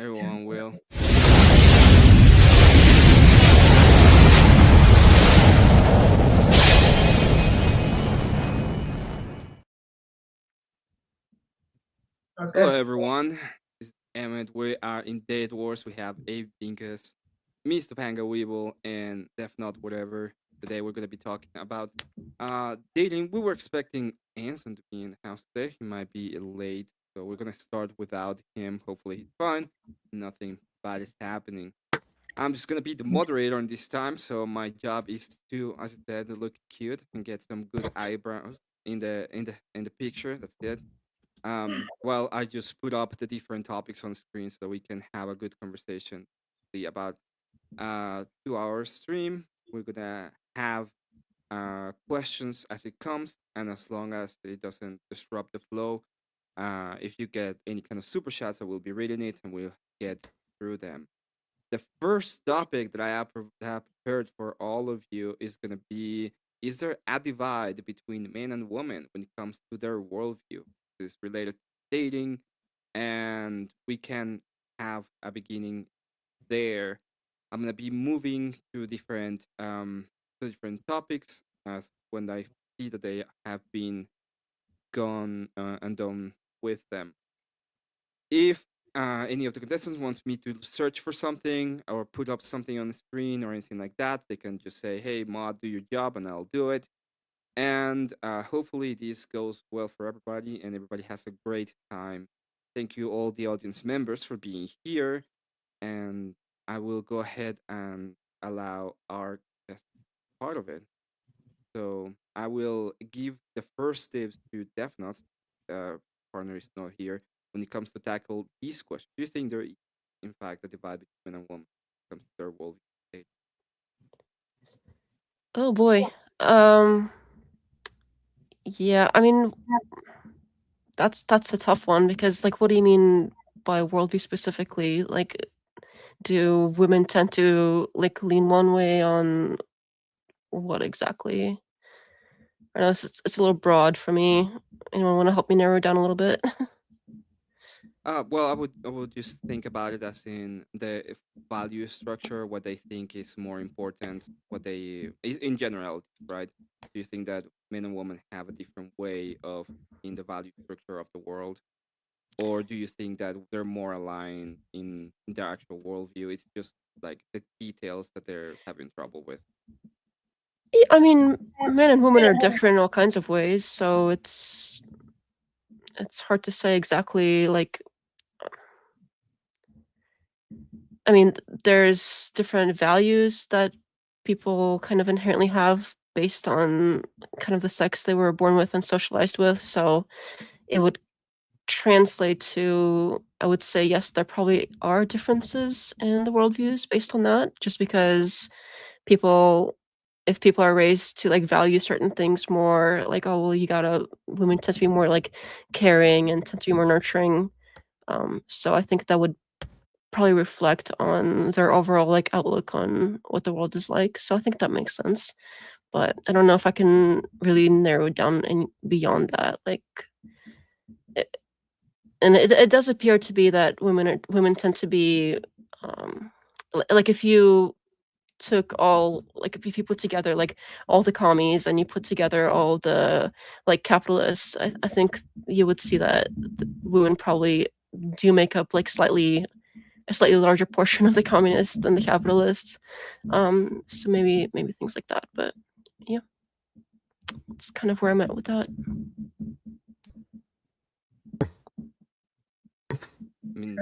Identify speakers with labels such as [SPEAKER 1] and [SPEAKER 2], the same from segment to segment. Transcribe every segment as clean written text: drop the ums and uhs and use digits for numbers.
[SPEAKER 1] Everyone will. Hello,
[SPEAKER 2] Okay.
[SPEAKER 1] everyone. This is Emmett. We are in Date Wars. We have Abe Dinkus, Mr. Panga Weevil, and Def Not Whatever. Today, we're going to be talking about dating. We were expecting Anson to be in the house today. He might be late, so we're going to start without him. Hopefully, he's fine. Nothing bad is happening. I'm just going to be the moderator on this time, so my job is to, as I said, look cute and get some good eyebrows in the picture. That's it. Well, I just put up the different topics on screen so that we can have a good conversation. See about 2 hour stream. We're gonna have questions as it comes, and as long as it doesn't disrupt the flow, if you get any kind of super chats, I will be reading it and we'll get through them. The first topic that I have prepared for all of you is gonna be: is there a divide between men and women when it comes to their worldview? This is related to dating, and we can have a beginning there. I'm gonna be moving to different topics as when I see that they have been gone and done with them. If any of the contestants wants me to search for something or put up something on the screen or anything like that, they can just say, "Hey, mod, do your job," and I'll do it. And hopefully this goes well for everybody and everybody has a great time. Thank you all the audience members for being here, and I will go ahead and allow our guest part of it. So I will give the first tips to Defnuts. Partner is not here when it comes to tackle these questions. Do you think there is, in fact, a divide between men and women when it comes to their worldview?
[SPEAKER 3] Oh boy. Um yeah, I mean that's a tough one because like what do you mean by worldview specifically? Like do women tend to like lean one way on what exactly? I know it's a little broad for me. Anyone want to help me narrow it down a little bit?
[SPEAKER 1] Well, I would just think about it as in the value structure, what they think is more important, what they in general, right? Do you think that men and women have a different way of in the value structure of the world, or do you think that they're more aligned in their actual worldview? It's just like the details that they're having trouble with.
[SPEAKER 3] Yeah, I mean, men and women are different in all kinds of ways, so it's hard to say exactly like I mean, there's different values that people kind of inherently have based on kind of the sex they were born with and socialized with. So it would translate to, I would say, yes, there probably are differences in the worldviews based on that, just because people, if people are raised to like value certain things more, like, oh, well, women tend to be more like caring and tend to be more nurturing. So I think that would probably reflect on their overall like outlook on what the world is like. So I think that makes sense. But I don't know if I can really narrow it down and beyond that. Like, it, and it does appear to be that women tend to be, like if you took all like if you put together like all the commies and you put together all the like capitalists, I think you would see that women probably do make up like a slightly larger portion of the communists than the capitalists. So maybe things like that. But yeah, that's kind of where I'm at with that.
[SPEAKER 1] I mean,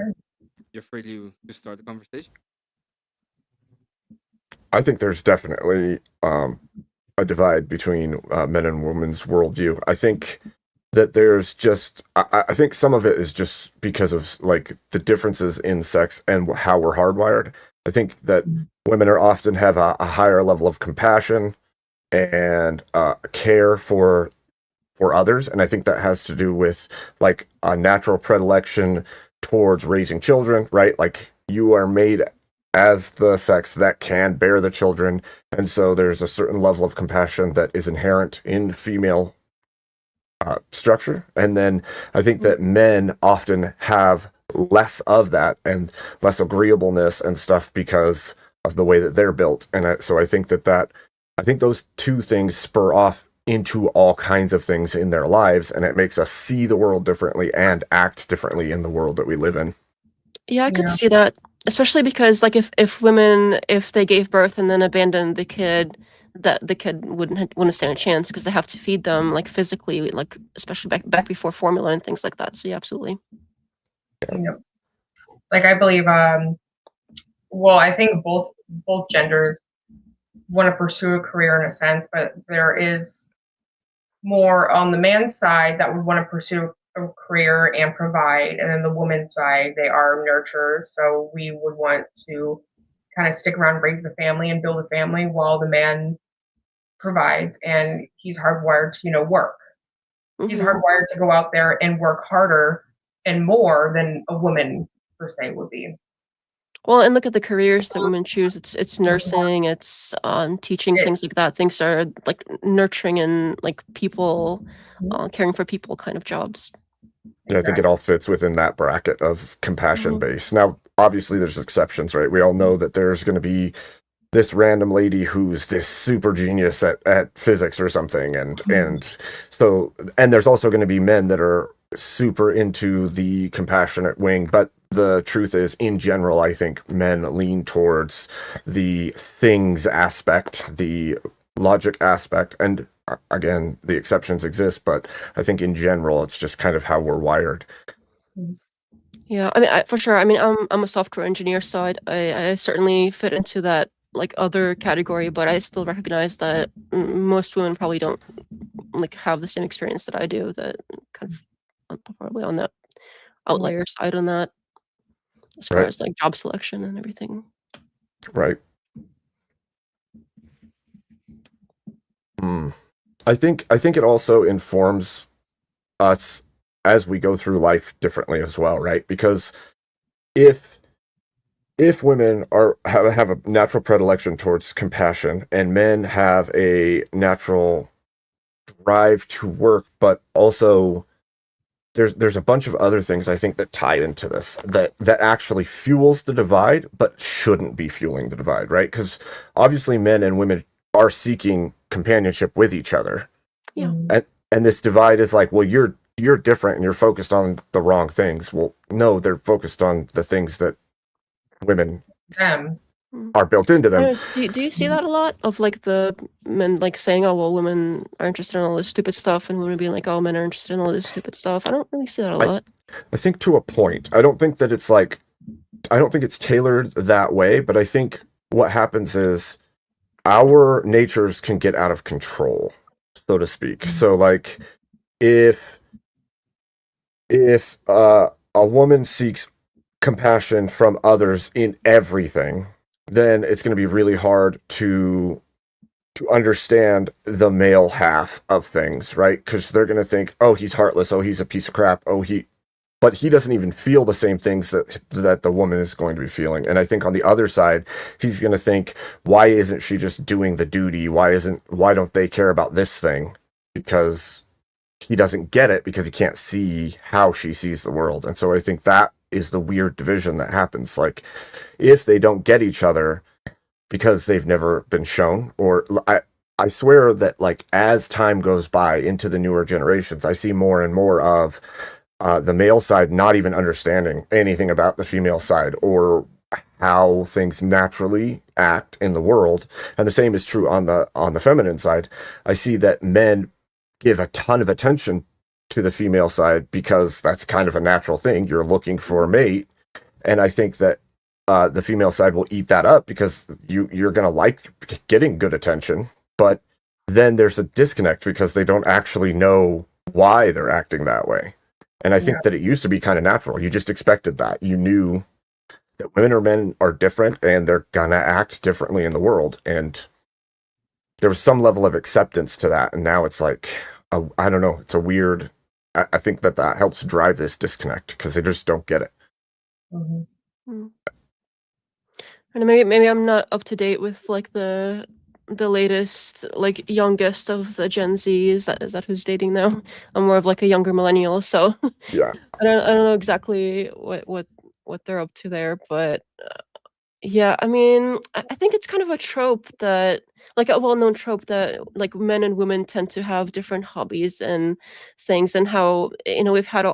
[SPEAKER 1] you're free to start the conversation.
[SPEAKER 2] I think there's definitely a divide between men and women's worldview. I think that there's just, I think some of it is just because of like the differences in sex and how we're hardwired. I think that women are often have a higher level of compassion and care for others, and I think that has to do with like a natural predilection towards raising children, right? Like you are made as the sex that can bear the children, and so there's a certain level of compassion that is inherent in female structure. And then I think that men often have less of that and less agreeableness and stuff because of the way that they're built. And so I think I think those two things spur off into all kinds of things in their lives, and it makes us see the world differently and act differently in the world that we live in.
[SPEAKER 3] Yeah, I could see that, especially because like if women, if they gave birth and then abandoned the kid, that the kid wouldn't stand a chance because they have to feed them like physically, like especially back before formula and things like that. So yeah, absolutely.
[SPEAKER 4] Yep. Like I believe, well, I think both genders want to pursue a career in a sense, but there is more on the man's side that would want to pursue a career and provide, and then the woman's side, they are nurturers. So we would want to kind of stick around, raise the family, and build a family while the man provides, and he's hardwired to work. He's hardwired to go out there and work harder and more than a woman per se would be.
[SPEAKER 3] Well, and look at the careers that women choose. It's nursing, it's teaching, things like that. Things are like nurturing and like people, caring for people kind of jobs.
[SPEAKER 2] Yeah, I think it all fits within that bracket of compassion base. Now, obviously, there's exceptions, right? We all know that there's going to be this random lady who's this super genius at physics or something, and so there's also going to be men that are super into the compassionate wing, but the truth is, in general, I think men lean towards the things aspect, the logic aspect, and again, the exceptions exist, but I think in general, it's just kind of how we're wired.
[SPEAKER 3] Yeah, I mean, for sure. I mean, I'm a software engineer, so I certainly fit into that like other category, but I still recognize that most women probably don't like have the same experience that I do. That kind of probably on that outlier side on that, as far as like job selection and everything.
[SPEAKER 2] Right. I think it also informs us as we go through life differently as well, right? Because if women have a natural predilection towards compassion and men have a natural drive to work, but also there's a bunch of other things I think that tie into this that actually fuels the divide, but shouldn't be fueling the divide, right? Because obviously men and women are seeking companionship with each other.
[SPEAKER 3] Yeah.
[SPEAKER 2] And this divide is like, well, you're different and you're focused on the wrong things. Well, no, they're focused on the things that women are built into them.
[SPEAKER 3] Do you see that a lot of like the men like saying, oh well, women are interested in all this stupid stuff, and women being like, oh, men are interested in all this stupid stuff? I don't really see that a lot.
[SPEAKER 2] I think to a point. I don't think it's tailored that way, but I think what happens is our natures can get out of control, so to speak. So like if a woman seeks compassion from others in everything, then it's going to be really hard to understand the male half of things, right? Because they're going to think, oh, he's heartless, oh, he's a piece of crap, but he doesn't even feel the same things that the woman is going to be feeling. And I think on the other side, he's going to think, why isn't she just doing the duty? Why don't they care about this thing? Because he doesn't get it, because he can't see how she sees the world. And so I think that is the weird division that happens. Like, if they don't get each other because they've never been shown, or I swear that like as time goes by into the newer generations, I see more and more of the male side not even understanding anything about the female side or how things naturally act in the world. And the same is true on the feminine side. I see that men give a ton of attention to the female side because that's kind of a natural thing. You're looking for a mate. And I think that the female side will eat that up because you're going to like getting good attention. But then there's a disconnect because they don't actually know why they're acting that way. And I think that it used to be kind of natural. You just expected that. You knew that women or men are different and they're going to act differently in the world. And there was some level of acceptance to that. And now it's like, I don't know, it's a weird, I think that helps drive this disconnect because they just don't get it.
[SPEAKER 3] And maybe I'm not up to date with like the the latest, like, youngest of the Gen Z. Is that who's dating now? I'm more of like a younger millennial, so
[SPEAKER 2] Yeah.
[SPEAKER 3] I don't know exactly what they're up to there, but yeah, I mean, I think it's kind of a trope that, like a well-known trope that like men and women tend to have different hobbies and things, and how, we've had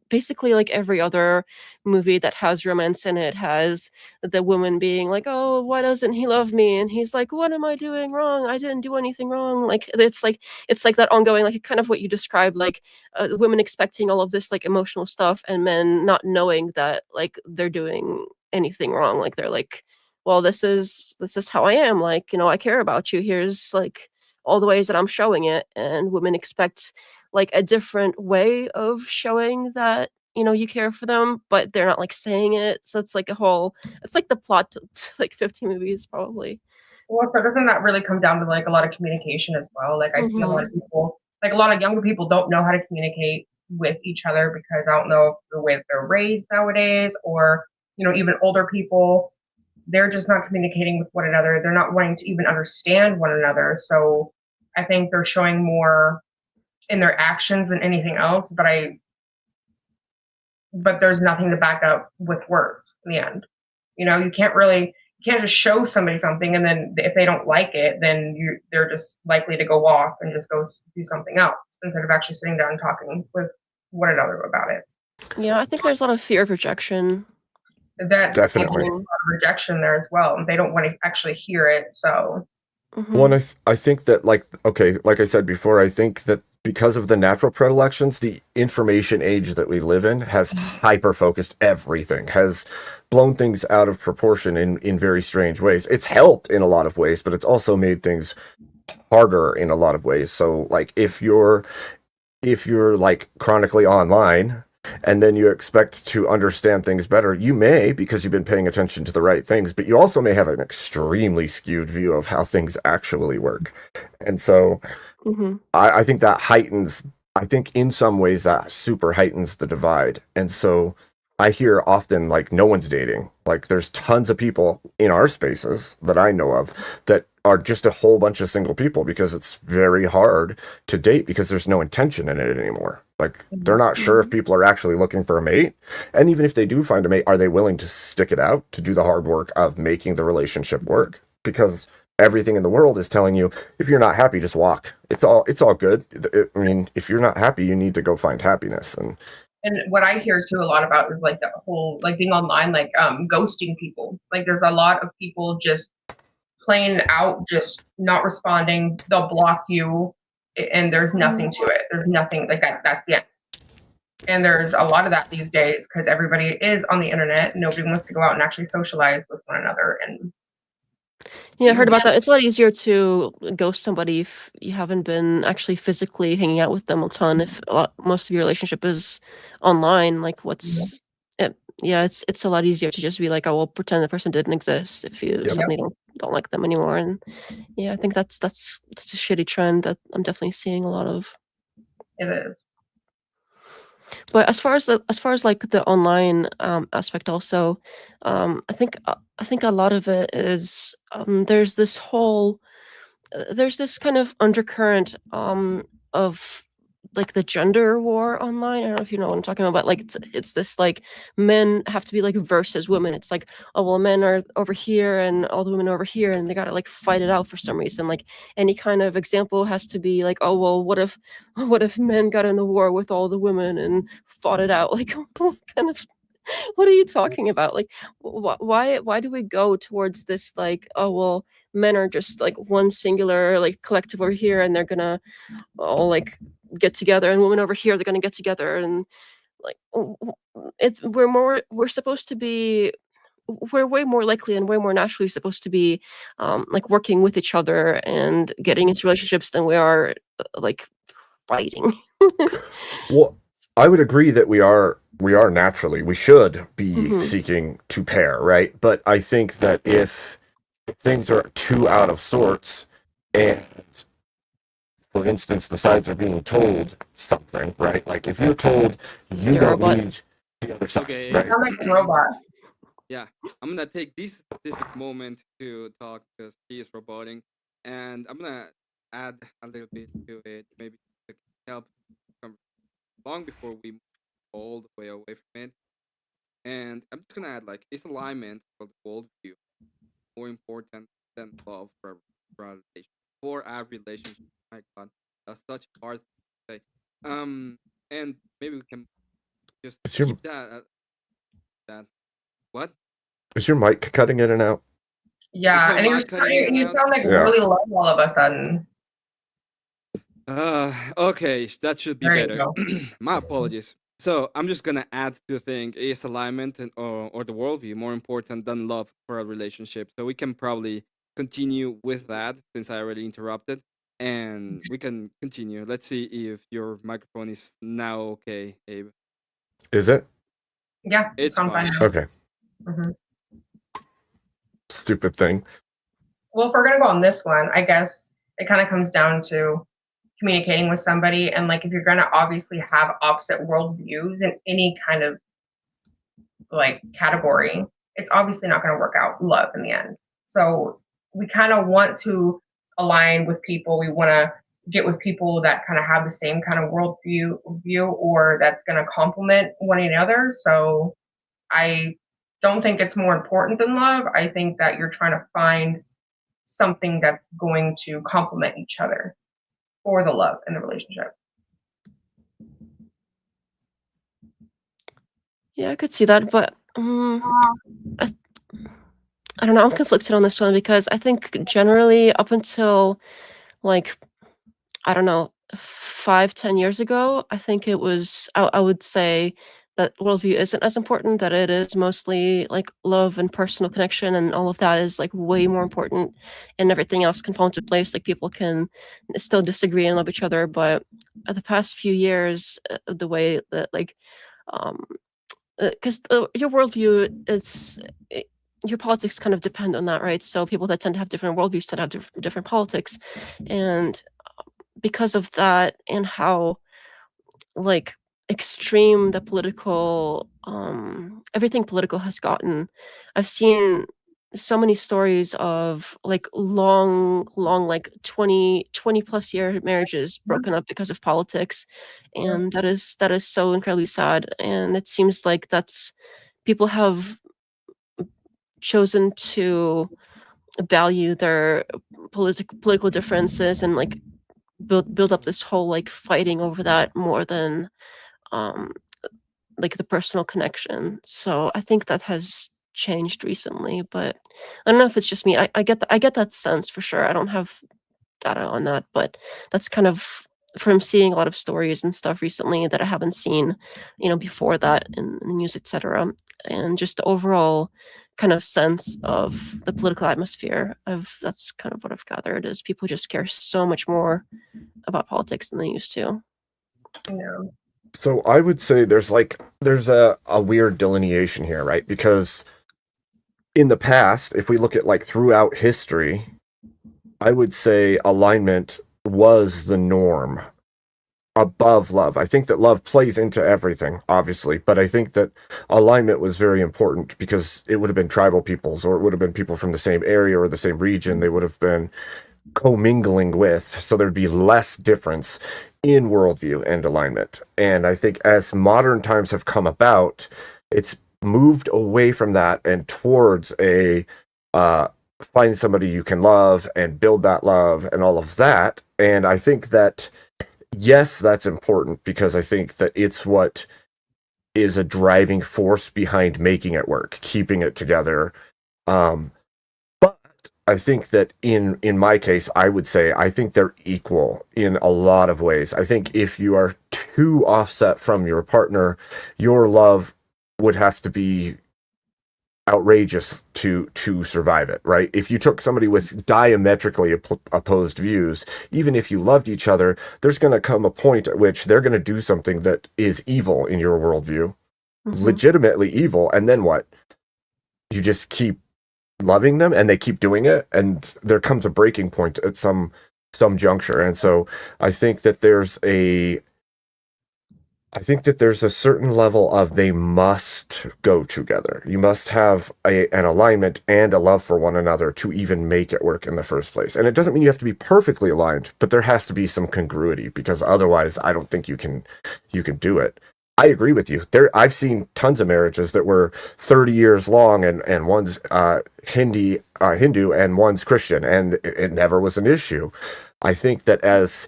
[SPEAKER 3] basically like every other movie that has romance in it has the woman being like, "Oh, why doesn't he love me?" And he's like, "What am I doing wrong? I didn't do anything wrong." Like it's like that ongoing, like kind of what you described, like women expecting all of this like emotional stuff, and men not knowing that like they're doing anything wrong. Like they're like, well, this is how I am. Like, I care about you. Here's like all the ways that I'm showing it. And women expect like a different way of showing that, you care for them, but they're not like saying it. So it's like it's like the plot to like 50 movies probably.
[SPEAKER 4] Well, so doesn't that really come down to like a lot of communication as well? Like I see a lot of people, like a lot of younger people don't know how to communicate with each other because I don't know if the way that they're raised nowadays, or even older people, they're just not communicating with one another. They're not wanting to even understand one another. So I think they're showing more in their actions than anything else. But there's nothing to back up with words in the end. You can't just show somebody something, and then if they don't like it, then they're just likely to go off and just go do something else instead of actually sitting down and talking with one another about it.
[SPEAKER 3] Yeah, I think there's a lot of fear of rejection.
[SPEAKER 4] That
[SPEAKER 2] Definitely.
[SPEAKER 4] rejection there as well, and they don't want to actually hear it. So
[SPEAKER 2] Well, and I think that, like, okay, like I said before, I think that because of the natural predilections, the information age that we live in has hyper focused everything, has blown things out of proportion in very strange ways. It's helped in a lot of ways, but it's also made things harder in a lot of ways. So, like, if you're like chronically online and then you expect to understand things better, you may, because you've been paying attention to the right things, but you also may have an extremely skewed view of how things actually work. And so I think that heightens, I think in some ways that super heightens the divide. And so I hear often like no one's dating. Like there's tons of people in our spaces that I know of that are just a whole bunch of single people because it's very hard to date because there's no intention in it anymore. Like they're not sure if people are actually looking for a mate. And even if they do find a mate, are they willing to stick it out to do the hard work of making the relationship work? Because everything in the world is telling you if you're not happy, just walk. It's all good. I mean, if you're not happy, you need to go find happiness.
[SPEAKER 4] And what I hear too a lot about is like the whole like being online, like ghosting people. Like there's a lot of people just plain out just not responding. They'll block you, and there's nothing to it. There's nothing like that. That's the end. And there's a lot of that these days because everybody is on the internet. Nobody wants to go out and actually socialize with one another. And
[SPEAKER 3] Yeah, I heard about that. It's a lot easier to ghost somebody if you haven't been actually physically hanging out with them a ton. If most of your relationship is online, like it's a lot easier to just be like, oh, well, pretend the person didn't exist if you suddenly don't like them anymore. And yeah, I think that's a shitty trend that I'm definitely seeing a lot of.
[SPEAKER 4] It is.
[SPEAKER 3] But as far as like the online aspect, also, I think a lot of it is there's this kind of undercurrent of like the gender war online. I don't know if you know what I'm talking about. Like it's this like men have to be like versus women. It's like, oh well, men are over here and all the women are over here, and they gotta like fight it out for some reason. Like any kind of example has to be like, oh well, what if men got in a war with all the women and fought it out? Like what are you talking about? Like why do we go towards this like, oh well, men are just like one singular like collective over here, and they're gonna all like get together, and women over here they're gonna get together, and like we're supposed to be, we're way more likely and way more naturally supposed to be like working with each other and getting into relationships than we are like fighting.
[SPEAKER 2] Well, I would agree that we are naturally, we should be seeking to pair, right? But I think that if things are too out of sorts, and for instance, the sides are being told something, right? Like if you're told you
[SPEAKER 3] You're a
[SPEAKER 2] don't
[SPEAKER 3] robot.
[SPEAKER 2] need the other side,
[SPEAKER 1] Okay.
[SPEAKER 2] right?
[SPEAKER 4] I'm like a robot.
[SPEAKER 1] Yeah, I'm gonna take this specific moment to talk because he is roboting. and I'm gonna add a little bit to it, maybe to help come long before we move all the way away from it. And I'm just gonna add like is alignment of the worldview more important than love for a relationship? For a relationship, my God, that's such a hard thing to say. And maybe we can just
[SPEAKER 2] Is your
[SPEAKER 1] keep that. What
[SPEAKER 2] is your mic cutting in and out?
[SPEAKER 1] is
[SPEAKER 4] Yeah,
[SPEAKER 1] my
[SPEAKER 4] and
[SPEAKER 1] mic cutting in and
[SPEAKER 4] you
[SPEAKER 1] out?
[SPEAKER 4] sound like
[SPEAKER 2] Yeah.
[SPEAKER 4] really low all of a sudden.
[SPEAKER 1] Okay, that should be
[SPEAKER 4] There you
[SPEAKER 1] better.
[SPEAKER 4] go.
[SPEAKER 1] My apologies. So I'm just gonna add to the thing: is alignment or the worldview more important than love for a relationship? So we can probably continue with that since I already interrupted, and we can continue. Let's see if your microphone is now okay, Abe.
[SPEAKER 2] Is it?
[SPEAKER 4] Yeah, you
[SPEAKER 1] It's
[SPEAKER 4] sound fine
[SPEAKER 1] fine.
[SPEAKER 4] now.
[SPEAKER 2] Okay.
[SPEAKER 4] Mhm.
[SPEAKER 2] Stupid thing.
[SPEAKER 4] Well, if we're gonna go on this one, I guess it kind of comes down to communicating with somebody, and like if you're gonna obviously have opposite worldviews in any kind of like category, it's obviously not going to work out love in the end. So we kind of want to align with people. We want to get with people that kind of have the same kind of view or that's going to complement one another. So I don't think it's more important than love. I think that you're trying to find something that's going to complement each other for the love in the relationship.
[SPEAKER 3] Yeah, I could see that, but I, I don't know. I'm conflicted on this one because I think generally up until like I don't know 5-10 years ago, I think it was I would say that worldview isn't as important. That it is mostly like love and personal connection, and all of that is like way more important, and everything else can fall into place. Like people can still disagree and love each other, but the past few years, the way that like um because your worldview is your politics kind of depend on that, right? So people that tend to have different worldviews tend to have different politics, and because of that, and how like extreme the political everything political has gotten, I've seen so many stories of like long like 20 plus year marriages broken up because of politics, and that is so incredibly sad, and it seems like that's people have chosen to value their political differences and like build up this whole like fighting over that more than um like the personal connection. So I think that has changed recently, but I don't know if it's just me. I get that sense for sure. I don't have data on that, but that's kind of from seeing a lot of stories and stuff recently that I haven't seen, before that in the news, etc. And just the overall kind of sense of the political atmosphere of that's kind of what I've gathered is people just care so much more about politics than they used to.
[SPEAKER 4] Yeah.
[SPEAKER 2] So I would say there's a weird delineation here, right? Because in the past, if we look at like throughout history, I would say alignment was the norm above love. I think that love plays into everything, obviously, but I think that alignment was very important because it would have been tribal peoples, or it would have been people from the same area or the same region. They would have been commingling with, so there'd be less difference in worldview and alignment. And I think as modern times have come about, it's moved away from that and towards a find somebody you can love and build that love and all of that. And I think that yes, that's important because I think that it's what is a driving force behind making it work, keeping it together. But I think that in my case, I would say I think they're equal in a lot of ways. I think if you are too offset from your partner, your love would have to be outrageous to survive it, right? If you took somebody with diametrically opposed views, even if you loved each other, there's going to come a point at which they're going to do something that is evil in your worldview, legitimately evil, and then what? You just keep loving them and they keep doing it, and there comes a breaking point at some juncture. And so I think that there's I think that there's a certain level of they must go together. You must have an alignment and a love for one another to even make it work in the first place. And it doesn't mean you have to be perfectly aligned, but there has to be some congruity, because otherwise I don't think you can do it. I agree with you. I've seen tons of marriages that were 30 years long, and one's Hindu and one's Christian, and it never was an issue. I think that as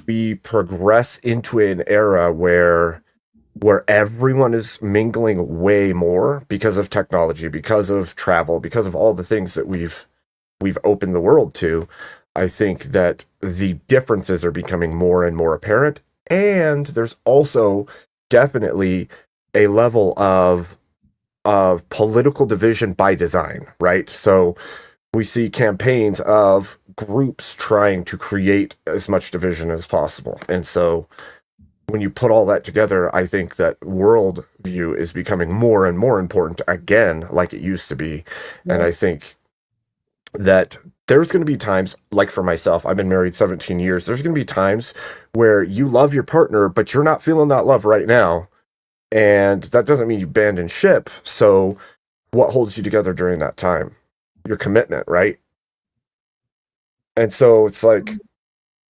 [SPEAKER 2] we progress into an era where everyone is mingling way more because of technology, because of travel, because of all the things that we've opened the world to, I think that the differences are becoming more and more apparent. And there's also definitely a level of political division by design, right? So we see campaigns of groups trying to create as much division as possible. And so when you put all that together, I think that worldview is becoming more and more important again, like it used to be. Yeah. And I think that there's going to be times, like for myself, I've been married 17 years. There's going to be times where you love your partner, but you're not feeling that love right now. And that doesn't mean you abandon ship. So what holds you together during that time? Your commitment, right? And so it's like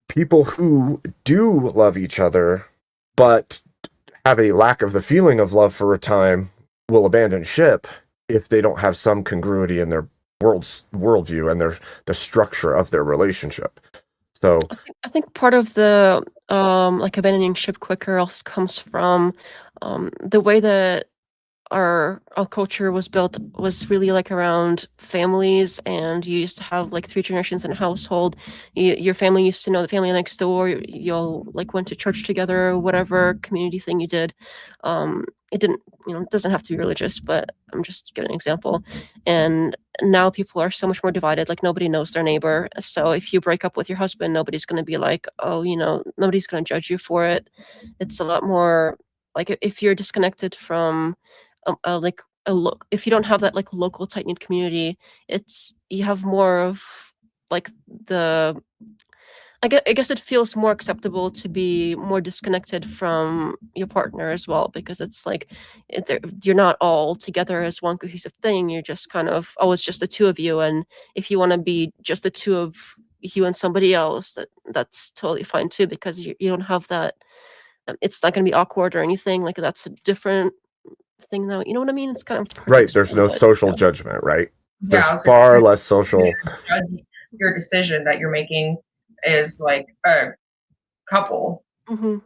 [SPEAKER 2] people who do love each other but have a lack of the feeling of love for a time will abandon ship if they don't have some congruity in their worldview and the structure of their relationship. So
[SPEAKER 3] I think part of the like abandoning ship quicker also comes from the way that our culture was built was really like around families, and you used to have like 3 generations in a household. Your family used to know the family next door. You'll like went to church together, whatever community thing you did. It didn't, it doesn't have to be religious, but I'm just giving an example. And now people are so much more divided. Like nobody knows their neighbor. So if you break up with your husband, nobody's going to be like, oh, nobody's going to judge you for it. It's a lot more like if you're disconnected from if you don't have that like local tight knit community, you have more of like I guess it feels more acceptable to be more disconnected from your partner as well, because it's like you're not all together as one cohesive thing. You're just kind of, it's just the two of you, and if you want to be just the two of you and somebody else, that's totally fine too, because you don't have that. It's not going to be awkward or anything. Like that's a different thing though. You know what I mean? It's kind of
[SPEAKER 2] right. There's no social judgment, right?
[SPEAKER 4] Yeah,
[SPEAKER 2] there's far less social.
[SPEAKER 4] Your decision that you're making is like a couple.
[SPEAKER 3] Mm-hmm.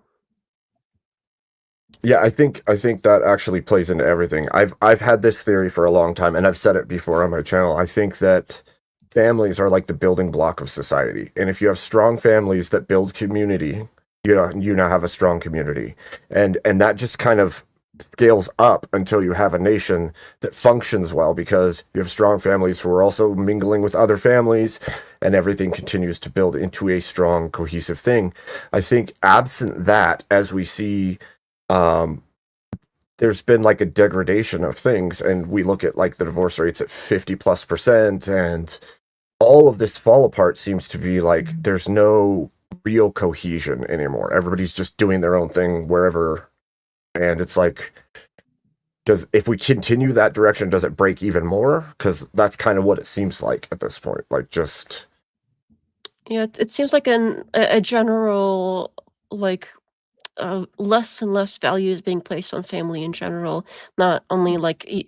[SPEAKER 2] Yeah, I think that actually plays into everything. I've had this theory for a long time, and I've said it before on my channel. I think that families are like the building block of society, and if you have strong families that build community, you now have a strong community, and that just kind of scales up until you have a nation that functions well, because you have strong families who are also mingling with other families, and everything continues to build into a strong, cohesive thing. I think absent that, as we see, there's been like a degradation of things, and we look at like the divorce rates at 50+%, and all of this fall apart seems to be like there's no real cohesion anymore. Everybody's just doing their own thing wherever. And it's like, if we continue that direction, does it break even more? Because that's kind of what it seems like at this point. Like just,
[SPEAKER 3] yeah, it seems like a general like less and less value is being placed on family in general. Not only like a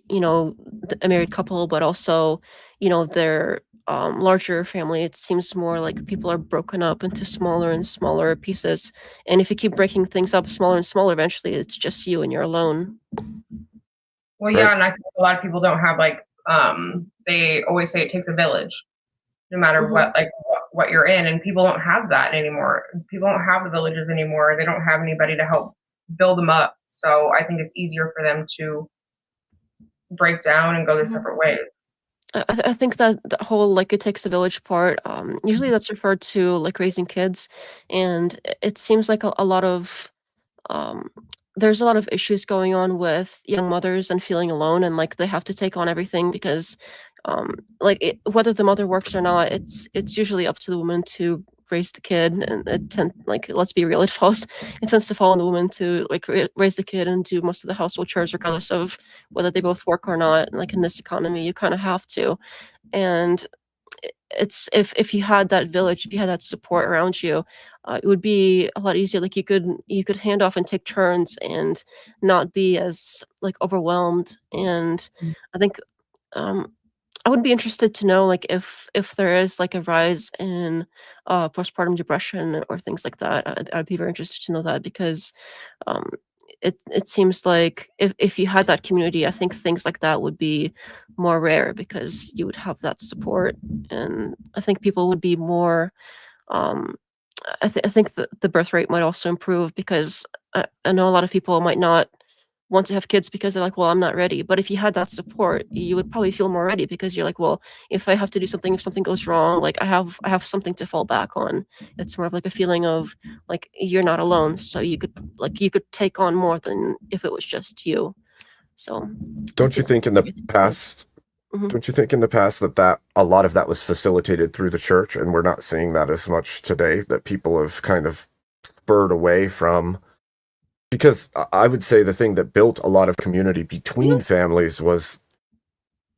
[SPEAKER 3] married couple, but also their larger family. It seems more like people are broken up into smaller and smaller pieces, and if you keep breaking things up smaller and smaller, eventually it's just you and you're alone.
[SPEAKER 4] Well, yeah, and I think a lot of people don't have like they always say it takes a village, no matter what you're in, and people don't have that anymore. People don't have the villages anymore. They don't have anybody to help build them up. So I think it's easier for them to break down and go their separate ways.
[SPEAKER 3] I think that the whole like it takes a village part, usually that's referred to like raising kids, and it seems like a lot of there's a lot of issues going on with young mothers and feeling alone, and like they have to take on everything because whether the mother works or not, it's usually up to the woman to raise the kid, and let's be real, it tends to fall on the woman to like raise the kid and do most of the household chores regardless of whether they both work or not. And, like in this economy, you kind of have to. And it's if you had that village, if you had that support around you, it would be a lot easier. Like you could hand off and take turns and not be as like overwhelmed. And I think um I would be interested to know, like, if there is like a rise in postpartum depression or things like that. I'd be very interested to know that, because um, it seems like if you had that community, I think things like that would be more rare because you would have that support, and I think people would be more. Um, I think the birth rate might also improve, because I know a lot of people might not want to have kids because they're like, well, I'm not ready. But if you had that support, you would probably feel more ready, because you're like, well, if I have to do something, if something goes wrong, like I have something to fall back on. It's more of like a feeling of like you're not alone, so you could take on more than if it was just you. So I
[SPEAKER 2] Don't you
[SPEAKER 3] think
[SPEAKER 2] think in the
[SPEAKER 3] everything's good.
[SPEAKER 2] past
[SPEAKER 3] Mhm.
[SPEAKER 2] Don't you think in the past that a lot of that was facilitated through the church, and we're not seeing that as much today, that people have kind of spurred away from? Because I would say the thing that built a lot of community
[SPEAKER 3] Yeah.
[SPEAKER 2] between families was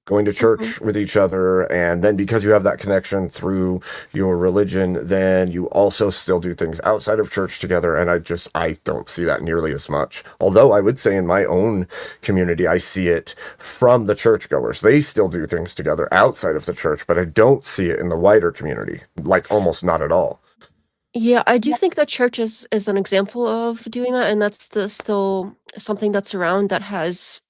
[SPEAKER 2] going to
[SPEAKER 3] Mhm.
[SPEAKER 2] church with each other, and then because you have that connection through your religion, then you also still do things outside of church together. And I don't see that nearly as much, although I would say in my own community I see it from the churchgoers. They still do things together outside of the church, but I don't see it in the wider community, like almost not at all.
[SPEAKER 3] Yeah, I do think that church is an example of doing that, and that's still something that's around that has,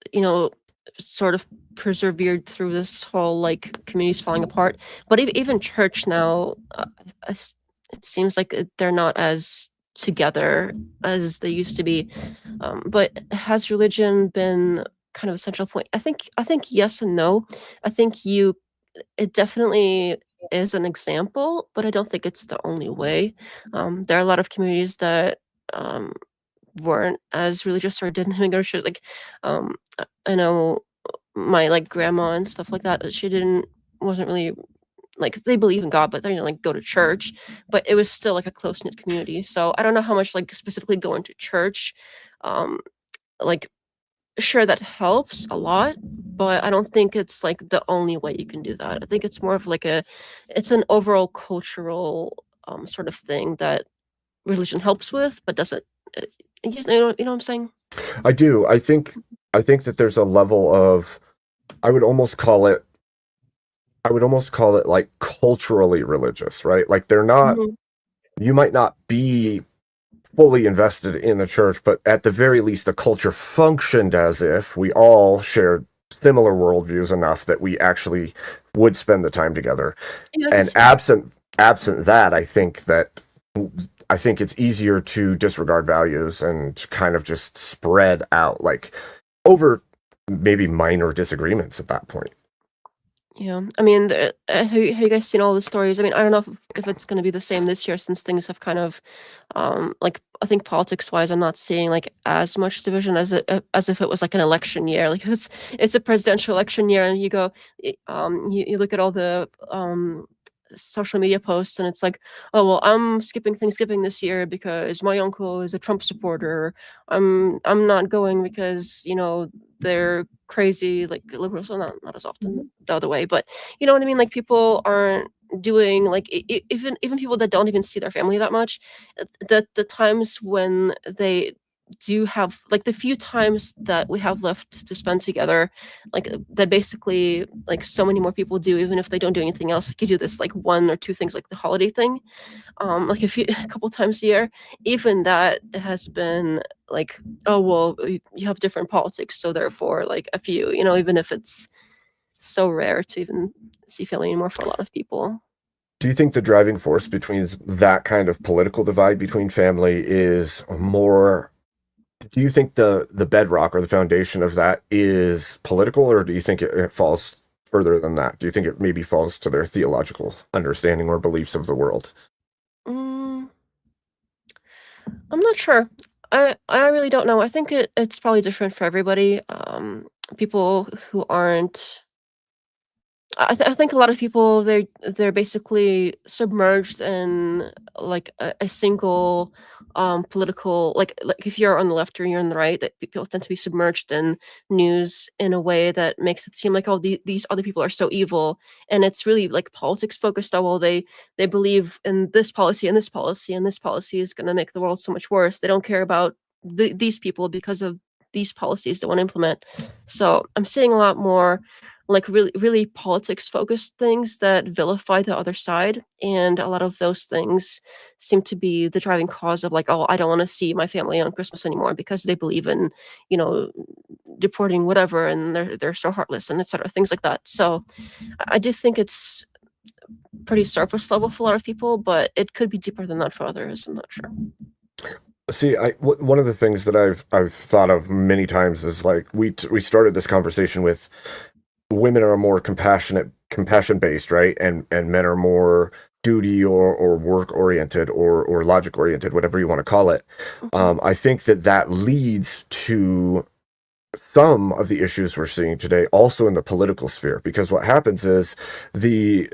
[SPEAKER 3] sort of persevered through this whole like communities falling apart. But even church now, it seems like they're not as together as they used to be. But has religion been kind of a central point? I think yes and no. I think it definitely is an example, but I don't think it's the only way. There are a lot of communities that um, weren't as religious or didn't even go to church. Like, I know my like grandma and stuff like that. That she wasn't really like, they believe in God, but they didn't like go to church. But it was still like a close knit community. So I don't know how much like specifically going to church, um, like sure, that helps a lot, but I don't think it's like the only way you can do that. I think it's more of like it's an overall cultural sort of thing that religion helps with, but doesn't. uh, you know what I'm saying?
[SPEAKER 2] I do. I think that there's a level of, I would almost call it I would almost call it like culturally religious, right? Like they're not,
[SPEAKER 3] Hmm.
[SPEAKER 2] you might not be fully invested in the church, but at the very least, the culture functioned as if we all shared similar worldviews enough that we actually would spend the time together.
[SPEAKER 3] Yeah, I
[SPEAKER 2] And
[SPEAKER 3] guess.
[SPEAKER 2] absent that, I think it's easier to disregard values and kind of just spread out, like over maybe minor disagreements at that point.
[SPEAKER 3] Yeah, I mean, have you guys seen all the stories? I mean, I don't know if it's going to be the same this year, since things have kind of, like, I think politics wise, I'm not seeing like as much division as if it was like an election year. Like it's a presidential election year, and you look at all the social media posts, and it's like, oh well, I'm skipping Thanksgiving this year because my uncle is a Trump supporter. I'm not going because they're crazy, like liberals. So not as often the other way, but you know what I mean. Like people aren't doing like even people that don't even see their family that much. The times when they do have like the few times that we have left to spend together, like that basically like so many more people do, even if they don't do anything else. Like you do this like one or two things, like the holiday thing, like a couple times a year. Even that has been like, oh well, you have different politics, so therefore like a few, even if it's so rare to even see family anymore for a lot of people.
[SPEAKER 2] Do you think the driving force between that kind of political divide between family is more? Do you think the bedrock or the foundation of that is political, or do you think it falls further than that? Do you think it maybe falls to their theological understanding or beliefs of the world?
[SPEAKER 3] Mm, I'm not sure. I really don't know. I think it's probably different for everybody. People who aren't I think a lot of people they're basically submerged in like a single political like if you're on the left or you're on the right, that people tend to be submerged in news in a way that makes it seem like, oh, these other people are so evil, and it's really like politics focused. Oh well, they believe in this policy and this policy and this policy is going to make the world so much worse. They don't care about these people because of these policies they want to implement. So I'm seeing a lot more like really politics focused things that vilify the other side, and a lot of those things seem to be the driving cause of like, oh, I don't want to see my family on Christmas anymore because they believe in, you know, deporting whatever, and they're so heartless and etc., things like that. So I do think it's pretty surface level for a lot of people, but it could be deeper than that for others. I'm not sure.
[SPEAKER 2] See, one of the things that I've thought of many times is like we started this conversation with women are more compassion based, right? And men are more duty or work oriented or logic oriented, whatever you want to call it. I think that leads to some of the issues we're seeing today also in the political sphere, because what happens is the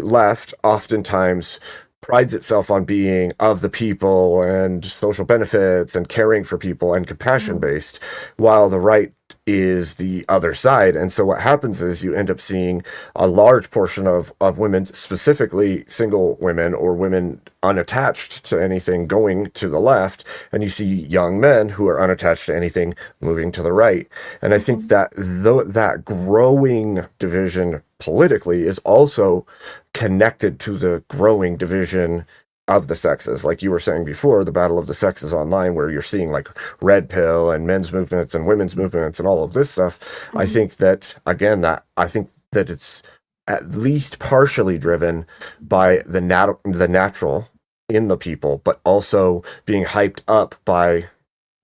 [SPEAKER 2] left oftentimes prides itself on being of the people and social benefits and caring for people and compassion based, while the right is the other side. And so what happens is you end up seeing a large portion of women, specifically single women or women unattached to anything, going to the left, and you see young men who are unattached to anything moving to the right. And I think that that growing division politically is also connected to the growing division of the sexes. Like you were saying before, the battle of the sexes online, where you're seeing like red pill and men's movements and women's movements and all of this stuff. I think that, again, I think that it's at least partially driven by the natural in the people, but also being hyped up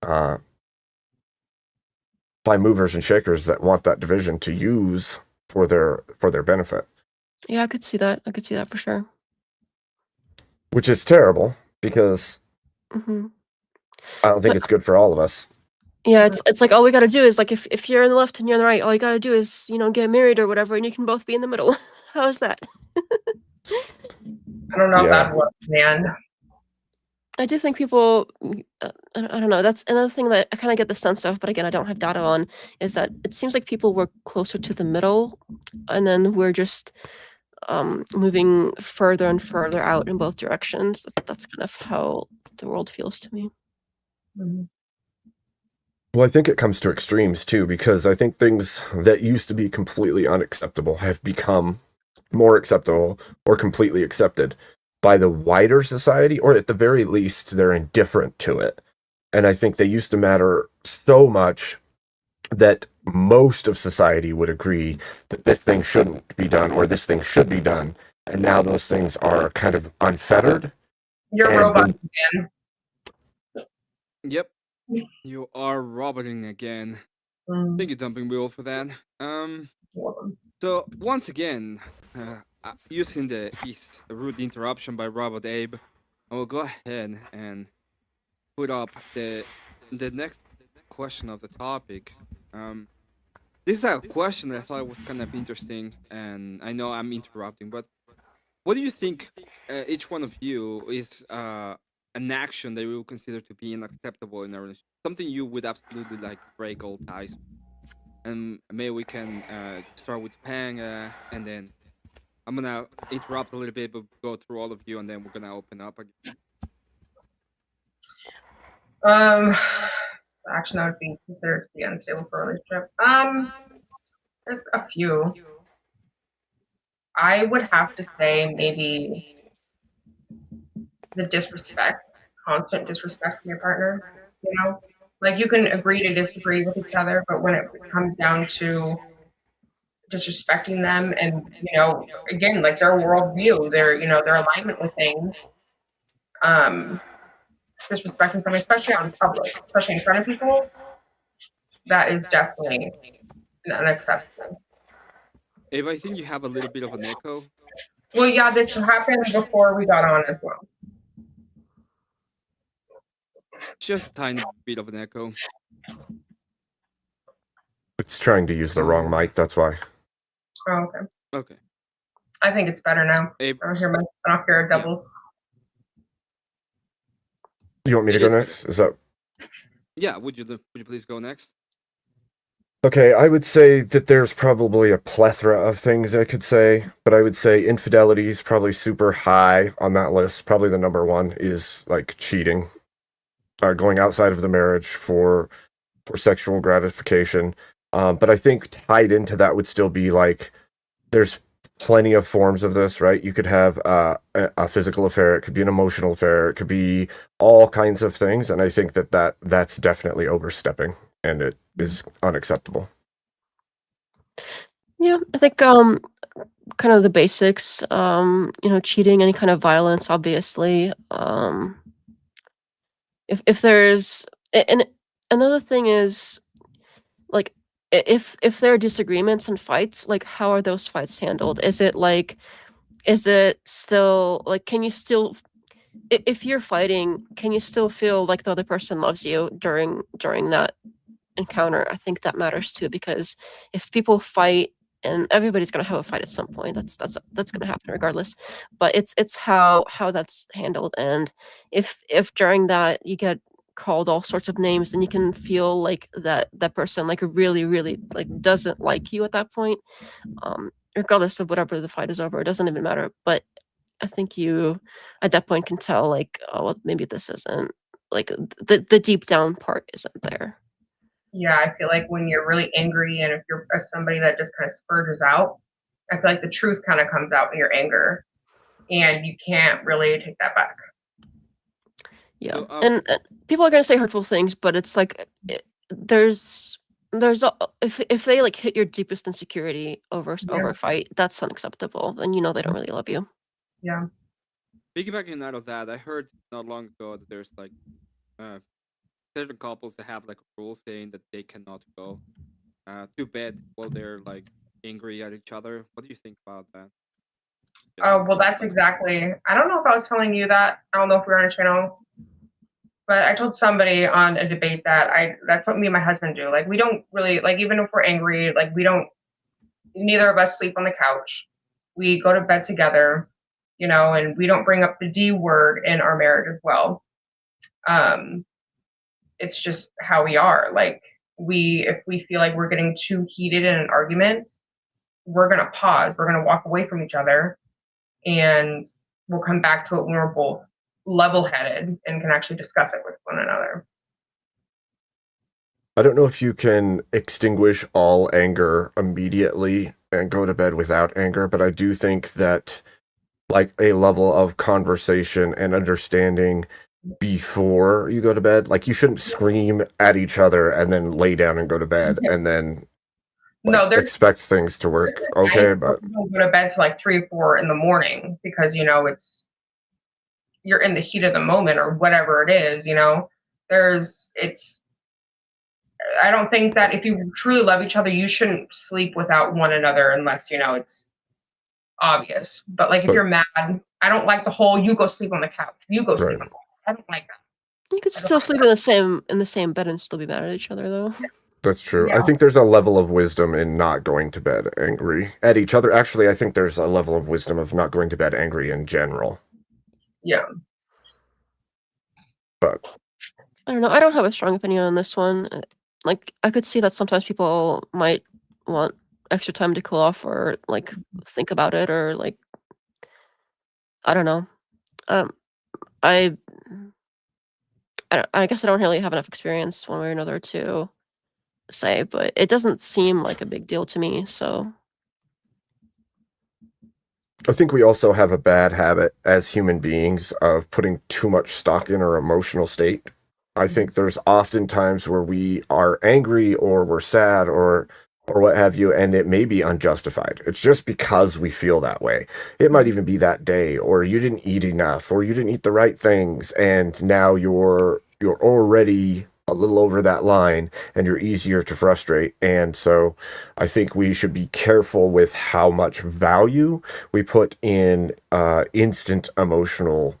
[SPEAKER 2] uh, by movers and shakers that want that division to use for their benefit.
[SPEAKER 3] Yeah, I could see that. I could see that for sure.
[SPEAKER 2] Which is terrible, because
[SPEAKER 3] hmm
[SPEAKER 2] I don't think
[SPEAKER 3] But
[SPEAKER 2] it's good for all of us.
[SPEAKER 3] yeah, it's like all we gotta do is like if you're on the left and you're on the right, all you gotta do is, you know, get married or whatever, and you can both be in the middle. How's that?
[SPEAKER 4] I don't know if
[SPEAKER 2] Yeah.
[SPEAKER 4] that works, man.
[SPEAKER 3] I do think people, I don't know. That's another thing that I kind of get the sense of, but again, I don't have data on, is that it seems like people were closer to the middle, and then we're just moving further and further out in both directions. That's kind of how the world feels to me.
[SPEAKER 4] Mhm.
[SPEAKER 2] Well, I think it comes to extremes too, because I think things that used to be completely unacceptable have become more acceptable or completely accepted by the wider society, or at the very least, they're indifferent to it. And I think they used to matter so much that most of society would agree that this thing shouldn't be done or this thing should be done. And now those things are kind of unfettered.
[SPEAKER 4] You're
[SPEAKER 2] And
[SPEAKER 4] robot,
[SPEAKER 2] when-
[SPEAKER 4] man.
[SPEAKER 1] Yep, you are roboting again.
[SPEAKER 4] Mm.
[SPEAKER 1] Thank you, Dumping Wheel, for that.
[SPEAKER 4] Welcome.
[SPEAKER 1] So once again, using the rude interruption by Robot Abe, I will go ahead and put up the next question of the topic. This is a question that I thought was kind of interesting, and I know I'm interrupting, but what do you think each one of you is an action that you will consider to be unacceptable in a relationship? Something you would absolutely like break all ties. And maybe we can start with Pang, and then I'm gonna interrupt a little bit, but go through all of you, and then we're gonna open up again.
[SPEAKER 4] Action that would be considered to be unstable for a relationship. There's a few. I would have to say maybe the disrespect, constant disrespect from your partner. You know, like you can agree to disagree with each other, but when it comes down to disrespecting them, and you know, again, like their worldview, their alignment with things, disrespecting someone, especially on public, especially in front of people, that is definitely unacceptable.
[SPEAKER 1] Abe, I think you have a little bit of an echo.
[SPEAKER 4] Well, yeah, this happened before we got on as well.
[SPEAKER 1] Just a tiny bit of an echo.
[SPEAKER 2] It's trying to use the wrong mic, that's why.
[SPEAKER 4] Oh, okay.
[SPEAKER 1] Okay.
[SPEAKER 4] I think it's better now. I don't hear a double.
[SPEAKER 2] You want me to go next? Is that?
[SPEAKER 1] Yeah. Would you please go next?
[SPEAKER 2] Okay, I would say that there's probably a plethora of things I could say, but I would say infidelity is probably super high on that list. Probably the number one is like cheating, going outside of the marriage for sexual gratification. But I think tied into that would still be like there's plenty of forms of this, right? You could have a physical affair, it could be an emotional affair, it could be all kinds of things, and I think that's definitely overstepping, and it is unacceptable.
[SPEAKER 3] Yeah, I think kind of the basics, cheating, any kind of violence, obviously. If there's and another thing is like if there are disagreements and fights, like how are those fights handled? Is it still like can you still if you're fighting, can you still feel like the other person loves you during that encounter? I think that matters too, because if people fight, and everybody's gonna have a fight at some point, that's gonna happen regardless. But it's how that's handled, and if during that you get called all sorts of names, then you can feel like that person like really really like doesn't like you at that point. Regardless of whatever the fight is over, it doesn't even matter. But I think you at that point can tell like, oh well, maybe this isn't like the deep down part isn't there.
[SPEAKER 4] Yeah, I feel like when you're really angry and if you're somebody that just kind of spurges out, I feel like the truth kind of comes out in your anger and you can't really take that back.
[SPEAKER 3] Yeah. So, and people are going to say hurtful things, but it's like there's if they like hit your deepest insecurity over a fight, that's unacceptable. Then you know they don't really love you.
[SPEAKER 4] Yeah.
[SPEAKER 1] Piggybacking out of that, I heard not long ago that there's like certain couples that have like a rule saying that they cannot go to bed while they're like angry at each other. What do you think about that?
[SPEAKER 4] Oh, well, that's exactly. I don't know if I was telling you that. I don't know if we were on a channel, but I told somebody on a debate that that's what me and my husband do. Like, we don't really, like, even if we're angry, like, neither of us sleep on the couch. We go to bed together, and we don't bring up the D word in our marriage as well. It's just how we are. Like, if we feel like we're getting too heated in an argument, we're going to pause. We're going to walk away from each other, and we'll come back to it when we're both level-headed and can actually discuss it with one another.
[SPEAKER 2] I don't know if you can extinguish all anger immediately and go to bed without anger, but I do think that like a level of conversation and understanding before you go to bed, like you shouldn't scream at each other and then lay down and go to bed and then expect things to work okay, but
[SPEAKER 4] don't go to bed till like 3 or 4 in the morning because you're in the heat of the moment or whatever it is. I don't think that if you truly love each other, you shouldn't sleep without one another unless it's obvious. But like if you're mad, I don't like the whole you go sleep on the couch, you go sleep on the couch. I don't like that.
[SPEAKER 3] You could still sleep in the same bed and still be mad at each other, though.
[SPEAKER 2] That's true. Yeah. I think there's a level of wisdom in not going to bed angry at each other. Actually, I think there's a level of wisdom of not going to bed angry in general.
[SPEAKER 4] Yeah.
[SPEAKER 2] But
[SPEAKER 3] I don't know. I don't have a strong opinion on this one. Like, I could see that sometimes people might want extra time to cool off or like think about it or like I don't know. I guess I don't really have enough experience one way or another to say, but it doesn't seem like a big deal to me, so
[SPEAKER 2] I think we also have a bad habit as human beings of putting too much stock in our emotional state. I think there's often times where we are angry or we're sad or what have you, and it may be unjustified. It's just because we feel that way. It might even be that day, or you didn't eat enough, or you didn't eat the right things, and now you're already a little over that line, and you're easier to frustrate. And so I think we should be careful with how much value we put in instant emotional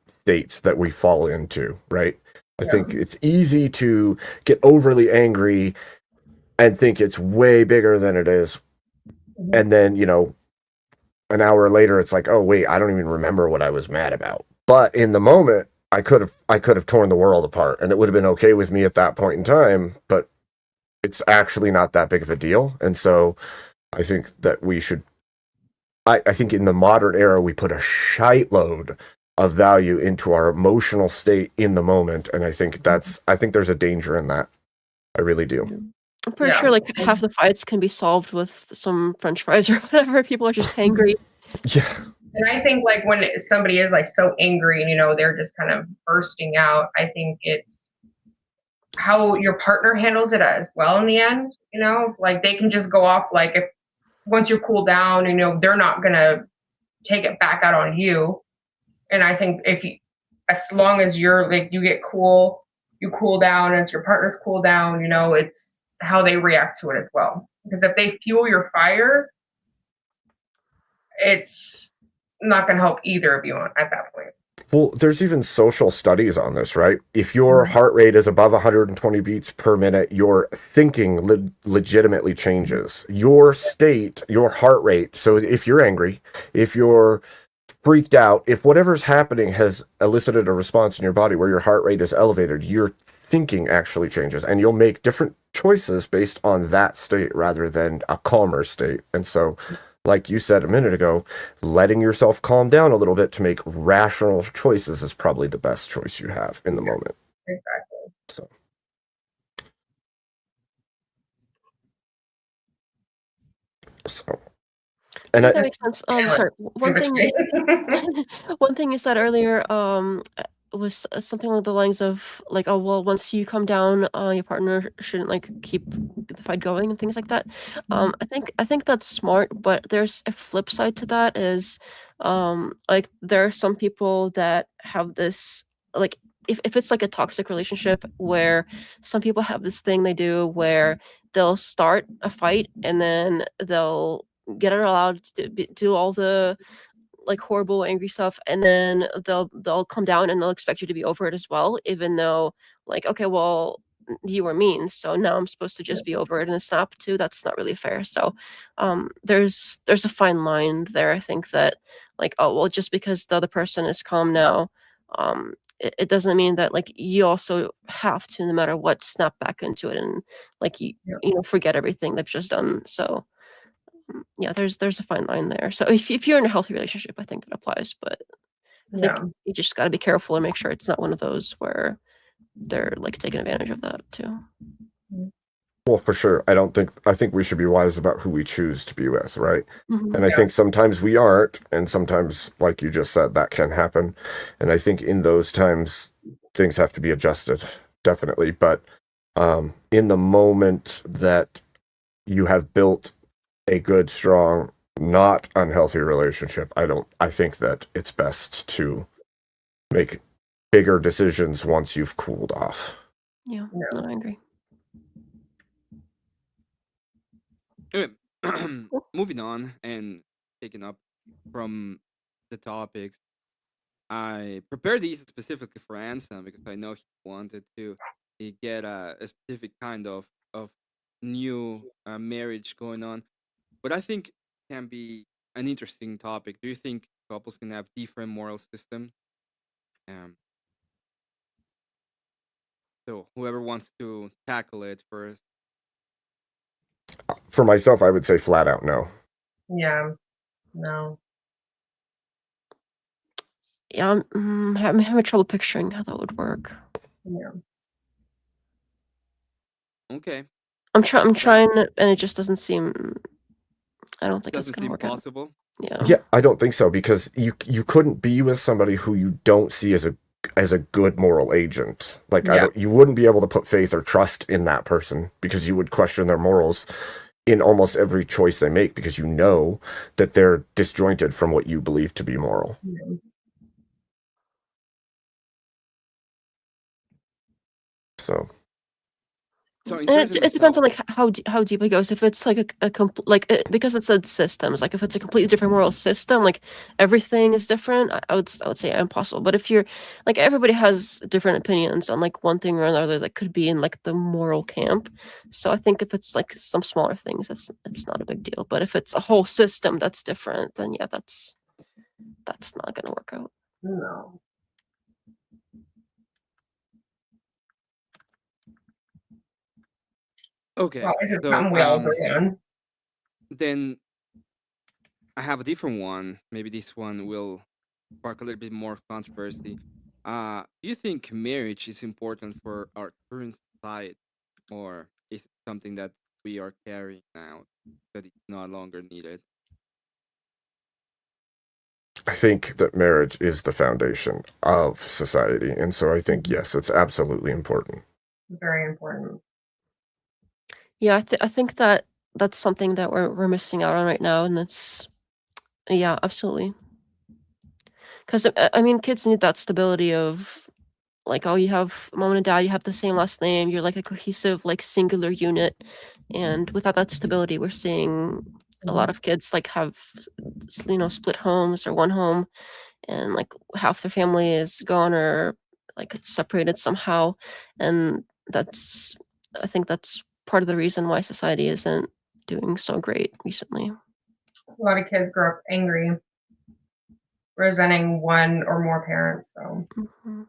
[SPEAKER 2] states that we fall into, right? I think it's easy to get overly angry and think it's way bigger than it is. And then, an hour later it's like, oh wait, I don't even remember what I was mad about. But in the moment, I could have torn the world apart and it would have been okay with me at that point in time, but it's actually not that big of a deal. And so I think that we should I think in the modern era we put a shite load of value into our emotional state in the moment. And I think there's a danger in that. I really do.
[SPEAKER 3] I'm pretty sure like half the fights can be solved with some French fries or whatever. People are just angry.
[SPEAKER 2] Yeah.
[SPEAKER 4] And I think like when somebody is like so angry and they're just kind of bursting out, I think it's how your partner handles it as well in the end. Like they can just go off like if once you cool down, they're not gonna take it back out on you. And I think as long as you're like you get cool, you cool down, as your partner's cool down, it's how they react to it as well. Because if they fuel your fire, it's not going to help either of you at that point.
[SPEAKER 2] Well, there's even social studies on this, right? If your heart rate is above 120 beats per minute, your thinking legitimately changes. Your state, your heart rate. So if you're angry, if you're freaked out, if whatever's happening has elicited a response in your body where your heart rate is elevated, your thinking actually changes and you'll make different choices based on that state rather than a calmer state. And so, like you said a minute ago, letting yourself calm down a little bit to make rational choices is probably the best choice you have in the moment.
[SPEAKER 4] Exactly.
[SPEAKER 2] So.
[SPEAKER 3] And that makes sense. Sorry. One thing you said earlier was something along the lines of like, oh well, once you come down, your partner shouldn't like keep the fight going and things like that. I think that's smart, but there's a flip side to that is like there are some people that have this like if it's like a toxic relationship where some people have this thing they do where they'll start a fight and then they'll get it allowed to do all the like horrible angry stuff and then they'll come down and they'll expect you to be over it as well, even though like okay, well you were mean, so now I'm supposed to just be over it in a snap too. That's not really fair. So there's a fine line there. I think that like, oh well, just because the other person is calm now, it doesn't mean that like you also have to, no matter what, snap back into it and like you forget everything they've just done. So yeah, there's a fine line there. So if you're in a healthy relationship, I think that applies. But I think you just got to be careful and make sure it's not one of those where they're like taking advantage of that too.
[SPEAKER 2] Well, for sure. I think we should be wise about who we choose to be with, right? And I think sometimes we aren't, and sometimes, like you just said, that can happen. And I think in those times, things have to be adjusted, definitely. But in the moment that you have built a good, strong, not unhealthy relationship, I think that it's best to make bigger decisions once you've cooled off.
[SPEAKER 3] Yeah, no, I agree.
[SPEAKER 1] Anyway, moving on and taking up from the topics, I prepared these specifically for Anselm because I know he wanted to get a specific kind of new marriage going on. But I think it can be an interesting topic. Do you think couples can have different moral systems? So whoever wants to tackle it first.
[SPEAKER 2] For myself, I would say flat out no.
[SPEAKER 4] Yeah, no.
[SPEAKER 3] Yeah, I'm having trouble picturing how that would work.
[SPEAKER 4] Yeah.
[SPEAKER 1] Okay.
[SPEAKER 3] I'm trying, and it just doesn't seem. I don't think it's gonna work
[SPEAKER 1] possible.
[SPEAKER 3] Out. Yeah.
[SPEAKER 2] Yeah, I don't think so because you couldn't be with somebody who you don't see as a good moral agent. Like you wouldn't be able to put faith or trust in that person because you would question their morals in almost every choice they make because you know that they're disjointed from what you believe to be moral.
[SPEAKER 4] Yeah.
[SPEAKER 2] So
[SPEAKER 1] So in
[SPEAKER 3] And
[SPEAKER 1] certain
[SPEAKER 3] it depends on
[SPEAKER 1] mythology,
[SPEAKER 3] like how deep it goes. If it's like because it said systems, like if it's a completely different moral system, like everything is different, I would say impossible. But if you're like everybody has different opinions on like one thing or another that could be in like the moral camp. So I think if it's like some smaller things, it's not a big deal. But if it's a whole system that's different, then yeah, that's not gonna work out.
[SPEAKER 4] No.
[SPEAKER 1] okay.
[SPEAKER 4] Well, is it
[SPEAKER 1] So
[SPEAKER 4] something we all agree on?
[SPEAKER 1] then I have a different one. Maybe this one will spark a little bit more controversy. Do you think marriage is important for our current society, or is it something that we are carrying out that it's no longer needed?
[SPEAKER 2] I think that marriage is the foundation of society, and so I think yes, it's absolutely important.
[SPEAKER 4] Very important.
[SPEAKER 3] Yeah, I think that that's something that we're missing out on right now, and it's yeah, absolutely. Because I mean, kids need that stability of like, oh, you have mom and dad, you have the same last name, you're like a cohesive, like singular unit, and without that stability, we're seeing a lot of kids like have split homes or one home, and like half their family is gone or like separated somehow, and that's I think that's part of the reason why society isn't doing so great recently.
[SPEAKER 4] A lot of kids grow up angry, resenting one or more parents. So
[SPEAKER 3] Mhm.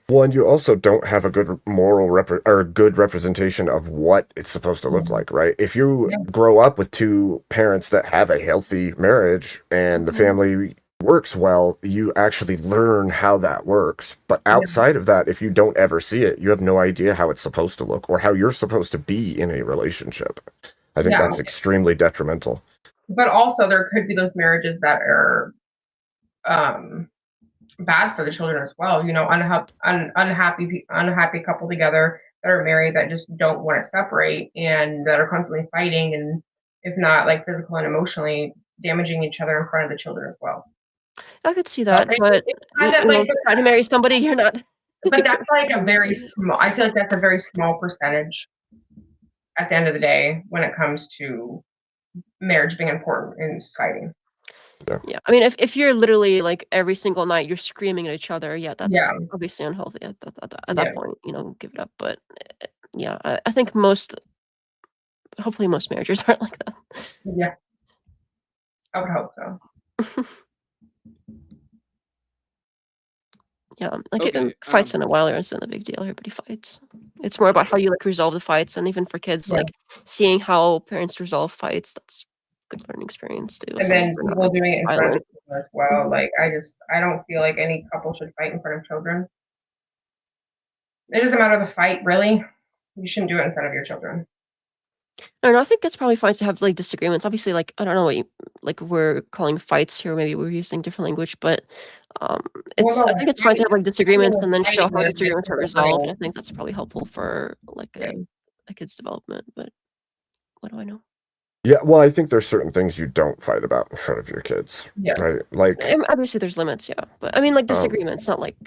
[SPEAKER 2] Well, and you also don't have a good or a good representation of what it's supposed to look like, right? If you
[SPEAKER 4] yeah,
[SPEAKER 2] grow up with two parents that have a healthy marriage and the
[SPEAKER 3] Mhm.
[SPEAKER 2] family works well, you actually learn how that works. But
[SPEAKER 4] yeah.
[SPEAKER 2] outside of that, if you don't ever see it, you have no idea how it's supposed to look or how you're supposed to be in a relationship. I think
[SPEAKER 4] Yeah.
[SPEAKER 2] that's extremely detrimental.
[SPEAKER 4] But also there could be those marriages that are bad for the children as well. You know, unhappy couple together that are married that just don't want to separate and that are constantly fighting and if not like physical and emotionally damaging each other in front of the children as well.
[SPEAKER 3] I could see
[SPEAKER 4] So
[SPEAKER 3] that, but
[SPEAKER 4] it's kind of
[SPEAKER 3] you
[SPEAKER 4] like,
[SPEAKER 3] know, try to marry somebody you're not.
[SPEAKER 4] but that's like a very small. I feel like that's a very small percentage at the end of the day when it comes to marriage being important in society.
[SPEAKER 3] Yeah, I mean, if you're literally like every single night you're screaming at each other, yeah,
[SPEAKER 4] Yeah,
[SPEAKER 3] that's obviously unhealthy at
[SPEAKER 4] yeah,
[SPEAKER 3] that point. You know, give it up. But yeah, I think hopefully most marriages aren't like that.
[SPEAKER 4] yeah. I would hope so.
[SPEAKER 3] Yeah, like
[SPEAKER 1] Okay.
[SPEAKER 3] fights in a while isn't a big deal. Everybody fights. It's more about how you like resolve the fights, and even for kids,
[SPEAKER 4] Yeah.
[SPEAKER 3] like seeing how parents resolve fights. That's a good learning experience too.
[SPEAKER 4] And
[SPEAKER 3] As long as
[SPEAKER 4] then
[SPEAKER 3] they're not
[SPEAKER 4] people
[SPEAKER 3] like
[SPEAKER 4] doing it in front of the
[SPEAKER 3] violent.
[SPEAKER 4] children as well.
[SPEAKER 3] Mhm.
[SPEAKER 4] Like I don't feel like any couple should fight in front of children. It doesn't matter the fight, really. You shouldn't do it in front of your children.
[SPEAKER 3] I don't know. I think it's probably fine to have like disagreements. Obviously, like I don't know what you like we're calling fights here. Maybe we're using different language, but um,
[SPEAKER 4] Well, no,
[SPEAKER 3] I think it's fine to have like disagreements and then show
[SPEAKER 4] fight
[SPEAKER 3] how
[SPEAKER 4] with like
[SPEAKER 3] disagreements are
[SPEAKER 4] different
[SPEAKER 3] resolved. I
[SPEAKER 4] titles.
[SPEAKER 3] think that's probably helpful for like
[SPEAKER 4] Yeah,
[SPEAKER 3] a kid's development. But what do I know?
[SPEAKER 2] Yeah, well, I think there's certain things you don't fight about in front of your kids,
[SPEAKER 4] yeah.
[SPEAKER 2] right? Like,
[SPEAKER 3] Obviously, there's limits, yeah. But I mean, like
[SPEAKER 2] um,
[SPEAKER 3] disagreements, not like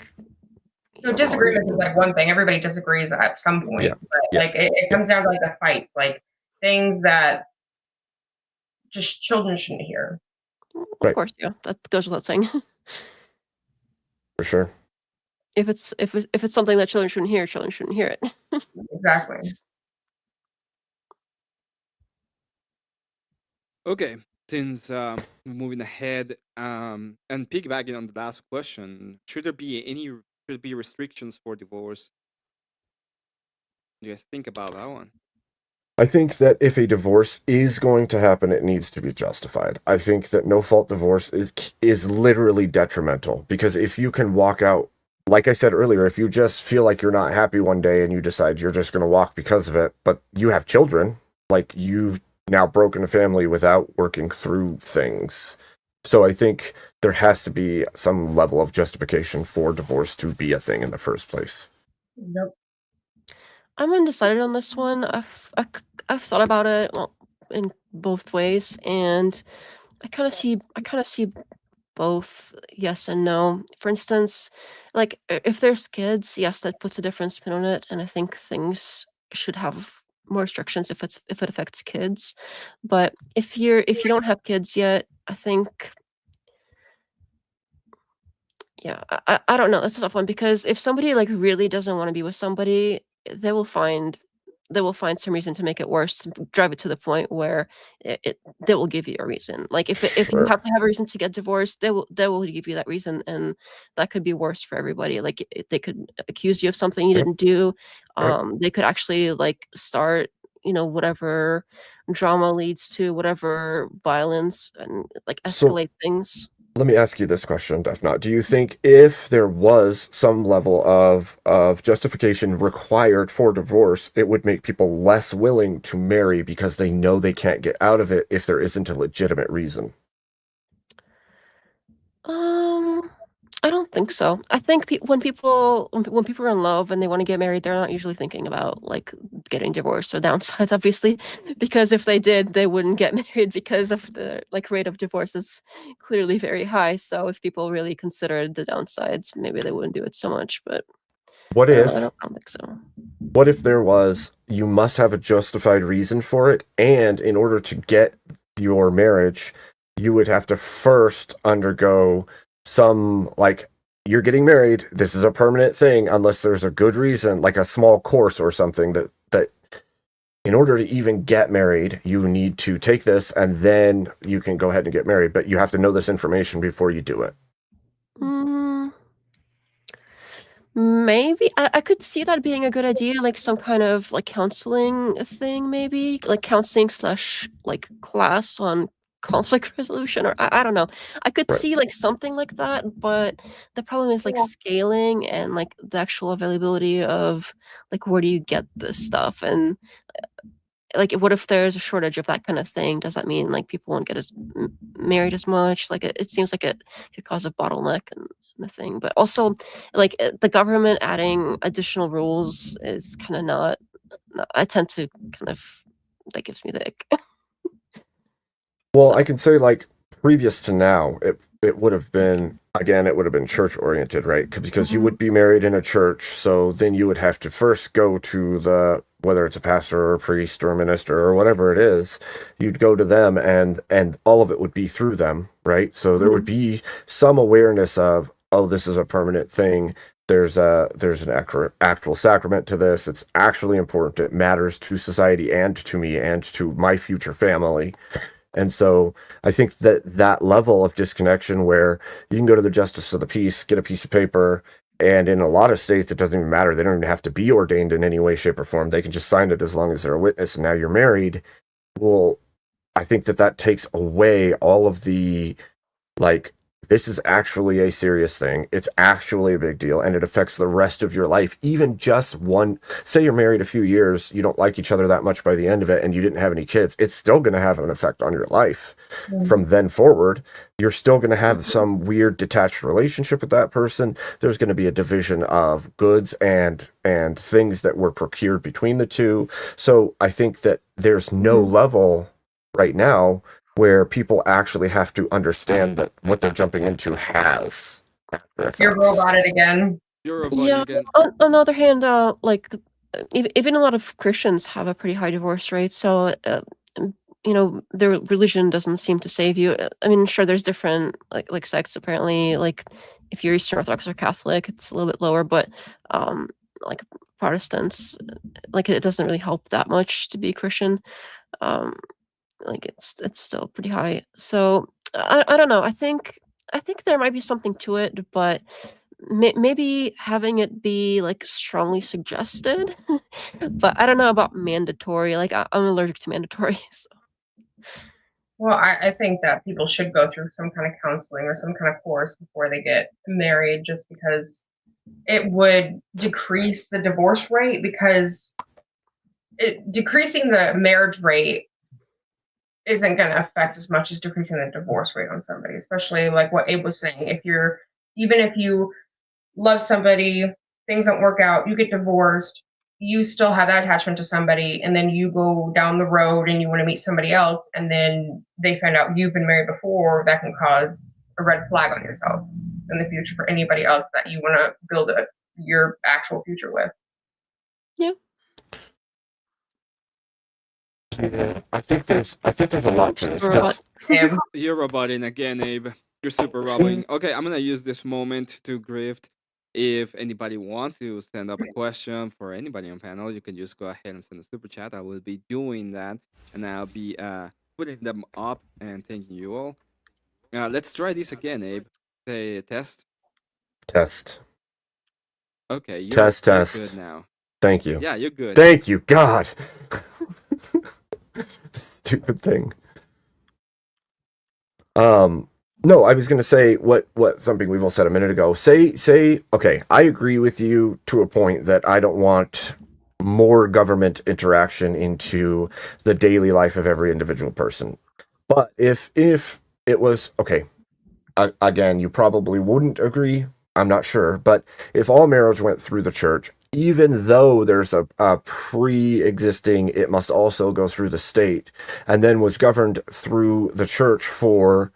[SPEAKER 4] So
[SPEAKER 3] calling
[SPEAKER 4] disagreement is
[SPEAKER 3] people.
[SPEAKER 4] like one thing. Everybody disagrees at some
[SPEAKER 2] yeah,
[SPEAKER 4] point, but
[SPEAKER 2] yeah,
[SPEAKER 4] like it
[SPEAKER 2] yeah,
[SPEAKER 4] comes down to like the fights, like things that just children shouldn't hear.
[SPEAKER 3] Of
[SPEAKER 2] right,
[SPEAKER 3] course, yeah. That goes without saying.
[SPEAKER 2] for sure.
[SPEAKER 3] If it's something that children shouldn't hear it.
[SPEAKER 4] Exactly.
[SPEAKER 1] Okay. Since we're moving ahead, and piggybacking on the last question, should there be restrictions for divorce? Do you guys think about that one?
[SPEAKER 2] I think that if a divorce is going to happen, it needs to be justified. I think that no fault divorce is literally detrimental because if you can walk out, like I said earlier, if you just feel like you're not happy one day and you decide you're just going to walk because of it, but you have children, like you've now broken a family without working through things. So I think there has to be some level of justification for divorce to be a thing in the first place.
[SPEAKER 4] Yep.
[SPEAKER 3] I'm undecided on this one. I've thought about it well in both ways, and I kind of see both yes and no. For instance, like if there's kids, yes, that puts a different spin on it, and I think things should have more restrictions if it affects kids. But if you don't have kids yet, I think, yeah, I don't know. That's a tough one because if somebody like really doesn't want to be with somebody, they will find some reason to make it worse, to drive it to the point where they will give you a reason. Like if you
[SPEAKER 2] Sure.
[SPEAKER 3] have to have a reason to get divorced, they will give you that reason, and that could be worse for everybody. Like they could accuse you of something you
[SPEAKER 2] Yep.
[SPEAKER 3] didn't do.
[SPEAKER 2] Right.
[SPEAKER 3] They could actually like start, whatever drama leads to whatever violence and like
[SPEAKER 2] So
[SPEAKER 3] escalate things.
[SPEAKER 2] let me ask you this question, Defna. Do you think if there was some level of justification required for divorce, it would make people less willing to marry because they know they can't get out of it if there isn't a legitimate reason?
[SPEAKER 3] Um, I don't think so. I think when people are in love and they want to get married, they're not usually thinking about like getting divorced or downsides, obviously, because if they did, they wouldn't get married because of the like rate of divorce is clearly very high. So if people really considered the downsides, maybe they wouldn't do it so much. But
[SPEAKER 2] What if
[SPEAKER 3] I don't think so.
[SPEAKER 2] what if there was, you must have a justified reason for it, and in order to get your marriage, you would have to first undergo some, like, you're getting married, this is a permanent thing, unless there's a good reason, like a small course or something that in order to even get married, you need to take this and then you can go ahead and get married, but you have to know this information before you do it.
[SPEAKER 3] Mm, maybe I could see that being a good idea, like some kind of like counseling thing, maybe like counseling slash like class on conflict resolution, or I don't know. I could
[SPEAKER 2] Right.
[SPEAKER 3] see like something like that, but the problem is like
[SPEAKER 4] Yeah.
[SPEAKER 3] scaling and like the actual availability of like where do you get this stuff, and like what if there's a shortage of that kind of thing? Does that mean like people won't get as married as much? Like it seems like it could cause a bottleneck and the thing. But also like the government adding additional rules is kind of not, I tend to kind of, that gives me the ick.
[SPEAKER 2] Well,
[SPEAKER 3] So
[SPEAKER 2] I can say, like, previous to now, it would have been, again, it would have been church oriented, right? Because you
[SPEAKER 3] mhm.
[SPEAKER 2] would be married in a church, so then you would have to first go to the, whether it's a pastor or a priest or a minister or whatever it is, you'd go to them, and all of it would be through them, right? So there would
[SPEAKER 3] Mhm.
[SPEAKER 2] be some awareness of, oh, this is a permanent thing. There's an actual sacrament to this. It's actually important. It matters to society and to me and to my future family. And so I think that that level of disconnection, where you can go to the justice of the peace, get a piece of paper, and in a lot of states, it doesn't even matter. They don't even have to be ordained in any way, shape, or form. They can just sign it as long as they're a witness, and now you're married. Well, I think that that takes away all of the, like, this is actually a serious thing. It's actually a big deal, and it affects the rest of your life. Even just one, say you're married a few years, you don't like each other that much by the end of it, and you didn't have any kids, it's still going to have an effect on your life.
[SPEAKER 4] Mhm.
[SPEAKER 2] From then forward, you're still going to have some weird detached relationship with that person. There's going to be a division of goods and things that were procured between the two. So I think that there's no
[SPEAKER 3] Mhm.
[SPEAKER 2] level right now where people actually have to understand that what they're jumping into has after
[SPEAKER 4] You're
[SPEAKER 2] effects.
[SPEAKER 4] roboted again.
[SPEAKER 1] You're a body
[SPEAKER 3] Yeah.
[SPEAKER 1] again.
[SPEAKER 3] On the other hand, like even a lot of Christians have a pretty high divorce rate. So, um, their religion doesn't seem to save you. I mean, sure, there's different like sects. Apparently, like if you're Eastern Orthodox or Catholic, it's a little bit lower. But like Protestants, like it doesn't really help that much to be Christian. Um, like it's still pretty high. So I don't know. I think there might be something to it, but maybe having it be like strongly suggested. But I don't know about mandatory. Like I'm allergic to mandatory. So.
[SPEAKER 4] Well, I think that people should go through some kind of counseling or some kind of course before they get married, just because it would decrease the divorce rate, because decreasing the marriage rate isn't going to affect as much as decreasing the divorce rate on somebody, especially like what Abe was saying. Even if you love somebody, things don't work out, you get divorced, you still have that attachment to somebody, and then you go down the road and you want to meet somebody else, and then they find out you've been married before, that can cause a red flag on yourself in the future for anybody else that you want to build your actual future with.
[SPEAKER 3] Yeah.
[SPEAKER 2] Yeah, I think there's a lot to this.
[SPEAKER 3] Super robot.
[SPEAKER 4] Him.
[SPEAKER 1] You're roboting again, Abe. You're super roboting. Okay, I'm gonna use this moment to grift. If anybody wants to send up a question for anybody on panel, you can just go ahead and send a super chat. I will be doing that, and I'll be putting them up and thanking you all. Let's try this again, Abe. Say test.
[SPEAKER 2] Test.
[SPEAKER 1] Okay, you're
[SPEAKER 2] Test.
[SPEAKER 1] good now.
[SPEAKER 2] Thank you.
[SPEAKER 1] Yeah, you're good.
[SPEAKER 2] Thank you, God. Stupid thing. No, I was gonna say what something we've all said a minute ago. Say, okay, I agree with you to a point that I don't want more government interaction into the daily life of every individual person. But if it was okay, again, you probably wouldn't agree. I'm not sure, but if all marriage went through the church, even though there's a pre-existing, it must also go through the state, and then was governed through the church for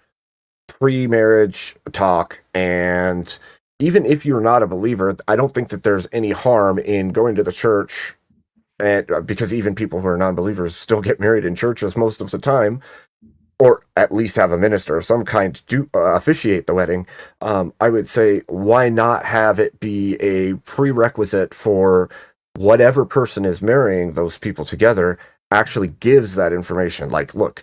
[SPEAKER 2] pre-marriage talk, and even if you're not a believer, I don't think that there's any harm in going to the church, and because even people who are non-believers still get married in churches most of the time, or at least have a minister of some kind to officiate the wedding. I would say, why not have it be a prerequisite for whatever person is marrying those people together actually gives that information. Like, look,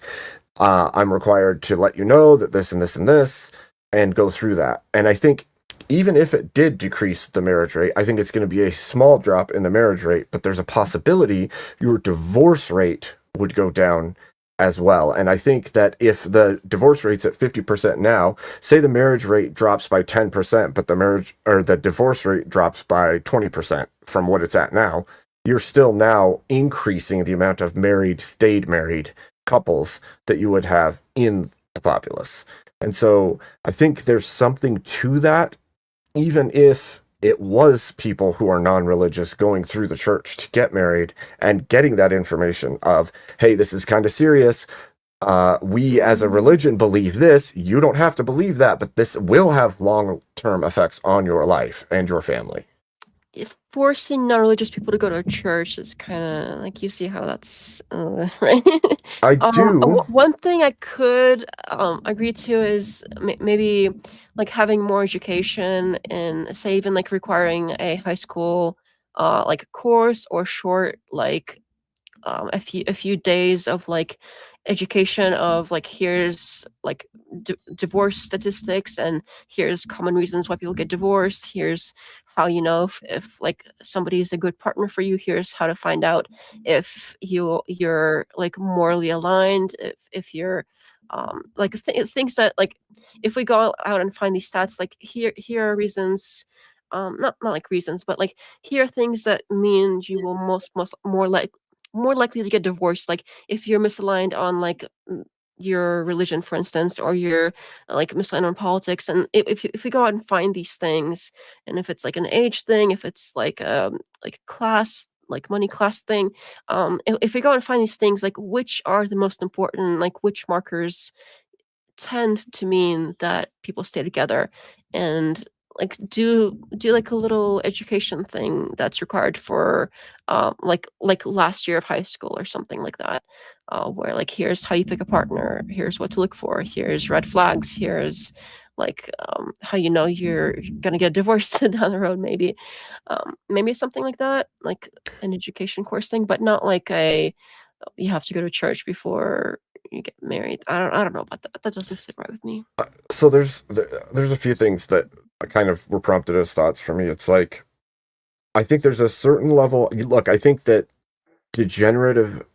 [SPEAKER 2] I'm required to let you know that this and this and this, and go through that. And I think even if it did decrease the marriage rate, I think it's going to be a small drop in the marriage rate, but there's a possibility your divorce rate would go down as well. And I think that if the divorce rate's at 50% now, say the marriage rate drops by 10%, but the divorce rate drops by 20% from what it's at now, you're still now increasing the amount of stayed married couples that you would have in the populace. And so I think there's something to that, even if it was people who are non-religious going through the church to get married and getting that information of, hey, this is kind of serious. We as a religion believe this. You don't have to believe that, but this will have long-term effects on your life and your family.
[SPEAKER 3] Forcing non-religious people to go to a church is kind of like, you see how that's right.
[SPEAKER 2] I do.
[SPEAKER 3] One thing I could agree to is maybe like having more education, and say even like requiring a high school like course or short like a few days of like education of like, here's like divorce statistics, and here's common reasons why people get divorced, here's how you know if like somebody is a good partner for you, here's how to find out if you're like morally aligned, if you're like things that, like, if we go out and find these stats, like here are reasons, not like reasons, but like here are things that mean you will most more likely to get divorced, like if you're misaligned on like your religion, for instance, or you're like misaligned on politics. And if we go out and find these things, and if it's like an age thing, if it's like class, like money class thing, if we go out and find these things, like which are the most important, like which markers tend to mean that people stay together, and like do like a little education thing that's required for like last year of high school or something like that, where like, here's how you pick a partner, here's what to look for, here's red flags, here's like how you know you're gonna get divorced down the road, maybe something like that, like an education course thing, but not like you have to go to church before you get married. I don't know about that. That doesn't sit right with me.
[SPEAKER 2] So there's a few things that kind of were prompted as thoughts for me. It's like, I think there's a certain level. Look, I think that the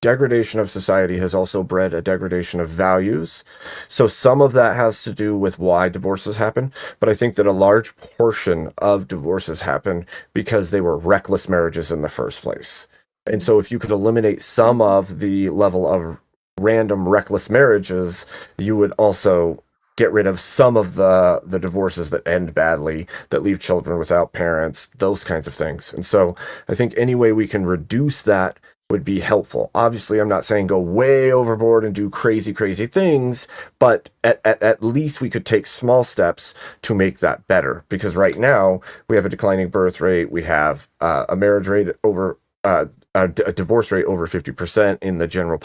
[SPEAKER 2] degradation of society has also bred a degradation of values. So some of that has to do with why divorces happen, but I think that a large portion of divorces happen because they were reckless marriages in the first place. And so if you could eliminate some of the level of random reckless marriages, you would also get rid of some of the divorces that end badly, that leave children without parents, those kinds of things. And so I think any way we can reduce that would be helpful. Obviously, I'm not saying go way overboard and do crazy things, but at least we could take small steps to make that better. Because right now we have a declining birth rate, we have a marriage rate over a divorce rate over 50% in the general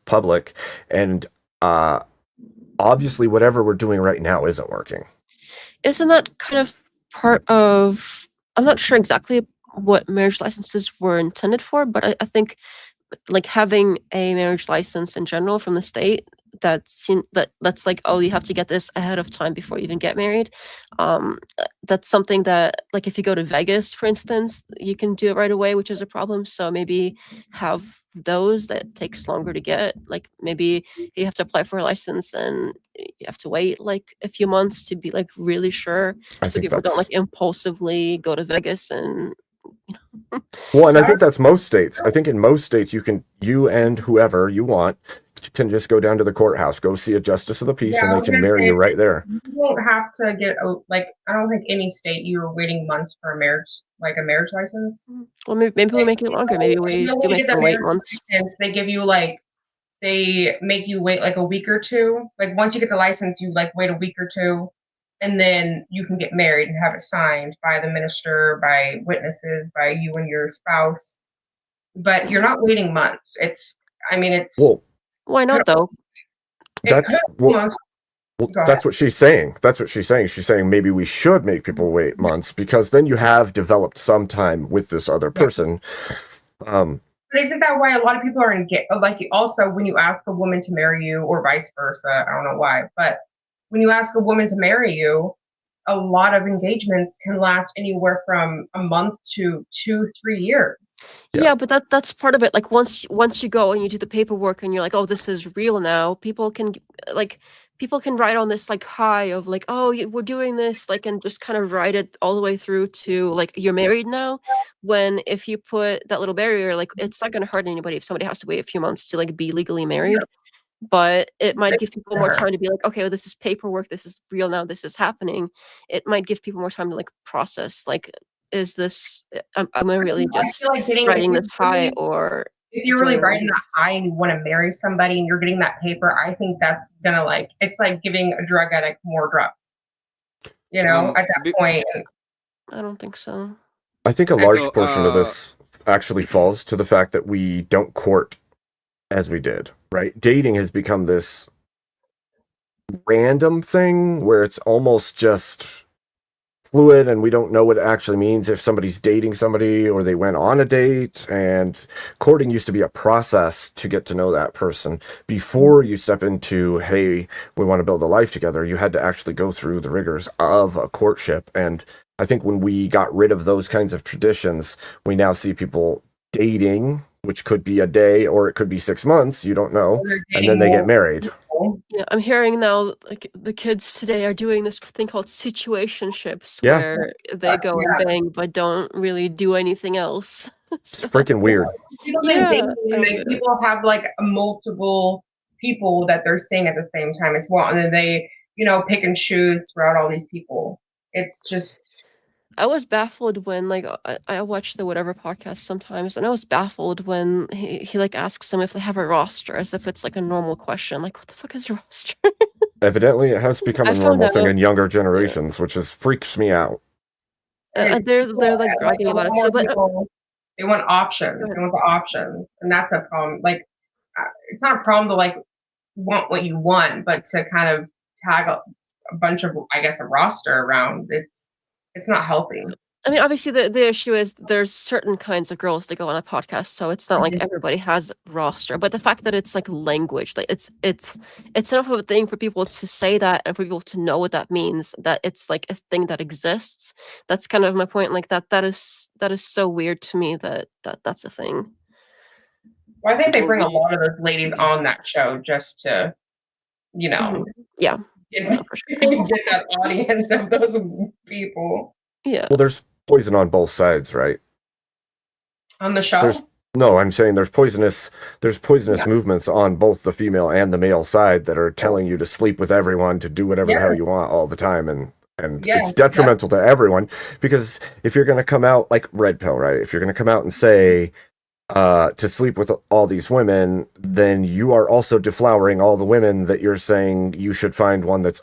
[SPEAKER 2] public, and obviously whatever we're doing right now isn't working.
[SPEAKER 3] Isn't that kind of part of? I'm not sure exactly what marriage licenses were intended for, but I think like having a marriage license in general from the state that's like, oh, you have to get this ahead of time before you even get married. That's something that, like, if you go to Vegas, for instance, you can do it right away, which is a problem. So maybe have those that takes longer to get. Like maybe you have to apply for a license and you have to wait like a few months to be like really sure,
[SPEAKER 2] I
[SPEAKER 3] so
[SPEAKER 2] think
[SPEAKER 3] people don't
[SPEAKER 2] that's
[SPEAKER 3] like impulsively go to Vegas and
[SPEAKER 2] well, and I think that's most states. I think in most states you and whoever you want can just go down to the courthouse, go see a justice of the peace,
[SPEAKER 4] Yeah,
[SPEAKER 2] and
[SPEAKER 4] I
[SPEAKER 2] they
[SPEAKER 4] was
[SPEAKER 2] can
[SPEAKER 4] gonna
[SPEAKER 2] marry
[SPEAKER 4] say
[SPEAKER 2] you right there.
[SPEAKER 4] you won't have to get like I don't think any state you were waiting months for a marriage license.
[SPEAKER 3] well, maybe we
[SPEAKER 4] Like
[SPEAKER 3] make it longer. Maybe we do
[SPEAKER 4] when you
[SPEAKER 3] make
[SPEAKER 4] get the
[SPEAKER 3] them wait
[SPEAKER 4] marriage
[SPEAKER 3] months.
[SPEAKER 4] license, they give you like they make you wait like a week or two. Like once you get the license, you like wait a week or two, and then you can get married and have it signed by the minister, by witnesses, by you and your spouse. But you're not waiting months. I mean,
[SPEAKER 2] Well,
[SPEAKER 3] Why not though?
[SPEAKER 4] it
[SPEAKER 2] that's
[SPEAKER 4] could be
[SPEAKER 2] well,
[SPEAKER 4] months.
[SPEAKER 2] well,
[SPEAKER 4] Go ahead.
[SPEAKER 2] that's what she's saying. That's what she's saying. She's saying maybe we should make people wait months because then you have developed some time with this other
[SPEAKER 4] Yeah.
[SPEAKER 2] person. Um,
[SPEAKER 4] But isn't that why a lot of people are engaged? Like, also, when you ask a woman to marry you, or vice versa, I don't know why, but when you ask a woman to marry you, a lot of engagements can last anywhere from a month to 2, 3 years.
[SPEAKER 2] Yeah.
[SPEAKER 3] Yeah, but that's part of it. Like once you go and you do the paperwork and you're like, oh, this is real now. Like people can ride on this like high of like, oh, we're doing this, like, and just kind of ride it all the way through to like you're married now. When if you put that little barrier, like it's not going to hurt anybody if somebody has to wait a few months to like be legally married. But it might give people more time to be like, okay, well, this is paperwork, this is real now, this is happening. It might give people more time to like process, like, is this am I really
[SPEAKER 4] I
[SPEAKER 3] just
[SPEAKER 4] feel like
[SPEAKER 3] riding this high, or
[SPEAKER 4] if you're
[SPEAKER 3] doing
[SPEAKER 4] really
[SPEAKER 3] it right?
[SPEAKER 4] riding that high and you want to marry somebody and you're getting that paper, I think that's gonna like it's like giving a drug addict more drugs. At that point.
[SPEAKER 3] I don't think so.
[SPEAKER 2] I think a
[SPEAKER 1] And
[SPEAKER 2] large
[SPEAKER 1] so,
[SPEAKER 2] portion of this actually falls to the fact that we don't court as we did, right? Dating has become this random thing where it's almost just fluid and we don't know what it actually means if somebody's dating somebody or they went on a date. And courting used to be a process to get to know that person before you step into, hey, we want to build a life together. You had to actually go through the rigors of a courtship. And I think when we got rid of those kinds of traditions, we now see people dating, which could be a day or it could be 6 months, you don't know, and then they get married.
[SPEAKER 3] Yeah, I'm hearing now like the kids today are doing this thing called situationships,
[SPEAKER 2] Yeah.
[SPEAKER 3] where they go and bang but don't really do anything else.
[SPEAKER 2] It's freaking weird.
[SPEAKER 4] People
[SPEAKER 3] Yeah,
[SPEAKER 4] think dating, like, people have like multiple people that they're seeing at the same time as well, and then they, pick and choose throughout all these people. It's just
[SPEAKER 3] I was baffled when like I watch the whatever podcast sometimes, and I was baffled when he like asks them if they have a roster, as if it's like a normal question. Like, what the fuck is a roster?
[SPEAKER 2] Evidently, it has become
[SPEAKER 3] I
[SPEAKER 2] a
[SPEAKER 3] found
[SPEAKER 2] normal thing
[SPEAKER 3] out-
[SPEAKER 2] in younger generations, which is freaks me out.
[SPEAKER 3] they're like bragging about it. So, but
[SPEAKER 4] people, they want options.
[SPEAKER 3] Go ahead.
[SPEAKER 4] They want the options, and that's a problem. Like, it's not a problem to like want what you want, but to kind of tag a bunch of, I guess, a roster around, it's not healthy.
[SPEAKER 3] I mean, obviously the issue is there's certain kinds of girls that go on a podcast, so it's not like everybody has a roster. But the fact that it's like language, like it's enough of a thing for people to say that and for people to know what that means, that it's like a thing that exists. That's kind of my point. Like that is so weird to me that's a thing.
[SPEAKER 4] Well, I think they bring a lot of those ladies on that show just to,
[SPEAKER 3] Yeah,
[SPEAKER 4] get,
[SPEAKER 3] for sure.
[SPEAKER 4] get that audience of those people.
[SPEAKER 3] Yeah.
[SPEAKER 2] Well, there's poison on both sides, right?
[SPEAKER 4] On the show?
[SPEAKER 2] No, I'm saying there's poisonous movements on both the female and the male side that are telling you to sleep with everyone, to do whatever the hell you want all the time, and it's detrimental to everyone, because if you're going to come out like red pill, right? If you're going to come out and say to sleep with all these women, then you are also deflowering all the women that you're saying you should find one that's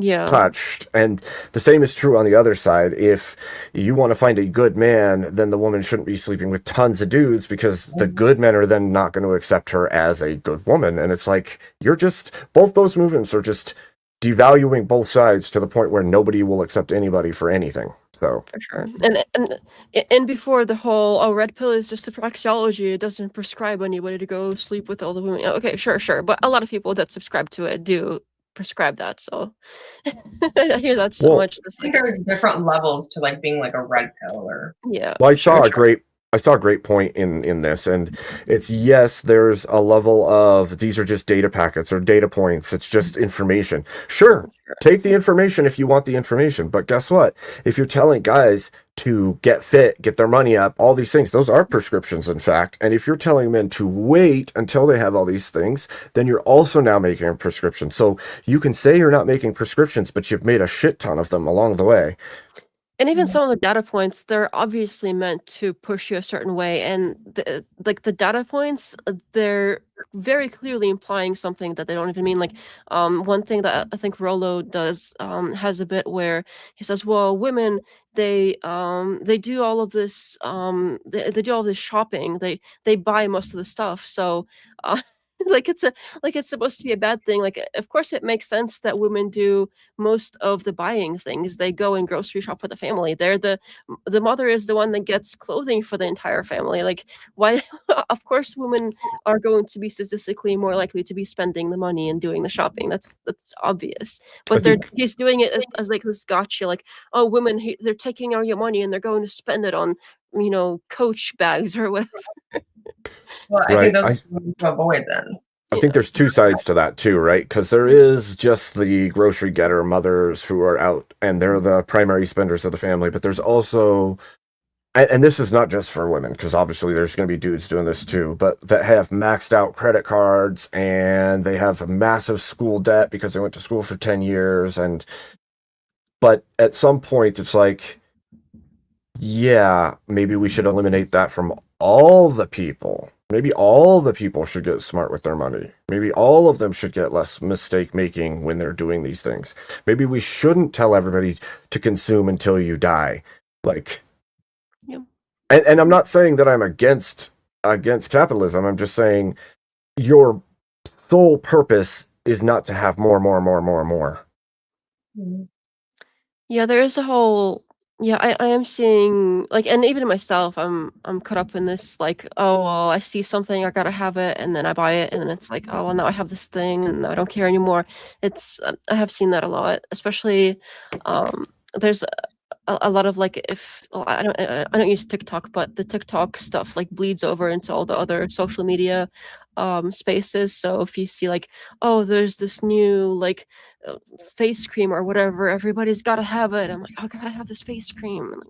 [SPEAKER 3] Yeah,
[SPEAKER 2] touched. And the same is true on the other side. If you want to find a good man, then the woman shouldn't be sleeping with tons of dudes, because the good men are then not going to accept her as a good woman. And it's like, you're just, both those movements are just devaluing both sides to the point where nobody will accept anybody for anything. So
[SPEAKER 3] for sure. And before the whole, oh, red pill is just a praxeology, it doesn't prescribe anybody to go sleep with all the women. Okay, sure, but a lot of people that subscribe to it do prescribe that. So I hear that so
[SPEAKER 2] well,
[SPEAKER 3] much.
[SPEAKER 4] I think there's different levels to like being like a red pill or
[SPEAKER 3] Yeah.
[SPEAKER 2] well,
[SPEAKER 3] Sure.
[SPEAKER 2] I saw a great point in this, and it's, yes, there's a level of, these are just data packets or data points. It's just information. Sure, take the information if you want the information, but guess what? If you're telling guys to get fit, get their money up, all these things, those are prescriptions, in fact. And if you're telling men to wait until they have all these things, then you're also now making a prescription. So you can say you're not making prescriptions, but you've made a shit ton of them along the way.
[SPEAKER 3] And even some of the data points, they're obviously meant to push you a certain way. And the data points, they're very clearly implying something that they don't even mean. Like, one thing that I think Rollo does, has a bit where he says, well, women, they do all of this, they do all this shopping. They buy most of the stuff. So, like it's supposed to be a bad thing. Like, of course it makes sense that women do most of the buying things. They go and grocery shop for the family. They're the mother is the one that gets clothing for the entire family. Like, why? Of course women are going to be statistically more likely to be spending the money and doing the shopping. That's obvious. But he's doing it as like this gotcha, like, oh, women, they're taking all your money and they're going to spend it on, Coach bags or whatever.
[SPEAKER 4] well, I
[SPEAKER 2] Right.
[SPEAKER 4] think those are to avoid then.
[SPEAKER 2] I think there's two sides to that too, right? Because there is just the grocery getter mothers who are out and they're the primary spenders of the family, but there's also, and this is not just for women, because obviously there's going to be dudes doing this too, but that have maxed out credit cards and they have a massive school debt because they went to school for 10 years. But at some point it's like, yeah, maybe we should eliminate that from all the people. Maybe all the people should get smart with their money. Maybe all of them should get less mistake making when they're doing these things. Maybe we shouldn't tell everybody to consume until you die. Like,
[SPEAKER 3] yeah.
[SPEAKER 2] And I'm not saying that I'm against capitalism. I'm just saying your sole purpose is not to have more.
[SPEAKER 4] Mm-hmm.
[SPEAKER 3] Yeah, there is a whole, yeah, I am seeing, like, and even myself, I'm caught up in this, like, oh, well, I see something, I gotta have it, and then I buy it, and then it's like, oh, well, now I have this thing and I don't care anymore. It's I have seen that a lot, especially, there's a lot of, like, if, well, I don't use TikTok, but the TikTok stuff like bleeds over into all the other social media spaces. So if you see, like, oh, there's this new, like, uh, face cream or whatever, everybody's got to have it. I'm like, oh, I gotta have this face cream.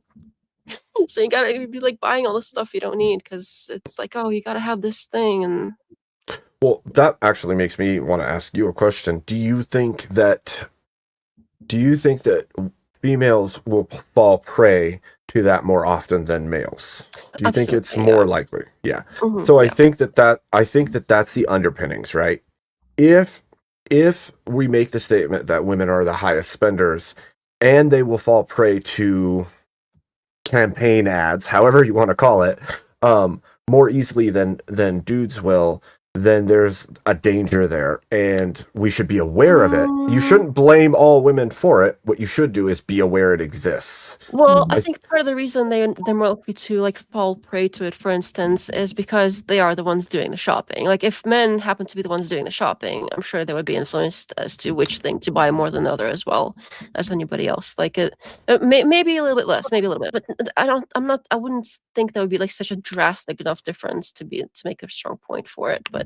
[SPEAKER 3] So you gotta be like buying all this stuff you don't need because it's like, oh, you gotta have this thing. And
[SPEAKER 2] Well, that actually makes me want to ask you a question. Do you think that females will fall prey to that more often than males? Do you think it's
[SPEAKER 3] absolutely,
[SPEAKER 2] more likely? Yeah.
[SPEAKER 3] Mhm,
[SPEAKER 2] So
[SPEAKER 3] yeah.
[SPEAKER 2] I think that that's the underpinnings, right? If we make the statement that women are the highest spenders and they will fall prey to campaign ads, however you want to call it, more easily than dudes will, then there's a danger there, and we should be aware of it. You shouldn't blame all women for it. What you should do is be aware it exists.
[SPEAKER 3] Well, I think part of the reason they're more likely to, like, fall prey to it, for instance, is because they are the ones doing the shopping. Like, if men happen to be the ones doing the shopping, I'm sure they would be influenced as to which thing to buy more than the other, as well as anybody else. Like, maybe a little bit less, maybe a little bit, but I wouldn't think that would be like such a drastic enough difference to make a strong point for it. But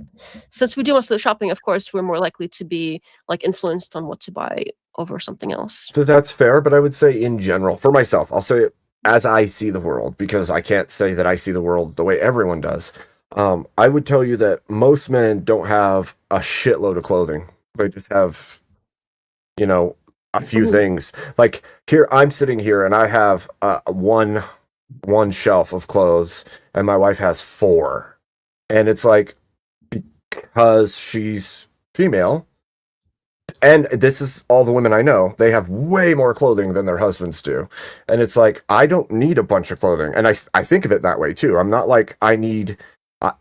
[SPEAKER 3] since we do most of the shopping, of course, we're more likely to be, like, influenced on what to buy over something else.
[SPEAKER 2] So that's fair, but I would say in general, for myself, I'll say it as I see the world, because I can't say that I see the world the way everyone does. I would tell you that most men don't have a shitload of clothing. They just have, a few things. Like, here, I'm sitting here and I have one shelf of clothes, and my wife has 4. And it's like, because she's female, and this is all the women I know. They have way more clothing than their husbands do, and it's like I don't need a bunch of clothing, and I think of it that way too. I'm not like I need.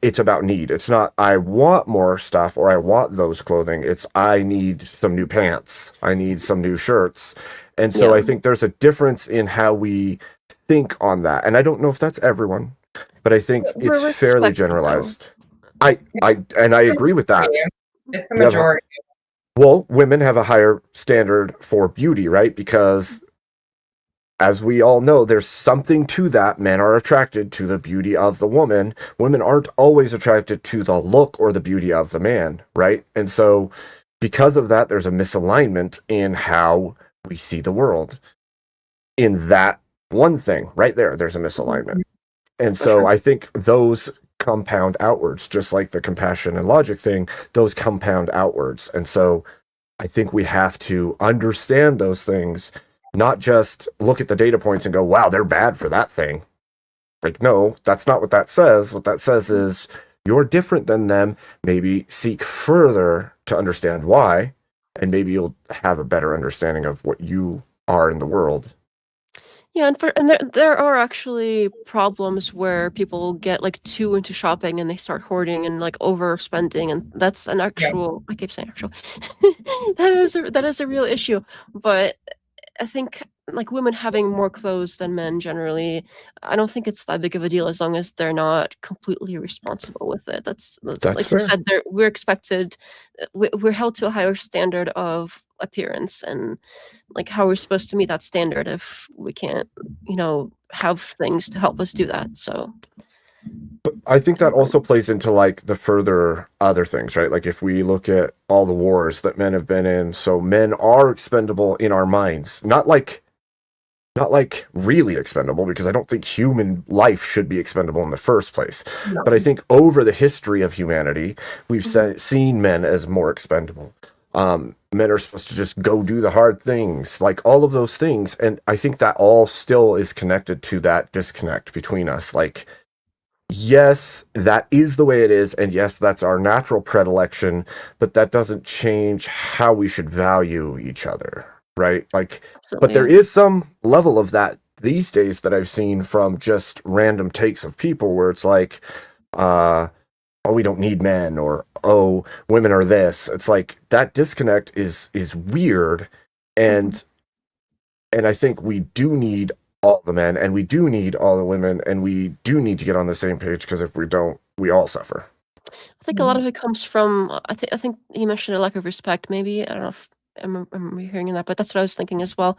[SPEAKER 2] It's about need. It's not I want more stuff or I want those clothing. It's I need some new pants. I need some new shirts, and so I think there's a difference in how we think on that. And I don't know if that's everyone, but I think
[SPEAKER 3] We're
[SPEAKER 2] it's fairly
[SPEAKER 3] respected, though.
[SPEAKER 2] generalized. I agree with that.
[SPEAKER 4] It's the majority.
[SPEAKER 2] Well, women have a higher standard for beauty, right? Because as we all know, there's something to that. Men are attracted to the beauty of the woman. Women aren't always attracted to the look or the beauty of the man, right? And so because of that, there's a misalignment in how we see the world. In that one thing right there, there's a misalignment. And so I think those compound outwards, just like the compassion and logic thing, those compound outwards. And so I think we have to understand those things, not just look at the data points and go, wow, they're bad for that thing. Like, no, that's not what that says. What that says is you're different than them. Maybe seek further to understand why, and maybe you'll have a better understanding of what you are in the world.
[SPEAKER 3] Yeah, and there are actually problems where people get like too into shopping and they start hoarding and like overspending, and that's an actual. I keep saying actual. that is a real issue, but I think like women having more clothes than men generally, I don't think it's that big of a deal as long as they're not completely responsible with it. That's like
[SPEAKER 2] fair.
[SPEAKER 3] you said, we're expected, we're held to a higher standard of appearance, and like how we're supposed to meet that standard if we can't, have things to help us do that. So
[SPEAKER 2] But I think that also plays into like the further other things, right? Like if we look at all the wars that men have been in, so men are expendable in our minds. Not like really expendable, because I don't think human life should be expendable in the first place.
[SPEAKER 4] No.
[SPEAKER 2] But I think over the history of humanity, we've seen men as more expendable. Men are supposed to just go do the hard things, like all of those things. And I think that all still is connected to that disconnect between us. Like, yes, that is the way it is, and yes, that's our natural predilection, but that doesn't change how we should value each other, right? Like, but there is some level of that these days that I've seen from just random takes of people where it's like, oh, we don't need men, or oh, women are this. It's like that disconnect is weird, and I think we do need all the men, and we do need all the women, and we do need to get on the same page, because if we don't, we all suffer.
[SPEAKER 3] I think a lot of it comes from, I think you mentioned a lack of respect, maybe. I don't know if I'm hearing that, but that's what I was thinking as well.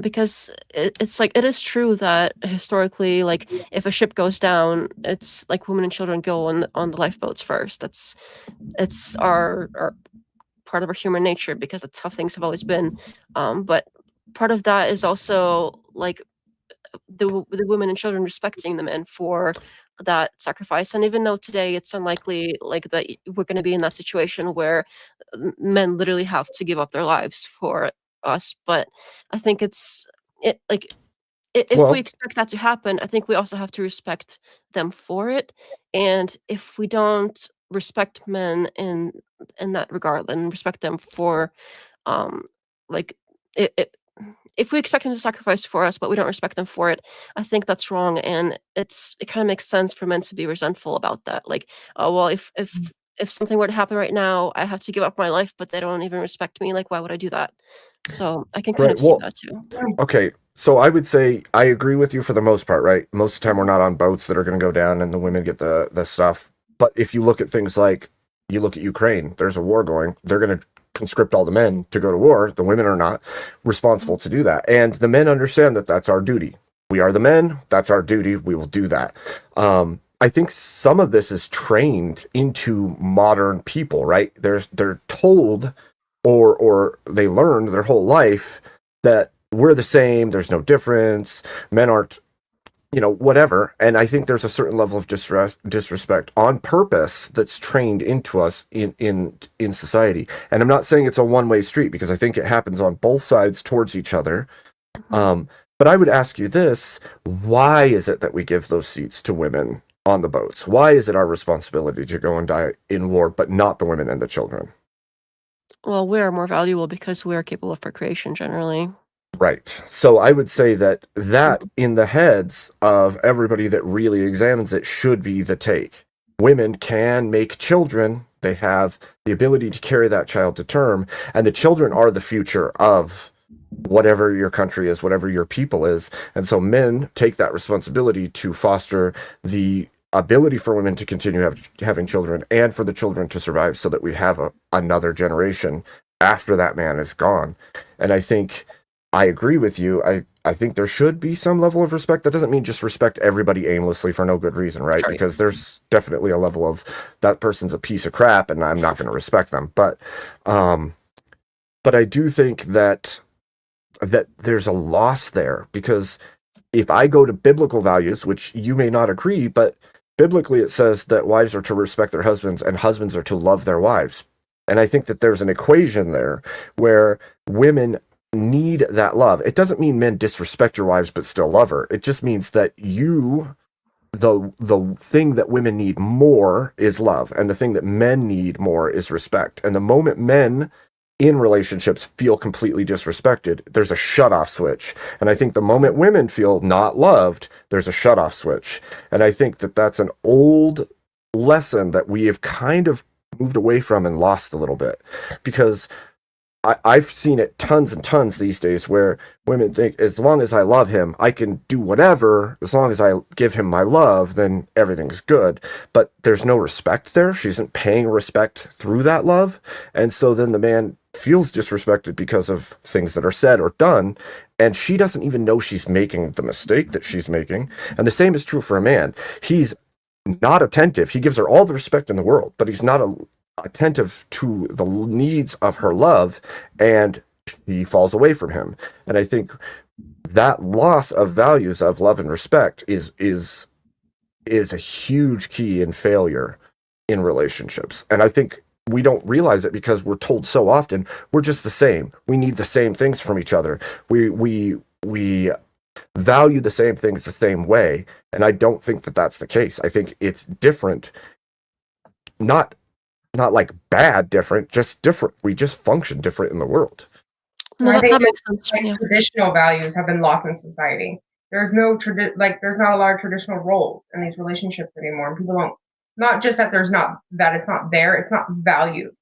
[SPEAKER 3] Because it's like, it is true that historically, like if a ship goes down, it's like women and children go on the lifeboats first. It's our part of our human nature, because that's how things have always been. But part of that is also like the women and children respecting the men for that sacrifice. And even though today it's unlikely like that we're going to be in that situation where men literally have to give up their lives for us, but I think if we expect that to happen, I think we also have to respect them for it. And if we don't respect men in that regard, and respect them for like it if we expect them to sacrifice for us, but we don't respect them for it, I think that's wrong. And it kind of makes sense for men to be resentful about that. Like, oh, well, if something were to happen right now, I have to give up my life, but they don't even respect me. Like, why would I do that? So I can kind of see that too.
[SPEAKER 2] Okay, so I would say I agree with you for the most part, right? Most of the time we're not on boats that are going to go down and the women get the stuff. But if you look at things like, you look at Ukraine, there's a war going, they're going to conscript all the men to go to war. The women are not responsible to do that. And the men understand that that's our duty. We are the men. That's our duty. We will do that. I think some of this is trained into modern people, right? They're told or they learned their whole life that we're the same. There's no difference. Men aren't, whatever. And I think there's a certain level of disrespect on purpose that's trained into us in society. And I'm not saying it's a one-way street, because I think it happens on both sides towards each other. But I would ask you this: why is it that we give those seats to women on the boats? Why is it our responsibility to go and die in war, but not the women and the children?
[SPEAKER 3] Well, we are more valuable because we are capable of procreation generally.
[SPEAKER 2] Right. So I would say that in the heads of everybody that really examines it should be the take. Women can make children. They have the ability to carry that child to term, and the children are the future of whatever your country is, whatever your people is. And so men take that responsibility to foster the ability for women to continue having children and for the children to survive so that we have another generation after that man is gone. And I think I agree with you. I think there should be some level of respect. That doesn't mean just respect everybody aimlessly for no good reason, right?
[SPEAKER 3] Sure.
[SPEAKER 2] Because there's definitely a level of that person's a piece of crap and I'm not going to respect them. But I do think that there's a loss there, because if I go to biblical values, which you may not agree, but biblically it says that wives are to respect their husbands and husbands are to love their wives. And I think that there's an equation there where women need that love. It doesn't mean men disrespect your wives but still love her. It just means that the thing that women need more is love, and the thing that men need more is respect. And the moment men in relationships feel completely disrespected, there's a shut-off switch. And I think the moment women feel not loved, there's a shut-off switch. And I think that that's an old lesson that we have kind of moved away from and lost a little bit, because I've seen it tons and tons these days where women think, as long as I love him, I can do whatever. As long as I give him my love, then everything's good. But there's no respect there. She isn't paying respect through that love. And so then the man feels disrespected because of things that are said or done. And she doesn't even know she's making the mistake that she's making. And the same is true for a man. He's not attentive. He gives her all the respect in the world, but he's not attentive to the needs of her love, and he falls away from him. And I think that loss of values of love and respect is a huge key in failure in relationships. And I think we don't realize it because we're told so often we're just the same. We need the same things from each other. We value the same things the same way, and I don't think that that's the case. I think it's different, not like bad different, just different. We just function different in the world.
[SPEAKER 3] No,
[SPEAKER 4] I think
[SPEAKER 3] that makes sense.
[SPEAKER 4] like
[SPEAKER 3] Yeah.
[SPEAKER 4] traditional values have been lost in society. There's no there's not a lot of traditional roles in these relationships anymore. And people don't, not just that it's not there, it's not valued.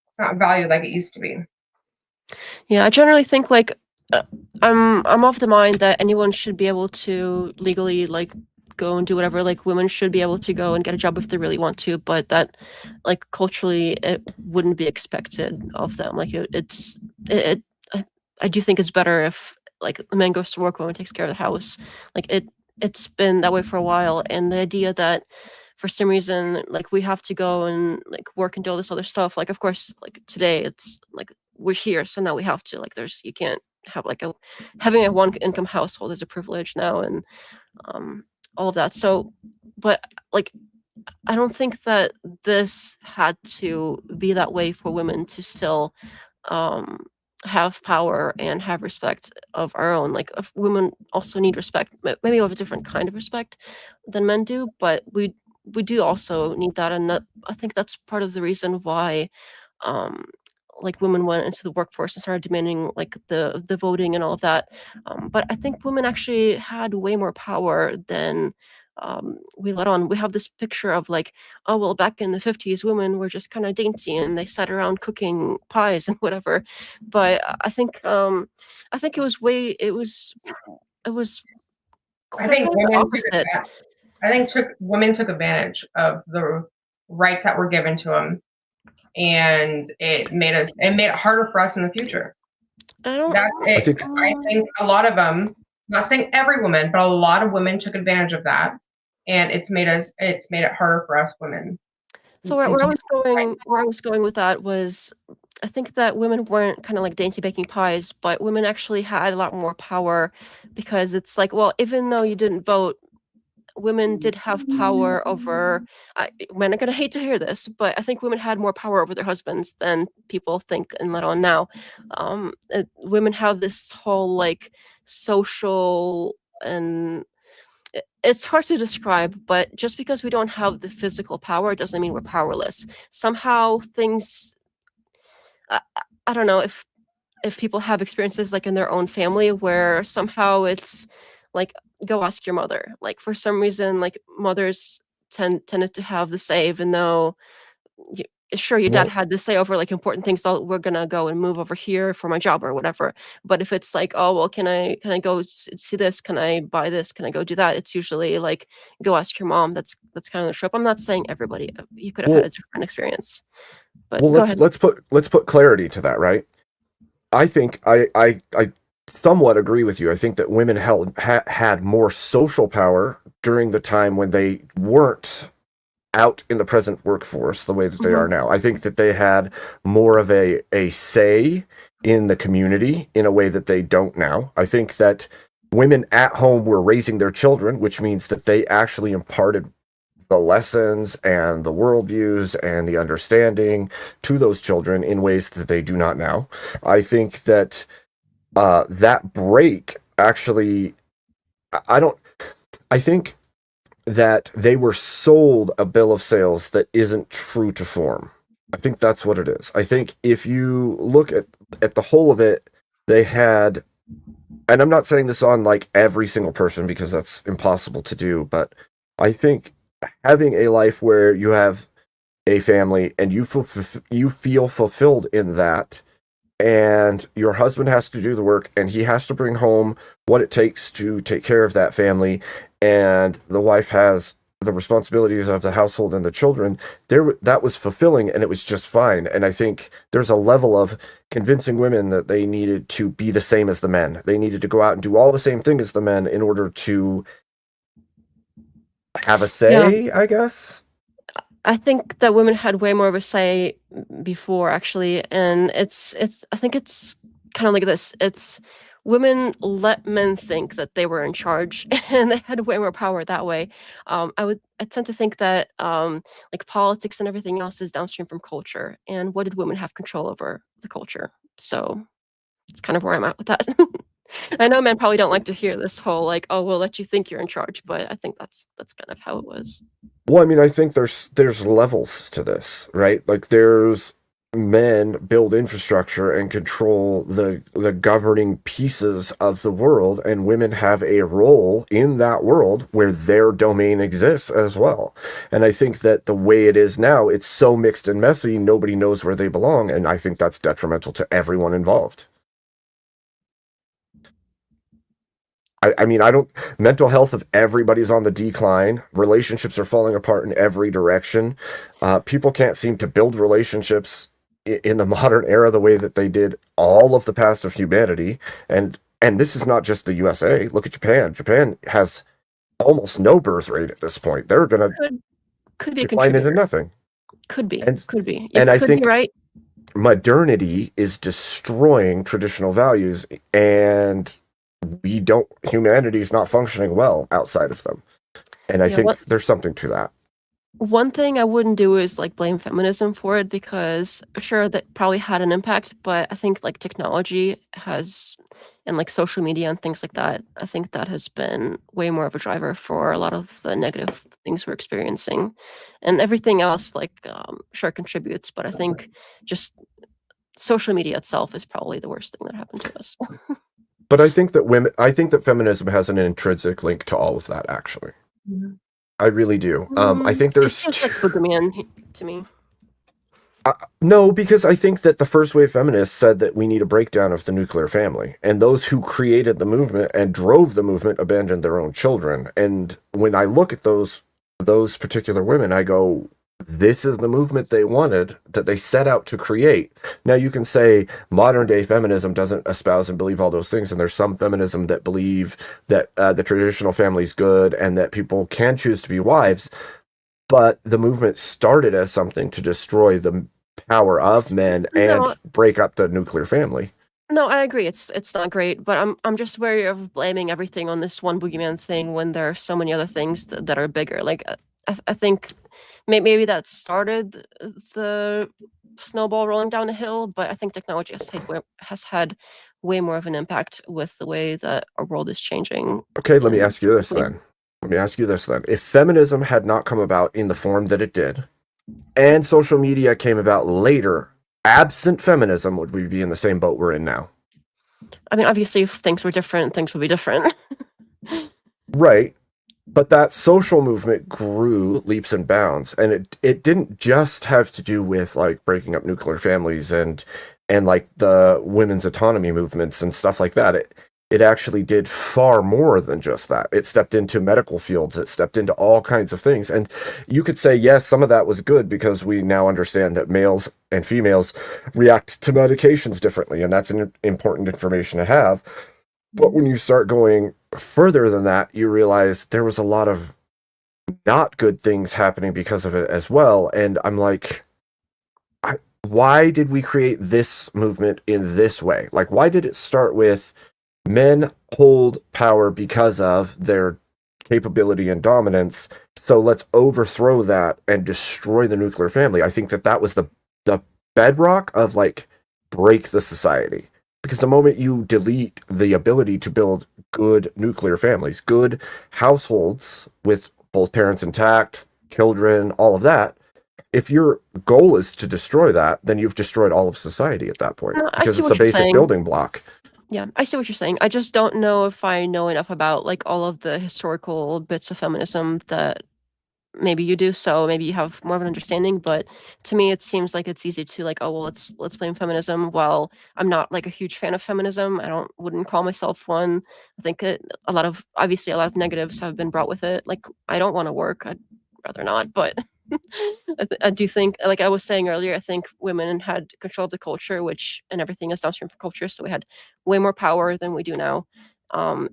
[SPEAKER 4] It's not valued like it used to be.
[SPEAKER 3] Yeah, I generally think like I'm of the mind that anyone should be able to legally like go and do whatever. Like women should be able to go and get a job if they really want to, but that like culturally it wouldn't be expected of them. Like I do think it's better if like a man goes to work, woman takes care of the house. Like it's been that way for a while, and the idea that for some reason like we have to go and like work and do all this other stuff, like of course like today it's like we're here so now we have to, like there's, you can't have like having a one income household is a privilege now, and all of that. So but like I don't think that this had to be that way for women to still have power and have respect of our own. Like women also need respect, maybe of a different kind of respect than men do, but we do also need that. And that, I think that's part of the reason why like women went into the workforce and started demanding like the voting and all of that. But I think women actually had way more power than we let on. We have this picture of like, oh well, back in the 50s, women were just kind of dainty and they sat around cooking pies and whatever. But I think it was
[SPEAKER 4] I think
[SPEAKER 3] quite the
[SPEAKER 4] women
[SPEAKER 3] opposite.
[SPEAKER 4] women took advantage of the rights that were given to them, and it made it harder for us in the future. I think a lot of them, I'm not saying every woman, but a lot of women took advantage of that, and it's made it harder for us women.
[SPEAKER 3] So where I was going with that was, I think that women weren't kind of like dainty baking pies, but women actually had a lot more power, because it's like, well, even though you didn't vote, women did have power over. Men are gonna hate to hear this, but I think women had more power over their husbands than people think and let on now. Women have this whole like social, and it's hard to describe, but just because we don't have the physical power doesn't mean we're powerless. Somehow things, I don't know if people have experiences like in their own family where somehow it's like, go ask your mother. Like for some reason, like mothers tended to have the say, even though you, sure your dad
[SPEAKER 2] Well,
[SPEAKER 3] had to say over like important things. Oh, we're gonna go and move over here for my job or whatever. But if it's like, oh well, can I go see this? Can I buy this? Can I go do that? It's usually like, go ask your mom. That's kind of the trope. I'm not saying everybody. You could have had a
[SPEAKER 2] well,
[SPEAKER 3] different experience, but
[SPEAKER 2] well.
[SPEAKER 3] go
[SPEAKER 2] Let's
[SPEAKER 3] ahead.
[SPEAKER 2] let's put clarity to that, right? I think I somewhat agree with you. I think that women had more social power during the time when they weren't out in the present workforce the way that they
[SPEAKER 3] Hmm.
[SPEAKER 2] are now. I think that they had more of a say in the community in a way that they don't now. I think that women at home were raising their children, which means that they actually imparted the lessons and the worldviews and the understanding to those children in ways that they do not now. I think that that break actually, I don't, I think that they were sold a bill of sales that isn't true to form. I think that's what it is. I think if you look at the whole of it, they had, and I'm not saying this on like every single person because that's impossible to do, but I think having a life where you have a family and you feel fulfilled in that, and your husband has to do the work and he has to bring home what it takes to take care of that family, and the wife has the responsibilities of the household and the children. That was fulfilling and it was just fine. And I think there's a level of convincing women that they needed to be the same as the men. They needed to go out and do all the same thing as the men in order to have a
[SPEAKER 3] Yeah.
[SPEAKER 2] say, I guess.
[SPEAKER 3] I think that women had way more of a say before, actually, and it's. I think it's kind of like this. It's women let men think that they were in charge, and they had way more power that way. I tend to think that like politics and everything else is downstream from culture, and what did women have control over? The culture. So it's kind of where I'm at with that. I know men probably don't like to hear this whole like, oh, we'll let you think you're in charge, but I think that's kind of how it was.
[SPEAKER 2] Well, I mean, I think there's levels to this, right? Like there's men build infrastructure and control the governing pieces of the world, and women have a role in that world where their domain exists as well. And I think that the way it is now, it's so mixed and messy, nobody knows where they belong, and I think that's detrimental to everyone involved. I mean, I don't, mental health of everybody's on the decline. Relationships are falling apart in every direction. People can't seem to build relationships in the modern era the way that they did all of the past of humanity. And this is not just the USA. Look at Japan. Japan has almost no birth rate at this point. They're going to
[SPEAKER 3] Could be a
[SPEAKER 2] decline into
[SPEAKER 3] contributor.
[SPEAKER 2] nothing.
[SPEAKER 3] Could be.
[SPEAKER 2] And
[SPEAKER 3] Could be. You
[SPEAKER 2] and I
[SPEAKER 3] could be
[SPEAKER 2] think
[SPEAKER 3] right.
[SPEAKER 2] modernity is destroying traditional values, and humanity is not functioning well outside of them. And I
[SPEAKER 3] Yeah.
[SPEAKER 2] think there's something to that.
[SPEAKER 3] One thing I wouldn't do is like blame feminism for it, because sure that probably had an impact, but I think like technology has, and like social media and things like that, I think that has been way more of a driver for a lot of the negative things we're experiencing. And everything else like sure contributes, but I think just social media itself is probably the worst thing that happened to us.
[SPEAKER 2] But I think that feminism has an intrinsic link to all of that, actually.
[SPEAKER 3] Mhm.
[SPEAKER 2] I really do. I think
[SPEAKER 3] It
[SPEAKER 2] there's
[SPEAKER 3] seems like boogeyman to me.
[SPEAKER 2] no, because I think that the first wave feminists said that we need a breakdown of the nuclear family, and those who created the movement and drove the movement abandoned their own children. And when I look at those particular women, I go, this is the movement they wanted, that they set out to create. Now you can say modern day feminism doesn't espouse and believe all those things, and there's some feminism that believe that the traditional family is good and that people can choose to be wives. But the movement started as something to destroy the power of men
[SPEAKER 3] No,
[SPEAKER 2] and break up the nuclear family.
[SPEAKER 3] no, I agree. It's not great, but I'm just wary of blaming everything on this one boogeyman thing when there are so many other things that are bigger. Like I think maybe that started the snowball rolling down a hill, but I think technology has had way more of an impact with the way that our world is changing.
[SPEAKER 2] Okay, let me
[SPEAKER 3] And
[SPEAKER 2] ask you this then. Let me ask you this then. If feminism had not come about in the form that it did, and social media came about later absent feminism, would we be in the same boat we're in now?
[SPEAKER 3] I mean, obviously, if things were different, things would be different.
[SPEAKER 2] Right. But that social movement grew leaps and bounds, and it didn't just have to do with like breaking up nuclear families and like the women's autonomy movements and stuff like that. It actually did far more than just that. It stepped into medical fields, it stepped into all kinds of things. And you could say, yes, some of that was good because we now understand that males and females react to medications differently, and that's an important information to have. But when you start going further than that, you realize there was a lot of not good things happening because of it as well. And I'm like, why did we create this movement in this way? Like, why did it start with men hold power because of their capability and dominance? So let's overthrow that and destroy the nuclear family. I think that was the bedrock of like break the society. Because the moment you delete the ability to build good nuclear families, good households with both parents intact, children, all of that, if your goal is to destroy that, then you've destroyed all of society at that point.
[SPEAKER 3] No, I
[SPEAKER 2] Because
[SPEAKER 3] see
[SPEAKER 2] it's
[SPEAKER 3] what
[SPEAKER 2] the
[SPEAKER 3] you're
[SPEAKER 2] basic
[SPEAKER 3] saying.
[SPEAKER 2] building block.
[SPEAKER 3] Yeah, I see what you're saying. I just don't know if I know enough about like all of the historical bits of feminism that maybe you do, so maybe you have more of an understanding. But to me, it seems like it's easy to like, oh well, let's blame feminism. While I'm not like a huge fan of feminism, wouldn't call myself one. I think a lot of obviously a lot of negatives have been brought with it. Like I don't want to work. I'd rather not, but I do think, like I was saying earlier, I think women had control of the culture, which and everything is downstream from culture. So we had way more power than we do now,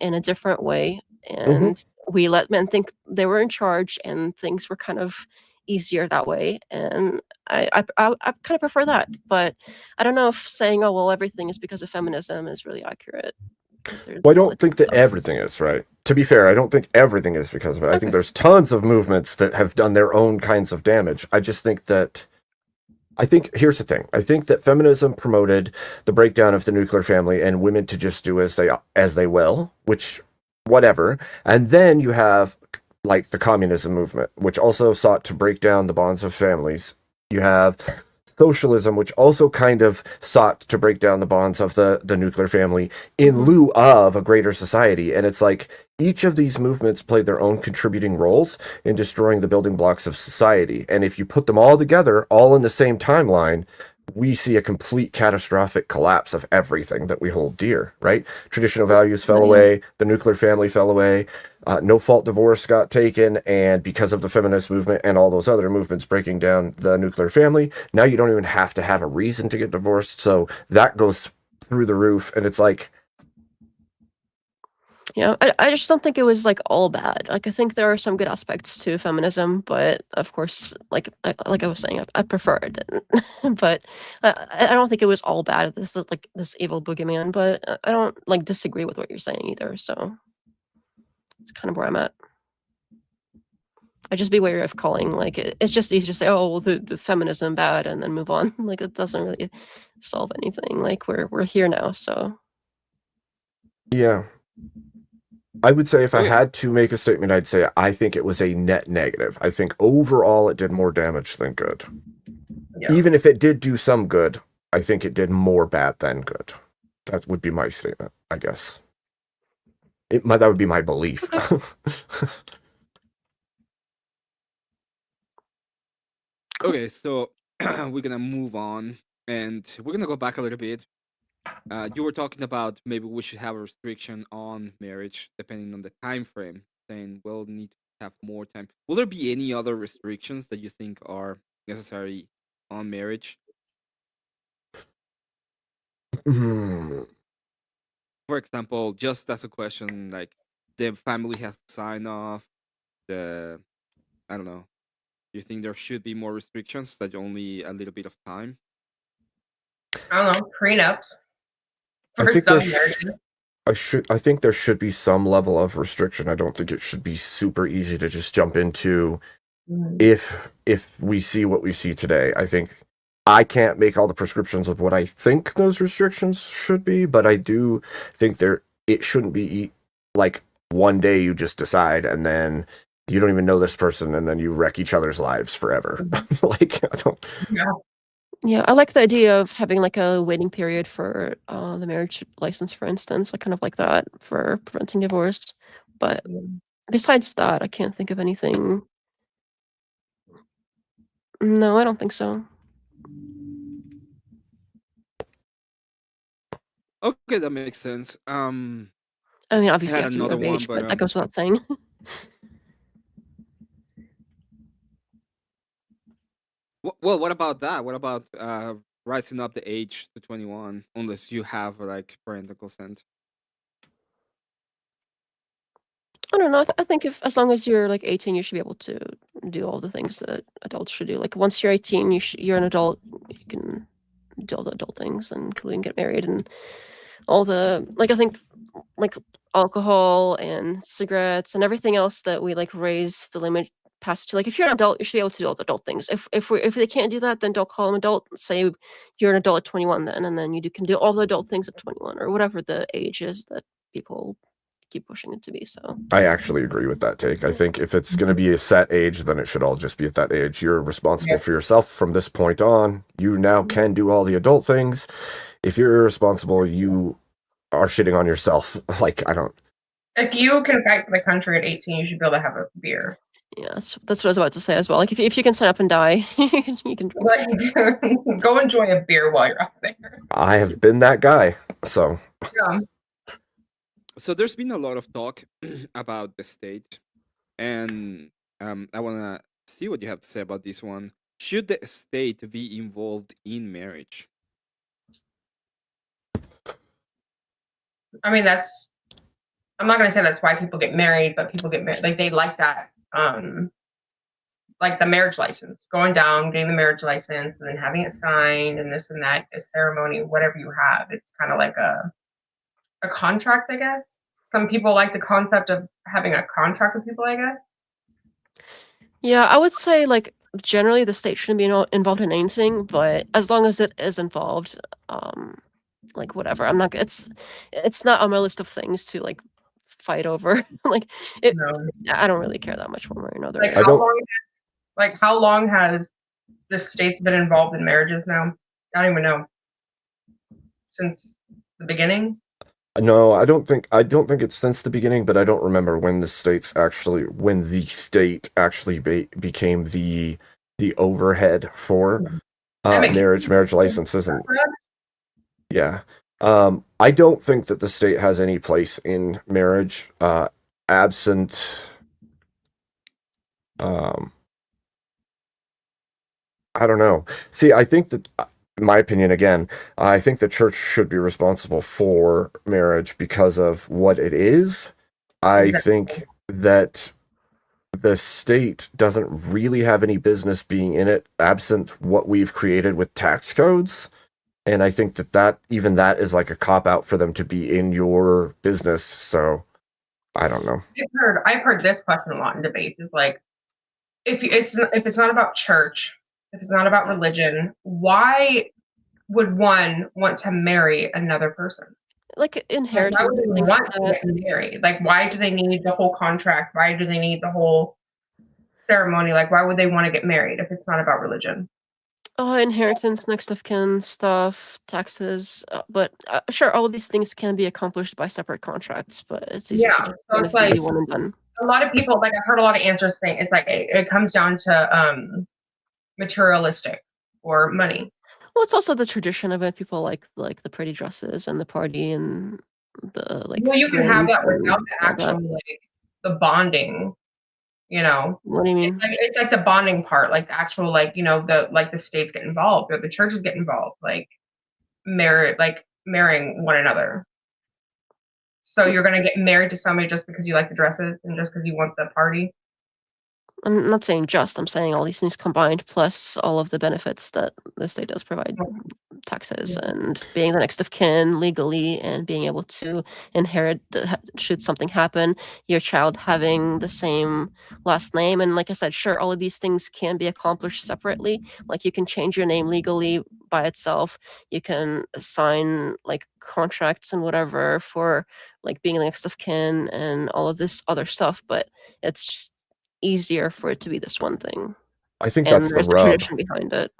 [SPEAKER 3] in a different way,
[SPEAKER 2] Mm-hmm.
[SPEAKER 3] and we let men think they were in charge, and things were kind of easier that way. And I kind of prefer that, but I don't know if saying, "Oh well, everything is because of feminism" is really accurate because there's
[SPEAKER 2] Well, I don't
[SPEAKER 3] political
[SPEAKER 2] think that
[SPEAKER 3] stuff.
[SPEAKER 2] everything is, right. To be fair, I don't think everything is because of it. I think
[SPEAKER 3] Okay.
[SPEAKER 2] there's tons of movements that have done their own kinds of damage. I just think that I think here's the thing. I think that feminism promoted the breakdown of the nuclear family and women to just do as they will, which whatever. And then you have like the communism movement, which also sought to break down the bonds of families. You have socialism, which also kind of sought to break down the bonds of the nuclear family in
[SPEAKER 3] Mhm.
[SPEAKER 2] lieu of a greater society. And it's like each of these movements played their own contributing roles in destroying the building blocks of society. And if you put them all together, all in the same timeline, we see a complete catastrophic collapse of everything that we hold dear, right? Traditional values fell
[SPEAKER 3] Yeah.
[SPEAKER 2] away, the nuclear family fell away, no fault divorce got taken, and because of the feminist movement and all those other movements breaking down the nuclear family, now you don't even have to have a reason to get divorced. So that goes through the roof, and it's like,
[SPEAKER 3] I just don't think it was like all bad. Like I think there are some good aspects to feminism, but of course, like I was saying, I prefer it. But I don't think it was all bad. This is like this evil boogeyman, but I don't like disagree with what you're saying either. So it's kind of where I'm at. I just be wary of calling like it's just easy to say, oh, well, the feminism bad, and then move on. Like it doesn't really solve anything. Like we're here now, so
[SPEAKER 2] yeah. I would say if I
[SPEAKER 1] Okay.
[SPEAKER 2] had to make a statement, I'd say I think it was a net negative. I think overall it did more damage than good.
[SPEAKER 4] Yeah.
[SPEAKER 2] Even if it did do some good, I think it did more bad than good. That would be my statement, I guess. That would be my belief.
[SPEAKER 3] okay.
[SPEAKER 1] Okay, so we're gonna move on, and we're gonna go back a little bit. You were talking about maybe we should have a restriction on marriage depending on the time frame. Saying we'll need to have more time. Will there be any other restrictions that you think are necessary on marriage?
[SPEAKER 2] Hmm.
[SPEAKER 1] For example, just as a question, like the family has to sign off. The I don't know. Do you think there should be more restrictions that only a little bit of time?
[SPEAKER 4] I don't know, prenups
[SPEAKER 2] I
[SPEAKER 4] for
[SPEAKER 2] think
[SPEAKER 4] some
[SPEAKER 2] there's
[SPEAKER 4] marriages.
[SPEAKER 2] I think there should be some level of restriction. I don't think it should be super easy to just jump into
[SPEAKER 4] Mm.
[SPEAKER 2] if we see what we see today. I think I can't make all the prescriptions of what I think those restrictions should be, but I do think it shouldn't be like one day you just decide and then you don't even know this person and then you wreck each other's lives forever. Like I don't
[SPEAKER 4] Yeah.
[SPEAKER 3] Yeah, I like the idea of having like a waiting period for the marriage license, for instance. I kind of like that for preventing divorce. But besides that, I can't think of anything. No, I don't think so.
[SPEAKER 1] Okay, that makes sense.
[SPEAKER 3] I mean,
[SPEAKER 1] I
[SPEAKER 3] obviously, you
[SPEAKER 1] had
[SPEAKER 3] have to be
[SPEAKER 1] another
[SPEAKER 3] of
[SPEAKER 1] one,
[SPEAKER 3] age,
[SPEAKER 1] but
[SPEAKER 3] but that goes without saying.
[SPEAKER 1] well, what about that? What about rising up the age to 21, unless you have like parental consent?
[SPEAKER 3] I don't know. I think if as long as you're like 18, you should be able to do all the things that adults should do. Like once you're 18, you're an adult. You can do all the adult things, including get married and all the like. I think like alcohol and cigarettes and everything else that we like raise the limit past to. Like if you're an adult, you should be able to do all the adult things. If they can't do that, then don't call them adult. Say you're an adult at 21, then and then can do all the adult things at 21 or whatever the age is that people keep pushing it to be. So
[SPEAKER 2] I actually agree with that take. I think if it's going to be a set age, then it should all just be at that age. You're responsible for yourself from this point on. You now can do all the adult things. If you're irresponsible, you are shitting on yourself. Like, I don't.
[SPEAKER 4] If you can fight for the country at 18, you should be able to have a beer.
[SPEAKER 3] yeah, that's what I was about to say as well. Like if you can sign up and die, you can drink.
[SPEAKER 4] Like, go enjoy a beer while you're out there.
[SPEAKER 2] I have been that guy. So,
[SPEAKER 4] Yeah.
[SPEAKER 1] So there's been a lot of talk about the state, and I want to see what you have to say about this one. Should the state be involved in marriage?
[SPEAKER 4] I mean, I'm not going to say that's why people get married, but people get married. Like, they like that, like the marriage license, going down, getting the marriage license, and then having it signed, and this and that, a ceremony, whatever you have. It's kind of like a contract, I guess. Some people like the concept of having a contract with people, I guess.
[SPEAKER 3] Yeah, I would say like generally the state shouldn't be involved in anything, but as long as it is involved, like whatever. I'm not. It's not on my list of things to like fight over. like it.
[SPEAKER 4] No.
[SPEAKER 3] I don't really care that much one way or another.
[SPEAKER 4] Like how long has the states been involved in marriages now? I don't even know. Since the beginning?
[SPEAKER 2] no, I don't think it's since the beginning, but I don't remember when the state actually became the overhead for marriage licenses and yeah. I don't think that the state has any place in marriage, absent I don't know. See, I think that, in my opinion, again, I think the church should be responsible for marriage because of what it is. I think that the state doesn't really have any business being in it, absent what we've created with tax codes. And I think that even that is like a cop out for them to be in your business. So I don't know.
[SPEAKER 4] I've heard this question a lot in debates. Is like, if it's not about church, if it's not about religion, why would one want to marry another person?
[SPEAKER 3] Like inheritance.
[SPEAKER 4] Why would they want to get married? Like, why do they need the whole contract? Why do they need the whole ceremony? Like, why would they want to get married if it's not about religion?
[SPEAKER 3] Inheritance, next of kin stuff, taxes, but sure, all of these things can be accomplished by separate contracts. But it's easier
[SPEAKER 4] so it's like
[SPEAKER 3] one and done.
[SPEAKER 4] A lot of people, like I've heard a lot of answers saying it's like it comes down to materialistic or money.
[SPEAKER 3] Well, it's also the tradition of it. People like the pretty dresses and the party and the like.
[SPEAKER 4] Well, you can have that without the actual like the bonding. You know,
[SPEAKER 3] what do you mean?
[SPEAKER 4] It's like the bonding part, like the actual, like, you know, the states get involved or the churches get involved, like marrying one another. So you're gonna get married to somebody just because you like the dresses and just because you want the party?
[SPEAKER 3] I'm not saying just. I'm saying all these things combined, plus all of the benefits that the state does provide. Taxes and being the next of kin legally and being able to inherit should something happen, your child having the same last name. And like I said, sure, all of these things can be accomplished separately. Like you can change your name legally by itself. You can sign like contracts and whatever for like being the next of kin and all of this other stuff, but it's just easier for it to be this one thing.
[SPEAKER 2] I think that's the rub.
[SPEAKER 3] Tradition behind it.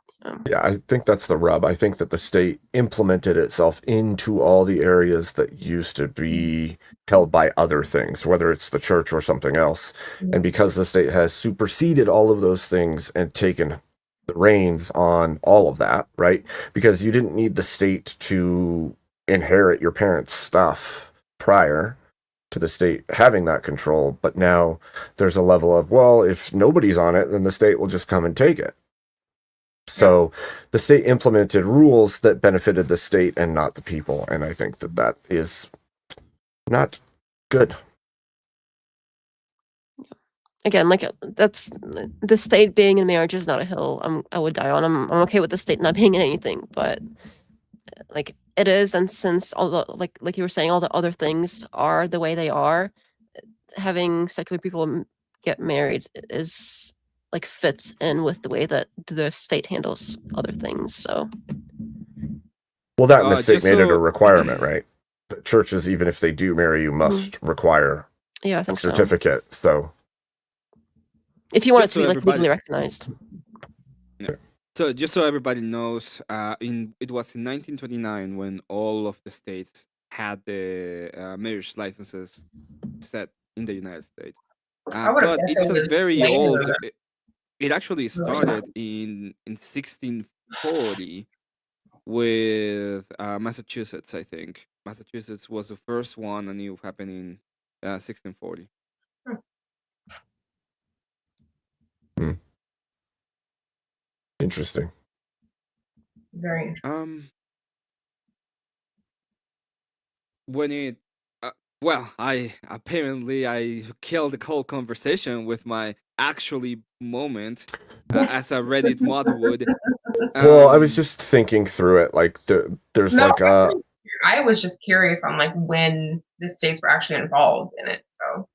[SPEAKER 2] Yeah, I think that's the rub. I think that the state implemented itself into all the areas that used to be held by other things, whether it's the church or something else. And because the state has superseded all of those things and taken the reins on all of that, right? Because you didn't need the state to inherit your parents' stuff prior to the state having that control. But now there's a level of, well, if nobody's on it, then the state will just come and take it. So the state implemented rules that benefited the state and not the people. And I think that that is not good.
[SPEAKER 3] Again, like that's the state being in marriage is not a hill I would die on. I'm okay with the state not being in anything, but like it is, and since all the like you were saying, all the other things are the way they are, having secular people get married is like fits in with the way that the state handles other things. So
[SPEAKER 2] Well, that and the state
[SPEAKER 1] just
[SPEAKER 2] made it a
[SPEAKER 1] so
[SPEAKER 2] requirement, right? The churches, even if they do marry you, must require
[SPEAKER 3] yeah, I
[SPEAKER 2] a
[SPEAKER 3] think so.
[SPEAKER 2] certificate. So
[SPEAKER 3] If you want it
[SPEAKER 1] just
[SPEAKER 3] to be
[SPEAKER 1] so
[SPEAKER 3] like legally
[SPEAKER 1] everybody
[SPEAKER 3] recognized.
[SPEAKER 1] so just so everybody knows, it was in 1929 when all of the states had the marriage licenses set in the United States.
[SPEAKER 4] I would have
[SPEAKER 1] But
[SPEAKER 4] guessed
[SPEAKER 1] it's
[SPEAKER 4] it
[SPEAKER 1] a
[SPEAKER 4] was
[SPEAKER 1] very
[SPEAKER 4] later
[SPEAKER 1] old.
[SPEAKER 4] than that.
[SPEAKER 1] It actually
[SPEAKER 4] Really?
[SPEAKER 1] started in 1640 with Massachusetts. I think Massachusetts was the first one, and it happened in 1640.
[SPEAKER 2] interesting.
[SPEAKER 4] Very.
[SPEAKER 1] When it well, I killed the whole conversation with my actually moment, as a Reddit mod would.
[SPEAKER 2] Well, I was just thinking through it. Like there's
[SPEAKER 4] No,
[SPEAKER 2] like
[SPEAKER 4] I was just curious on like when the states were actually involved in it. So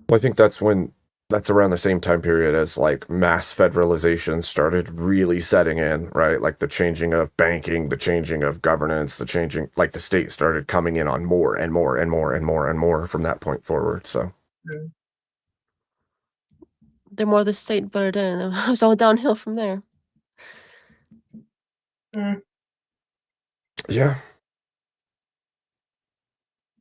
[SPEAKER 2] well, I think that's around the same time period as like mass federalization started really setting in, right? Like the changing of banking, the changing of governance, the changing, like the state started coming in on more and more and more and more and more from that point forward. So
[SPEAKER 3] The more the state put it in, it was all downhill from there.
[SPEAKER 2] yeah,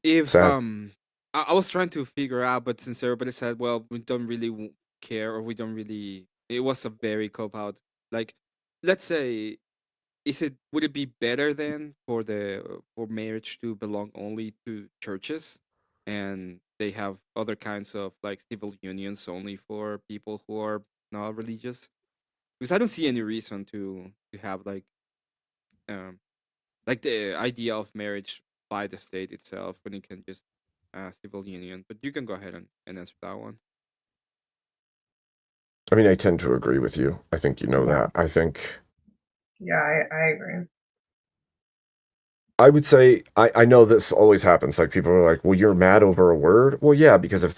[SPEAKER 1] If
[SPEAKER 2] sad.
[SPEAKER 1] I was trying to figure out, but since everybody said, well, we don't really care, or we don't really, it was a very cop out. Like, let's say, would it be better then for marriage to belong only to churches, and they have other kinds of like civil unions only for people who are not religious? Because I don't see any reason to have like the idea of marriage by the state itself when it can just civil union. But you can go ahead and answer that one.
[SPEAKER 2] I mean, I tend to agree with you. I think you know that. I think
[SPEAKER 4] yeah, I agree.
[SPEAKER 2] I would say I know this always happens. Like people are like, "Well, you're mad over a word." Well, yeah, because if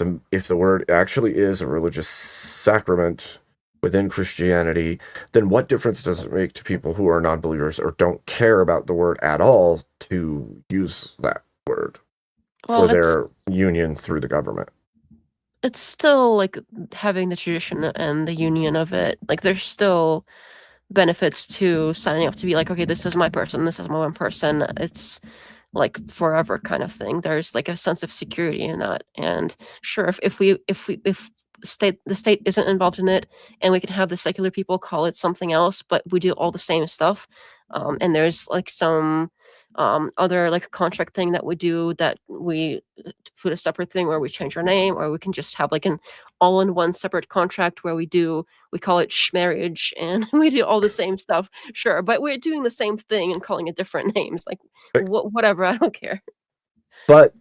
[SPEAKER 2] the word actually is a religious sacrament within Christianity, then what difference does it make to people who are non-believers or don't care about the word at all to use that word for their union through the government?
[SPEAKER 3] It's still like having the tradition and the union of it. Like there's still benefits to signing up to be like, okay, this is my person, this is my one person. It's like forever kind of thing. There's like a sense of security in that. And sure, if the state isn't involved in it, and we can have the secular people call it something else, but we do all the same stuff. And there's like some other like contract thing that we do that we put a separate thing where we change our name, or we can just have like an all-in-one separate contract where we call it marriage, and we do all the same stuff. Sure, but we're doing the same thing and calling it different names. Like whatever, I don't care.
[SPEAKER 2] But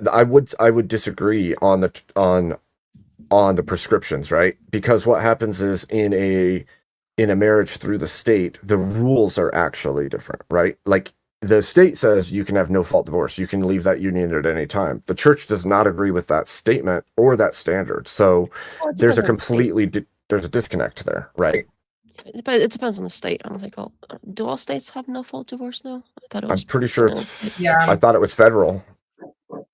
[SPEAKER 2] I would disagree on the prescriptions, right? Because what happens is in a marriage through the state, the rules are actually different, right? Like the state says you can have no fault divorce. You can leave that union at any time. The church does not agree with that statement or that standard. So there's there's a disconnect there, right?
[SPEAKER 3] But it depends on the state. I'm like, well, do all states have no fault divorce now? I thought it was.
[SPEAKER 2] I'm pretty sure
[SPEAKER 4] Yeah.
[SPEAKER 2] I thought it was federal.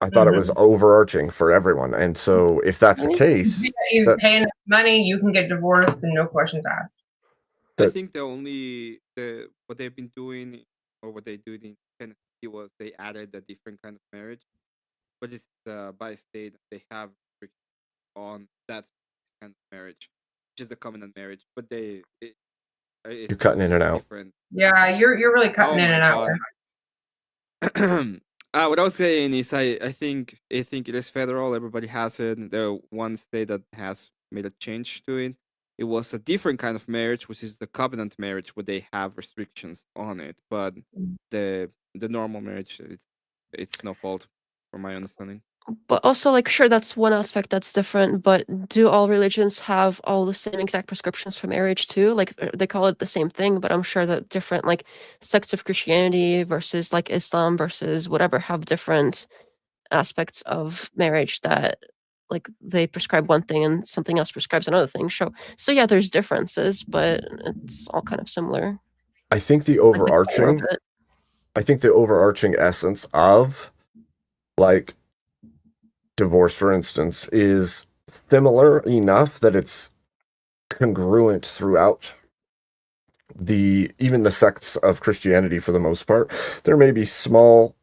[SPEAKER 2] I thought it was overarching for everyone. And so if that's the case,
[SPEAKER 4] you pay enough money, you can get divorced and no questions asked.
[SPEAKER 1] I
[SPEAKER 2] That
[SPEAKER 1] think what they've been doing or what they did in Tennessee was they added a different kind of marriage, but it's by state they have restrictions on that kind of marriage, which is a covenant marriage. But
[SPEAKER 2] you're
[SPEAKER 1] it's
[SPEAKER 2] cutting in and
[SPEAKER 1] totally
[SPEAKER 2] out.
[SPEAKER 1] different.
[SPEAKER 4] Yeah, you're really cutting
[SPEAKER 1] Oh
[SPEAKER 4] in
[SPEAKER 1] my
[SPEAKER 4] and out.
[SPEAKER 1] god. What I was saying is I think it is federal. Everybody has it. The one state that has made a change to it. It was a different kind of marriage, which is the covenant marriage, where they have restrictions on it. But the normal marriage, it's no fault, from my understanding.
[SPEAKER 3] But also, like, sure, that's one aspect that's different, but do all religions have all the same exact prescriptions for marriage too? Like, they call it the same thing, but I'm sure that different, like, sects of Christianity versus, like, Islam versus whatever have different aspects of marriage that, like, they prescribe one thing and something else prescribes another thing. So yeah, there's differences, but it's all kind of similar.
[SPEAKER 2] I think the
[SPEAKER 3] Like, the core of
[SPEAKER 2] overarching,
[SPEAKER 3] it.
[SPEAKER 2] I think the overarching essence of like divorce, for instance, is similar enough that it's congruent throughout even the sects of Christianity for the most part. There may be small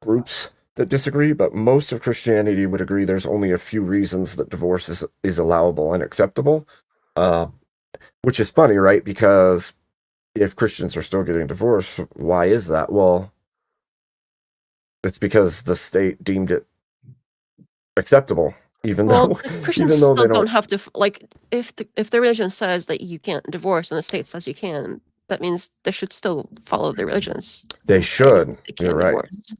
[SPEAKER 2] groups that disagree, but most of Christianity would agree there's only a few reasons that divorce is allowable and acceptable. Uh, which is funny, right? Because if Christians are still getting divorced, why is that? Well, it's because the state deemed it acceptable, even
[SPEAKER 3] Well,
[SPEAKER 2] though
[SPEAKER 3] the Christians
[SPEAKER 2] even though
[SPEAKER 3] still
[SPEAKER 2] they
[SPEAKER 3] don't
[SPEAKER 2] don't.
[SPEAKER 3] have to like if the religion says that you can't divorce and the state says you can, that means they should still follow their religions.
[SPEAKER 2] They
[SPEAKER 3] and say that
[SPEAKER 2] should.
[SPEAKER 3] they
[SPEAKER 2] You're
[SPEAKER 3] can't
[SPEAKER 2] right.
[SPEAKER 3] divorce.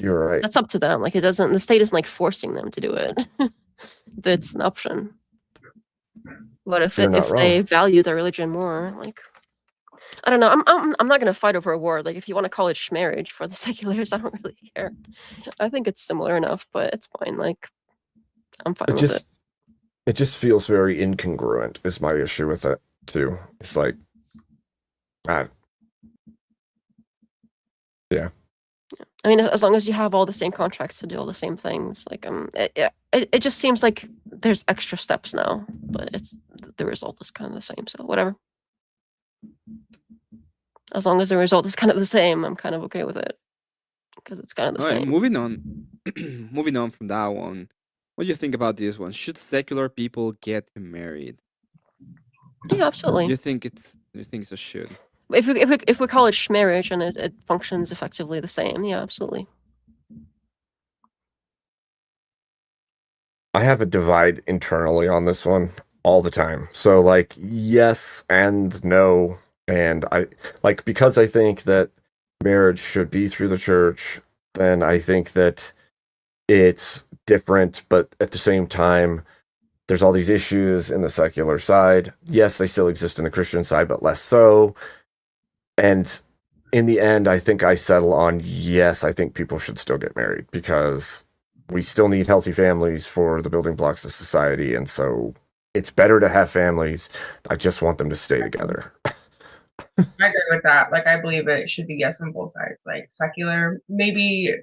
[SPEAKER 2] You're right.
[SPEAKER 3] That's up to them. Like, it doesn't. The state isn't like forcing them to do it. That's an option. But
[SPEAKER 2] You're not
[SPEAKER 3] if they
[SPEAKER 2] wrong.
[SPEAKER 3] value their religion more, like, I don't know. I'm not gonna fight over a word. Like, if you want to call it marriage for the seculars, I don't really care. I think it's similar enough, but it's fine. Like, I'm fine
[SPEAKER 2] It
[SPEAKER 3] with it.
[SPEAKER 2] just feels very incongruent. Is my issue with it too. It's like, ah, yeah.
[SPEAKER 3] I mean, as long as you have all the same contracts to do all the same things, like, it just seems like there's extra steps now, but the result is kind of the same. So whatever. As long as the result is kind of the same, I'm kind of okay with it because it's kind of the
[SPEAKER 1] All right,
[SPEAKER 3] same.
[SPEAKER 1] moving on. Moving on from that one. What do you think about this one? Should secular people get married?
[SPEAKER 3] Yeah, absolutely.
[SPEAKER 1] You think it's a should?
[SPEAKER 3] If we call it marriage and it functions effectively the same, yeah, absolutely.
[SPEAKER 2] I have a divide internally on this one all the time. So like yes and no. And I like because I think that marriage should be through the church, then I think that it's different, but at the same time, there's all these issues in the secular side. Yes, they still exist in the Christian side, but less so. And in the end, I think I settle on yes, I think people should still get married because we still need healthy families for the building blocks of society. And so it's better to have families. I just want them to stay together.
[SPEAKER 4] I agree with that. Like, I believe it should be yes on both sides. Like, secular, maybe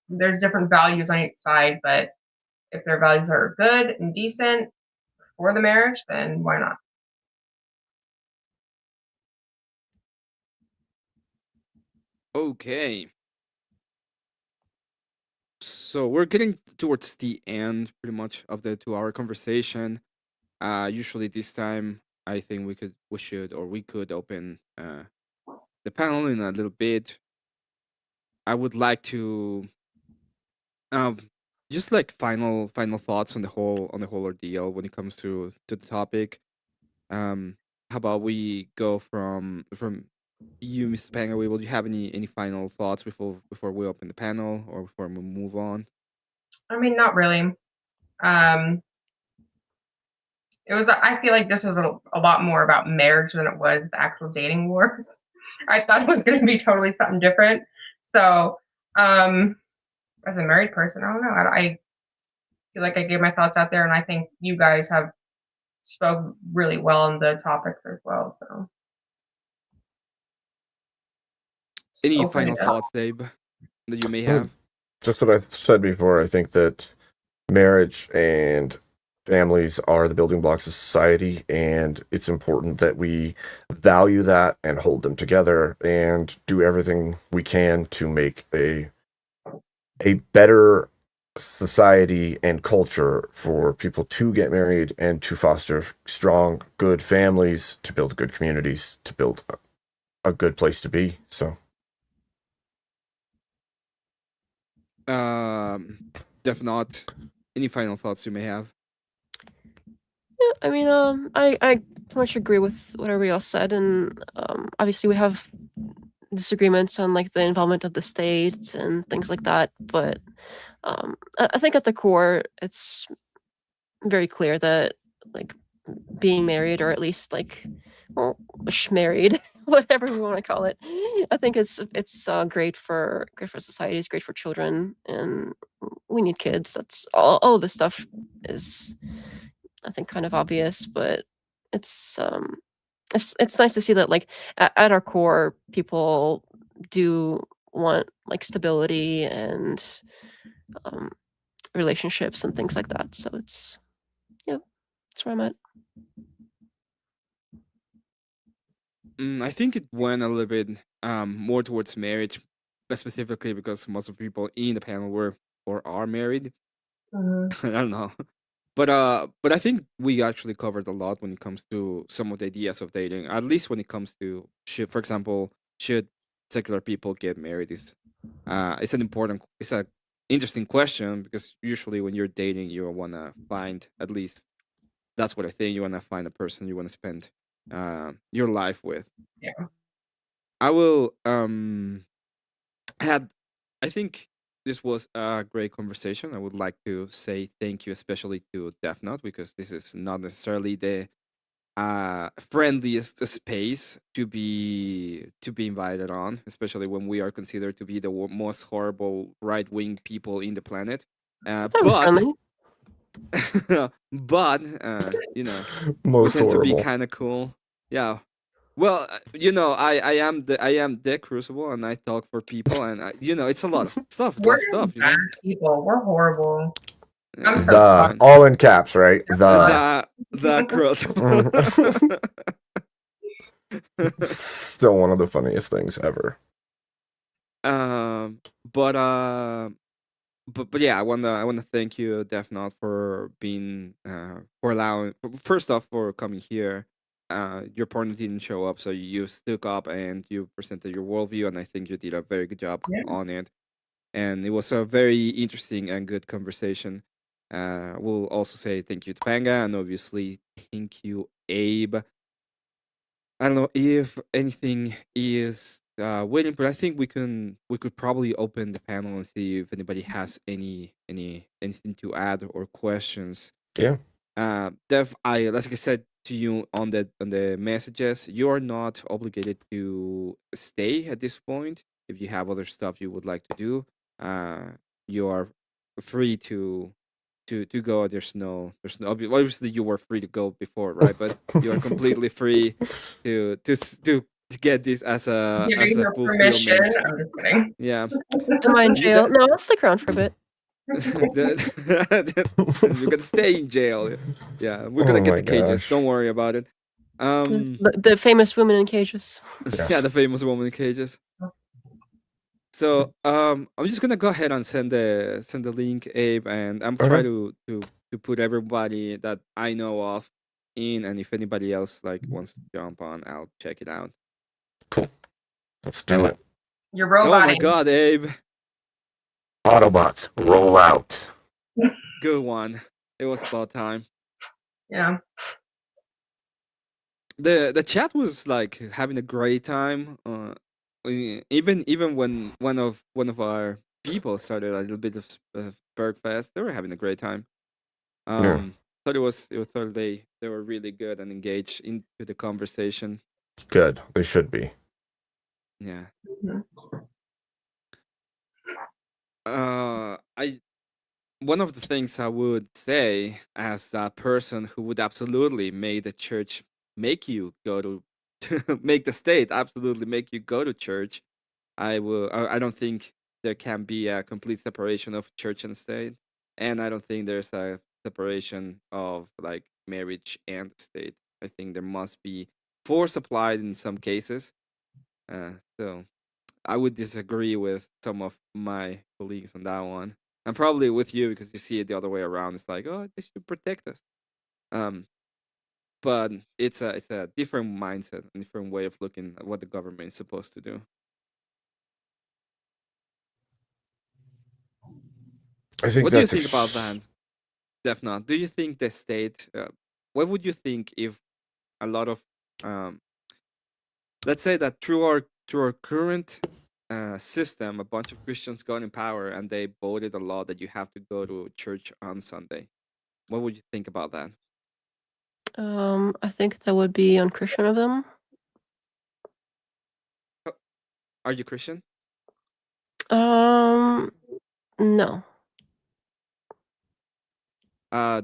[SPEAKER 4] there's different values on each side, but if their values are good and decent for the marriage, then why not?
[SPEAKER 1] Okay. So we're getting towards the end, pretty much, of the 2-hour conversation. Usually this time, I think we could open the panel in a little bit. I would like to um just like final thoughts on the whole ordeal when it comes to the topic. How about we go from you, Mr. Pangawi? Will you have any final thoughts before we open the panel or before we move on?
[SPEAKER 4] I mean, not really. Um, it was. I feel like this was a lot more about marriage than it was the actual dating wars. I thought it was going to be totally something different. So, as a married person, I don't know. I feel like I gave my thoughts out there, and I think you guys have spoke really well on the topics as well. So, just
[SPEAKER 1] Any
[SPEAKER 4] open
[SPEAKER 1] final
[SPEAKER 4] it up.
[SPEAKER 1] thoughts, Abe, that you may
[SPEAKER 2] Oh,
[SPEAKER 1] have?
[SPEAKER 2] Just what I said before, I think that marriage and families are the building blocks of society, and it's important that we value that and hold them together and do everything we can to make a better society and culture for people to get married and to foster strong, good families, to build good communities, to build a good place to be. So,
[SPEAKER 1] Def not. Any final thoughts you may have?
[SPEAKER 3] Yeah, I mean, I pretty much agree with what everybody else said, and obviously we have disagreements on like the involvement of the state and things like that, but I think at the core, it's very clear that like being married, or at least like, well, married, whatever we want to call it, I think it's great for society. It's great for children, and we need kids. That's all of this stuff is, I think, kind of obvious, but it's it's nice to see that like at our core, people do want like stability and um, relationships and things like that. So it's, yeah, that's where I'm at.
[SPEAKER 1] I think it went a little bit more towards marriage, specifically because most of the people in the panel were or are married.
[SPEAKER 4] Mhm.
[SPEAKER 1] I don't know. But I think we actually covered a lot when it comes to some of the ideas of dating. At least when it comes to should, for example, should secular people get married? It's an important, it's a interesting question because usually when you're dating, you wanna find, at least that's what I think, you wanna find a person you wanna spend your life with.
[SPEAKER 4] Yeah.
[SPEAKER 1] I will had I think this was a great conversation. I would like to say thank you, especially to Death Note, because this is not necessarily the friendliest space to be invited on, especially when we are considered to be the most horrible right wing people in the planet.
[SPEAKER 3] I thought it was
[SPEAKER 1] But
[SPEAKER 3] friendly.
[SPEAKER 1] but you know, we
[SPEAKER 2] most
[SPEAKER 1] tend to be
[SPEAKER 2] horrible.
[SPEAKER 1] kind of cool. Yeah. Well, I am the Crucible, and I talk for people, and it's a lot of stuff,
[SPEAKER 4] We're
[SPEAKER 1] tough
[SPEAKER 4] just
[SPEAKER 1] stuff.
[SPEAKER 4] bad people. We're horrible. I'm
[SPEAKER 1] Yeah,
[SPEAKER 4] so
[SPEAKER 1] it's
[SPEAKER 2] The
[SPEAKER 4] sorry.
[SPEAKER 1] fine.
[SPEAKER 2] all in caps, right? The
[SPEAKER 1] The Crucible.
[SPEAKER 2] still one of the funniest things ever.
[SPEAKER 1] um, but uh, but yeah, I wanna thank you, Death Note, for being for allowing, first off, for coming here. Your partner didn't show up, so you stuck up and you presented your worldview, and I think you did a very good job
[SPEAKER 4] Yeah.
[SPEAKER 1] on it. And it was a very interesting and good conversation. We'll also say thank you to Panga, and obviously thank you, Abe. I don't know if anything is waiting, but I think we could probably open the panel and see if anybody has anything to add or questions.
[SPEAKER 2] Yeah.
[SPEAKER 1] Dev, like I said to you on the messages, you are not obligated to stay at this point. If you have other stuff you would like to do, you are free to go. Obviously you were free to go before, right? But you are completely free to get this as
[SPEAKER 4] Giving
[SPEAKER 1] a
[SPEAKER 4] her permission.
[SPEAKER 1] fulfillment.
[SPEAKER 4] I'm just kidding.
[SPEAKER 1] Yeah.
[SPEAKER 3] Am I in
[SPEAKER 1] You-
[SPEAKER 3] jail?
[SPEAKER 1] that-
[SPEAKER 3] No, I'll stick around for a bit.
[SPEAKER 1] You're gonna stay in jail. Yeah, we're gonna
[SPEAKER 2] Oh
[SPEAKER 1] get
[SPEAKER 2] my
[SPEAKER 1] the cages.
[SPEAKER 2] gosh.
[SPEAKER 1] Don't worry about it.
[SPEAKER 3] Yes, the famous women in cages.
[SPEAKER 1] Yeah,
[SPEAKER 2] Yes.
[SPEAKER 1] the famous woman in cages. So I'm just gonna go ahead and send the link, Abe, and I'm trying
[SPEAKER 2] Okay.
[SPEAKER 1] to put everybody that I know of in, and if anybody else like wants to jump on, I'll check it out.
[SPEAKER 2] Cool. Let's do it.
[SPEAKER 4] You're
[SPEAKER 1] Oh my
[SPEAKER 4] roboting.
[SPEAKER 1] god, Abe,
[SPEAKER 2] Autobots, roll out.
[SPEAKER 1] good one. It was about time.
[SPEAKER 4] Yeah.
[SPEAKER 1] The chat was like having a great time. Even when one of our people started a little bit of Bergfest, they were having a great time.
[SPEAKER 2] Yeah.
[SPEAKER 1] Thought they were really good and engaged into the conversation.
[SPEAKER 2] Good. They should be.
[SPEAKER 1] Yeah.
[SPEAKER 4] Mhm.
[SPEAKER 1] I One of the things I would say as a person who would absolutely make the church make you go to make the state absolutely make you go to church. I don't think there can be a complete separation of church and state, and I don't think there's a separation of like marriage and state. I think there must be force applied in some cases. So I would disagree with some of my colleagues on that one. And probably with you because you see it the other way around. It's like, oh, they should protect us. Um, but it's a different mindset, a different way of looking at what the government is supposed to do.
[SPEAKER 2] I think
[SPEAKER 1] What do you
[SPEAKER 2] that's
[SPEAKER 1] think about that, Defna? Do you think the state? What would you think if a lot of, um, let's say that through our current system, a bunch of Christians got in power and they voted a law that you have to go to church on Sunday? What would you think about that?
[SPEAKER 3] I think that would be unchristian of them.
[SPEAKER 1] Are you Christian?
[SPEAKER 3] No.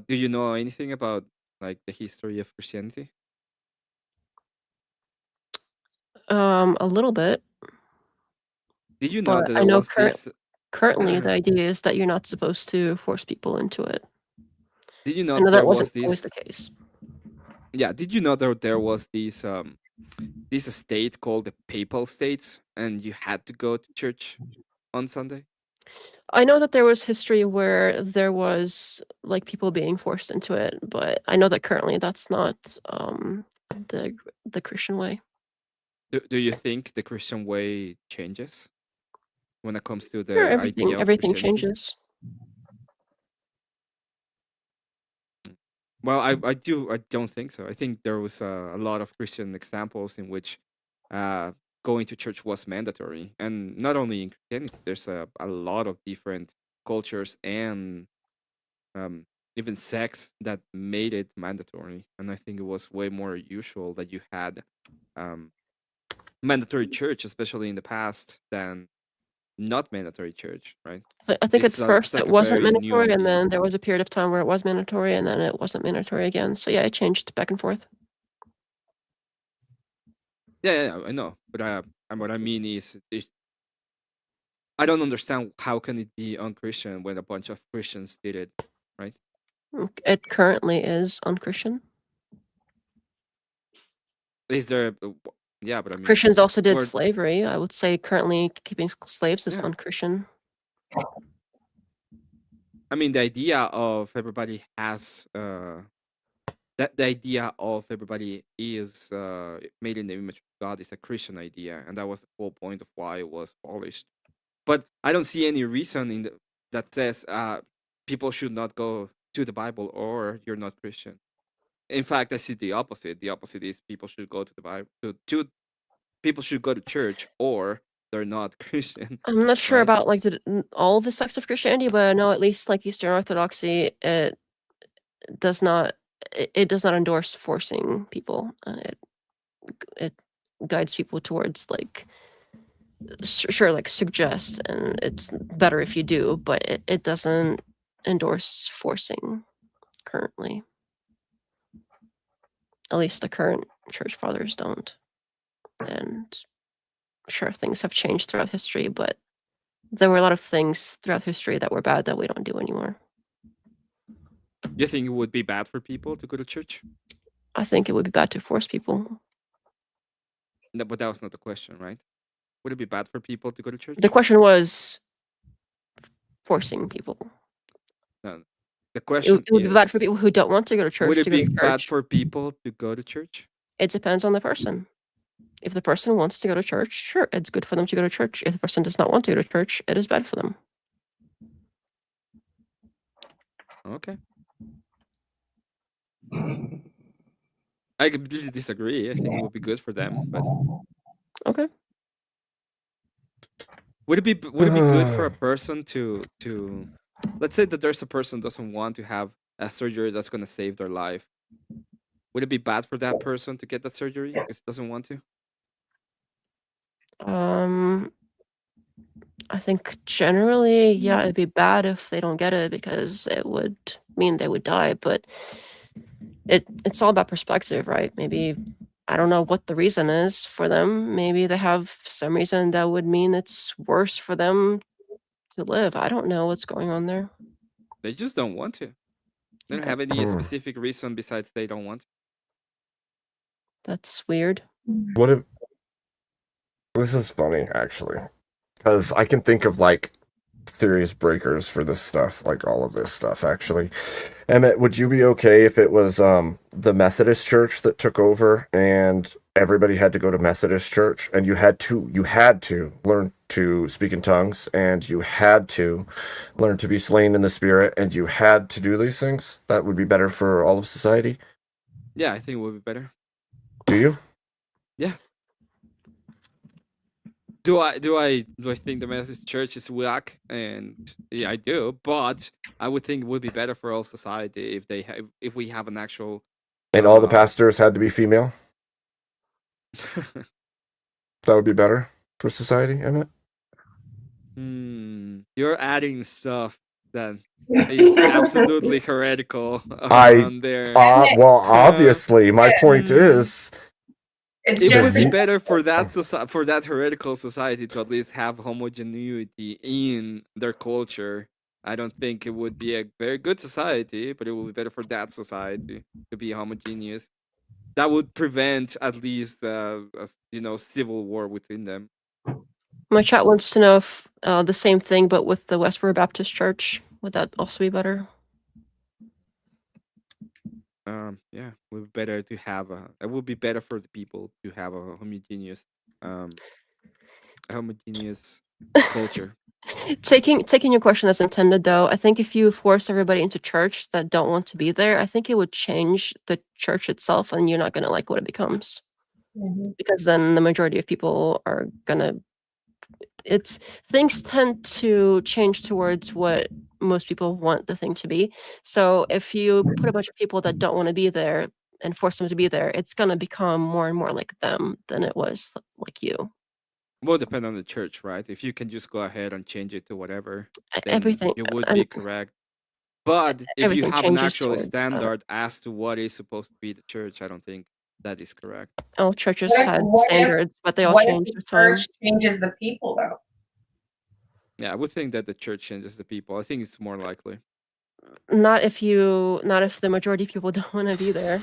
[SPEAKER 1] Do you know anything about like the history of Christianity?
[SPEAKER 3] A little bit,
[SPEAKER 1] Did you know
[SPEAKER 3] but
[SPEAKER 1] that
[SPEAKER 3] I
[SPEAKER 1] there
[SPEAKER 3] know
[SPEAKER 1] was this?
[SPEAKER 3] currently the idea is that you're not supposed to force people into it.
[SPEAKER 1] Did you
[SPEAKER 3] I
[SPEAKER 1] know
[SPEAKER 3] know
[SPEAKER 1] there
[SPEAKER 3] that wasn't
[SPEAKER 1] was
[SPEAKER 3] always the
[SPEAKER 1] this?
[SPEAKER 3] case.
[SPEAKER 1] Yeah, did you know that there was this state called the Papal States, and you had to go to church on Sunday?
[SPEAKER 3] I know that there was history where there was like people being forced into it, but I know that currently that's not the Christian way.
[SPEAKER 1] Do you think the Christian way changes when it comes to
[SPEAKER 3] Sure,
[SPEAKER 1] the idea of
[SPEAKER 3] everything
[SPEAKER 1] Christianity?
[SPEAKER 3] changes.
[SPEAKER 1] Well, I don't think so. I think there was a lot of Christian examples in which going to church was mandatory, and not only in Christianity. There's a lot of different cultures and um, even sects that made it mandatory, and I think it was way more usual that you had um, mandatory church, especially in the past, than not mandatory church, right?
[SPEAKER 3] I think at
[SPEAKER 1] It's
[SPEAKER 3] first it
[SPEAKER 1] like a
[SPEAKER 3] wasn't
[SPEAKER 1] very new
[SPEAKER 3] mandatory, and
[SPEAKER 1] idea.
[SPEAKER 3] then there was a period of time where it was mandatory, and then it wasn't mandatory again. So yeah, it changed back and forth.
[SPEAKER 1] Yeah, I know, but and what I mean is I don't understand how can it be unchristian when a bunch of Christians did it, right?
[SPEAKER 3] It currently is unchristian.
[SPEAKER 1] Is there? Yeah, but I mean,
[SPEAKER 3] Christians also did
[SPEAKER 1] we're
[SPEAKER 3] slavery. I would say currently keeping slaves is
[SPEAKER 1] yeah.
[SPEAKER 3] unchristian.
[SPEAKER 1] I mean, the idea of everybody has that the idea of everybody is made in the image of God is a Christian idea, and that was the whole point of why it was abolished. But I don't see any reason that says people should not go to the Bible or you're not Christian. In fact, I see the opposite. The opposite is people should go to the Bible. People should go to church or they're not Christian,
[SPEAKER 3] I'm not sure
[SPEAKER 1] right?
[SPEAKER 3] about like all of the sects of Christianity, but I know at least like Eastern Orthodoxy, it does not it does not endorse forcing people. It guides people towards like sure like suggest, and it's better if you do, but it doesn't endorse forcing currently. At least the current church fathers don't. And sure, things have changed throughout history, but there were a lot of things throughout history that were bad that we don't do anymore.
[SPEAKER 1] You think it would be bad for people to go to church?
[SPEAKER 3] I think it would be bad to force people.
[SPEAKER 1] No, but that was not the question, right? Would it be bad for people to go to church?
[SPEAKER 3] The question was forcing people.
[SPEAKER 1] No. The question
[SPEAKER 3] It would be bad for
[SPEAKER 1] is,
[SPEAKER 3] people who don't want to go to church
[SPEAKER 1] would
[SPEAKER 3] to
[SPEAKER 1] it
[SPEAKER 3] go
[SPEAKER 1] be
[SPEAKER 3] to
[SPEAKER 1] bad
[SPEAKER 3] church.
[SPEAKER 1] for people to go to church?
[SPEAKER 3] It depends on the person. If the person wants to go to church, sure, it's good for them to go to church. If the person does not want to go to church, it is bad for them.
[SPEAKER 1] Okay. I completely disagree. I think it would be good for them, but
[SPEAKER 3] Okay.
[SPEAKER 1] would it be good for a person to let's say that there's a person doesn't want to have a surgery that's going to save their life. Would it be bad for that person to get that surgery because doesn't want to?
[SPEAKER 3] I think generally, yeah, it'd be bad if they don't get it because it would mean they would die, but it's all about perspective, right? Maybe I don't know what the reason is for them. Maybe they have some reason that would mean it's worse for them to live. I don't know what's going on there.
[SPEAKER 1] They just don't want to. They don't have any specific reason besides they don't want.
[SPEAKER 3] That's weird.
[SPEAKER 2] What if this is funny actually, because I can think of like serious breakers for this stuff, like all of this stuff actually. Emmett, would you be okay if it was the Methodist Church that took over and everybody had to go to Methodist Church and you had to learn to speak in tongues and you had to learn to be slain in the spirit and you had to do these things? That would be better for all of society.
[SPEAKER 1] Yeah, I think it would be better.
[SPEAKER 2] Do you?
[SPEAKER 1] Yeah. Do I think the Methodist Church is whack? And yeah, I do. But I would think it would be better for all society if we have an actual.
[SPEAKER 2] And all the pastors had to be female? That would be better for society, Emmett?
[SPEAKER 1] You're adding stuff that is absolutely heretical around there.
[SPEAKER 2] Well, obviously, my point is,
[SPEAKER 1] it would be better for that heretical society to at least have homogeneity in their culture. I don't think it would be a very good society, but it would be better for that society to be homogeneous. That would prevent at least civil war within them.
[SPEAKER 3] My chat wants to know if the same thing, but with the Westboro Baptist Church, would that also be better?
[SPEAKER 1] Yeah, it would be better to have it would be better for the people to have a homogeneous culture.
[SPEAKER 3] Taking your question as intended, though, I think if you force everybody into church that don't want to be there, I think it would change the church itself, and you're not going to like what it becomes. Because then the majority of people are gonna. Things tend to change towards what most people want the thing to be. So if you put a bunch of people that don't want to be there and force them to be there, it's gonna become more and more like them than it was like you.
[SPEAKER 1] Well, depend on the church, right? If you can just go ahead and change it to whatever, then
[SPEAKER 3] Everything
[SPEAKER 1] you would be correct. But if you
[SPEAKER 3] everything
[SPEAKER 1] have an
[SPEAKER 3] changes
[SPEAKER 1] actual
[SPEAKER 3] towards that.
[SPEAKER 1] standard as to what is supposed to be the church, I don't think that is correct.
[SPEAKER 3] All churches
[SPEAKER 4] What if-
[SPEAKER 3] had
[SPEAKER 4] what if-
[SPEAKER 3] standards, but they all
[SPEAKER 4] What if
[SPEAKER 3] changed
[SPEAKER 4] the
[SPEAKER 3] with time.
[SPEAKER 4] church changes the people, though?
[SPEAKER 1] Yeah, I would think that the church changes the people. I think it's more likely.
[SPEAKER 3] Not if the majority of people don't want to be there.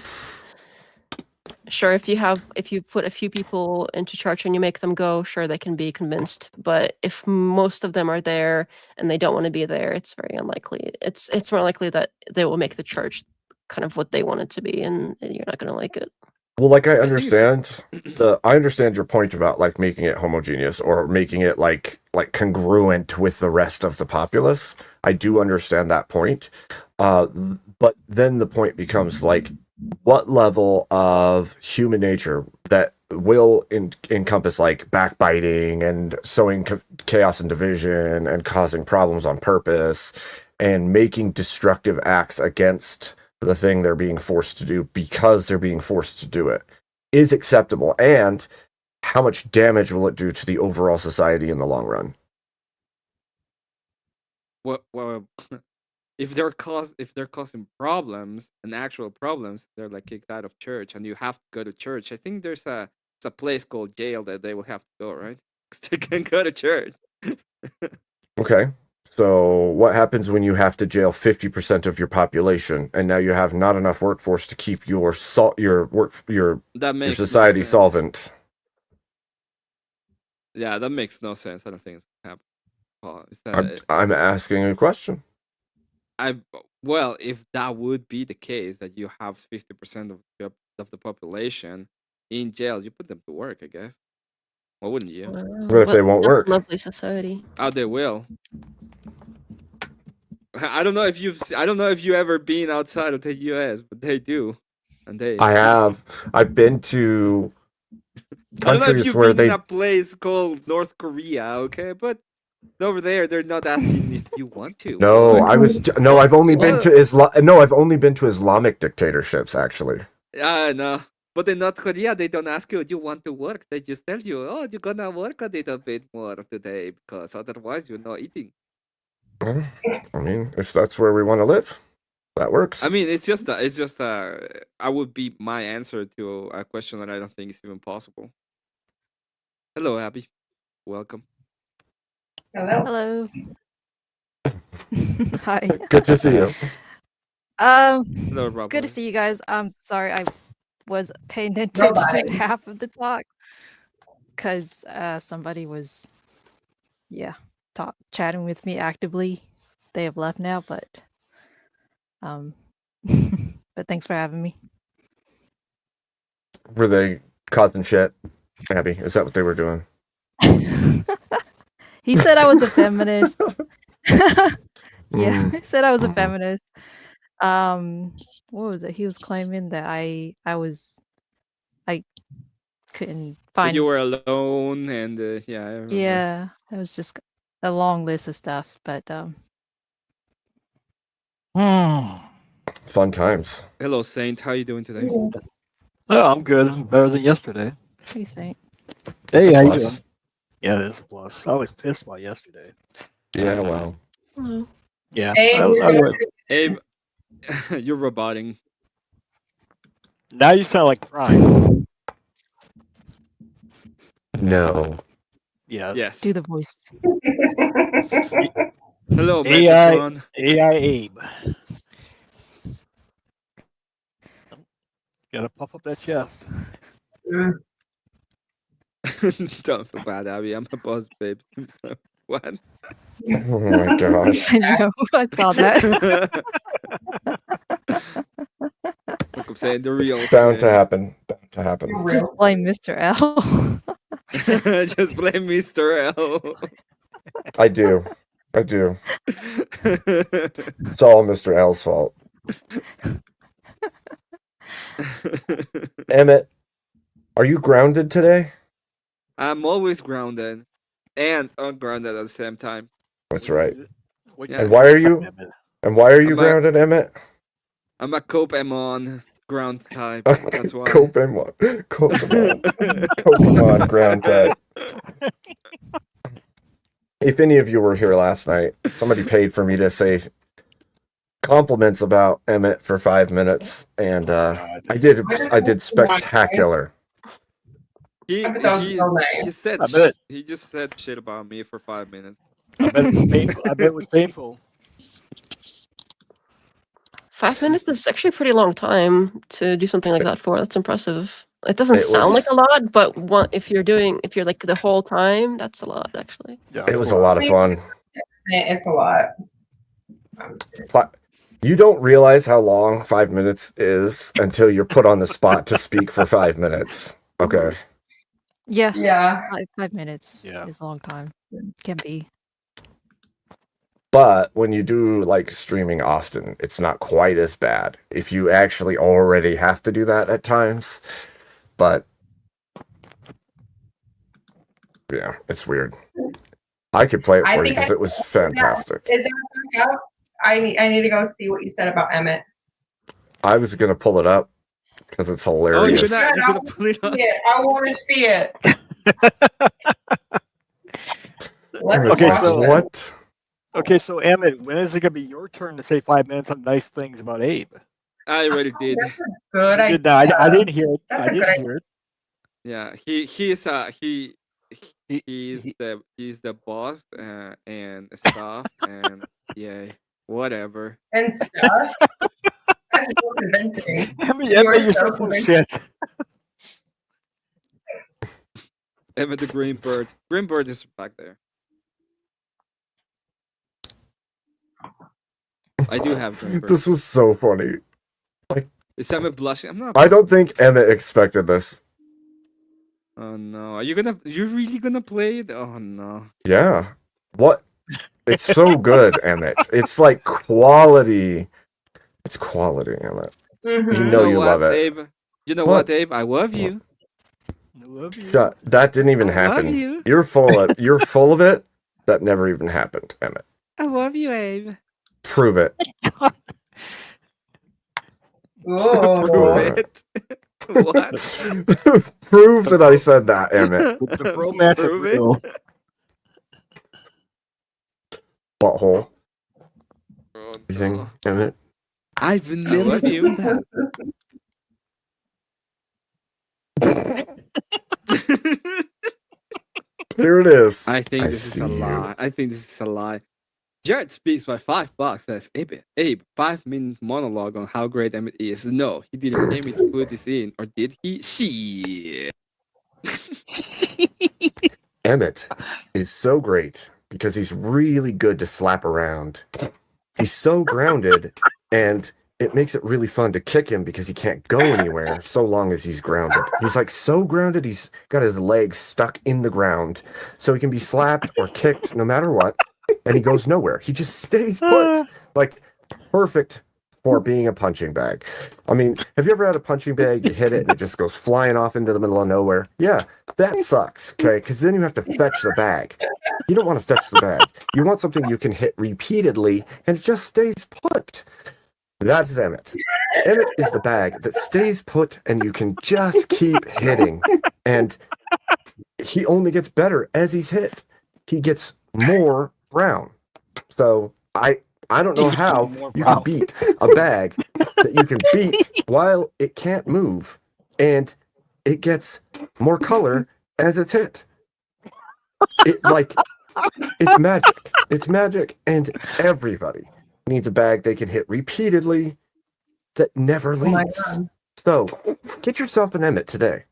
[SPEAKER 3] Sure, if you put a few people into church and you make them go, sure, they can be convinced. But if most of them are there and they don't want to be there, it's very unlikely. It's more likely that they will make the church kind of what they want it to be, and you're not going to like it.
[SPEAKER 2] Well, like I understand I understand your point about like making it homogeneous or making it like congruent with the rest of the populace. I do understand that point. But then the point becomes like what level of human nature that will encompass like backbiting and sowing chaos and division and causing problems on purpose and making destructive acts against the thing they're being forced to do because they're being forced to do it is acceptable, and how much damage will it do to the overall society in the long run?
[SPEAKER 1] Well, if they're causing problems and actual problems, they're like kicked out of church, and you have to go to church. I think there's a place called jail that they will have to go, right? Because they can go to church.
[SPEAKER 2] Okay. So what happens when you have to jail 50% of your population and now you have not enough workforce to keep your society solvent?
[SPEAKER 1] Yeah, that makes no sense. I don't think it's happening.
[SPEAKER 2] I'm asking a question.
[SPEAKER 1] Well, if that would be the case, that you have 50% of the population in jail, you put them to work, I guess. Why wouldn't you?
[SPEAKER 2] What if they won't work?
[SPEAKER 3] Lovely society.
[SPEAKER 1] Oh, they will. I don't know if you ever been outside of the U.S., but they do, and they.
[SPEAKER 2] I have. I've been to
[SPEAKER 1] I don't know if
[SPEAKER 2] countries
[SPEAKER 1] you've
[SPEAKER 2] where
[SPEAKER 1] been
[SPEAKER 2] they.
[SPEAKER 1] in a place called North Korea, okay? But over there, they're not asking if you want to.
[SPEAKER 2] No, I've only been to I've only been to Islamic dictatorships, actually.
[SPEAKER 1] No. But in North Korea, they don't ask you, do you want to work? They just tell you, oh, you're gonna work a little bit more today because otherwise you're not eating.
[SPEAKER 2] I mean, if that's where we want to live, that works.
[SPEAKER 1] I mean, it's just I would be my answer to a question that I don't think is even possible. Hello, Abby. Welcome.
[SPEAKER 4] Hello.
[SPEAKER 5] Hello. Hi.
[SPEAKER 2] Good to see you.
[SPEAKER 1] Hello,
[SPEAKER 5] It's good to
[SPEAKER 1] Robert.
[SPEAKER 5] see you guys. I'm sorry I was paying attention to
[SPEAKER 4] Bye-bye.
[SPEAKER 5] half of the talk because somebody was, chatting with me actively. They have left now, but but thanks for having me.
[SPEAKER 2] Were they causing shit, Abby? Is that what they were doing?
[SPEAKER 5] He said I was a feminist.
[SPEAKER 2] Mm,
[SPEAKER 5] He said I was a
[SPEAKER 2] mhm.
[SPEAKER 5] feminist. What was it? He was claiming that I couldn't
[SPEAKER 1] But you
[SPEAKER 5] find.
[SPEAKER 1] were alone, and yeah, I remember.
[SPEAKER 5] Yeah, it was just a long list of stuff, but
[SPEAKER 2] Fun times.
[SPEAKER 1] Hello, Saint. How you doing today?
[SPEAKER 6] Oh, I'm good. I'm better than yesterday.
[SPEAKER 5] hey, Saint.
[SPEAKER 2] It's
[SPEAKER 6] Hey,
[SPEAKER 2] a
[SPEAKER 6] how you
[SPEAKER 2] plus.
[SPEAKER 6] doing? Yeah, it is a plus. I was pissed about yesterday.
[SPEAKER 2] Yeah, well.
[SPEAKER 3] Hello.
[SPEAKER 6] Yeah,
[SPEAKER 4] Hey,
[SPEAKER 6] I
[SPEAKER 4] we're
[SPEAKER 6] would.
[SPEAKER 1] Abe, you're roboting.
[SPEAKER 6] Now you sound like Prime.
[SPEAKER 2] No.
[SPEAKER 6] Yes.
[SPEAKER 1] Yes.
[SPEAKER 5] Do the voice.
[SPEAKER 1] Hello,
[SPEAKER 6] AI,
[SPEAKER 1] Metatron.
[SPEAKER 6] AI Abe. Gotta puff up that chest.
[SPEAKER 1] Don't feel bad, Abby. I'm a boss, babe. What?
[SPEAKER 2] Oh my gosh.
[SPEAKER 5] I know. I saw that.
[SPEAKER 1] Like I'm saying, the real
[SPEAKER 2] Bound to
[SPEAKER 1] Saint.
[SPEAKER 2] happen. Bound to happen.
[SPEAKER 5] Just blame Mr. L.
[SPEAKER 1] Just blame Mr. L.
[SPEAKER 2] I do. I do. It's all Mr. L's fault. Emmett, are you grounded today?
[SPEAKER 1] I'm always grounded and ungrounded at the same time.
[SPEAKER 2] That's right.
[SPEAKER 6] What
[SPEAKER 1] Yeah.
[SPEAKER 2] And why are you?
[SPEAKER 6] Emmett?
[SPEAKER 2] And why are you
[SPEAKER 1] I'm a-
[SPEAKER 2] grounded, Emmett?
[SPEAKER 1] I'm a Cope Amon ground type. That's why.
[SPEAKER 2] Copemon. Copemon ground type. If any of you were here last night, somebody paid for me to say compliments about Emmett for 5 minutes, and I did spectacular.
[SPEAKER 1] He
[SPEAKER 4] I bet that was
[SPEAKER 1] he
[SPEAKER 4] so nice.
[SPEAKER 1] he said
[SPEAKER 6] I bet.
[SPEAKER 1] he just said shit about me for 5 minutes.
[SPEAKER 6] I bet it was painful. I bet it was painful.
[SPEAKER 3] 5 minutes is actually a pretty long time to do something like that for. That's impressive. It doesn't
[SPEAKER 2] It
[SPEAKER 3] sound like
[SPEAKER 2] was-
[SPEAKER 3] a lot, but if you're like the whole time, that's a lot actually.
[SPEAKER 6] Yeah,
[SPEAKER 2] It was a lot of fun.
[SPEAKER 4] It's a lot. I'm just kidding.
[SPEAKER 2] You don't realize how long 5 minutes is until you're put on the spot to speak for 5 minutes. Okay.
[SPEAKER 5] Yeah,
[SPEAKER 4] Yeah.
[SPEAKER 5] 5 minutes
[SPEAKER 6] Yeah.
[SPEAKER 5] is a long time. Can be.
[SPEAKER 2] But when you do like streaming often, it's not quite as bad if you actually already have to do that at times. But yeah, it's weird. I could play it
[SPEAKER 4] I
[SPEAKER 2] for you
[SPEAKER 4] think
[SPEAKER 2] because it was fantastic.
[SPEAKER 4] Is that back out? I need to go see what you said about Emmett.
[SPEAKER 2] I was gonna pull it up because it's
[SPEAKER 1] Oh,
[SPEAKER 2] hilarious.
[SPEAKER 1] you're gonna put it on.
[SPEAKER 4] Yeah, I want to see it.
[SPEAKER 2] And it's
[SPEAKER 6] Okay,
[SPEAKER 2] like,
[SPEAKER 6] so-
[SPEAKER 2] what?
[SPEAKER 6] Okay, so Emmett, when is it gonna be your turn to say 5 minutes of nice things about Abe?
[SPEAKER 1] I already did.
[SPEAKER 4] Good
[SPEAKER 6] You
[SPEAKER 4] idea.
[SPEAKER 6] did not. I didn't hear it.
[SPEAKER 4] That's
[SPEAKER 6] I
[SPEAKER 4] a good
[SPEAKER 6] didn't hear it.
[SPEAKER 1] Yeah, he's the boss and stuff and yeah, whatever.
[SPEAKER 4] And stuff. That's so convincing.
[SPEAKER 6] Emmett,
[SPEAKER 4] You are
[SPEAKER 6] you're
[SPEAKER 4] so
[SPEAKER 6] so full of
[SPEAKER 4] convincing.
[SPEAKER 6] shit.
[SPEAKER 1] Emmett the Green Bird. Green Bird is back there. I do have Green Bird.
[SPEAKER 2] This was so funny.
[SPEAKER 1] Is Emmett blushing? I'm not.
[SPEAKER 2] I don't think Emmett expected this.
[SPEAKER 1] Oh no! You're really gonna play it? Oh no!
[SPEAKER 2] Yeah. What? It's so good, Emmett. It's like quality. It's quality, Emmett.
[SPEAKER 4] Mhm.
[SPEAKER 2] You know you
[SPEAKER 1] what,
[SPEAKER 2] love it.
[SPEAKER 1] Abe? You know
[SPEAKER 2] What?
[SPEAKER 1] what, Abe? I love you.
[SPEAKER 6] I love you.
[SPEAKER 2] Shut. That didn't even
[SPEAKER 1] I love
[SPEAKER 2] happen.
[SPEAKER 1] you.
[SPEAKER 2] You're full of it. That never even happened, Emmett.
[SPEAKER 1] I love you, Abe.
[SPEAKER 2] Prove it.
[SPEAKER 4] Ooh.
[SPEAKER 1] Prove it. What?
[SPEAKER 2] Prove that I said that, Emmett.
[SPEAKER 6] The bromance is
[SPEAKER 1] Prove it.
[SPEAKER 6] real.
[SPEAKER 2] Butthole.
[SPEAKER 1] Oh,
[SPEAKER 2] You think,
[SPEAKER 1] no.
[SPEAKER 2] Emmett?
[SPEAKER 1] I've never done that.
[SPEAKER 2] Here it is.
[SPEAKER 1] I think this is
[SPEAKER 2] see
[SPEAKER 1] a
[SPEAKER 2] you.
[SPEAKER 1] lie. I think this is a lie. Jared speaks by $5. Says Abe, 5-minute monologue on how great Emmett is. No, he didn't pay me to put this in, or did he? Shit.
[SPEAKER 2] Emmett is so great because he's really good to slap around. He's so grounded, and it makes it really fun to kick him because he can't go anywhere so long as he's grounded. He's like so grounded, he's got his legs stuck in the ground, so he can be slapped or kicked no matter what, and he goes nowhere. He just stays put. Like, perfect for being a punching bag. I mean, have you ever had a punching bag, you hit it, and it just goes flying off into the middle of nowhere? Yeah, that sucks, okay? Because then you have to fetch the bag. You don't want to fetch the bag. You want something you can hit repeatedly, and it just stays put. That's Emmett. Emmett is the bag that stays put, and you can just keep hitting. And he only gets better as he's hit. He gets more brown. So I don't know how you can beat a bag that you can beat while it can't move, and it gets more color as it's hit. It's magic. It's magic, and everybody needs a bag they can hit repeatedly that never leaves. So get yourself an Emmett today.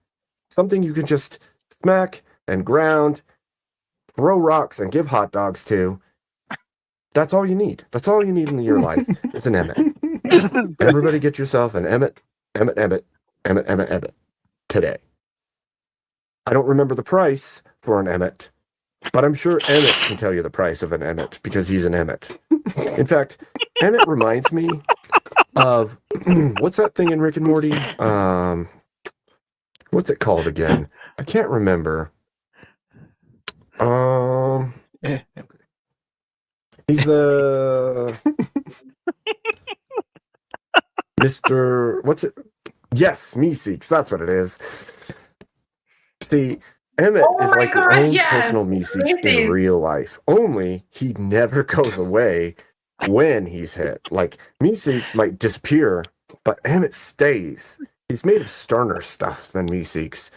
[SPEAKER 2] Something you can just smack and ground, throw rocks and give hot dogs to. That's all you need. That's all you need in your life is an Emmett. Everybody get yourself an Emmett today. I don't remember the price for an Emmett, but I'm sure Emmett can tell you the price of an Emmett because he's an Emmett. In fact, Emmett reminds me of what's that thing in Rick and Morty? What's it called again? I can't remember. He's the Mr. What's it? Yes, Meeseeks. That's what it is. See, Emmett is like your own personal Meeseeks in real life. Only he never goes away when he's hit. Like, Meeseeks might disappear, but Emmett stays. He's made of sterner stuff than Meeseeks,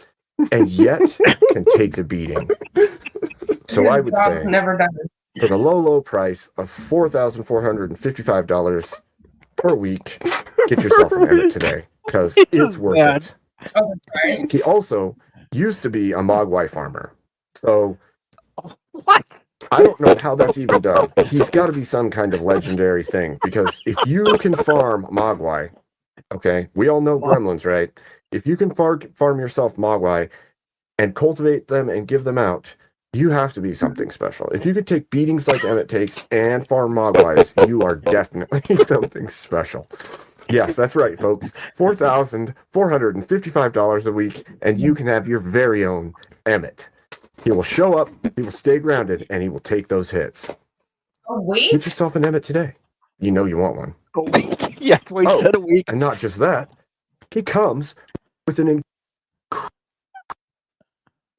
[SPEAKER 2] and yet can take the beating. So I would say,
[SPEAKER 4] never done.
[SPEAKER 2] For the low price of $4,455 per week, get yourself an Emmett today, because it's worth it.
[SPEAKER 4] Oh, right.
[SPEAKER 2] He also used to be a Mogwai farmer. So
[SPEAKER 6] What?
[SPEAKER 2] I don't know how that's even done. He's got to be some kind of legendary thing, because if you can farm Mogwai, okay, we all know gremlins, right? If you can farm yourself Mogwai and cultivate them and give them out, you have to be something special. If you could take beatings like Emmett takes and farm Mogwais, you are definitely something special. Yes, that's right, folks. $4,455 a week, and you can have your very own Emmett. He will show up, he will stay grounded, and he will take those hits.
[SPEAKER 4] A week?
[SPEAKER 2] Get yourself an Emmett today. You know you want one.
[SPEAKER 6] Yeah, that's what he said a week.
[SPEAKER 2] And not just that, he comes with an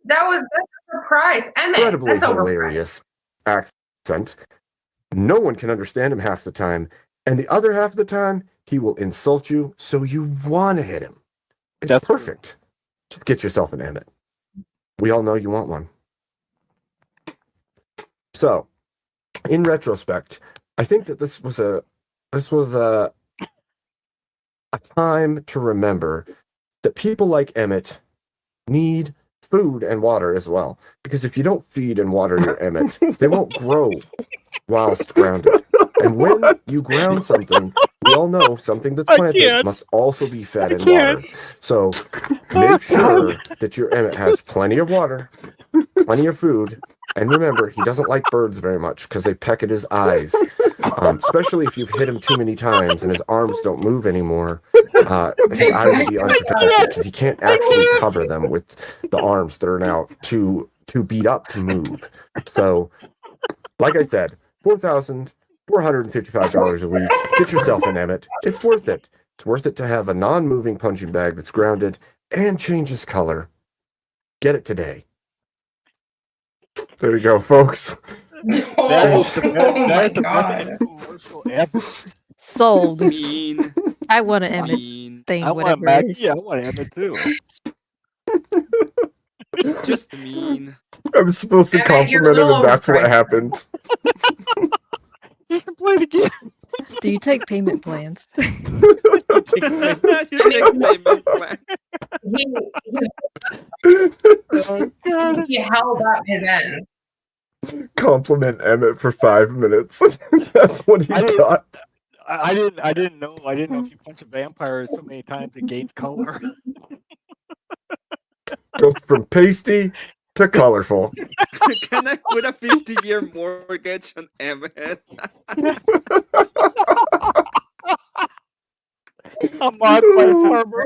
[SPEAKER 4] That's a surprise. Emmett,
[SPEAKER 2] incredibly
[SPEAKER 4] that's overpriced.
[SPEAKER 2] hilarious accent. No one can understand him half the time, and the other half of the time, he will insult you so you want to hit him. It's
[SPEAKER 6] That's
[SPEAKER 2] perfect. Just get yourself an Emmett. We all know you want one. So, in retrospect, I think that this was a time to remember that people like Emmett need food and water as well. Because if you don't feed and water your Emmett, they won't grow whilst grounded. And when you ground something, we all know something that's planted must also be fed and watered. So make sure that your Emmett has plenty of water, plenty of food, and remember, he doesn't like birds very much because they peck at his eyes. Especially if you've hit him too many times and his arms don't move anymore. His eyes will be unprotected because he can't actually cover them with the arms that are now too beat up to move. So, like I said, $4,455 a week. Get yourself an Emmett. It's worth it. It's worth it to have a non-moving punching bag that's grounded and changes color. Get it today. There you go, folks.
[SPEAKER 6] That is the
[SPEAKER 4] my
[SPEAKER 6] best
[SPEAKER 4] God.
[SPEAKER 6] commercial ever.
[SPEAKER 5] Sold.
[SPEAKER 1] Mean.
[SPEAKER 5] I want an Emmett
[SPEAKER 1] Mean.
[SPEAKER 5] thing,
[SPEAKER 6] I want a
[SPEAKER 5] whatever it
[SPEAKER 6] Mac.
[SPEAKER 5] is.
[SPEAKER 6] Yeah, I want Emmett too.
[SPEAKER 1] Just mean.
[SPEAKER 2] I was supposed to
[SPEAKER 4] Emmett, you're
[SPEAKER 2] compliment him,
[SPEAKER 4] a
[SPEAKER 2] and that's what
[SPEAKER 4] little
[SPEAKER 2] happened.
[SPEAKER 6] Play it again.
[SPEAKER 5] Do you take payment plans?
[SPEAKER 1] You take payment plan.
[SPEAKER 4] He,
[SPEAKER 6] Oh, God.
[SPEAKER 4] he held up his end.
[SPEAKER 2] Compliment Emmett for 5 minutes. That's what he
[SPEAKER 6] I didn't-
[SPEAKER 2] got.
[SPEAKER 6] I didn't know if you punch a vampire so many times it gains color.
[SPEAKER 2] Goes from pasty to colorful.
[SPEAKER 1] Can I put a 50-year mortgage on Emmett?
[SPEAKER 6] A mod by farmer.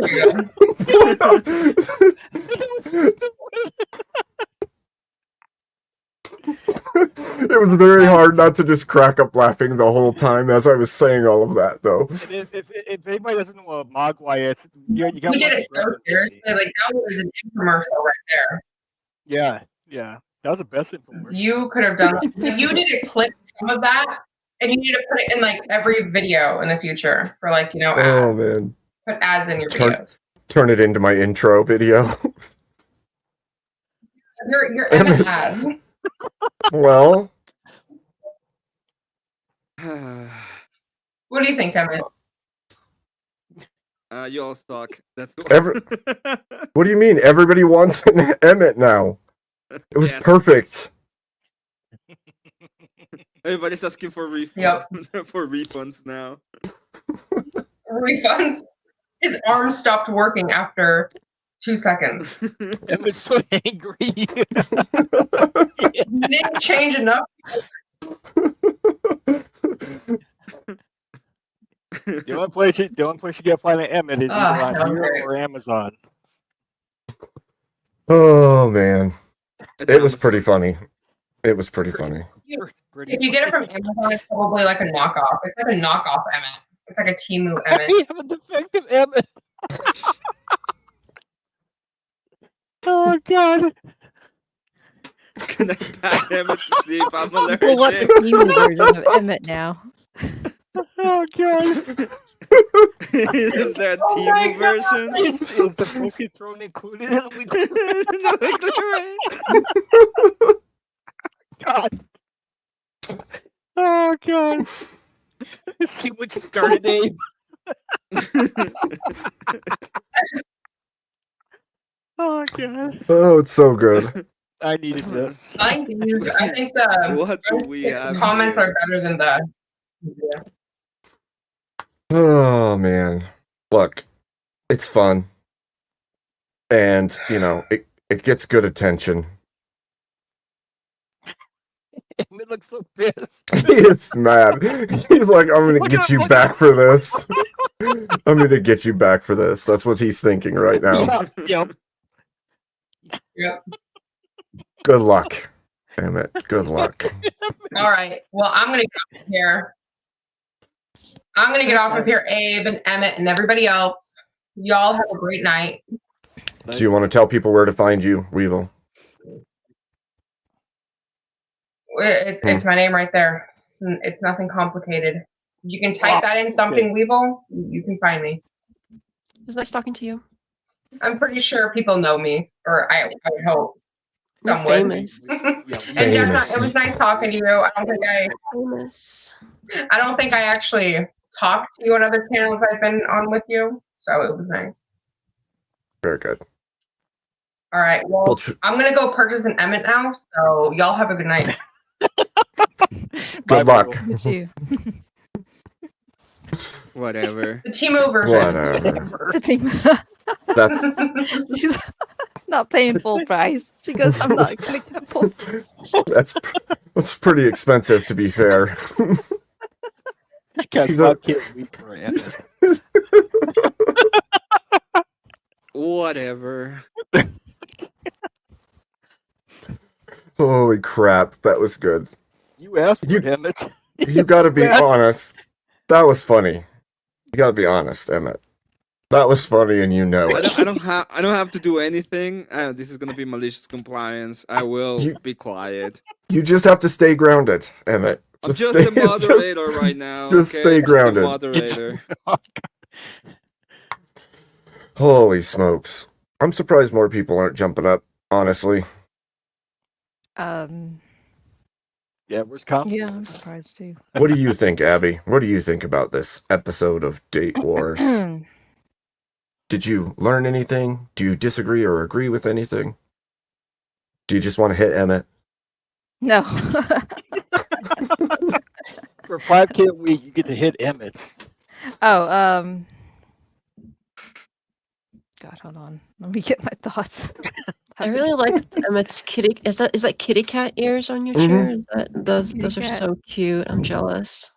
[SPEAKER 2] It was very hard not to just crack up laughing the whole time as I was saying all of that, though.
[SPEAKER 6] If anybody doesn't know what Mogwai is, you got
[SPEAKER 4] You did it so seriously. Like, that was an infomercial right there.
[SPEAKER 6] Yeah. That was the best infomercial.
[SPEAKER 4] You could have done like, you need to clip some of that and you need to put it in like every video in the future for like, you know,
[SPEAKER 2] Oh,
[SPEAKER 4] ads.
[SPEAKER 2] man.
[SPEAKER 4] Put ads in your
[SPEAKER 2] Turn-
[SPEAKER 4] videos.
[SPEAKER 2] Turn it into my intro video.
[SPEAKER 4] Your Emmett ads.
[SPEAKER 2] Well,
[SPEAKER 4] What do you think, Emmett?
[SPEAKER 1] You all suck. That's
[SPEAKER 2] what do you mean? Everybody wants an Emmett now. It was
[SPEAKER 1] Yes.
[SPEAKER 2] perfect.
[SPEAKER 1] Everybody's asking for refunds.
[SPEAKER 4] Yep.
[SPEAKER 1] For refunds now.
[SPEAKER 4] Refunds. His arm stopped working after 2 seconds.
[SPEAKER 6] Emmett's so angry.
[SPEAKER 4] You didn't change enough.
[SPEAKER 6] The only place you get find an Emmett is either on
[SPEAKER 4] okay.
[SPEAKER 6] here or Amazon.
[SPEAKER 2] Oh, man.
[SPEAKER 1] It's
[SPEAKER 2] It was
[SPEAKER 1] Amazon.
[SPEAKER 2] pretty funny. It was pretty funny.
[SPEAKER 4] If you get it from Amazon, it's probably like a knockoff. It's like a knockoff Emmett. It's like a Temu Emmett.
[SPEAKER 6] We have a defective Emmett. Oh, God.
[SPEAKER 1] Can I pat Emmett to see if I'm allergic?
[SPEAKER 5] Well, what's the new version of Emmett now?
[SPEAKER 6] Oh, God.
[SPEAKER 1] Is there a
[SPEAKER 4] Oh my
[SPEAKER 1] Timu version?
[SPEAKER 6] Is the positron included?
[SPEAKER 1] No, right?
[SPEAKER 6] God. Oh, God. See what you started, Abe. Oh, God.
[SPEAKER 2] Oh, it's so good.
[SPEAKER 6] I needed this.
[SPEAKER 4] I think the
[SPEAKER 1] What do we have
[SPEAKER 4] comments
[SPEAKER 1] here?
[SPEAKER 4] are better than the.
[SPEAKER 2] Oh, man. Look, it's fun. And, you know, it gets good attention.
[SPEAKER 6] Emmett looks so pissed.
[SPEAKER 2] He is mad. He's like, I'm going to get you back for this. I'm going to get you back for this. That's what he's thinking right now.
[SPEAKER 6] Yep.
[SPEAKER 4] Yep.
[SPEAKER 2] Good luck. Damn it. Good luck.
[SPEAKER 4] All right. Well, I'm gonna get off of here. I'm gonna get off of here, Abe and Emmett and everybody else. Y'all have a great night.
[SPEAKER 2] Do you want to tell people where to find you, Weevil?
[SPEAKER 4] It's my name right there. It's nothing complicated. You can type that in something Weevil. You can find me.
[SPEAKER 3] It was nice talking to you.
[SPEAKER 4] I'm pretty sure people know me, or I would hope.
[SPEAKER 3] You're
[SPEAKER 4] Someone.
[SPEAKER 3] famous.
[SPEAKER 4] And
[SPEAKER 2] Famous.
[SPEAKER 4] Jeff, it was nice talking to you.
[SPEAKER 3] Famous.
[SPEAKER 4] I don't think I actually talked to you on other channels I've been on with you, so it was nice.
[SPEAKER 2] Very good.
[SPEAKER 4] All right. Well,
[SPEAKER 2] Well,
[SPEAKER 4] I'm gonna go purchase an Emmett now. So y'all have a good night.
[SPEAKER 2] Good luck.
[SPEAKER 5] It's you.
[SPEAKER 1] Whatever.
[SPEAKER 4] The Temu version.
[SPEAKER 2] Whatever.
[SPEAKER 5] The team.
[SPEAKER 2] That's
[SPEAKER 5] She's not paying full price. She goes, I'm not going to get full.
[SPEAKER 2] that's pretty expensive, to be fair.
[SPEAKER 6] Because
[SPEAKER 2] He's a-
[SPEAKER 6] can't wait for Emmett.
[SPEAKER 1] Whatever.
[SPEAKER 2] Holy crap, that was good.
[SPEAKER 6] You asked for
[SPEAKER 2] You-
[SPEAKER 6] Emmett.
[SPEAKER 2] You gotta be
[SPEAKER 6] Yes.
[SPEAKER 2] honest. That was funny. You gotta be honest, Emmett. That was funny, and you know
[SPEAKER 1] I
[SPEAKER 2] it.
[SPEAKER 1] don't have to do anything. This is gonna be malicious compliance. I will be quiet.
[SPEAKER 2] You just have to stay grounded, Emmett.
[SPEAKER 1] I'm just
[SPEAKER 2] stay-
[SPEAKER 1] a moderator right now.
[SPEAKER 2] just
[SPEAKER 1] okay?
[SPEAKER 2] stay
[SPEAKER 1] I'm
[SPEAKER 2] grounded.
[SPEAKER 1] a moderator.
[SPEAKER 2] Holy smokes. I'm surprised more people aren't jumping up, honestly.
[SPEAKER 6] Yeah, where's
[SPEAKER 5] Yeah, I'm
[SPEAKER 6] confidence?
[SPEAKER 5] surprised too.
[SPEAKER 2] What do you think, Abby? What do you think about this episode of Date Wars? Did you learn anything? Do you disagree or agree with anything? Do you just want to hit Emmett?
[SPEAKER 5] No.
[SPEAKER 6] For 5K a week, you get to hit Emmett.
[SPEAKER 5] Oh, God, hold on. Let me get my thoughts.
[SPEAKER 3] I really like Emmett's kitty. Is that kitty cat ears on your chair? Is that those
[SPEAKER 5] Kitty
[SPEAKER 3] are
[SPEAKER 5] cat.
[SPEAKER 3] so cute. I'm jealous.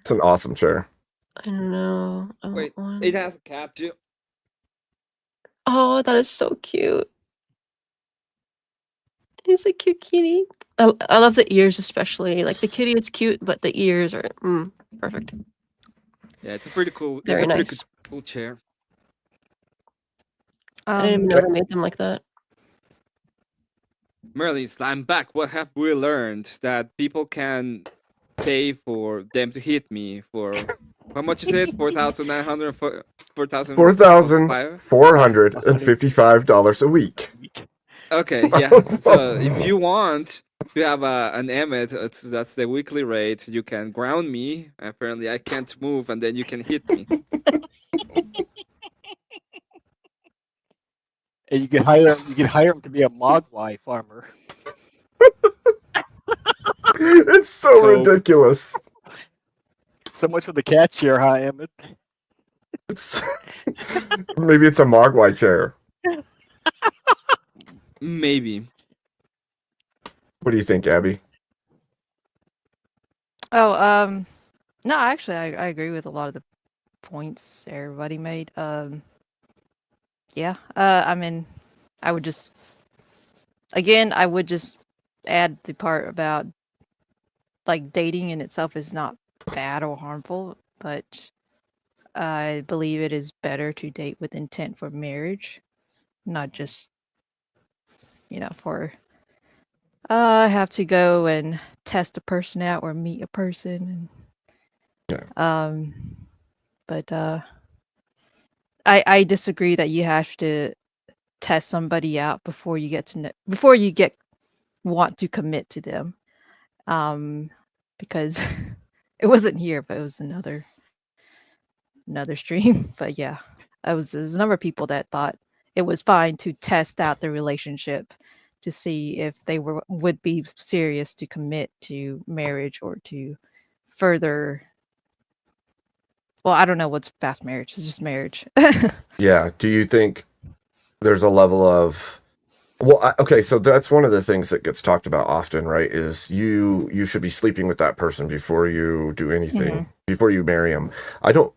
[SPEAKER 2] It's an awesome chair.
[SPEAKER 3] I don't know. I want
[SPEAKER 1] Wait,
[SPEAKER 3] one.
[SPEAKER 1] it has a cat too.
[SPEAKER 3] Oh, that is so cute. He's a cute kitty. I love the ears especially. Like the kitty is cute, but the ears are perfect.
[SPEAKER 1] Yeah, it's a pretty cool.
[SPEAKER 3] Very
[SPEAKER 1] it's a pretty
[SPEAKER 3] nice.
[SPEAKER 1] cool chair.
[SPEAKER 3] I didn't even know they made them like that.
[SPEAKER 1] Merlin, I'm back. What have we learned? That people can pay for them to hit me for how much is it? 4,900, 4,000,
[SPEAKER 2] $4,455 a week.
[SPEAKER 1] Okay, yeah. So if you want to have an Emmet, that's the weekly rate. You can ground me. Apparently, I can't move, and then you can hit me.
[SPEAKER 6] And you can hire him to be a Mogwai farmer.
[SPEAKER 2] It's so
[SPEAKER 1] Cope.
[SPEAKER 2] ridiculous.
[SPEAKER 6] So much for the cat chair, huh, Emmett?
[SPEAKER 2] It's maybe it's a Mogwai chair.
[SPEAKER 1] Maybe.
[SPEAKER 2] What do you think, Abby?
[SPEAKER 5] Oh, no, actually, I agree with a lot of the points everybody made. Yeah, I mean, I would just add the part about like dating in itself is not bad or harmful, but I believe it is better to date with intent for marriage, not just, for have to go and test a person out or meet a person. But I disagree that you have to test somebody out before you want to commit to them. Because it wasn't here, but it was another stream. But yeah, there's a number of people that thought it was fine to test out the relationship to see if they would be serious to commit to marriage or to further. Well, I don't know what's past marriage. It's just marriage.
[SPEAKER 2] Yeah. Do you think there's a level of okay, so that's one of the things that gets talked about often, right? Is you should be sleeping with that person before you do anything, before you marry them. I don't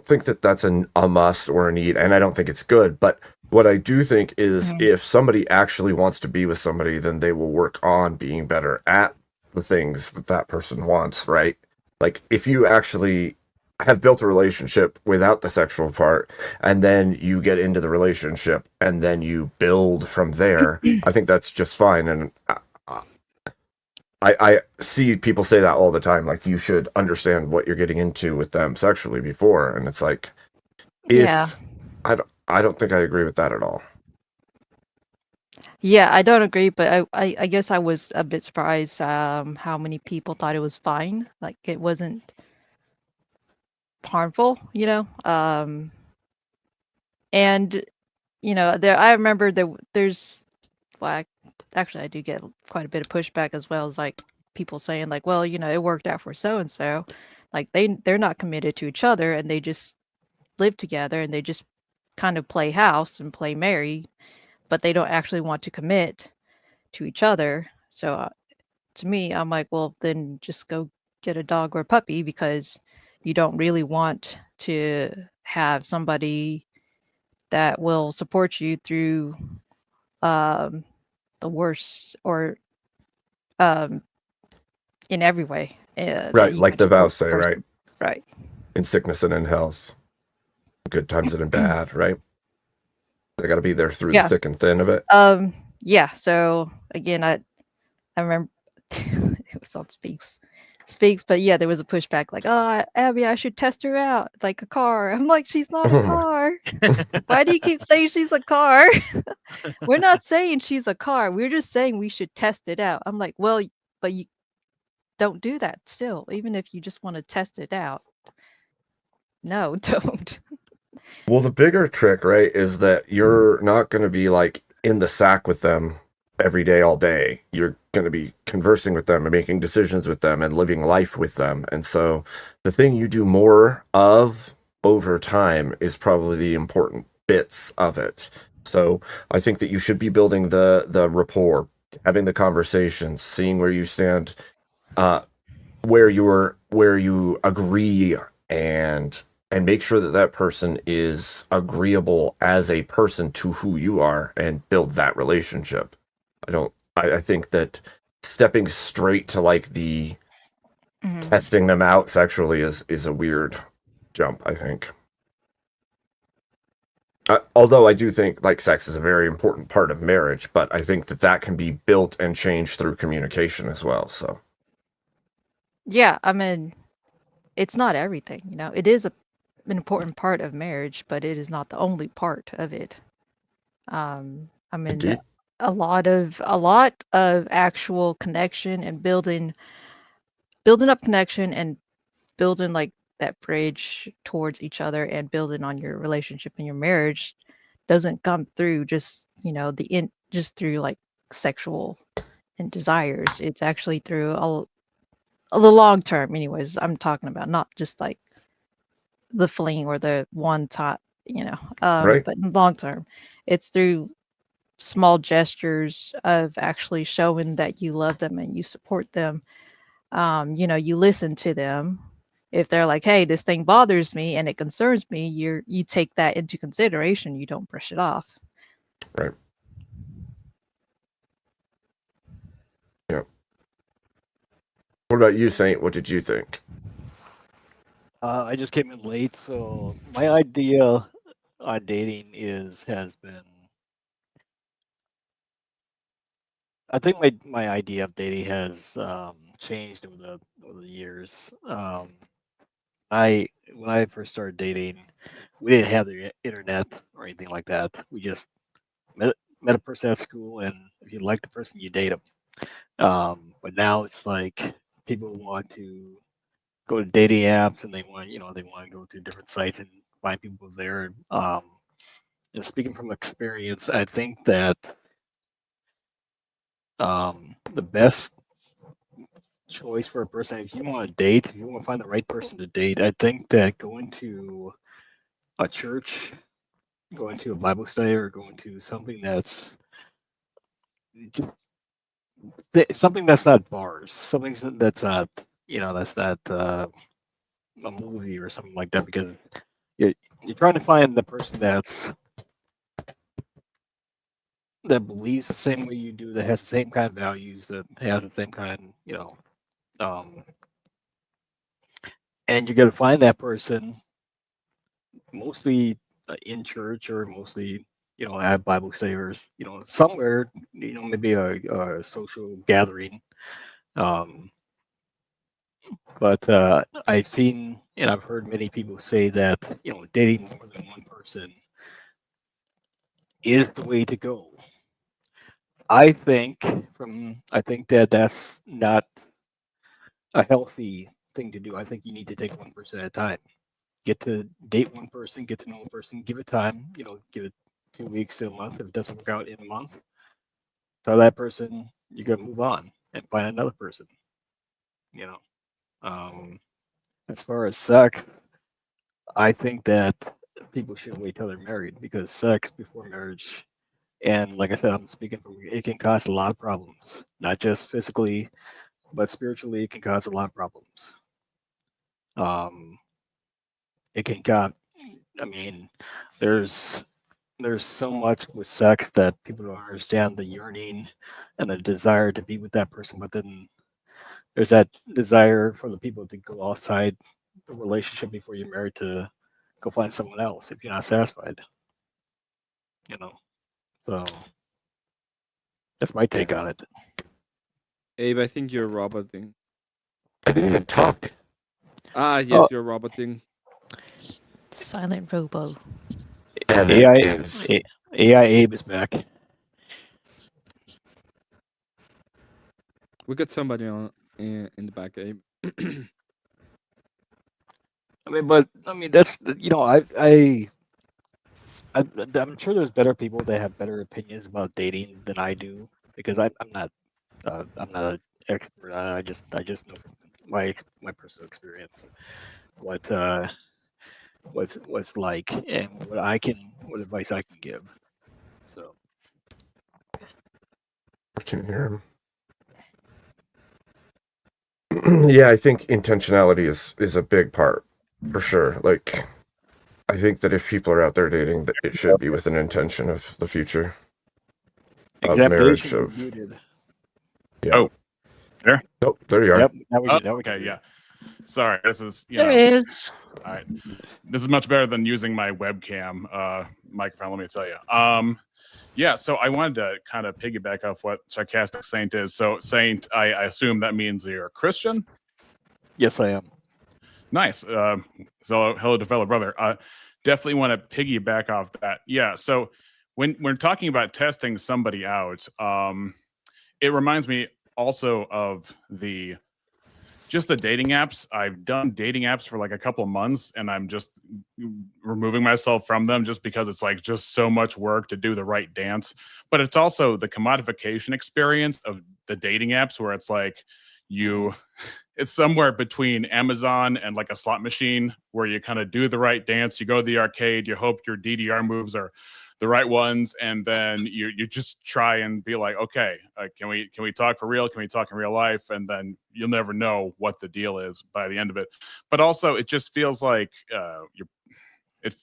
[SPEAKER 2] think that that's a must or a need, and I don't think it's good. But what I do think is if somebody actually wants to be with somebody, then they will work on being better at the things that person wants, right? Like if you actually have built a relationship without the sexual part, and then you get into the relationship and then you build from there, I think that's just fine. And I see people say that all the time, like you should understand what you're getting into with them sexually before, and it's like, I don't think I agree with that at all.
[SPEAKER 5] Yeah, I don't agree, but I guess I was a bit surprised how many people thought it was fine, like it wasn't harmful, and I remember there's actually I do get quite a bit of pushback as well as like people saying like, well, it worked out for so and so, like they're not committed to each other and they just live together and they just kind of play house and play marry, but they don't actually want to commit to each other. So to me, I'm like, well, then just go get a dog or a puppy because you don't really want to have somebody that will support you through the worst or in every way.
[SPEAKER 2] Right, like the vows say, right?
[SPEAKER 5] Right.
[SPEAKER 2] In sickness and in health, good times and in bad, right? They got to be there through the thick and thin of it.
[SPEAKER 5] Yeah. So again, I remember it was on Speaks, but yeah, there was a pushback like, oh, Abby, I should test her out like a car. I'm like, she's not a car. Why do you keep saying she's a car? We're not saying she's a car. We're just saying we should test it out. I'm like, well, but don't do that still, even if you just want to test it out. No, don't.
[SPEAKER 2] Well, the bigger trick, right, is that you're not going to be like in the sack with them every day, all day. You're going to be conversing with them and making decisions with them and living life with them. And so the thing you do more of over time is probably the important bits of it. So I think that you should be building the rapport, having the conversations, seeing where you stand, where you agree, and make sure that that person is agreeable as a person to who you are, and build that relationship. I think that stepping straight to like the
[SPEAKER 5] Mhm.
[SPEAKER 2] testing them out sexually is a weird jump, I think. Although I do think like sex is a very important part of marriage, but I think that that can be built and changed through communication as well. So
[SPEAKER 5] Yeah, I mean, it's not everything, you know. It is an important part of marriage, but it is not the only part of it. I mean,
[SPEAKER 2] indeed,
[SPEAKER 5] a lot of actual connection and building up connection and building like that bridge towards each other and building on your relationship and your marriage doesn't come through just, you know, just through like sexual and desires. It's actually through the long term anyways. I'm talking about not just like the fling or the one time, you know,
[SPEAKER 2] right?
[SPEAKER 5] but in long term, it's through small gestures of actually showing that you love them and you support them. You know, you listen to them. If they're like, "Hey, this thing bothers me and it concerns me," you take that into consideration. You don't brush it off.
[SPEAKER 2] Right. Yeah. What about you, Saint? What did you think?
[SPEAKER 6] I just came in late, so my idea on dating has been. I think my idea of dating has changed over the years. I When I first started dating, we didn't have the internet or anything like that. We just met a person at school, and if you like the person, you date them. But now it's like people want to go to dating apps, and they want to go to different sites and find people there. And speaking from experience, I think that the best choice for a person, if you want to date, if you want to find the right person to date, I think that going to a church, going to a Bible study, or going to something that's just something that's not bars, something that's not, that's not a movie or something like that, because you're, you're trying to find the person that believes the same way you do, that has the same kind of values, that has the same kind, um, and you're going to find that person mostly in church, or mostly, at Bible study, or somewhere, maybe a social gathering. Um, but I've seen and I've heard many people say that dating more than one person is the way to go. I think that that's not a healthy thing to do. I think you need to take one person at a time. Get to date one person, get to know one person, give it time. Give it 2 weeks to a month. If it doesn't work out in a month, tell that person you're gonna move on and find another person. You know. Um, as far as sex, I think that people should wait till they're married, because sex before marriage, and like I said, I'm speaking from, it can cause a lot of problems, not just physically, but spiritually, it can cause a lot of problems. Um, it can cause, I mean, there's so much with sex that people don't understand, the yearning and the desire to be with that person, but then there's that desire for the people to go outside the relationship before you're married, to go find someone else if you're not satisfied. You know, so that's my take on it.
[SPEAKER 1] Abe, I think you're roboting.
[SPEAKER 2] I didn't even talk.
[SPEAKER 1] Ah, yes,
[SPEAKER 6] Oh,
[SPEAKER 1] you're roboting.
[SPEAKER 5] Silent robo.
[SPEAKER 2] And
[SPEAKER 6] AI
[SPEAKER 2] it is.
[SPEAKER 6] AI Abe is back.
[SPEAKER 1] We got somebody on. in the back game.
[SPEAKER 6] That's I'm sure there's better people that have better opinions about dating than I do because I'm not an expert on it. I just know from my personal experience what's like and what advice I can give. So
[SPEAKER 2] I can hear him. Yeah, I think intentionality is a big part for sure. Like, I think that if people are out there dating, that it should be with an intention of the future of marriage.
[SPEAKER 6] examination
[SPEAKER 2] Of
[SPEAKER 6] muted.
[SPEAKER 2] yeah.
[SPEAKER 7] Oh, there.
[SPEAKER 2] Oh, there you are.
[SPEAKER 6] Yep. Now we
[SPEAKER 7] Oh,
[SPEAKER 6] can, now we can
[SPEAKER 7] okay,
[SPEAKER 6] hear
[SPEAKER 7] yeah. Sorry, this is
[SPEAKER 3] There is.
[SPEAKER 7] all right. This is much better than using my webcam microphone. Let me tell you. Yeah. So I wanted to kind of piggyback off what sarcastic saint is. So saint, I assume that means you're a Christian.
[SPEAKER 6] Yes, I am.
[SPEAKER 7] Nice. So hello to fellow brother. Definitely want to piggyback off that. Yeah. So when we're talking about testing somebody out, it reminds me also of the dating apps. I've done dating apps for like a couple of months and I'm just removing myself from them just because it's like just so much work to do the right dance. But it's also the commodification experience of the dating apps where it's like it's somewhere between Amazon and like a slot machine where you kind of do the right dance. You go to the arcade, you hope your DDR moves are the right ones, and then you just try and be like, okay, can we talk for real? Can we talk in real life? And then you'll never know what the deal is by the end of it. But also, it just feels like it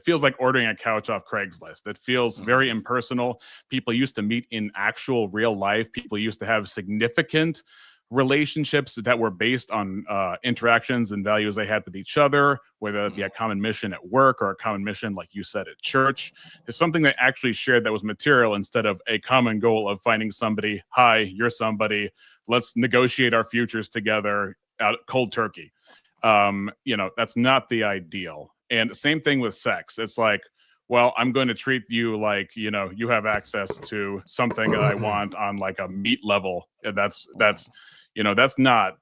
[SPEAKER 7] feels like ordering a couch off Craigslist. It feels very impersonal. People used to meet in actual real life. People used to have significant relationships that were based on interactions and values they had with each other, whether it be a common mission at work or a common mission, like you said, at church. It's something they actually shared that was material instead of a common goal of finding somebody. Hi, you're somebody. Let's negotiate our futures together out cold turkey. That's not the ideal. And same thing with sex. It's like, well, I'm going to treat you like, you have access to something that I want on like a meat level. And that's not,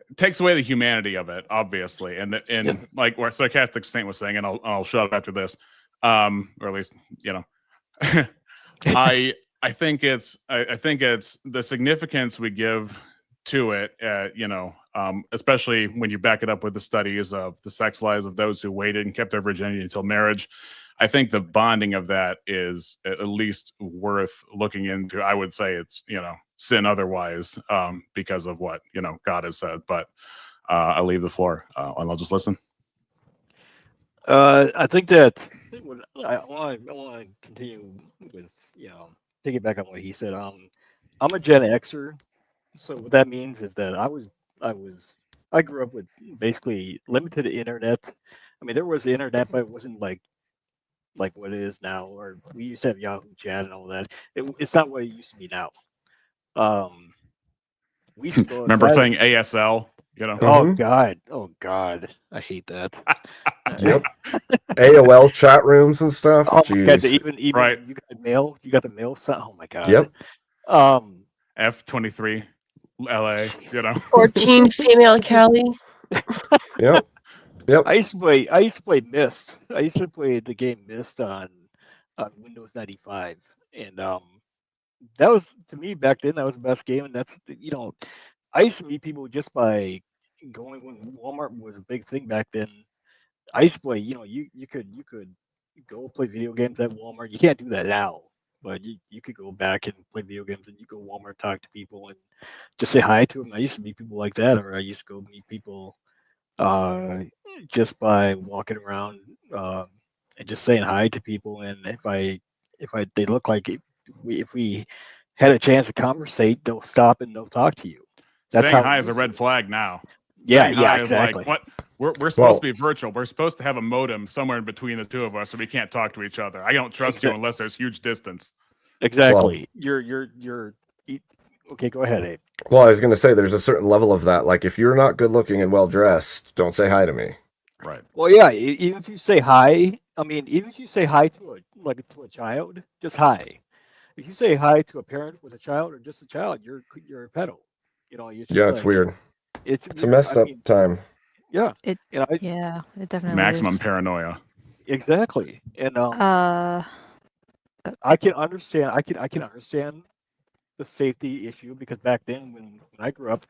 [SPEAKER 7] it takes away the humanity of it, obviously. And like what sarcastic saint was saying, and I'll shut up after this. Or at least, I think it's the significance we give to it, especially when you back it up with the studies of the sex lives of those who waited and kept their virginity until marriage. I think the bonding of that is at least worth looking into. I would say it's, sin otherwise, because of what, God has said, but I'll leave the floor and I'll just listen.
[SPEAKER 6] I think that I want to continue with, piggyback on what he said. I'm a Gen Xer. So what that means is that I grew up with basically limited internet. I mean, there was the internet, but it wasn't like what it is now. Or we used to have Yahoo Chat and all that. It's not what it used to be now. We used to go
[SPEAKER 7] Remember
[SPEAKER 6] outside.
[SPEAKER 7] saying ASL?
[SPEAKER 6] Oh God, I hate that.
[SPEAKER 2] Yep. AOL chat rooms and stuff.
[SPEAKER 6] Oh
[SPEAKER 2] Jeez.
[SPEAKER 6] my God, even
[SPEAKER 7] Right.
[SPEAKER 6] you got the mail. You got the mail. Oh my God.
[SPEAKER 2] Yep.
[SPEAKER 7] F23 LA,
[SPEAKER 3] 14 female Cali.
[SPEAKER 2] Yep.
[SPEAKER 6] I used to play Myst. I used to play the game Myst on Windows 95, and that was, to me back then, that was the best game. And that's I used to meet people just by going when Walmart was a big thing back then. I used to play. You could go play video games at Walmart. You can't do that now, but you could go back and play video games, and you go to Walmart, talk to people, and just say hi to them. I used to meet people like that, or I used to go meet people just by walking around and just saying hi to people. And if they look like if we had a chance to conversate, they'll stop and they'll talk to you. That's
[SPEAKER 7] saying
[SPEAKER 6] how
[SPEAKER 7] hi is a red flag now.
[SPEAKER 6] Yeah,
[SPEAKER 7] Saying hi is
[SPEAKER 6] exactly.
[SPEAKER 7] like, what? We're supposed to be virtual. We're supposed to have a modem somewhere in between the two of us, so we can't talk to each other. I don't trust you unless there's huge distance.
[SPEAKER 6] Exactly. Okay, go ahead, Abe.
[SPEAKER 2] Well, I was going to say there's a certain level of that. Like, if you're not good looking and well dressed, don't say hi to me.
[SPEAKER 7] Right.
[SPEAKER 6] Well, yeah. Even if you say hi, even if you say hi to a child, just hi. if you say hi to a parent with a child or just a child, you're a pedo. You know, it's just
[SPEAKER 2] Yeah, it's
[SPEAKER 6] like,
[SPEAKER 2] weird.
[SPEAKER 6] It's
[SPEAKER 2] a
[SPEAKER 6] weird.
[SPEAKER 2] messed up time.
[SPEAKER 6] Yeah,
[SPEAKER 5] It
[SPEAKER 6] you know,
[SPEAKER 5] yeah, it definitely
[SPEAKER 7] Maximum
[SPEAKER 5] is.
[SPEAKER 7] paranoia.
[SPEAKER 6] exactly. And I can understand. I can understand the safety issue because back then, when I grew up,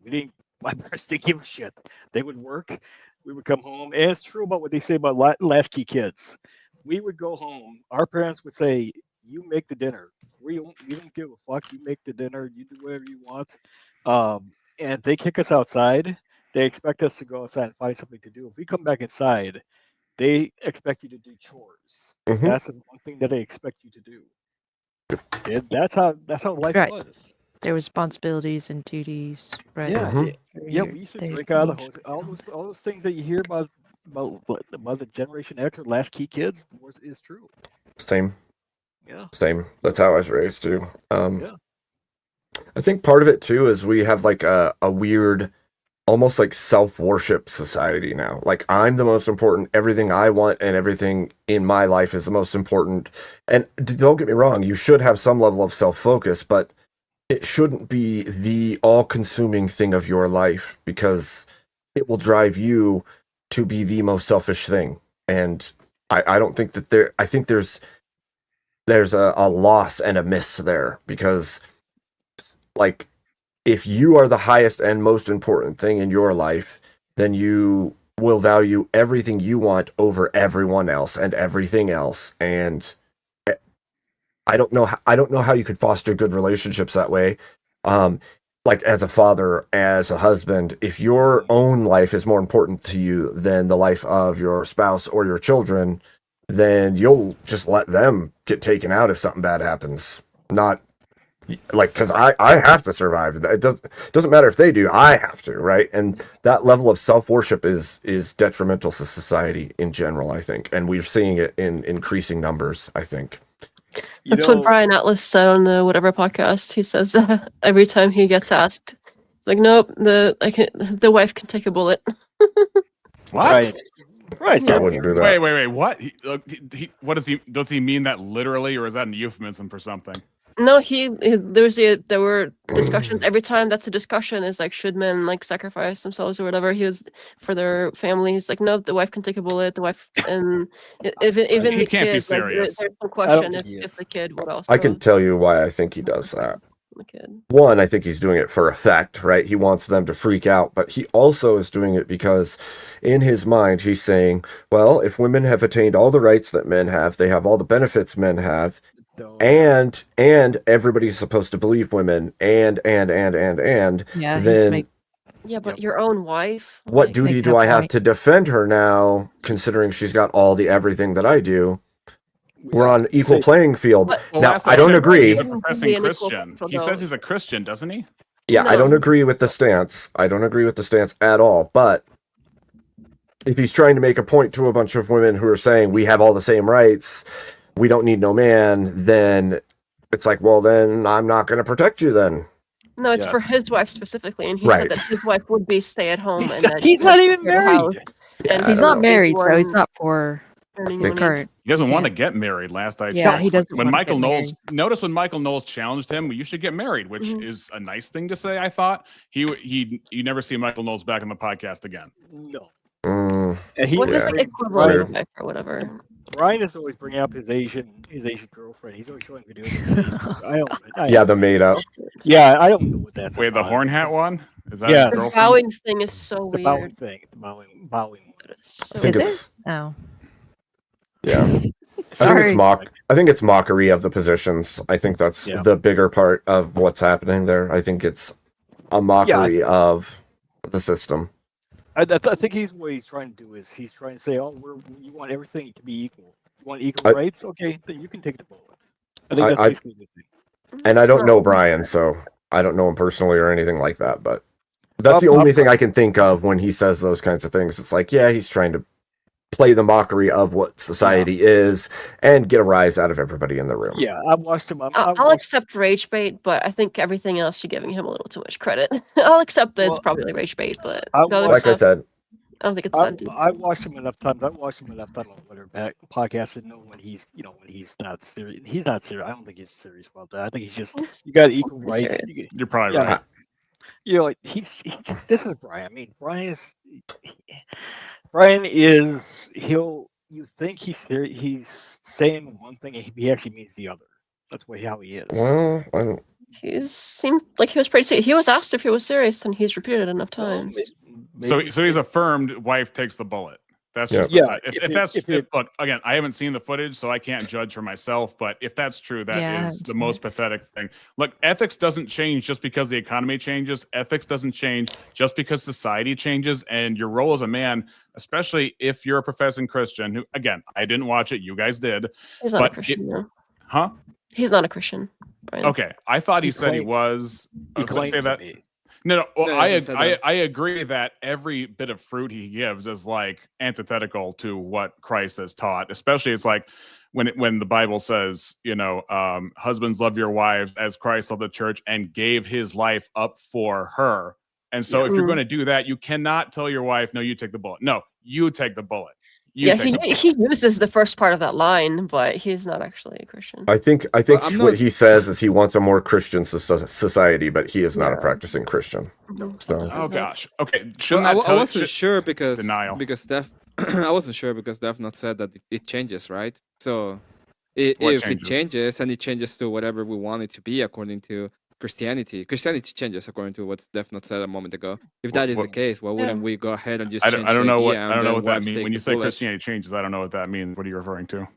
[SPEAKER 6] we didn't. My parents didn't give a shit. They would work. We would come home, and it's true about what they say about latchkey kids. We would go home. Our parents would say, "You make the dinner. We don't give a fuck. You make the dinner. You do whatever you want." And they kick us outside. They expect us to go outside and find something to do. If we come back inside, they expect you to do chores.
[SPEAKER 2] Mhm.
[SPEAKER 6] That's the one thing that they expect you to do. And that's how life
[SPEAKER 5] Right.
[SPEAKER 6] was.
[SPEAKER 5] Their responsibilities and duties, right?
[SPEAKER 6] Yeah,
[SPEAKER 2] Mhm.
[SPEAKER 6] yeah. We used to drink out of the hose. All those things that you hear about the Generation X or Last Key Kids is true.
[SPEAKER 2] Same.
[SPEAKER 6] Yeah.
[SPEAKER 2] Same. That's how I was raised too.
[SPEAKER 6] Yeah.
[SPEAKER 2] I think part of it too is we have like a weird, almost like self-worship society now. Like I'm the most important. Everything I want and everything in my life is the most important. And don't get me wrong, you should have some level of self-focus, but it shouldn't be the all-consuming thing of your life because it will drive you to be the most selfish thing. And I don't think that I think there's a loss and a miss there because like if you are the highest and most important thing in your life, then you will value everything you want over everyone else and everything else. And I don't know how you could foster good relationships that way. Like as a father, as a husband, if your own life is more important to you than the life of your spouse or your children, then you'll just let them get taken out if something bad happens. Not like because I have to survive. It doesn't matter if they do. I have to, right? And that level of self worship is detrimental to society in general, I think, and we're seeing it in increasing numbers, I think.
[SPEAKER 3] That's what Brian Atlas said on the whatever podcast. He says every time he gets asked, it's like, nope, the wife can take a bullet.
[SPEAKER 7] What?
[SPEAKER 6] Right.
[SPEAKER 2] I wouldn't do that.
[SPEAKER 7] Wait. What? What does he? Does he mean that literally, or is that a euphemism for something?
[SPEAKER 3] No, there were discussions every time. That's a discussion. Is like, should men like sacrifice themselves or whatever? He was for their families. Like, no, the wife can take a bullet. The wife and even
[SPEAKER 7] He
[SPEAKER 3] the
[SPEAKER 7] can't be
[SPEAKER 3] kid. Like,
[SPEAKER 7] serious.
[SPEAKER 3] there's some question
[SPEAKER 6] think he
[SPEAKER 3] if
[SPEAKER 6] is.
[SPEAKER 3] the kid would also.
[SPEAKER 2] I can tell you why I think he does that.
[SPEAKER 3] The kid.
[SPEAKER 2] One, I think he's doing it for effect, right? He wants them to freak out, but he also is doing it because in his mind, he's saying, well, if women have attained all the rights that men have, they have all the benefits men have, and everybody's supposed to believe women, and
[SPEAKER 5] Yeah,
[SPEAKER 2] then
[SPEAKER 3] Yeah, but your own wife.
[SPEAKER 2] what
[SPEAKER 3] like-
[SPEAKER 2] duty
[SPEAKER 5] Make
[SPEAKER 2] do
[SPEAKER 5] that
[SPEAKER 2] I have
[SPEAKER 5] point.
[SPEAKER 2] to defend her now, considering she's got all the everything that I do? We're on equal playing field.
[SPEAKER 3] But-
[SPEAKER 7] Well,
[SPEAKER 2] Now,
[SPEAKER 7] last
[SPEAKER 2] I don't
[SPEAKER 7] checked,
[SPEAKER 2] agree.
[SPEAKER 7] He's a
[SPEAKER 3] Wouldn't
[SPEAKER 7] professing
[SPEAKER 3] be an equal
[SPEAKER 7] Christian.
[SPEAKER 3] for
[SPEAKER 7] He says
[SPEAKER 3] those.
[SPEAKER 7] he's a Christian, doesn't he?
[SPEAKER 2] Yeah, I
[SPEAKER 3] No.
[SPEAKER 2] don't agree with the stance. I don't agree with the stance at all. But if he's trying to make a point to a bunch of women who are saying we have all the same rights, we don't need no man, then it's like, well, then I'm not going to protect you then.
[SPEAKER 3] No, it's
[SPEAKER 6] Yeah.
[SPEAKER 3] for his wife specifically, and he
[SPEAKER 2] Right.
[SPEAKER 3] said that his wife would be stay at home.
[SPEAKER 6] He's-
[SPEAKER 3] and that
[SPEAKER 6] he's
[SPEAKER 3] she
[SPEAKER 6] not
[SPEAKER 3] would
[SPEAKER 6] even
[SPEAKER 3] take care of the
[SPEAKER 6] married.
[SPEAKER 3] house, and
[SPEAKER 2] I
[SPEAKER 5] He's
[SPEAKER 2] don't
[SPEAKER 5] not
[SPEAKER 2] know.
[SPEAKER 5] married, so it's
[SPEAKER 3] Anyone
[SPEAKER 5] not for
[SPEAKER 3] earning
[SPEAKER 2] think-
[SPEAKER 3] money.
[SPEAKER 5] current.
[SPEAKER 7] He doesn't
[SPEAKER 5] He
[SPEAKER 7] want to
[SPEAKER 5] can't.
[SPEAKER 7] get married. Last I
[SPEAKER 5] Yeah,
[SPEAKER 7] checked.
[SPEAKER 5] he doesn't
[SPEAKER 7] When
[SPEAKER 5] want to
[SPEAKER 7] Michael
[SPEAKER 5] get
[SPEAKER 7] Knowles
[SPEAKER 5] married.
[SPEAKER 7] notice when Michael Knowles challenged him, well, you should get married, which
[SPEAKER 3] Mhm.
[SPEAKER 7] is a nice thing to say. I thought you never see Michael Knowles back on the podcast again.
[SPEAKER 6] No.
[SPEAKER 2] Mm,
[SPEAKER 6] And he
[SPEAKER 3] What
[SPEAKER 6] was
[SPEAKER 3] is like
[SPEAKER 2] Yeah.
[SPEAKER 3] equivalent
[SPEAKER 2] Weird.
[SPEAKER 3] wife or whatever?
[SPEAKER 6] Brian is always bringing up his Asian girlfriend. He's always showing videos. Of I don't.
[SPEAKER 2] yeah, the made up.
[SPEAKER 6] Yeah, I don't know what that's.
[SPEAKER 7] Wait, the
[SPEAKER 6] about.
[SPEAKER 7] horn hat one? Is that
[SPEAKER 6] Yes.
[SPEAKER 7] his
[SPEAKER 3] The
[SPEAKER 7] girlfriend?
[SPEAKER 3] bowing thing is so
[SPEAKER 6] The bowing
[SPEAKER 3] weird.
[SPEAKER 6] thing. The bowing.
[SPEAKER 3] That is so
[SPEAKER 2] I think
[SPEAKER 5] Is
[SPEAKER 3] weird.
[SPEAKER 2] it's
[SPEAKER 5] Oh,
[SPEAKER 2] yeah. I think
[SPEAKER 5] sorry.
[SPEAKER 2] it's mockery of the positions. I think that's
[SPEAKER 6] Yeah.
[SPEAKER 2] the bigger part of what's happening there. I think it's a mockery of the system.
[SPEAKER 6] I think what he's trying to do is he's trying to say, oh, you want everything to be equal. You want equal rights? Okay, then you can take the bullet. I think that's
[SPEAKER 2] I-
[SPEAKER 6] basically the thing.
[SPEAKER 2] And I
[SPEAKER 3] It's
[SPEAKER 2] don't
[SPEAKER 3] not-
[SPEAKER 2] know Brian, so I don't know him personally or anything like that. But that's the
[SPEAKER 6] Up-
[SPEAKER 2] only
[SPEAKER 6] up-
[SPEAKER 2] thing I can think of when he says those kinds of things. It's like, yeah, he's trying to play the mockery of what society is and get a rise out of everybody in the room.
[SPEAKER 6] Yeah, I've watched him.
[SPEAKER 3] I'll accept rage bait, but I think everything else you're giving him a little too much credit. I'll accept that it's
[SPEAKER 6] Well,
[SPEAKER 3] probably rage bait, but
[SPEAKER 6] I
[SPEAKER 3] the other
[SPEAKER 2] Like I
[SPEAKER 3] stuff,
[SPEAKER 2] said,
[SPEAKER 3] I don't think it's that deep.
[SPEAKER 6] I watched him enough times. I watched him enough time on whatever podcast to know when he's not serious. He's not serious. I don't think he's serious about that. I think he's just you got equal
[SPEAKER 3] He's
[SPEAKER 6] rights.
[SPEAKER 3] serious.
[SPEAKER 7] You're probably right.
[SPEAKER 6] You know, like this is Brian. I mean, Brian is you think he's serious, he's saying one thing and he actually means the other. That's how he is.
[SPEAKER 2] Well, I don't.
[SPEAKER 3] He seemed like he was pretty serious. He was asked if he was serious, and he's repeated it enough times.
[SPEAKER 7] So he's affirmed wife takes the bullet. That's just
[SPEAKER 6] Yeah.
[SPEAKER 7] look, again, I haven't seen the footage, so I can't judge for myself. But if that's true, that is the most pathetic thing. Look, ethics doesn't change just because the economy changes. Ethics doesn't change just because society changes. And your role as a man, especially if you're a professing Christian, who, again, I didn't watch it, you guys did.
[SPEAKER 3] He's not a Christian, no.
[SPEAKER 7] Huh?
[SPEAKER 3] He's not a Christian, Brian.
[SPEAKER 7] Okay, I thought he said he was.
[SPEAKER 6] He claims
[SPEAKER 7] say that.
[SPEAKER 6] to be.
[SPEAKER 7] No. Well,
[SPEAKER 1] No,
[SPEAKER 7] I agree that every bit of fruit he gives is like antithetical to what Christ has taught. Especially, it's like when the Bible says, husbands love your wives as Christ loved the church and gave his life up for her. And so, if you're going to do that, you cannot tell your wife, "No, you take the bullet." No, you take the bullet.
[SPEAKER 3] He uses the first part of that line, but he's not actually a Christian.
[SPEAKER 2] I think what he says is he wants a more Christian society, but he is not a practicing Christian. So.
[SPEAKER 7] Oh gosh. Okay.
[SPEAKER 1] I wasn't sure because
[SPEAKER 7] denial.
[SPEAKER 1] Steph I wasn't sure because Steph not said that it changes, right? So if it changes and it changes to whatever we want it to be according to Christianity changes according to what Steph not said a moment ago. If that is the case, why wouldn't we go ahead and just change
[SPEAKER 7] I don't know what that
[SPEAKER 1] that
[SPEAKER 7] means. When you say Christianity changes, I don't know what that means. What are you referring to?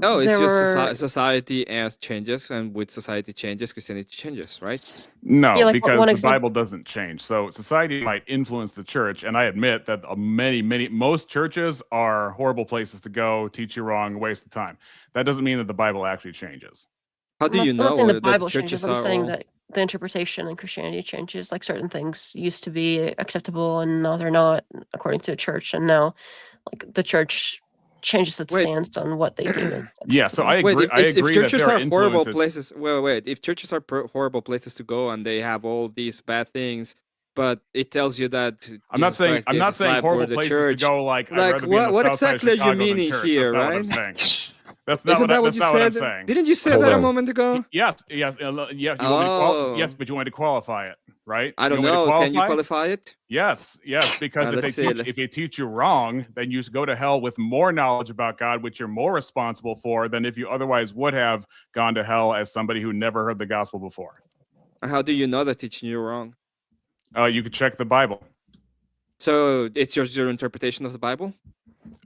[SPEAKER 1] No, it's just society as changes, and with society changes, Christianity changes, right?
[SPEAKER 7] No, because the Bible doesn't change. So society might influence the church, and I admit that most churches are horrible places to go, teach you wrong, waste of time. That doesn't mean that the Bible actually changes.
[SPEAKER 1] How do you know?
[SPEAKER 3] I'm not saying the Bible
[SPEAKER 1] churches
[SPEAKER 3] changes. I'm saying that the interpretation in Christianity changes. Like certain things used to be acceptable, and now they're not, according to the church. And now, like the church changes its stance on what they do.
[SPEAKER 7] Yeah, so I agree.
[SPEAKER 1] If churches are horrible places, if churches are horrible places to go and they have all these bad things, but it tells you that
[SPEAKER 7] I'm not saying horrible places to go. Like
[SPEAKER 1] what exactly are you meaning here, right?
[SPEAKER 7] That's not what you said.
[SPEAKER 1] Didn't you say that a moment ago?
[SPEAKER 7] Yes. Yes, but you wanted to qualify it, right?
[SPEAKER 1] I don't know. Can you qualify it?
[SPEAKER 7] Yes, because if they teach you wrong, then you go to hell with more knowledge about God, which you're more responsible for than if you otherwise would have gone to hell as somebody who never heard the gospel before.
[SPEAKER 1] How do you know they're teaching you wrong?
[SPEAKER 7] You could check the Bible.
[SPEAKER 1] So it's your interpretation of the Bible?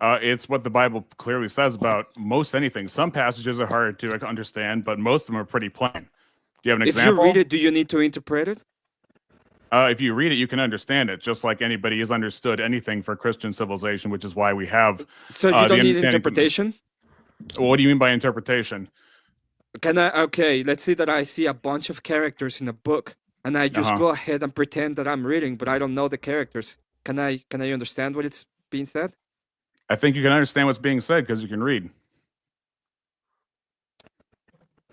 [SPEAKER 7] It's what the Bible clearly says about most anything. Some passages are hard to understand, but most of them are pretty plain. Do you have an example?
[SPEAKER 1] If you read it, do you need to interpret it?
[SPEAKER 7] If you read it, you can understand it, just like anybody has understood anything for Christian civilization, which is why we have.
[SPEAKER 1] So you don't need interpretation?
[SPEAKER 7] What do you mean by interpretation?
[SPEAKER 1] Let's say that I see a bunch of characters in a book, and I just go ahead and pretend that I'm reading, but I don't know the characters. Can I understand what it's being said?
[SPEAKER 7] I think you can understand what's being said because you can read.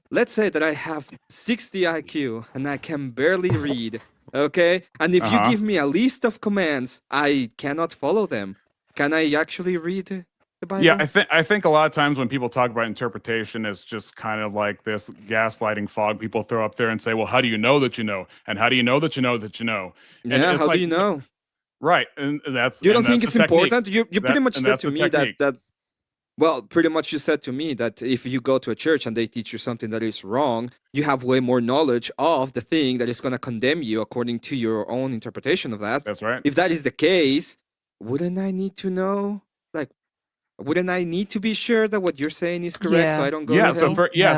[SPEAKER 1] Let's say that I have 60 IQ and I can barely read, okay? And if you give me a list of commands, I cannot follow them. Can I actually read the Bible?
[SPEAKER 7] Yeah, I think a lot of times when people talk about interpretation, it's just kind of like this gaslighting fog people throw up there and say, well, how do you know that you know? And how do you know that you know that you know? And
[SPEAKER 1] yeah, how do you know?
[SPEAKER 7] Right, and that's
[SPEAKER 1] you don't think it's
[SPEAKER 7] technique.
[SPEAKER 1] important. You pretty much said to me that pretty much you said to me that if you go to a church and they teach you something that is wrong, you have way more knowledge of the thing that is going to condemn you according to your own interpretation of that.
[SPEAKER 7] That's right.
[SPEAKER 1] If that is the case, wouldn't I need to know? Like, wouldn't I need to be sure that what you're saying is correct so I don't go to hell?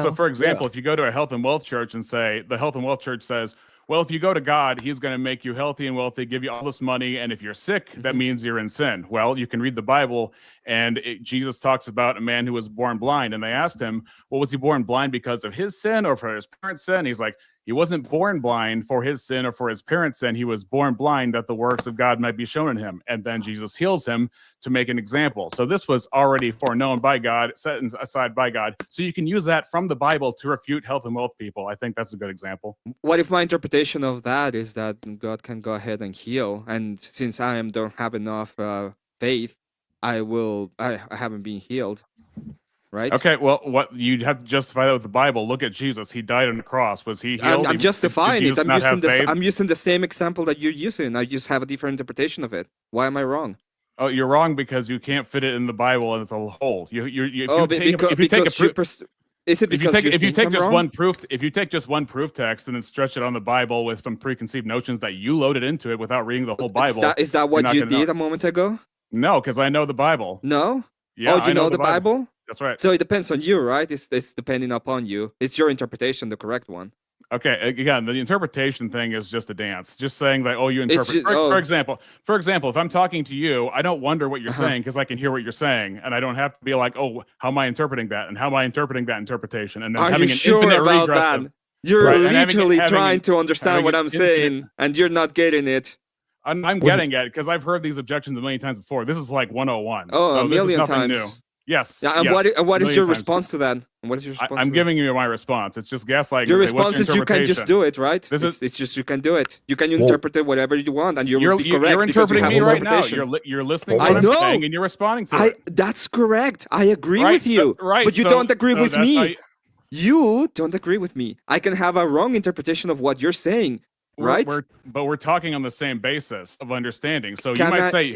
[SPEAKER 7] So for example, if you go to a health and wealth church and say the health and wealth church says, well, if you go to God, he's going to make you healthy and wealthy, give you all this money. And if you're sick, that means you're in sin. Well, you can read the Bible, and Jesus talks about a man who was born blind. And they asked him, well, was he born blind because of his sin or for his parents' sin? He's like, He wasn't born blind for his sin or for his parents' sin. He was born blind that the works of God might be shown in him. And then Jesus heals him to make an example. So this was already foreknown by God, set aside by God. So you can use that from the Bible to refute health and wealth people. I think that's a good example.
[SPEAKER 1] What if my interpretation of that is that God can go ahead and heal, and since don't have enough faith, I haven't been healed, right?
[SPEAKER 7] Okay, well, what you'd have to justify that with the Bible. Look at Jesus; he died on the cross. Was he healed?
[SPEAKER 1] I'm justifying
[SPEAKER 7] Did
[SPEAKER 1] it.
[SPEAKER 7] Jesus
[SPEAKER 1] I'm using the same example that you're using. I just have a different interpretation of it. Why am I wrong?
[SPEAKER 7] Oh, you're wrong because you can't fit it in the Bible as a whole. If you take just one proof text and then stretch it on the Bible with some preconceived notions that you loaded into it without reading the whole Bible,
[SPEAKER 1] is that what you did a moment ago?
[SPEAKER 7] No, because I know the Bible.
[SPEAKER 1] No.
[SPEAKER 7] Yeah,
[SPEAKER 1] oh, you know the Bible?
[SPEAKER 7] That's right.
[SPEAKER 1] So it depends on you, right? It's depending upon you. It's your interpretation, the correct one.
[SPEAKER 7] Okay, again, the interpretation thing is just a dance. Just saying like, oh, you interpret.
[SPEAKER 1] Just,
[SPEAKER 7] for example, if I'm talking to you, I don't wonder what you're saying because I can hear what you're saying, and I don't have to be like, oh, how am I interpreting that, and how am I interpreting that interpretation, and then
[SPEAKER 1] Are
[SPEAKER 7] having
[SPEAKER 1] you
[SPEAKER 7] an
[SPEAKER 1] sure
[SPEAKER 7] infinite
[SPEAKER 1] about
[SPEAKER 7] regress
[SPEAKER 1] that? You're
[SPEAKER 7] right,
[SPEAKER 1] literally trying to understand what I'm saying, and you're not getting it.
[SPEAKER 7] I'm getting it because I've heard these objections a million times before. This is like 101.
[SPEAKER 1] Oh,
[SPEAKER 7] so
[SPEAKER 1] a million
[SPEAKER 7] this is
[SPEAKER 1] times.
[SPEAKER 7] New. Yes.
[SPEAKER 1] Yeah, and
[SPEAKER 7] yes,
[SPEAKER 1] what is your
[SPEAKER 7] times.
[SPEAKER 1] response to that? And what is your response?
[SPEAKER 7] I'm giving you my response. It's just gaslighting.
[SPEAKER 1] Your response is you can just do it, right? It's just you can do it. You can interpret it whatever you want, and you're be correct.
[SPEAKER 7] You're interpreting
[SPEAKER 1] you
[SPEAKER 7] me right now. You're listening to what I'm saying, and you're responding to it.
[SPEAKER 1] That's correct. I agree with you. But you don't agree with me. You don't agree with me. I can have a wrong interpretation of what you're saying. Right,
[SPEAKER 7] but we're talking on the same basis of understanding. So
[SPEAKER 1] you
[SPEAKER 7] might say,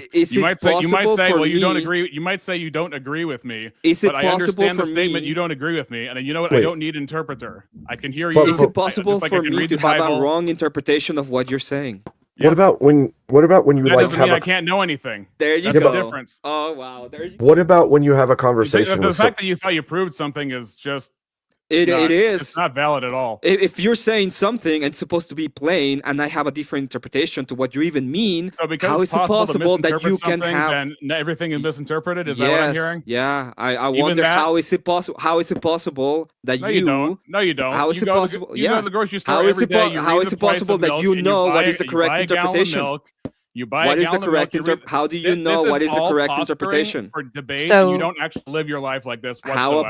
[SPEAKER 7] well, you don't agree. You might say you don't agree with me.
[SPEAKER 1] But
[SPEAKER 7] I understand the statement. You don't agree with me, and you know what? I don't need an interpreter. I can hear you.
[SPEAKER 1] Is it possible for me to have a wrong interpretation of what you're saying?
[SPEAKER 2] Yes. What about when you
[SPEAKER 7] that doesn't mean I can't know anything.
[SPEAKER 1] There you
[SPEAKER 7] go.
[SPEAKER 1] That's
[SPEAKER 7] the difference.
[SPEAKER 1] Oh wow, there you go.
[SPEAKER 2] What about when you have a conversation?
[SPEAKER 7] The fact that you thought you proved something is just.
[SPEAKER 1] It is.
[SPEAKER 7] It's not valid at all.
[SPEAKER 1] If you're saying something and it's supposed to be plain, and I have a different interpretation to what you even mean,
[SPEAKER 7] so
[SPEAKER 1] how is it possible that you can have
[SPEAKER 7] and everything is misinterpreted? Is that what I'm hearing?
[SPEAKER 1] Yeah, I wonder how is it possible? How is it possible that
[SPEAKER 7] you don't? No, you don't.
[SPEAKER 1] How is it possible?
[SPEAKER 7] You go to the grocery store every day.
[SPEAKER 1] How is it possible that you know what is the correct interpretation?
[SPEAKER 7] You buy
[SPEAKER 1] what is the correct how do you know what is the correct interpretation?
[SPEAKER 7] For debate, and you don't actually live your life like this whatsoever.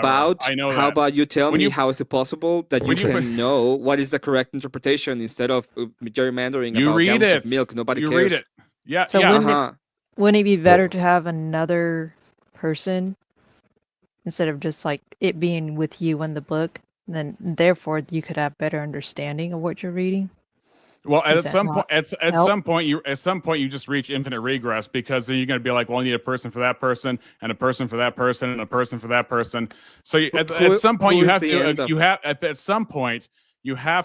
[SPEAKER 1] How about you tell me how is it possible that you can know what is the correct interpretation instead of gerrymandering about gallons of milk? Nobody cares.
[SPEAKER 7] Read it. Yeah.
[SPEAKER 5] So wouldn't it be better to have another person instead of just like it being with you in the book? Then therefore you could have better understanding of what you're reading.
[SPEAKER 7] Well, at some point, you just reach infinite regress because then you're going to be like, well, I need a person for that person, and a person for that person, and a person for that person. So at some point, you have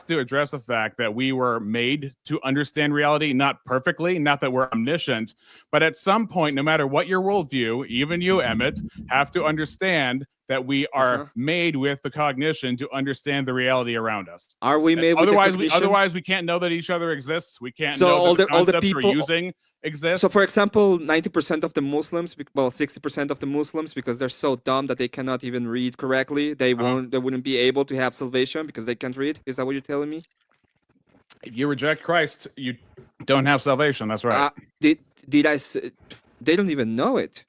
[SPEAKER 7] to address the fact that we were made to understand reality, not perfectly, not that we're omniscient, but at some point, no matter what your worldview, even you, Emmett, have to understand that we are made with the cognition to understand the reality around us.
[SPEAKER 1] Are we made with the cognition?
[SPEAKER 7] Otherwise, we can't know that each other exists. We can't
[SPEAKER 1] know
[SPEAKER 7] all the
[SPEAKER 1] people
[SPEAKER 7] we're using exist.
[SPEAKER 1] So, for example, 90% of the Muslims, 60% of the Muslims, because they're so dumb that they cannot even read correctly, they wouldn't be able to have salvation because they can't read. Is that what you're telling me?
[SPEAKER 7] If you reject Christ, you don't have salvation. That's right.
[SPEAKER 1] Did I say? They don't even know it.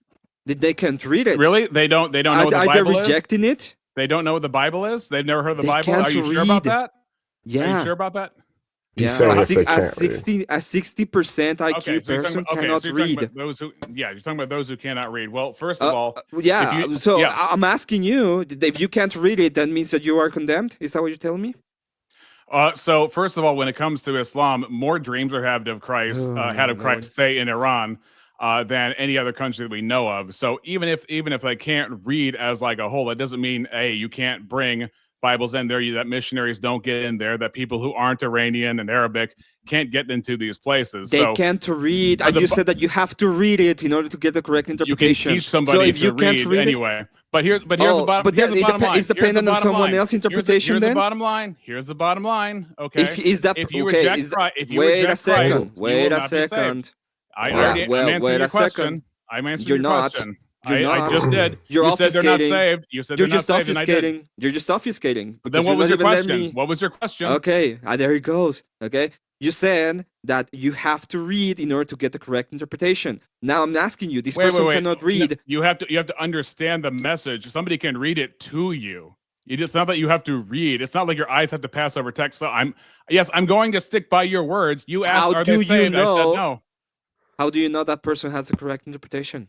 [SPEAKER 1] They can't read it.
[SPEAKER 7] Really? They don't know what the Bible is?
[SPEAKER 1] Are they rejecting it?
[SPEAKER 7] They don't know what the Bible is? They've never heard the Bible? Are you sure about that?
[SPEAKER 1] Yeah.
[SPEAKER 7] Are you sure about that?
[SPEAKER 1] Yeah. A 60% IQ person cannot read.
[SPEAKER 7] You're talking about those who cannot read. Well, first of all...
[SPEAKER 1] I'm asking you, if you can't read it, that means that you are condemned? Is that what you're telling me?
[SPEAKER 7] So, first of all, when it comes to Islam, more dreams are had of Christ, say, in Iran, than any other country that we know of. So even if they can't read as like a whole, that doesn't mean you can't bring Bibles in there, that missionaries don't get in there, that people who aren't Iranian and Arabic can't get into these places.
[SPEAKER 1] They can't read, and you said that you have to read it in order to get the correct interpretation.
[SPEAKER 7] You can teach somebody to read anyway. But here's the bottom line.
[SPEAKER 1] It's dependent on someone else's interpretation.
[SPEAKER 7] Here's the bottom line. Here's the bottom line. Okay.
[SPEAKER 1] Is that
[SPEAKER 7] if you
[SPEAKER 1] okay?
[SPEAKER 7] Reject Christ,
[SPEAKER 1] wait a second. Wait a second.
[SPEAKER 7] I'm answering your question.
[SPEAKER 1] You're not. You're not.
[SPEAKER 7] I just did.
[SPEAKER 1] You're
[SPEAKER 7] You said they're not
[SPEAKER 1] obfuscating.
[SPEAKER 7] saved. You said
[SPEAKER 1] You're
[SPEAKER 7] they're not
[SPEAKER 1] just
[SPEAKER 7] saved, and I did.
[SPEAKER 1] obfuscating. You're just obfuscating.
[SPEAKER 7] But then
[SPEAKER 1] because
[SPEAKER 7] what
[SPEAKER 1] you're
[SPEAKER 7] was
[SPEAKER 1] not
[SPEAKER 7] your
[SPEAKER 1] even letting
[SPEAKER 7] question?
[SPEAKER 1] me-
[SPEAKER 7] What was your question?
[SPEAKER 1] Okay, there it goes. Okay, you said that you have to read in order to get the correct interpretation. Now I'm asking you, this person cannot
[SPEAKER 7] No,
[SPEAKER 1] read.
[SPEAKER 7] you have to understand the message. Somebody can read it to you. It's not that you have to read. It's not like your eyes have to pass over text. So I'm going to stick by your words. You asked,
[SPEAKER 1] How
[SPEAKER 7] are
[SPEAKER 1] do
[SPEAKER 7] they
[SPEAKER 1] you
[SPEAKER 7] saved? I
[SPEAKER 1] know?
[SPEAKER 7] said no.
[SPEAKER 1] How do you know that person has the correct interpretation?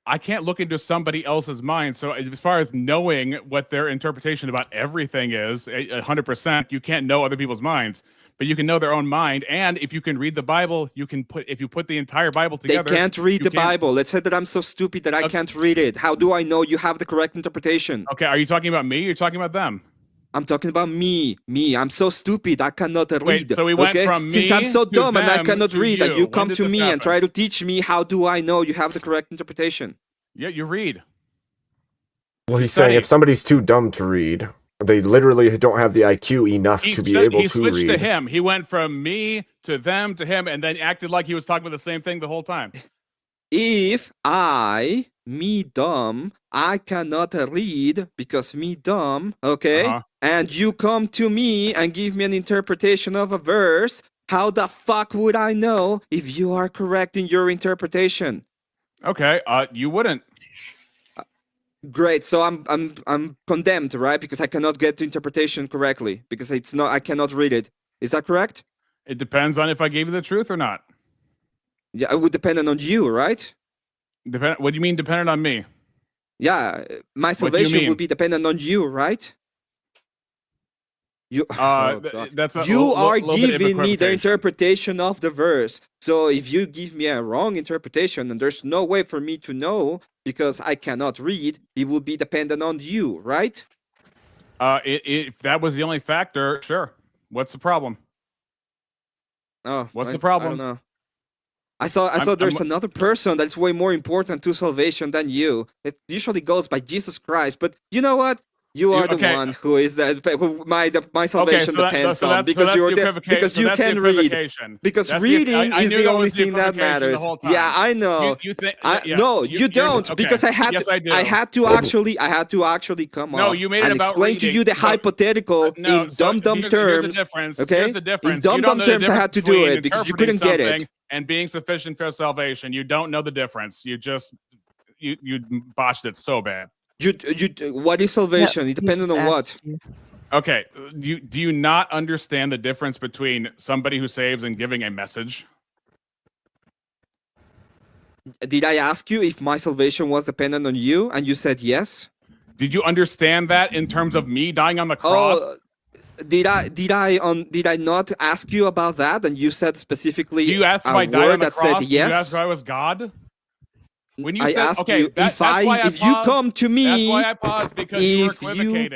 [SPEAKER 7] I can't look into somebody else's mind. So as far as knowing what their interpretation about everything is, 100%, you can't know other people's minds, but you can know their own mind. And if you can read the Bible, if you put the entire Bible together.
[SPEAKER 1] They can't read the
[SPEAKER 7] can't-
[SPEAKER 1] Bible. Let's say that I'm so stupid that I
[SPEAKER 7] Okay.
[SPEAKER 1] can't read it. How do I know you have the correct interpretation?
[SPEAKER 7] Okay, are you talking about me? Or you're talking about them?
[SPEAKER 1] I'm talking about me. I'm so stupid I cannot read.
[SPEAKER 7] Wait, so we went
[SPEAKER 1] okay?
[SPEAKER 7] from
[SPEAKER 1] Since I'm
[SPEAKER 7] me
[SPEAKER 1] so
[SPEAKER 7] to
[SPEAKER 1] dumb and I
[SPEAKER 7] them
[SPEAKER 1] cannot
[SPEAKER 7] to
[SPEAKER 1] read, and
[SPEAKER 7] you.
[SPEAKER 1] you
[SPEAKER 7] When
[SPEAKER 1] come
[SPEAKER 7] did
[SPEAKER 1] to
[SPEAKER 7] this
[SPEAKER 1] me and
[SPEAKER 7] happen?
[SPEAKER 1] try to teach me, how do I know you have the correct interpretation?
[SPEAKER 7] Yeah, you read.
[SPEAKER 2] Well, he's
[SPEAKER 7] study.
[SPEAKER 2] saying if somebody's too dumb to read, they literally don't have the IQ enough to be able
[SPEAKER 7] He
[SPEAKER 2] to
[SPEAKER 7] switched to
[SPEAKER 2] read.
[SPEAKER 7] him. He went from me to them to him, and then acted like he was talking about the same thing the whole time.
[SPEAKER 1] If me dumb, I cannot read because me dumb, okay?
[SPEAKER 7] Uh-huh.
[SPEAKER 1] And you come to me and give me an interpretation of a verse, how the fuck would I know if you are correct in your interpretation?
[SPEAKER 7] Okay, you wouldn't.
[SPEAKER 1] Great. So I'm condemned, right? Because I cannot get the interpretation correctly because I cannot read it. Is that correct?
[SPEAKER 7] It depends on if I gave you the truth or not.
[SPEAKER 1] Yeah, it would depend on you, right?
[SPEAKER 7] What do you mean dependent on me?
[SPEAKER 1] Yeah, my
[SPEAKER 7] What do you
[SPEAKER 1] salvation
[SPEAKER 7] mean?
[SPEAKER 1] will be dependent on you, right? You, oh, God.
[SPEAKER 7] That's a
[SPEAKER 1] You are
[SPEAKER 7] little bit of
[SPEAKER 1] giving me the
[SPEAKER 7] equivocation.
[SPEAKER 1] interpretation of the verse. So if you give me a wrong interpretation, and there's no way for me to know because I cannot read, it will be dependent on you, right?
[SPEAKER 7] If that was the only factor, sure. What's the problem?
[SPEAKER 1] Oh,
[SPEAKER 7] What's the
[SPEAKER 1] I
[SPEAKER 7] problem?
[SPEAKER 1] don't know. I thought there's another person that's way more important to salvation than you. It usually goes by Jesus Christ, but you know what? You are the
[SPEAKER 7] Okay.
[SPEAKER 1] one who is who my salvation depends on because you can read. Because reading is the only thing that matters. Yeah, I know.
[SPEAKER 7] You think?
[SPEAKER 1] No, you don't,
[SPEAKER 7] okay.
[SPEAKER 1] because I had
[SPEAKER 7] Yes, I do.
[SPEAKER 1] had to actually come
[SPEAKER 7] No,
[SPEAKER 1] up
[SPEAKER 7] you made it
[SPEAKER 1] and
[SPEAKER 7] about
[SPEAKER 1] explain to
[SPEAKER 7] reading.
[SPEAKER 1] you the
[SPEAKER 7] No,
[SPEAKER 1] hypothetical
[SPEAKER 7] No,
[SPEAKER 1] in
[SPEAKER 7] so
[SPEAKER 1] dumb
[SPEAKER 7] here's
[SPEAKER 1] terms.
[SPEAKER 7] the difference.
[SPEAKER 1] Okay,
[SPEAKER 7] Here's the difference.
[SPEAKER 1] in dumb
[SPEAKER 7] You don't know the
[SPEAKER 1] terms, I had to do
[SPEAKER 7] difference
[SPEAKER 1] it because you
[SPEAKER 7] between
[SPEAKER 1] couldn't get
[SPEAKER 7] interpreting
[SPEAKER 1] it.
[SPEAKER 7] something and being sufficient for salvation. You don't know the difference. You just you botched it so bad.
[SPEAKER 1] What is salvation?
[SPEAKER 5] No,
[SPEAKER 1] It depends
[SPEAKER 5] he's
[SPEAKER 1] on
[SPEAKER 5] just
[SPEAKER 1] what.
[SPEAKER 5] asked you.
[SPEAKER 7] Okay, do you not understand the difference between somebody who saves and giving a message?
[SPEAKER 1] Did I ask you if my salvation was dependent on you, and you said yes?
[SPEAKER 7] Did you understand that in terms of me dying on the cross?
[SPEAKER 1] Oh, did I not ask you about that, and you said specifically
[SPEAKER 7] Do you ask if
[SPEAKER 1] a
[SPEAKER 7] I died on
[SPEAKER 1] word
[SPEAKER 7] the
[SPEAKER 1] that
[SPEAKER 7] cross?
[SPEAKER 1] said
[SPEAKER 7] Did you ask
[SPEAKER 1] yes?
[SPEAKER 7] if I was God? When you
[SPEAKER 1] I
[SPEAKER 7] said,
[SPEAKER 1] asked
[SPEAKER 7] okay,
[SPEAKER 1] you
[SPEAKER 7] that's why I
[SPEAKER 1] if you
[SPEAKER 7] paused.
[SPEAKER 1] come to
[SPEAKER 7] That's
[SPEAKER 1] me,
[SPEAKER 7] why I paused, because you were
[SPEAKER 1] if
[SPEAKER 7] equivocating.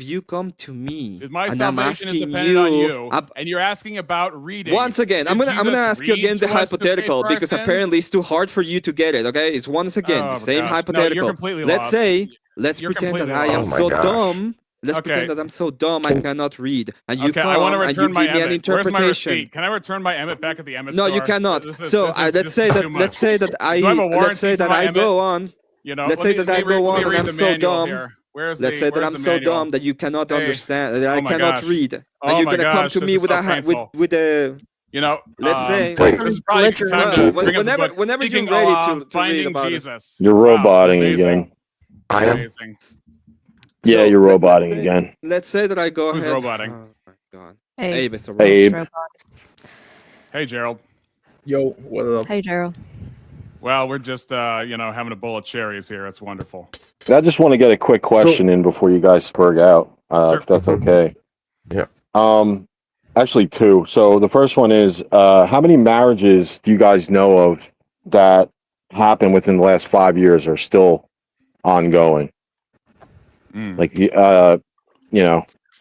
[SPEAKER 1] you come to me,
[SPEAKER 7] Because my
[SPEAKER 1] and I'm
[SPEAKER 7] salvation is
[SPEAKER 1] asking
[SPEAKER 7] dependent on
[SPEAKER 1] you,
[SPEAKER 7] you, and you're asking about reading.
[SPEAKER 1] once again, I'm
[SPEAKER 7] Did
[SPEAKER 1] gonna
[SPEAKER 7] Jesus
[SPEAKER 1] ask you
[SPEAKER 7] read
[SPEAKER 1] again the
[SPEAKER 7] to us to pay
[SPEAKER 1] hypothetical
[SPEAKER 7] for our
[SPEAKER 1] because
[SPEAKER 7] sins?
[SPEAKER 1] apparently it's too hard for you to get it. Okay, it's once again
[SPEAKER 7] Oh,
[SPEAKER 1] the same
[SPEAKER 7] gosh. No, you're
[SPEAKER 1] hypothetical.
[SPEAKER 7] completely
[SPEAKER 1] Let's
[SPEAKER 7] lost.
[SPEAKER 1] say, let's
[SPEAKER 7] You're
[SPEAKER 1] pretend that
[SPEAKER 7] completely
[SPEAKER 1] I am
[SPEAKER 2] lost. Oh
[SPEAKER 1] so
[SPEAKER 2] my gosh.
[SPEAKER 1] dumb. Let's
[SPEAKER 7] Okay.
[SPEAKER 1] pretend that I'm so dumb I cannot read, and you
[SPEAKER 7] Okay,
[SPEAKER 1] come
[SPEAKER 7] I want to
[SPEAKER 1] and you
[SPEAKER 7] return
[SPEAKER 1] give
[SPEAKER 7] my
[SPEAKER 1] me an
[SPEAKER 7] Emmett. Where's my
[SPEAKER 1] interpretation.
[SPEAKER 7] receipt? Can I return my Emmett back at the Emmett
[SPEAKER 1] No,
[SPEAKER 7] store?
[SPEAKER 1] you cannot.
[SPEAKER 7] This is-
[SPEAKER 1] So
[SPEAKER 7] this is-
[SPEAKER 1] let's
[SPEAKER 7] this
[SPEAKER 1] say
[SPEAKER 7] is
[SPEAKER 1] that
[SPEAKER 7] too
[SPEAKER 1] let's
[SPEAKER 7] much.
[SPEAKER 1] say that
[SPEAKER 7] Do I have a
[SPEAKER 1] let's
[SPEAKER 7] warranty
[SPEAKER 1] say
[SPEAKER 7] for
[SPEAKER 1] that
[SPEAKER 7] my
[SPEAKER 1] I
[SPEAKER 7] Emmett?
[SPEAKER 1] go on.
[SPEAKER 7] You know,
[SPEAKER 1] Let's
[SPEAKER 7] let
[SPEAKER 1] say
[SPEAKER 7] me-
[SPEAKER 1] that I
[SPEAKER 7] let me read-
[SPEAKER 1] go
[SPEAKER 7] let me
[SPEAKER 1] on and
[SPEAKER 7] read
[SPEAKER 1] I'm
[SPEAKER 7] the
[SPEAKER 1] so
[SPEAKER 7] manual
[SPEAKER 1] dumb.
[SPEAKER 7] here. Where's
[SPEAKER 1] Let's say that
[SPEAKER 7] where's
[SPEAKER 1] I'm
[SPEAKER 7] the
[SPEAKER 1] so
[SPEAKER 7] manual?
[SPEAKER 1] dumb that you cannot
[SPEAKER 7] Hey.
[SPEAKER 1] understand, that
[SPEAKER 7] Oh
[SPEAKER 1] I
[SPEAKER 7] my
[SPEAKER 1] cannot
[SPEAKER 7] gosh.
[SPEAKER 1] read, and
[SPEAKER 7] Oh
[SPEAKER 1] you're
[SPEAKER 7] my
[SPEAKER 1] gonna come
[SPEAKER 7] gosh,
[SPEAKER 1] to
[SPEAKER 7] this
[SPEAKER 1] me
[SPEAKER 7] is
[SPEAKER 1] with
[SPEAKER 7] so
[SPEAKER 1] a
[SPEAKER 7] painful.
[SPEAKER 1] with a.
[SPEAKER 7] You know,
[SPEAKER 1] Let's say.
[SPEAKER 7] this is probably a good time to
[SPEAKER 1] Well,
[SPEAKER 7] bring up the book.
[SPEAKER 1] whenever you're
[SPEAKER 7] Speaking
[SPEAKER 1] ready
[SPEAKER 7] of
[SPEAKER 1] to read
[SPEAKER 7] finding
[SPEAKER 1] about it.
[SPEAKER 7] Jesus.
[SPEAKER 8] You're
[SPEAKER 7] Wow,
[SPEAKER 8] roboting
[SPEAKER 7] amazing.
[SPEAKER 8] again.
[SPEAKER 2] I am.
[SPEAKER 7] Amazing.
[SPEAKER 8] Yeah,
[SPEAKER 1] So,
[SPEAKER 8] you're
[SPEAKER 1] let's
[SPEAKER 8] roboting
[SPEAKER 1] say-
[SPEAKER 8] again.
[SPEAKER 1] Let's say that I go
[SPEAKER 7] Who's
[SPEAKER 1] ahead.
[SPEAKER 7] roboting?
[SPEAKER 1] Oh my God.
[SPEAKER 5] Hey,
[SPEAKER 1] Hey, Mr. Rob.
[SPEAKER 8] Hey, Abe.
[SPEAKER 5] robot.
[SPEAKER 7] Hey, Gerald.
[SPEAKER 9] Yo, what up?
[SPEAKER 5] Hey, Gerald.
[SPEAKER 7] Well, we're just having a bowl of cherries here. It's wonderful.
[SPEAKER 8] I just want to get a quick question in before you guys spurg out,
[SPEAKER 7] Sure.
[SPEAKER 8] if that's okay.
[SPEAKER 2] Yeah.
[SPEAKER 8] Actually, two. So the first one is, how many marriages do you guys know of that happened within the last 5 years are still ongoing?
[SPEAKER 7] Mm.
[SPEAKER 8] Like, do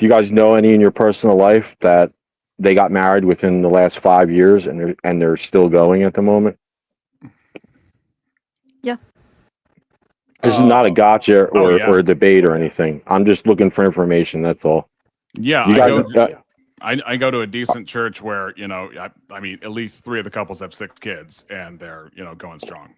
[SPEAKER 8] you guys know any in your personal life that they got married within the last 5 years and they're still going at the moment?
[SPEAKER 5] Yeah.
[SPEAKER 8] This is not a gotcha or,
[SPEAKER 7] yeah.
[SPEAKER 8] or a debate or anything. I'm just looking for information. That's all.
[SPEAKER 7] Yeah,
[SPEAKER 8] You guys,
[SPEAKER 7] I go to a decent church where, I mean, at least 3 of the couples have 6 kids and they're, going strong.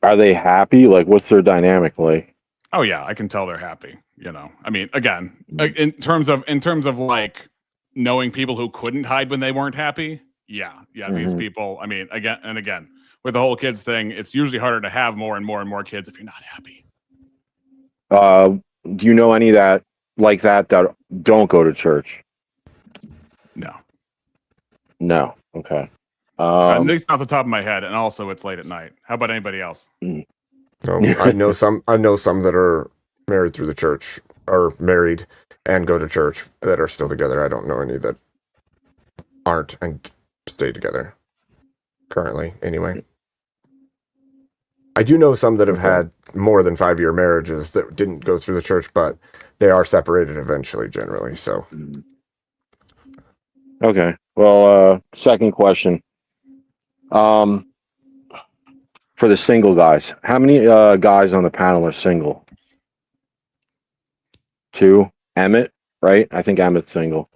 [SPEAKER 8] are they happy? Like, what's their dynamic like?
[SPEAKER 7] Oh yeah, I can tell they're happy. You know, I mean, again, in terms of like knowing people who couldn't hide when they weren't happy. Yeah, these people. I mean, again and again, with the whole kids thing, it's usually harder to have more and more and more kids if you're not happy.
[SPEAKER 8] Do you know any that like that don't go to church?
[SPEAKER 7] No,
[SPEAKER 8] Okay.
[SPEAKER 7] at least not off the top of my head. And also, it's late at night. How about anybody else?
[SPEAKER 2] No, I know some that are married through the church, or married and go to church, that are still together. I don't know any that aren't and stay together currently, anyway. I do know some that have had more than 5-year marriages that didn't go through the church, but they are separated eventually, generally. So,
[SPEAKER 8] Okay. Well, second question. For the single guys, how many guys on the panel are single? 2. Emmett, right? I think Emmett's single.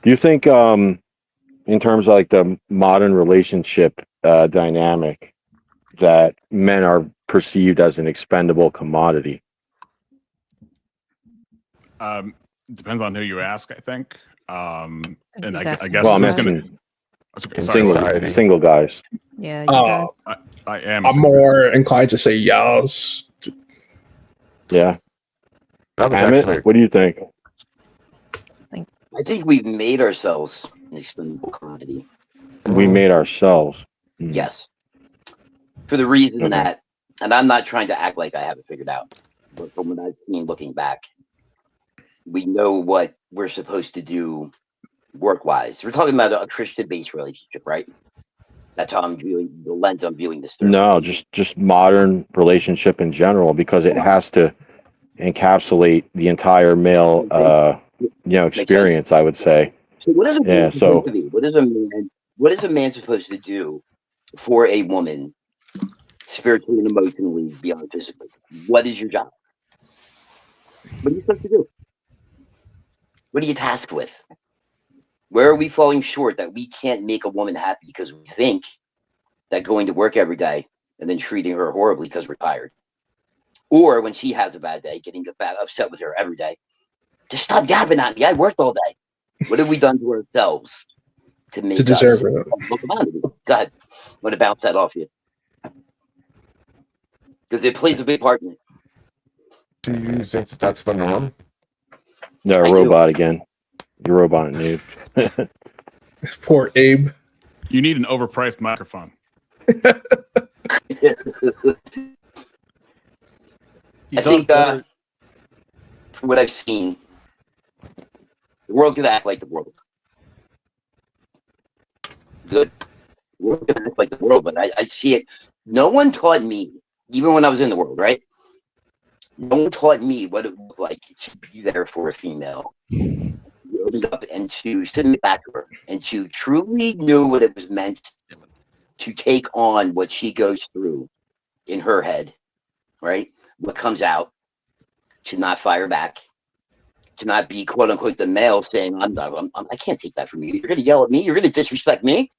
[SPEAKER 8] Do you think, in terms of like the modern relationship dynamic, that men are perceived as an expendable commodity?
[SPEAKER 7] Depends on who you ask, I think. And I guess
[SPEAKER 8] Well, I'm
[SPEAKER 7] who's gonna.
[SPEAKER 8] asking
[SPEAKER 7] Sorry,
[SPEAKER 8] single guys.
[SPEAKER 5] Yeah, you guys.
[SPEAKER 7] I am.
[SPEAKER 9] I'm more inclined to say yes.
[SPEAKER 8] Yeah.
[SPEAKER 2] that was
[SPEAKER 8] Emmett,
[SPEAKER 2] actually
[SPEAKER 8] what do you think?
[SPEAKER 10] I think we've made ourselves an expendable commodity.
[SPEAKER 8] We made ourselves.
[SPEAKER 10] Yes. For the reason
[SPEAKER 8] Okay.
[SPEAKER 10] that, and I'm not trying to act like I have it figured out, but from what I've seen looking back, we know what we're supposed to do work-wise. We're talking about a Christian-based relationship, right? That's how I'm viewing the lens I'm viewing this through.
[SPEAKER 8] No, just modern relationship in general, because it has to encapsulate the entire male experience, I would say.
[SPEAKER 10] So what is a man supposed to be? What is a man supposed to do for a woman, spiritually and emotionally, beyond physically? What is your job? What are you supposed to do? What are you tasked with? Where are we falling short that we can't make a woman happy because we think that going to work every day and then treating her horribly because we're tired? Or when she has a bad day, getting upset with her every day. Just stop yapping at me. I worked all day. What have we done to ourselves to make
[SPEAKER 9] deserve
[SPEAKER 10] us
[SPEAKER 9] it?
[SPEAKER 10] a commodity? Go ahead. I'm going to bounce that off you. Because it plays a big part in it.
[SPEAKER 2] Do you think that that's the norm?
[SPEAKER 8] No, robot again. You're robot, Abe.
[SPEAKER 9] Poor Abe.
[SPEAKER 7] You need an overpriced microphone.
[SPEAKER 10] I think from what I've seen, the world's going to act like the world. Good. The world's going to act like the world, but I see it. No one taught me, even when I was in the world, right? No one taught me what it looked like to be there for a female. You opened up and to submit back to her and to truly know what it was meant to take on what she goes through in her head, right? What comes out, to not fire back, to not be quote unquote the male saying, I can't take that from you. You're going to yell at me. You're going to disrespect me.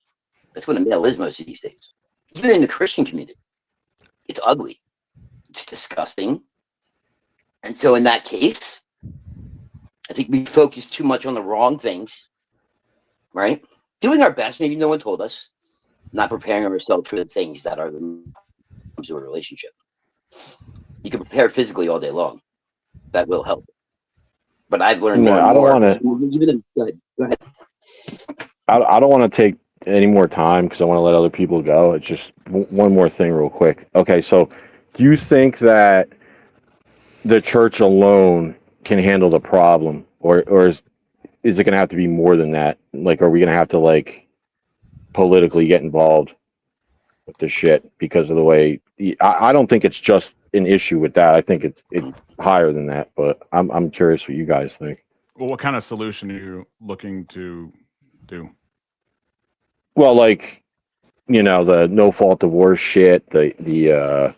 [SPEAKER 10] That's what a male is most of these days. Even in the Christian community, it's ugly. It's disgusting. And so in that case, I think we focus too much on the wrong things, right? Doing our best, maybe no one told us, not preparing ourselves for the things that are the comes to a relationship. You can prepare physically all day long. That will help. But I've learned more and
[SPEAKER 8] I don't
[SPEAKER 10] more.
[SPEAKER 8] want to.
[SPEAKER 10] Go ahead.
[SPEAKER 8] I don't want to take any more time because I want to let other people go. It's just one more thing, real quick. Okay, so do you think that the church alone can handle the problem, or is it going to have to be more than that? Like, are we going to have to like politically get involved with this shit because of the way? I don't think it's just an issue with that. I think it's higher than that. But I'm curious what you guys think.
[SPEAKER 7] Well, what kind of solution are you looking to do?
[SPEAKER 8] Well, like, the no fault divorce shit, the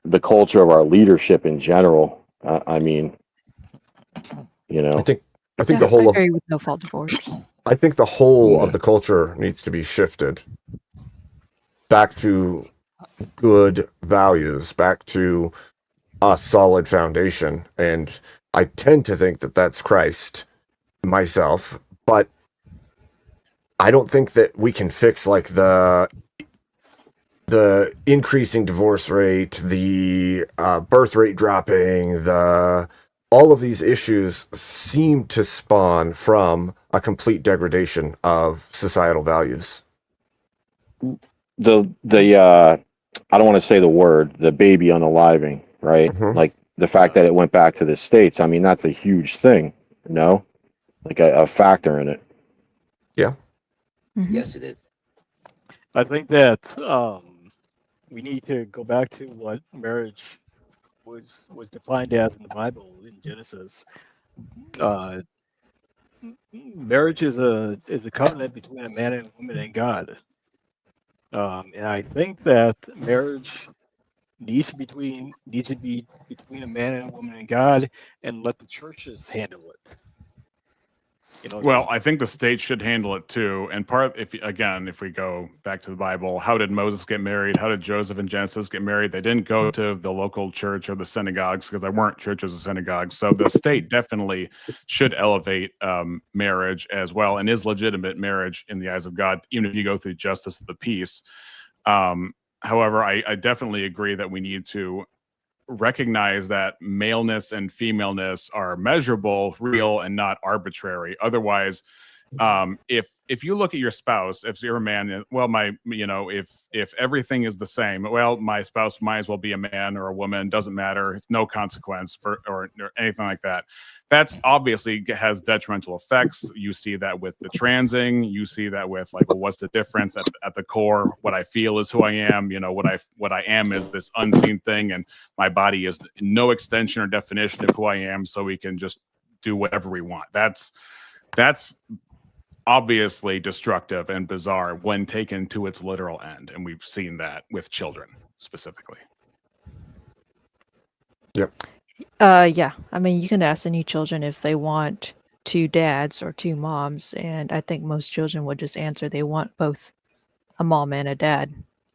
[SPEAKER 8] the culture of our leadership in general. I mean,
[SPEAKER 2] I think the whole
[SPEAKER 5] I
[SPEAKER 2] of
[SPEAKER 5] agree with no fault divorce.
[SPEAKER 2] I think the whole of the culture needs to be shifted. back to good values, back to a solid foundation. And I tend to think that that's Christ myself, but I don't think that we can fix like the increasing divorce rate, the birth rate dropping, the all of these issues seem to spawn from a complete degradation of societal values.
[SPEAKER 8] The I don't want to say the word, the baby unaliving, right?
[SPEAKER 2] Mhm.
[SPEAKER 8] Like the fact that it went back to the States. I mean, that's a huge thing, no? Like a factor in it.
[SPEAKER 5] Mhm.
[SPEAKER 10] Yes, it is.
[SPEAKER 6] I think that we need to go back to what marriage was defined as in the Bible in Genesis. Uh, Marriage is a covenant between a man and a woman and God. And I think that marriage needs to be between a man and a woman and God, and let the churches handle it. You know,
[SPEAKER 7] Well, I think the state should handle it too. And if we go back to the Bible, how did Moses get married? How did Joseph and Genesis get married? They didn't go to the local church or the synagogues because there weren't churches or synagogues. So the state definitely should elevate marriage as well, and is legitimate marriage in the eyes of God, even if you go through justice of the peace. However, I definitely agree that we need to recognize that maleness and femaleness are measurable, real, and not arbitrary. Otherwise, if you look at your spouse, if you're a man, well, if everything is the same, well, my spouse might as well be a man or a woman, doesn't matter, it's no consequence or anything like that. That's obviously has detrimental effects. You see that with the transing. You see that with like, well, what's the difference at the core? What I feel is who I am. What I am is this unseen thing, and my body is no extension or definition of who I am. So we can just do whatever we want. That's obviously destructive and bizarre when taken to its literal end, and we've seen that with children specifically.
[SPEAKER 2] Yep.
[SPEAKER 5] Yeah. I mean, you can ask any children if they want two dads or two moms, and I think most children would just answer they want both a mom and a dad,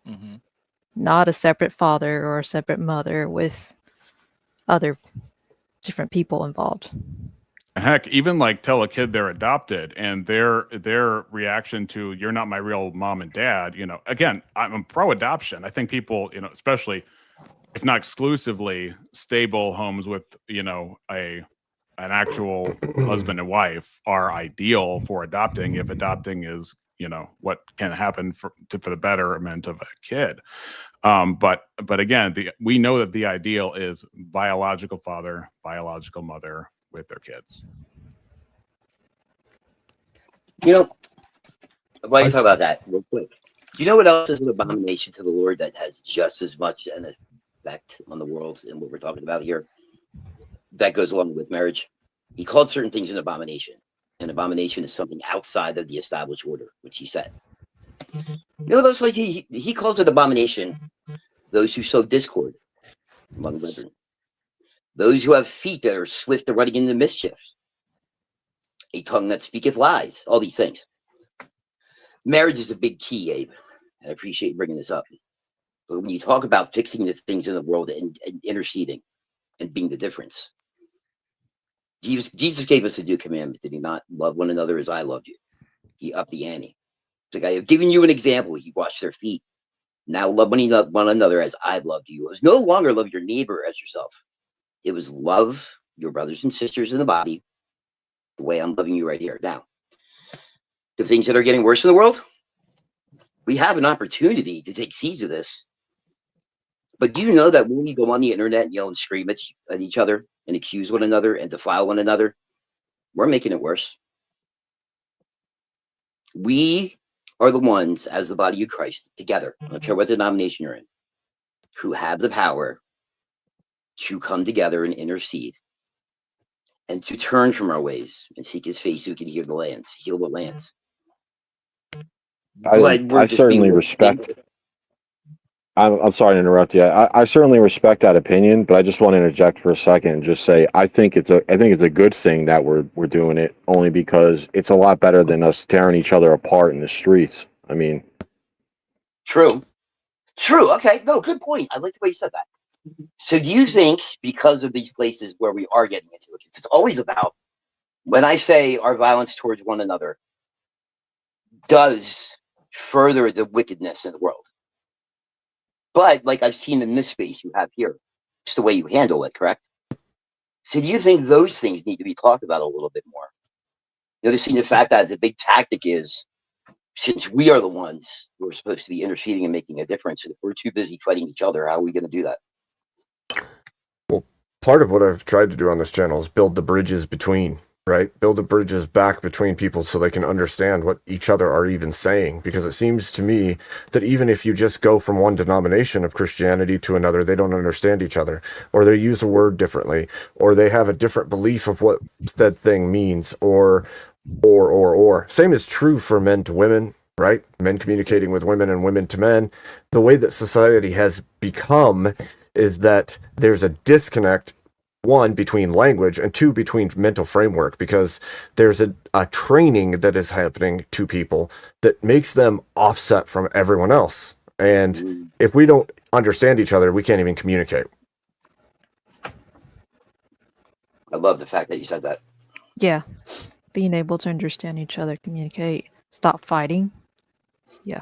[SPEAKER 6] mm-hmm.
[SPEAKER 5] not a separate father or a separate mother with other different people involved.
[SPEAKER 7] Heck, even like tell a kid they're adopted, and their reaction to "you're not my real mom and dad." Again, I'm pro adoption. I think people, especially if not exclusively stable homes with an actual husband and wife are ideal for adopting, if adopting is what can happen for the betterment of a kid. But again, we know that the ideal is biological father, biological mother with their kids.
[SPEAKER 10] While you talk about that real quick, do you know what else is an abomination to the Lord that has just as much an effect on the world and what we're talking about here? That goes along with marriage. He called certain things an abomination. An abomination is something outside of the established order, which he said. Those like he calls it abomination. Those who sow discord among brethren, those who have feet that are swift to running into mischief, a tongue that speaketh lies. All these things. Marriage is a big key, Abe. I appreciate bringing this up. But when you talk about fixing the things in the world and interceding and being the difference, Jesus gave us a new commandment. Did he not? Love one another as I loved you. He upped the ante. It's like, I have given you an example. He washed their feet. Now love one another as I've loved you. It was no longer love your neighbor as yourself. It was love your brothers and sisters in the body the way I'm loving you right here. Now, the things that are getting worse in the world, we have an opportunity to take seeds of this. But do you know that when we go on the internet and yell and scream at each other and accuse one another and defile one another, we're making it worse. We are the ones, as the body of Christ, together, I don't care what denomination you're in, who have the power to come together and intercede and to turn from our ways and seek his face so we can heal the lands.
[SPEAKER 8] I certainly respect. I'm sorry to interrupt you. I certainly respect that opinion, but I just want to interject for a second and just say I think it's a good thing that we're doing it, only because it's a lot better than us tearing each other apart in the streets. I mean,
[SPEAKER 10] true. True. Okay. No, good point. I like the way you said that. So do you think because of these places where we are getting into it, it's always about, when I say our violence towards one another does further the wickedness in the world. But like I've seen in this space you have here, just the way you handle it, correct? So do you think those things need to be talked about a little bit more? Noticing the fact that the big tactic is, since we are the ones who are supposed to be interceding and making a difference, and if we're too busy fighting each other, how are we going to do that?
[SPEAKER 2] Well, part of what I've tried to do on this channel is build the bridges between, right? Build the bridges back between people so they can understand what each other are even saying. Because it seems to me that even if you just go from one denomination of Christianity to another, they don't understand each other, or they use a word differently, or they have a different belief of what that thing means, or. Same is true for men to women, right? Men communicating with women and women to men. The way that society has become is that there's a disconnect, one, between language, and two, between mental framework, because there's a training that is happening to people that makes them offset from everyone else. And if we don't understand each other, we can't even communicate.
[SPEAKER 10] I love the fact that you said that.
[SPEAKER 5] Yeah. Being able to understand each other, communicate, stop fighting. Yeah.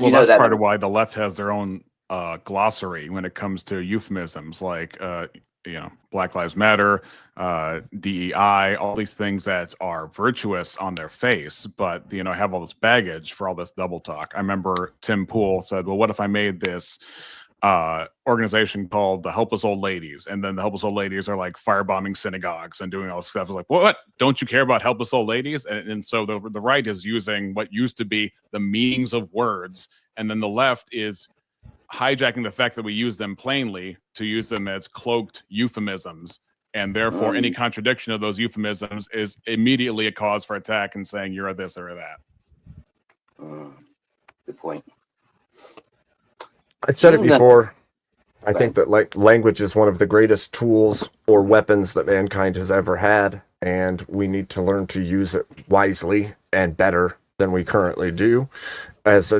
[SPEAKER 7] Well, that's part of why the left has their own glossary when it comes to euphemisms like, Black Lives Matter, DEI, all these things that are virtuous on their face, but, have all this baggage for all this double talk. I remember Tim Pool said, well, what if I made this organization called the Helpless Old Ladies, and then the Helpless Old Ladies are like firebombing synagogues and doing all this stuff. It's like, what? Don't you care about helpless old ladies? And so the right is using what used to be the meanings of words, and then the left is hijacking the fact that we use them plainly to use them as cloaked euphemisms, and therefore any contradiction of those euphemisms is immediately a cause for attack and saying you're a this or a that.
[SPEAKER 10] Good point.
[SPEAKER 2] I said it before. I think that language is one of the greatest tools or weapons that mankind has ever had, and we need to learn to use it wisely and better than we currently do. As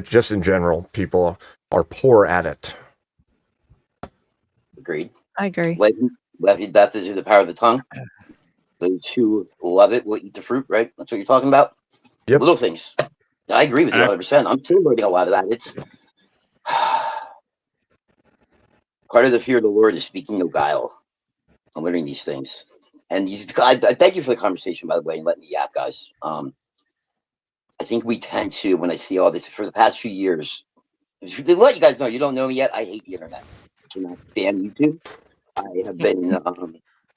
[SPEAKER 2] just in general, people are poor at it.
[SPEAKER 10] Agreed.
[SPEAKER 5] I agree.
[SPEAKER 10] Life and death is in the power of the tongue. Those who love it will eat the fruit, right? That's what you're talking about.
[SPEAKER 2] Yep.
[SPEAKER 10] Little things. I agree with you 100%. I'm still learning a lot of that. It's part of the fear of the Lord is speaking no guile. I'm learning these things. And I thank you for the conversation, by the way, and letting me yap, guys. I think we tend to, when I see all this for the past few years, to let you guys know, you don't know me yet, I hate the internet. I cannot stand YouTube. I have been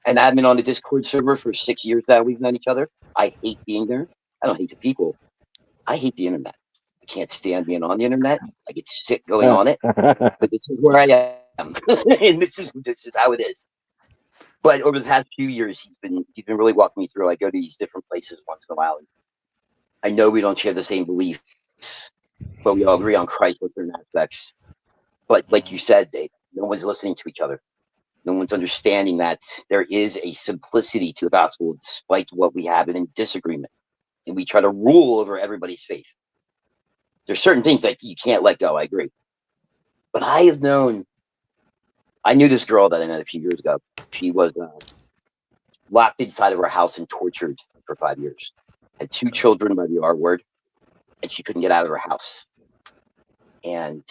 [SPEAKER 10] an admin on the Discord server for 6 years now. We've known each other. I hate being there. I don't hate the people. I hate the internet. I can't stand being on the internet. I get sick going on it. But this is where I am. And this is how it is. But over the past few years, he's been really walking me through. I go to these different places once in a while. I know we don't share the same beliefs, but we all agree on Christ with certain aspects. But like you said, Dave, no one's listening to each other. No one's understanding that there is a simplicity to the gospel despite what we have in disagreement. And we try to rule over everybody's faith. There's certain things that you can't let go. I agree. But I knew this girl that I met a few years ago. She was locked inside of her house and tortured for 5 years. Had 2 children by the R word, and she couldn't get out of her house. And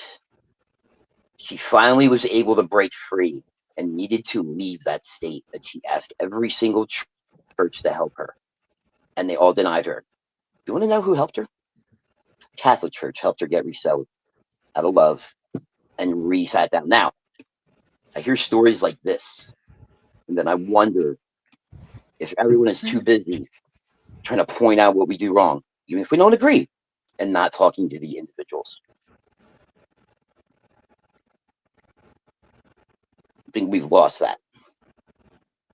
[SPEAKER 10] she finally was able to break free and needed to leave that state that she asked every single church to help her. And they all denied her. You want to know who helped her? Catholic Church helped her get resettled out of love and re-sat down. Now, I hear stories like this, and then I wonder if everyone is too busy trying to point out what we do wrong, even if we don't agree, and not talking to the individuals. I think we've lost that.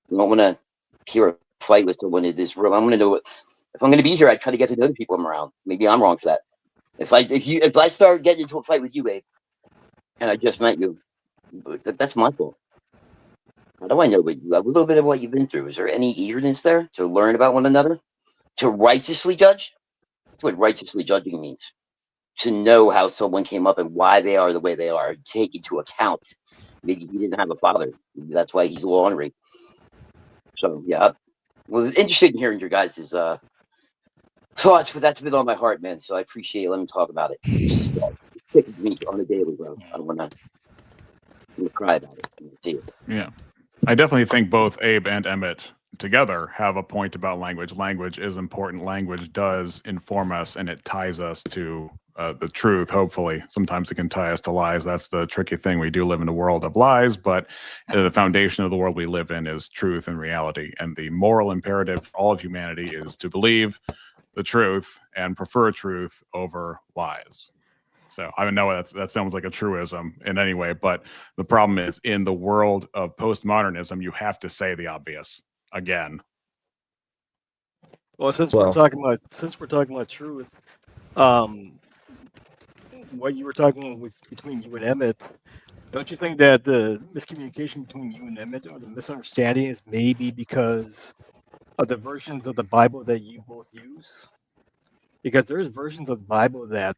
[SPEAKER 10] We don't want to hear a fight with someone in this room. I want to know what. If I'm going to be here, I try to get to know the people I'm around. Maybe I'm wrong for that. If I start getting into a fight with you, babe, and I just met you, that's my fault. How do I know a little bit of what you've been through? Is there any eagerness there to learn about one another? To righteously judge? That's what righteously judging means. to know how someone came up and why they are the way they are, take into account. Maybe he didn't have a father. Maybe that's why he's a little ornery. So yeah, well, interested in hearing your guys' thoughts, but that's been on my heart, man. So I appreciate you letting me talk about it. It's just sticking to me on a daily, bro. I don't want to cry about it. See it.
[SPEAKER 7] Yeah, I definitely think both Abe and Emmett together have a point about language. Language is important. Language does inform us, and it ties us to the truth. Hopefully, sometimes it can tie us to lies. That's the tricky thing. We do live in a world of lies, but the foundation of the world we live in is truth and reality. And the moral imperative for all of humanity is to believe the truth and prefer truth over lies. So I don't know that sounds like a truism in any way, but the problem is in the world of postmodernism, you have to say the obvious again.
[SPEAKER 6] Well, since we're talking about truth, what you were talking with between you and Emmett, don't you think that the miscommunication between you and Emmett or the misunderstanding is maybe because of the versions of the Bible that you both use? Because there's versions of the Bible that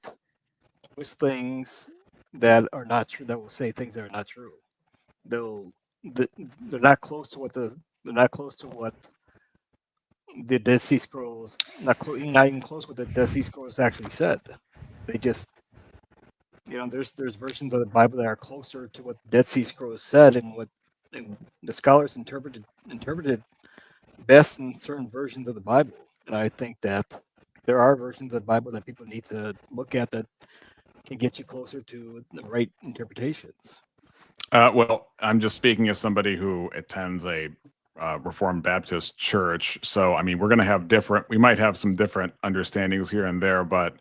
[SPEAKER 6] twist things that are not true, that will say things that are not true. They're not close to what the Dead Sea Scrolls, not even close what the Dead Sea Scrolls actually said. They just, there's versions of the Bible that are closer to what the Dead Sea Scrolls said, and the scholars interpreted best in certain versions of the Bible. And I think that there are versions of the Bible that people need to look at that can get you closer to the right interpretations.
[SPEAKER 7] Well, I'm just speaking as somebody who attends a Reformed Baptist church. So, I mean, we might have some different understandings here and there, but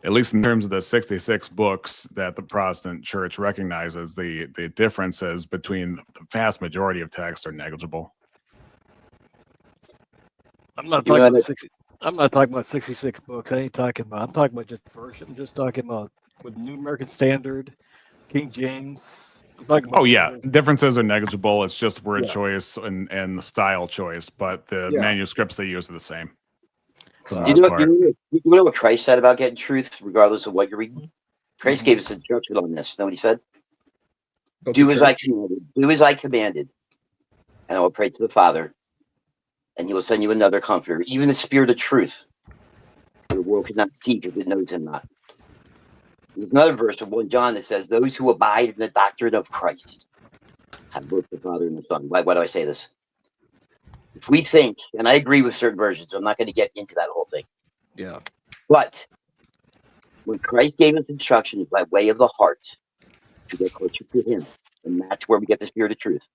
[SPEAKER 7] at least in terms of the 66 books that the Protestant church recognizes, the differences between the vast majority of texts are negligible.
[SPEAKER 6] I'm not talking about 66 books. I'm talking about just version. I'm just talking about with New American Standard, King James.
[SPEAKER 7] Oh yeah, differences are negligible. It's just word choice and the style choice, but the manuscripts they use are the same.
[SPEAKER 10] You know what Christ said about getting truth, regardless of what you're reading? Christ gave us instruction on this. Know what he said? Do as I commanded. Do as I commanded, and I will pray to the Father, and he will send you another comforter, even the Spirit of truth. The world cannot see because it knows him not. There's another verse of 1 John that says, those who abide in the doctrine of Christ have both the Father and the Son. Why do I say this? If we think, and I agree with certain versions, I'm not going to get into that whole thing.
[SPEAKER 6] Yeah.
[SPEAKER 10] But when Christ gave us instructions by way of the heart to get closer to him, and that's where we get the Spirit of truth.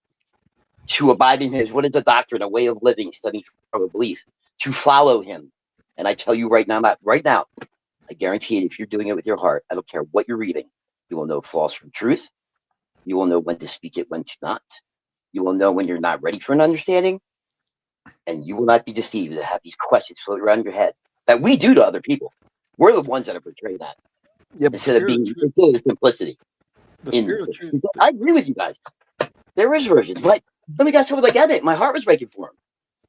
[SPEAKER 10] To abide in his, what is a doctrine, a way of living, studying from a belief, to follow him. And I tell you right now, I guarantee it, if you're doing it with your heart, I don't care what you're reading, you will know false from truth. You will know when to speak it, when to not. You will know when you're not ready for an understanding. And you will not be deceived to have these questions float around your head that we do to other people. We're the ones that are portraying that.
[SPEAKER 6] Yeah,
[SPEAKER 10] instead of being simplicity. I agree with you guys. There is versions, but let me guys someone like Emmett. My heart was breaking for him.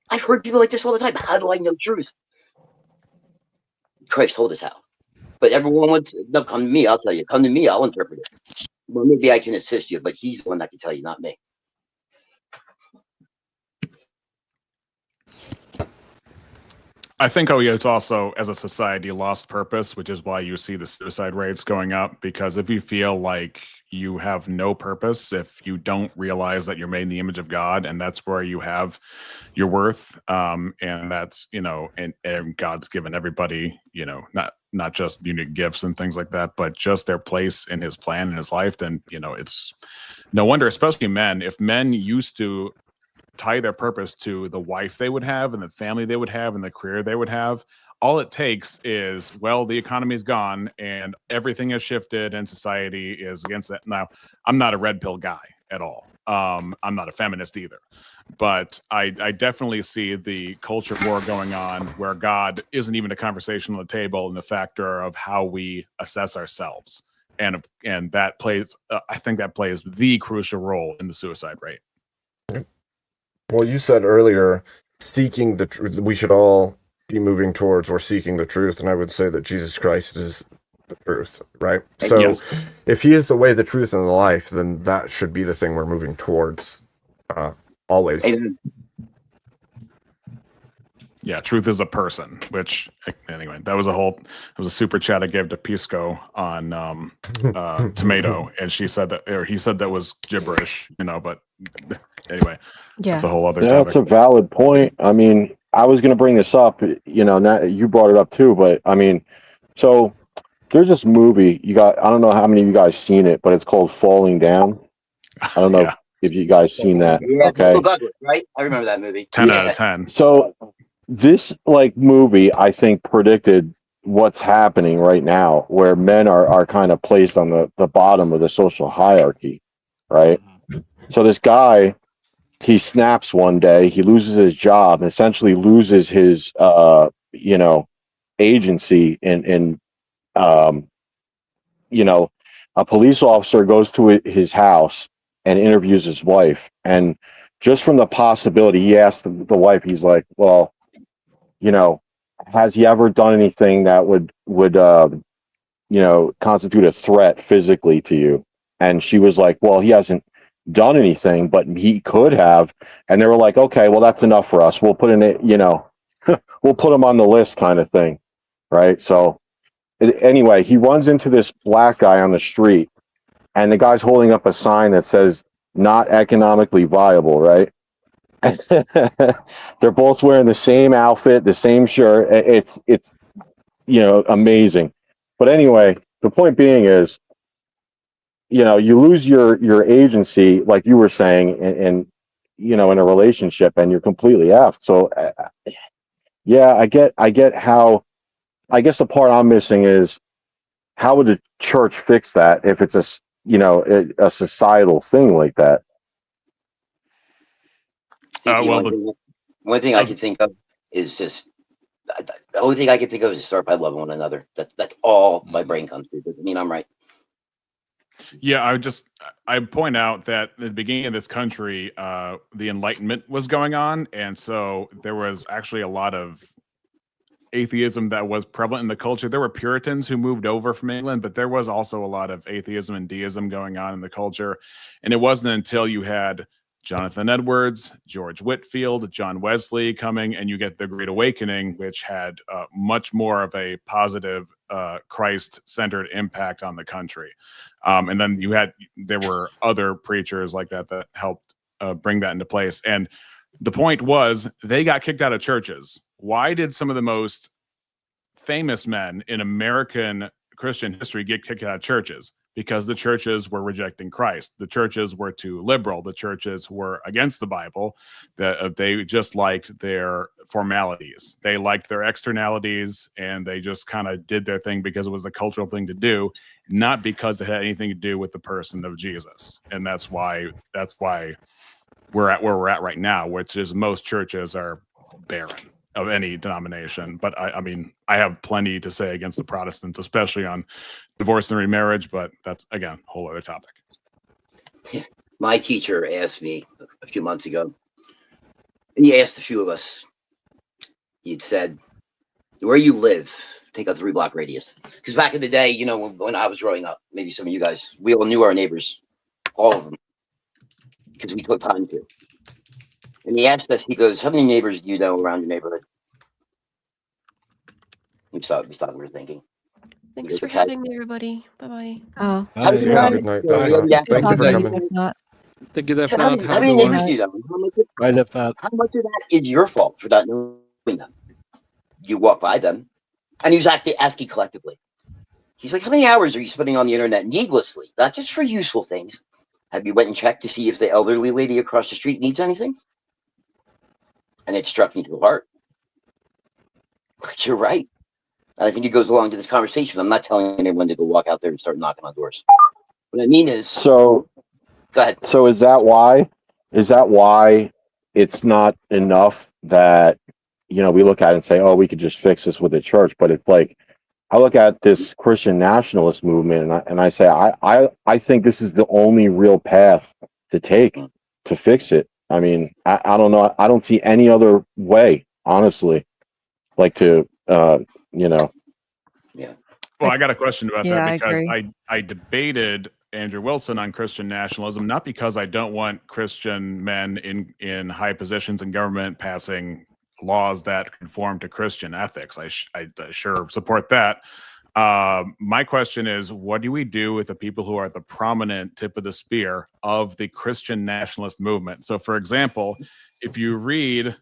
[SPEAKER 10] I've heard people like this all the time. How do I know truth? Christ told us how. But everyone wants no, come to me, I'll tell you. Come to me, I'll interpret it. Well, maybe I can assist you, but he's the one that can tell you, not me.
[SPEAKER 7] I think it's also, as a society, lost purpose, which is why you see the suicide rates going up. Because if you feel like you have no purpose, if you don't realize that you're made in the image of God, and that's where you have your worth, and that's, and God's given everybody, not just unique gifts and things like that, but just their place in his plan in his life, then, it's no wonder, especially men, if men used to tie their purpose to the wife they would have and the family they would have and the career they would have, all it takes is, the economy's gone and everything has shifted and society is against that. Now, I'm not a red pill guy at all. I'm not a feminist either, but I definitely see the culture war going on where God isn't even a conversation on the table, and the factor of how we assess ourselves. And that plays, I think that plays the crucial role in the suicide rate.
[SPEAKER 2] Well, you said earlier, seeking the truth, we should all be moving towards or seeking the truth. And I would say that Jesus Christ is truth, right?
[SPEAKER 10] And
[SPEAKER 2] So
[SPEAKER 7] Yes.
[SPEAKER 2] if he is the way, the truth, and the life, then that should be the thing we're moving towards always.
[SPEAKER 10] Amen.
[SPEAKER 7] Yeah, truth is a person, which anyway, that was a super chat I gave to Pisco on Tomato, and she said that, or he said that was gibberish, but anyway,
[SPEAKER 5] Yeah.
[SPEAKER 7] that's a whole other
[SPEAKER 8] Yeah,
[SPEAKER 7] topic.
[SPEAKER 8] that's a valid point. I mean, I was going to bring this up, now you brought it up too, but I mean, so there's this movie I don't know how many of you guys seen it, but it's called Falling Down. I don't know
[SPEAKER 7] Yeah.
[SPEAKER 8] if you guys seen that.
[SPEAKER 10] Yeah,
[SPEAKER 8] Okay.
[SPEAKER 10] Michael Douglas, right? I remember that movie.
[SPEAKER 7] 10
[SPEAKER 10] yeah.
[SPEAKER 7] out of 10.
[SPEAKER 8] So this movie, I think, predicted what's happening right now, where men are kind of placed on the bottom of the social hierarchy, right? So this guy, he snaps one day, he loses his job, and essentially loses his agency in a police officer goes to his house and interviews his wife, and just from the possibility, he asked the wife, he's like, well, has he ever done anything that would constitute a threat physically to you? And she was like, well, he hasn't done anything, but he could have. And they were like, okay, well, that's enough for us. We'll put in it, we'll put him on the list kind of thing. Right. So anyway, he runs into this black guy on the street, and the guy's holding up a sign that says not economically viable. Right. They're both wearing the same outfit, the same shirt. It's amazing. But anyway, the point being is, you lose your agency, like you were saying, in a relationship, and you're completely effed. So yeah, I get how. I guess the part I'm missing is, how would the church fix that if it's a societal thing like that?
[SPEAKER 10] One thing I can think of is just the only thing I can think of is start by loving one another. That's all my brain comes to. Doesn't mean I'm right.
[SPEAKER 7] Yeah, I point out that at the beginning of this country, the Enlightenment was going on, and so there was actually a lot of atheism that was prevalent in the culture. There were Puritans who moved over from England, but there was also a lot of atheism and deism going on in the culture. And it wasn't until you had Jonathan Edwards, George Whitefield, John Wesley coming, and you get the Great Awakening, which had much more of a positive Christ-centered impact on the country. And then there were other preachers like that helped bring that into place. And the point was, they got kicked out of churches. Why did some of the most famous men in American Christian history get kicked out of churches? Because the churches were rejecting Christ. The churches were too liberal. The churches were against the Bible. They just liked their formalities. They liked their externalities, and they just kind of did their thing because it was a cultural thing to do, not because it had anything to do with the person of Jesus. And that's why we're at where we're at right now, which is most churches are barren of any denomination. But I mean, I have plenty to say against the Protestants, especially on divorce and remarriage, but that's, again, a whole other topic.
[SPEAKER 10] My teacher asked me a few months ago, and he asked a few of us, he'd said, where you live, take a 3-block radius. Because back in the day, when I was growing up, maybe some of you guys, we all knew our neighbors, all of them, because we took time to. And he asked us, he goes, how many neighbors do you know around your neighborhood? We stopped, we were thinking.
[SPEAKER 3] Thanks for having me, everybody. Bye-bye.
[SPEAKER 5] Oh.
[SPEAKER 2] Yeah, good night. Thank you for coming.
[SPEAKER 1] Thank you,
[SPEAKER 10] How many
[SPEAKER 1] Defnod. Have a good
[SPEAKER 10] neighbors
[SPEAKER 1] one.
[SPEAKER 10] do you know?
[SPEAKER 6] Right,
[SPEAKER 10] How much of that is your fault for not knowing them? You walk by them, and he was asking collectively. He's like, how many hours are you spending on the internet needlessly, not just for useful things? Have you went and checked to see if the elderly lady across the street needs anything? And it struck me to the heart. But you're right. And I think it goes along to this conversation. I'm not telling anyone to go walk out there and start knocking on doors. What I mean is,
[SPEAKER 8] So
[SPEAKER 10] go ahead.
[SPEAKER 8] So is that why it's not enough that we look at it and say, oh, we could just fix this with the church? But it's like, I look at this Christian nationalist movement, and I say, I think this is the only real path to take to fix it. I mean, I don't know. I don't see any other way, honestly, like to,
[SPEAKER 10] Yeah.
[SPEAKER 7] Well, I got a question about
[SPEAKER 5] Yeah,
[SPEAKER 7] that
[SPEAKER 5] I
[SPEAKER 7] because
[SPEAKER 5] agree.
[SPEAKER 7] I debated Andrew Wilson on Christian nationalism, not because I don't want Christian men in high positions in government passing laws that conform to Christian ethics. I sure support that. My question is, what do we do with the people who are the prominent tip of the spear of the Christian nationalist movement? So, for example, if you read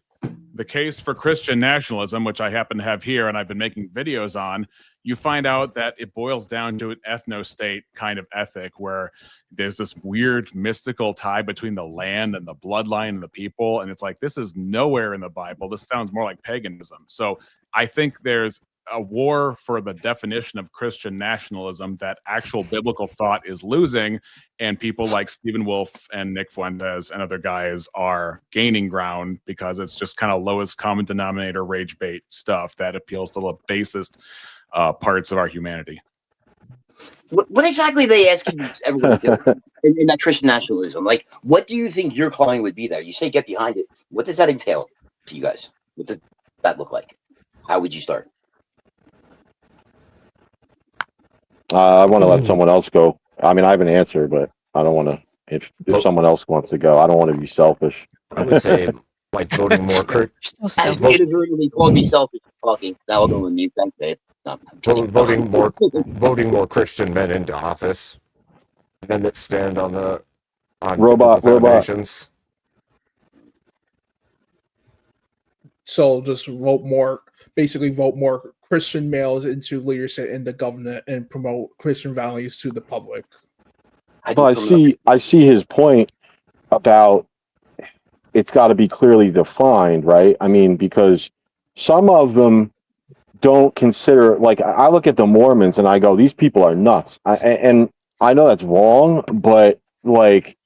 [SPEAKER 7] The Case for Christian Nationalism, which I happen to have here and I've been making videos on, you find out that it boils down to an ethno-state kind of ethic where there's this weird mystical tie between the land and the bloodline and the people. And it's like, this is nowhere in the Bible. This sounds more like paganism. So I think there's a war for the definition of Christian nationalism that actual biblical thought is losing, and people like Stephen Wolfe and Nick Fuentes and other guys are gaining ground because it's just kind of lowest common denominator rage bait stuff that appeals to the basest parts of our humanity.
[SPEAKER 10] What exactly are they asking everyone to do in that Christian nationalism? Like, what do you think your calling would be there? You say get behind it. What does that entail to you guys? What does that look like? How would you start?
[SPEAKER 8] I want to let someone else go. I mean, I have an answer, but I don't want to. If someone else wants to go, I don't want to be selfish.
[SPEAKER 2] I would say like voting more.
[SPEAKER 5] So
[SPEAKER 10] As
[SPEAKER 5] selfish.
[SPEAKER 10] Dave really called me selfish talking. Now I'll go with mute. Thanks, Dave. No, I'm kidding.
[SPEAKER 2] Voting more Christian men into office, men that stand on
[SPEAKER 8] Robot.
[SPEAKER 2] foundations.
[SPEAKER 9] So just basically vote more Christian males into leadership in the government and promote Christian values to the public.
[SPEAKER 8] Well, I see his point about it's got to be clearly defined, right? I mean, because some of them don't consider, like, I look at the Mormons and I go, these people are nuts. And I know that's wrong, but like,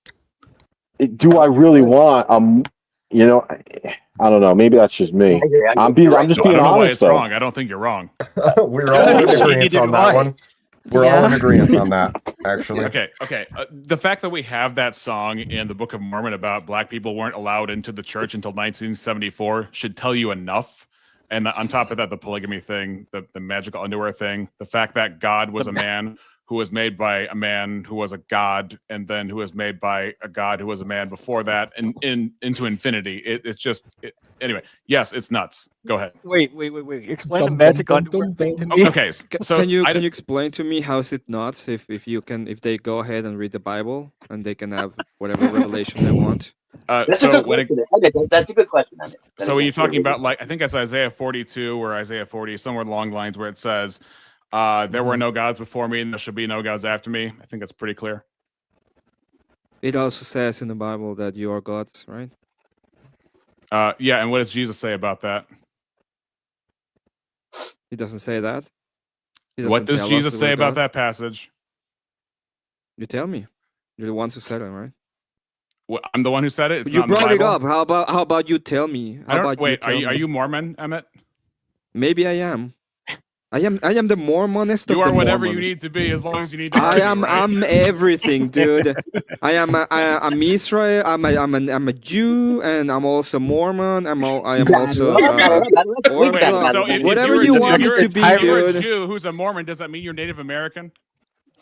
[SPEAKER 8] do I really want you know, I don't know. Maybe that's just me. I'm just being
[SPEAKER 7] I don't know why
[SPEAKER 8] honest,
[SPEAKER 7] it's
[SPEAKER 8] though.
[SPEAKER 7] wrong. I don't think you're wrong.
[SPEAKER 2] We're all in agreement on that one. We're all in agreement on that, actually.
[SPEAKER 7] Okay. The fact that we have that song in the Book of Mormon about black people weren't allowed into the church until 1974 should tell you enough. And on top of that, the polygamy thing, the magical underwear thing, the fact that God was a man who was made by a man who was a god, and then who was made by a god who was a man before that, and into infinity. It's just anyway. Yes, it's nuts. Go ahead.
[SPEAKER 6] Wait. Explain the magic underwear thing to me.
[SPEAKER 7] Okay, so
[SPEAKER 1] can you explain to me how is it nuts if they go ahead and read the Bible and they can have whatever revelation they want?
[SPEAKER 10] That's a good question. That's a good question.
[SPEAKER 7] So when you're talking about, like, I think it's Isaiah 42 or Isaiah 40, somewhere along the lines where it says, there were no gods before me and there should be no gods after me. I think that's pretty clear.
[SPEAKER 1] It also says in the Bible that you are gods, right?
[SPEAKER 7] Yeah, and what does Jesus say about that?
[SPEAKER 1] He doesn't say that.
[SPEAKER 7] What does Jesus say about that passage?
[SPEAKER 1] You tell me. You're the ones who said it, right?
[SPEAKER 7] Well, I'm the one who said it. It's
[SPEAKER 1] you
[SPEAKER 7] not in the
[SPEAKER 1] brought it
[SPEAKER 7] Bible?
[SPEAKER 1] up. How about you tell me?
[SPEAKER 7] Are you Mormon, Emmett?
[SPEAKER 1] Maybe I am. I am the Mormonist.
[SPEAKER 7] You
[SPEAKER 1] of
[SPEAKER 7] are
[SPEAKER 1] the
[SPEAKER 7] whatever
[SPEAKER 1] Mormon.
[SPEAKER 7] you need to be, as long as you need to.
[SPEAKER 1] I'm everything, dude. I'm Israel. I'm a Jew, and I'm also Mormon. I am also whatever you want to be,
[SPEAKER 7] If you're a
[SPEAKER 1] dude.
[SPEAKER 7] Jew who's a Mormon, does that mean you're Native American?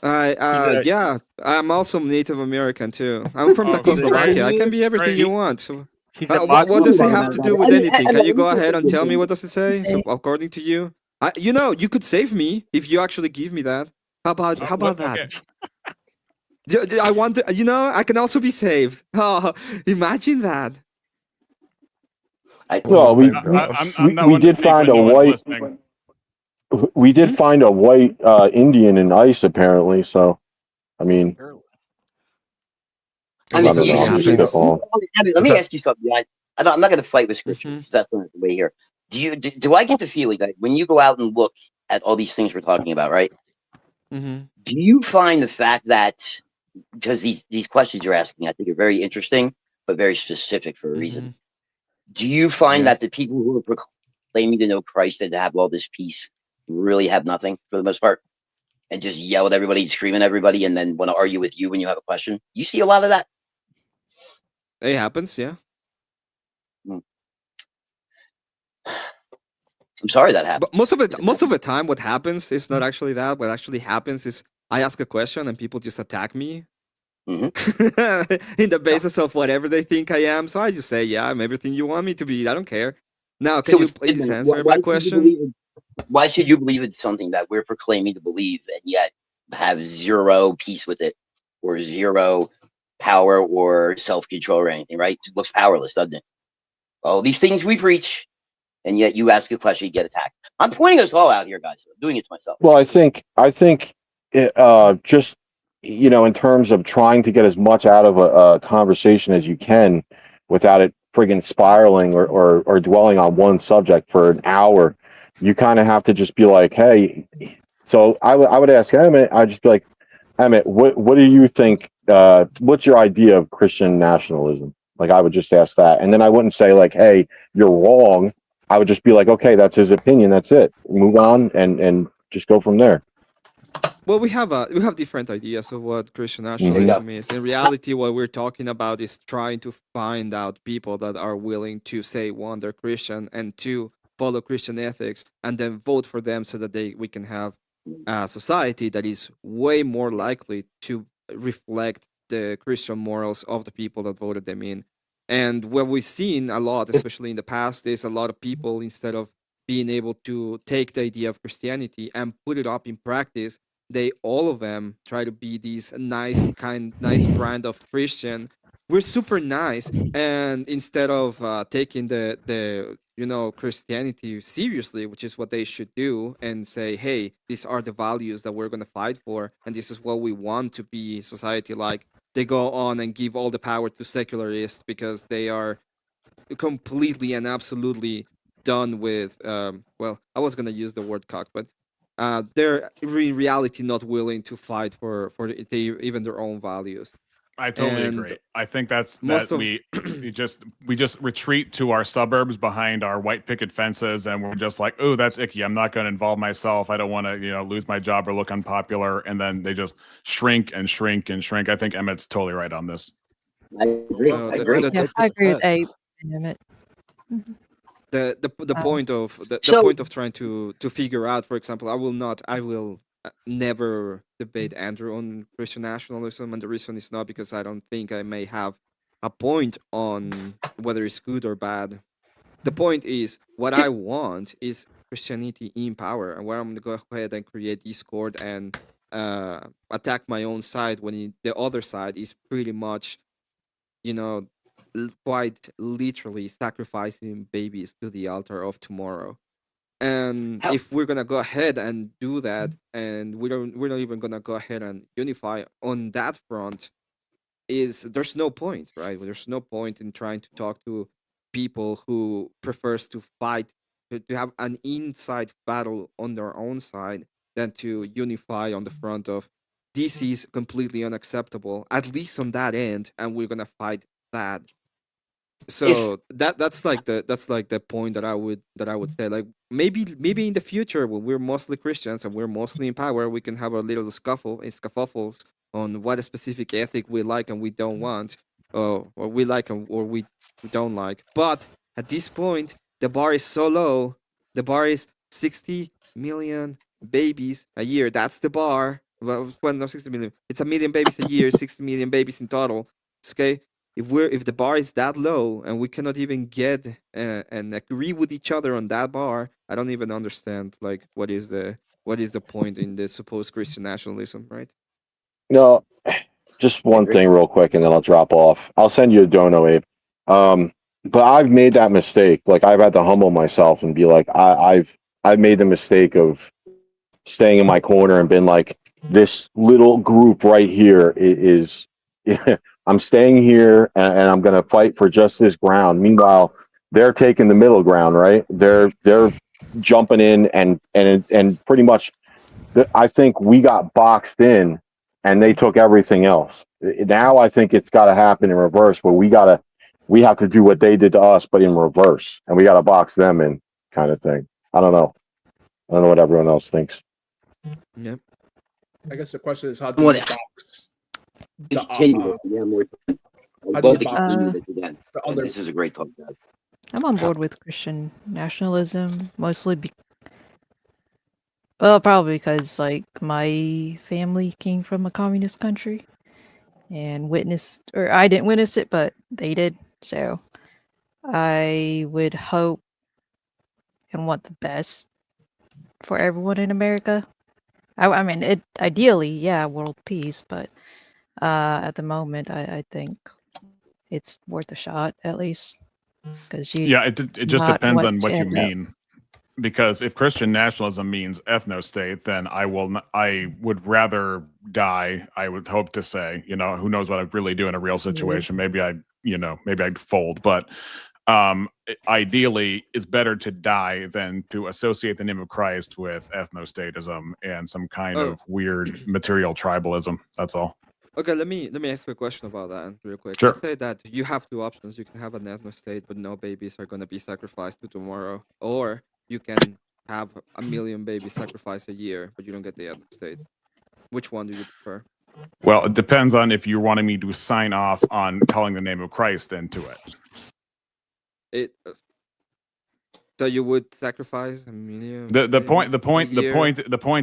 [SPEAKER 1] Yeah, I'm also Native American too. I'm from Czechoslovakia. I can be everything you want. So, what does it have to do with anything? Can you go ahead and tell me what does it say? So, according to you, you could save me if you actually give me that. How about that? I want to. I can also be saved. Oh, imagine that.
[SPEAKER 8] Well, we did find a white. We did find a white Indian in ICE, apparently. So, I mean,
[SPEAKER 10] let me ask you something. I'm not going to fight with scripture because that's not the way here. Do I get the feeling that when you go out and look at all these things we're talking about, right?
[SPEAKER 1] Mm-hmm.
[SPEAKER 10] Do you find the fact that, because these questions you're asking, I think are very interesting, but very specific for a reason. Do you find that the people who are proclaiming to know Christ and to have all this peace really have nothing for the most part, and just yell at everybody, scream at everybody, and then want to argue with you when you have a question? You see a lot of that.
[SPEAKER 1] It happens, yeah.
[SPEAKER 10] I'm sorry that happened.
[SPEAKER 1] But most of the time, what happens is not actually that. What actually happens is I ask a question and people just attack me
[SPEAKER 10] Mhm.
[SPEAKER 1] in the basis of whatever they think I am. So I just say, yeah, I'm everything you want me to be. I don't care. Now, can
[SPEAKER 10] So
[SPEAKER 1] you
[SPEAKER 10] it's
[SPEAKER 1] please
[SPEAKER 10] then,
[SPEAKER 1] answer my question?
[SPEAKER 10] why should you believe it's something that we're proclaiming to believe and yet have zero peace with it, or zero power or self-control or anything? Right? It looks powerless, doesn't it? All these things we preach, and yet you ask a question, you get attacked. I'm pointing us all out here, guys. I'm doing it to myself.
[SPEAKER 8] Well, I think just in terms of trying to get as much out of a conversation as you can without it friggin' spiraling or dwelling on one subject for an hour, you kind of have to just be like, hey. So I would ask Emmett. I'd just be like, Emmett, what do you think? What's your idea of Christian nationalism? Like, I would just ask that, and then I wouldn't say like, hey, you're wrong. I would just be like, okay, that's his opinion. That's it. Move on and just go from there.
[SPEAKER 1] Well, we have different ideas of what Christian
[SPEAKER 10] There you go.
[SPEAKER 1] nationalism is. In reality, what we're talking about is trying to find out people that are willing to say, one, they're Christian, and two, follow Christian ethics, and then vote for them so that we can have a society that is way more likely to reflect the Christian morals of the people that voted them in. And what we've seen a lot, especially in the past, is a lot of people, instead of being able to take the idea of Christianity and put it up in practice, they all of them try to be these nice brand of Christian. We're super nice, and instead of taking the Christianity seriously, which is what they should do, and say, hey, these are the values that we're gonna fight for, and this is what we want to be society like. They go on and give all the power to secularists because they are completely and absolutely done with well, I was gonna use the word cock, but they're in reality not willing to fight for even their own values.
[SPEAKER 7] I totally
[SPEAKER 1] And
[SPEAKER 7] agree. I think that's
[SPEAKER 1] most
[SPEAKER 7] that
[SPEAKER 1] of
[SPEAKER 7] we just retreat to our suburbs behind our white picket fences, and we're just like, oh, that's icky. I'm not going to involve myself. I don't want to lose my job or look unpopular. And then they just shrink and shrink and shrink. I think Emmett's totally right on this.
[SPEAKER 10] I agree.
[SPEAKER 1] so
[SPEAKER 10] I agree.
[SPEAKER 5] Yeah, I agree with Abe and Emmett. Mhm.
[SPEAKER 1] the
[SPEAKER 5] Um,
[SPEAKER 1] point of the
[SPEAKER 10] So
[SPEAKER 1] point of trying to figure out, for example, I will never debate Andrew on Christian nationalism, and the reason is not because I don't think I may have a point on whether it's good or bad. The point is, what I want is Christianity in power, and where I'm gonna go ahead and create discord and attack my own side when the other side is pretty much, you know, quite literally sacrificing babies to the altar of tomorrow. And
[SPEAKER 10] hell,
[SPEAKER 1] if we're gonna go ahead and do that, and we're not even gonna go ahead and unify on that front, is there's no point, right? There's no point in trying to talk to people who prefers to fight to have an inside battle on their own side than to unify on the front of this is completely unacceptable, at least on that end, and we're gonna fight that.
[SPEAKER 10] if
[SPEAKER 1] So that's like the point that I would say, like, maybe in the future when we're mostly Christians and we're mostly in power, we can have a little scuffles on what a specific ethic we like and we don't want, or we like or we don't like. But at this point, the bar is so low. The bar is 60 million babies a year. That's the bar. Well, not 60 million. It's a million babies a year. 60 million babies in total. Okay, if the bar is that low and we cannot even get and agree with each other on that bar, I don't even understand, like, what is the point in the supposed Christian nationalism, right?
[SPEAKER 8] No, just
[SPEAKER 10] I
[SPEAKER 8] one
[SPEAKER 10] agree.
[SPEAKER 8] thing real quick, and then I'll drop off. I'll send you a dono, Abe. But I've made that mistake. Like, I've had to humble myself and be like, I've made the mistake of staying in my corner and been like, this little group right here is I'm staying here and I'm gonna fight for just this ground. Meanwhile, they're taking the middle ground, right? They're jumping in and pretty much I think we got boxed in and they took everything else. Now I think it's got to happen in reverse, where we have to do what they did to us, but in reverse, and we got to box them in, kind of thing. I don't know. I don't know what everyone else thinks.
[SPEAKER 1] Yep.
[SPEAKER 9] I guess the question is, how do
[SPEAKER 10] What-
[SPEAKER 9] you box
[SPEAKER 10] We
[SPEAKER 9] the
[SPEAKER 10] continue. Yeah, more.
[SPEAKER 9] how
[SPEAKER 10] I'd
[SPEAKER 9] do
[SPEAKER 10] love
[SPEAKER 9] you
[SPEAKER 10] to
[SPEAKER 9] box
[SPEAKER 10] continue this again.
[SPEAKER 9] the
[SPEAKER 10] And
[SPEAKER 9] other
[SPEAKER 10] this is a great talk, guys.
[SPEAKER 5] I'm on board with Christian nationalism, mostly well, probably because like my family came from a communist country and witnessed, or I didn't witness it, but they did. So I would hope and want the best for everyone in America. I mean, it ideally, yeah, world peace, but at the moment, I think it's worth a shot at least because you
[SPEAKER 7] Yeah, it just
[SPEAKER 5] not
[SPEAKER 7] depends
[SPEAKER 5] want
[SPEAKER 7] on
[SPEAKER 5] to
[SPEAKER 7] what you
[SPEAKER 5] end up.
[SPEAKER 7] mean. Because if Christian nationalism means ethno state, then I would rather die. I would hope to say, who knows what I'd really do in a real situation. Maybe I'd fold, but ideally it's better to die than to associate the name of Christ with ethnostatism and some kind
[SPEAKER 1] Oh.
[SPEAKER 7] of weird material tribalism. That's all.
[SPEAKER 1] Okay, let me ask you a question about that real quick.
[SPEAKER 7] Sure.
[SPEAKER 1] Let's say that you have two options. You can have an ethno state, but no babies are gonna be sacrificed to tomorrow, or you can have a million babies sacrificed a year, but you don't get the ethno state. Which one do you prefer?
[SPEAKER 7] Well, it depends on if you're wanting me to sign off on calling the name of Christ into it.
[SPEAKER 1] So you would sacrifice a million?
[SPEAKER 7] The point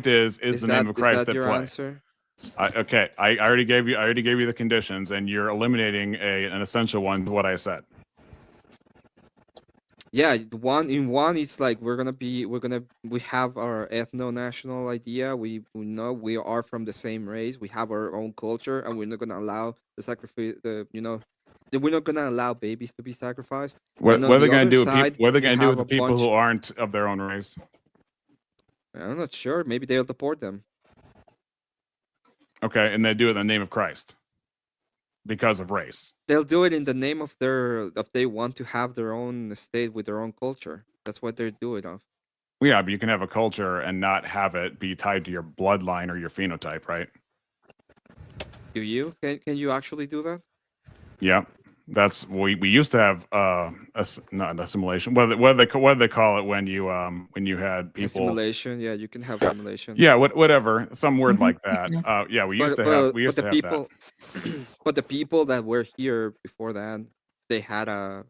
[SPEAKER 7] is the name of Christ
[SPEAKER 1] that
[SPEAKER 7] at
[SPEAKER 1] your
[SPEAKER 7] play.
[SPEAKER 1] answer?
[SPEAKER 7] Okay, I already gave you the conditions, and you're eliminating an essential one to what I said.
[SPEAKER 1] Yeah, in one it's like we have our ethno-national idea. We know we are from the same race. We have our own culture, and we're not gonna allow the sacrifice. We're not gonna allow babies to be sacrificed.
[SPEAKER 7] What
[SPEAKER 1] And
[SPEAKER 7] are
[SPEAKER 1] on
[SPEAKER 7] they
[SPEAKER 1] the
[SPEAKER 7] going to
[SPEAKER 1] other
[SPEAKER 7] do?
[SPEAKER 1] side,
[SPEAKER 7] What are they
[SPEAKER 1] you
[SPEAKER 7] going to do with
[SPEAKER 1] have
[SPEAKER 7] the
[SPEAKER 1] a
[SPEAKER 7] people
[SPEAKER 1] bunch.
[SPEAKER 7] who aren't of their own race?
[SPEAKER 1] I'm not sure. Maybe they'll deport them.
[SPEAKER 7] Okay, and they do it in the name of Christ because of race.
[SPEAKER 1] They'll do it in the name of they want to have their own state with their own culture. That's what they're doing of.
[SPEAKER 7] Yeah, but you can have a culture and not have it be tied to your bloodline or your phenotype, right?
[SPEAKER 1] Do you? Can you actually do that?
[SPEAKER 7] Yeah, that's we used to have not an assimilation. What do they call it when you had people
[SPEAKER 1] Assimilation? Yeah, you can have assimilation.
[SPEAKER 7] Yeah, whatever, some word like that. Yeah, we used to have
[SPEAKER 1] that. But the people that were here before that, they had a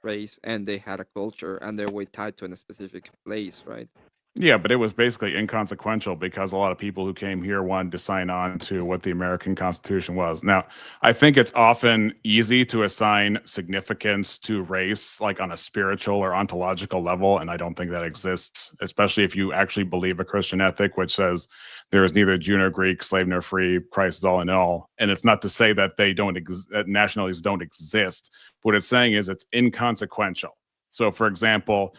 [SPEAKER 1] race and they had a culture and they were tied to a specific place, right?
[SPEAKER 7] Yeah, but it was basically inconsequential because a lot of people who came here wanted to sign on to what the American Constitution was. Now, I think it's often easy to assign significance to race, like on a spiritual or ontological level, and I don't think that exists, especially if you actually believe a Christian ethic, which says there is neither Jew nor Greek, slave nor free, Christ is all in all. And it's not to say that that nationalities don't exist. What it's saying is it's inconsequential. So, for example,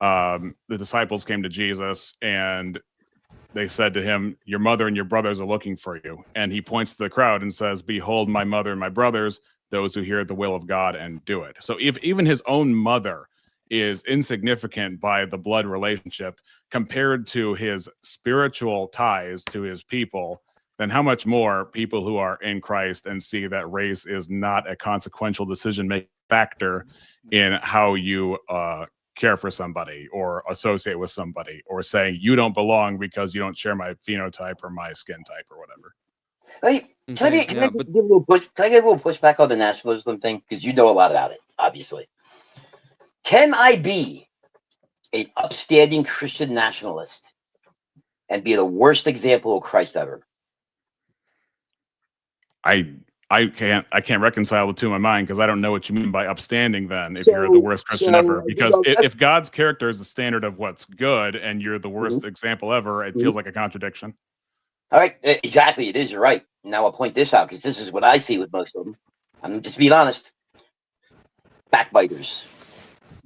[SPEAKER 7] the disciples came to Jesus and they said to him, your mother and your brothers are looking for you. And he points to the crowd and says, behold, my mother and my brothers, those who hear the will of God and do it. So if even his own mother is insignificant by the blood relationship compared to his spiritual ties to his people, then how much more people who are in Christ and see that race is not a consequential decision-making factor in how you care for somebody or associate with somebody or saying you don't belong because you don't share my phenotype or my skin type or whatever.
[SPEAKER 10] Can I give a little pushback on the nationalism thing? Because you know a lot about it, obviously. Can I be an upstanding Christian nationalist and be the worst example of Christ ever?
[SPEAKER 7] I can't reconcile the two in my mind because I don't know what you mean by upstanding then if you're the worst Christian ever. Because if God's character is the standard of what's good and you're the worst example ever, it feels like a contradiction.
[SPEAKER 10] All right, exactly. It is. You're right. Now I'll point this out because this is what I see with most of them. I'm just being honest. Backbiters,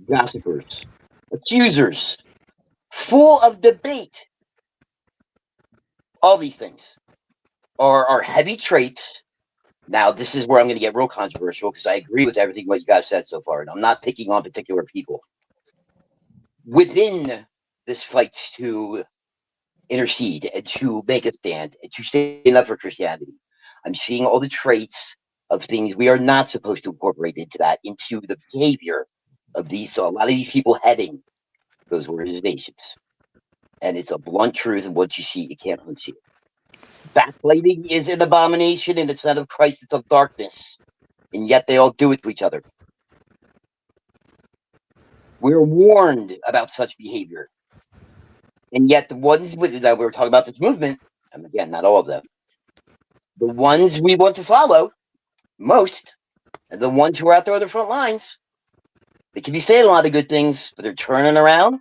[SPEAKER 10] gossipers, accusers, full of debate. All these things are heavy traits. Now, this is where I'm going to get real controversial because I agree with everything what you guys said so far, and I'm not picking on particular people. Within this fight to intercede and to make a stand and to stand up for Christianity, I'm seeing all the traits of things we are not supposed to incorporate into the behavior of these. So a lot of these people heading those organizations. And it's a blunt truth, and what you see, you can't unsee it. Backbiting is an abomination, and it's not of Christ, it's of darkness. And yet they all do it to each other. We're warned about such behavior. And yet the ones that we were talking about this movement, and again, not all of them, the ones we want to follow most, and the ones who are out there on the front lines, they can be saying a lot of good things, but they're turning around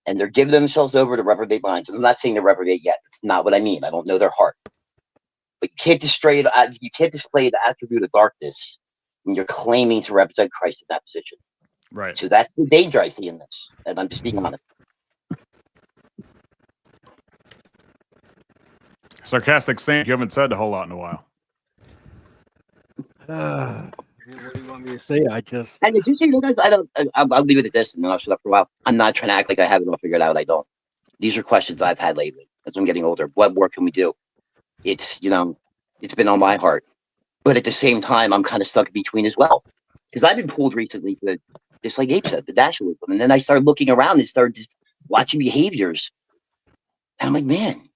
[SPEAKER 10] and they're giving themselves over to reprobate minds. And I'm not saying they're reprobate yet. That's not what I mean. I don't know their heart. But you can't display the attribute of darkness when you're claiming to represent Christ in that position.
[SPEAKER 7] Right.
[SPEAKER 10] So that's the danger I see in this. And I'm just being honest.
[SPEAKER 7] Sarcastic Saint, you haven't said a whole lot in a while.
[SPEAKER 6] What do you want me to say? I just
[SPEAKER 10] And just so you know, guys, I'll leave it at this and then I'll shut up for a while. I'm not trying to act like I have it all figured out. I don't. These are questions I've had lately as I'm getting older. What more can we do? It's, it's been on my heart. But at the same time, I'm kind of stuck in between as well. Because I've been pulled recently to, just like Abe said, the nationalism. And then I started looking around and started just watching behaviors. And I'm like, man,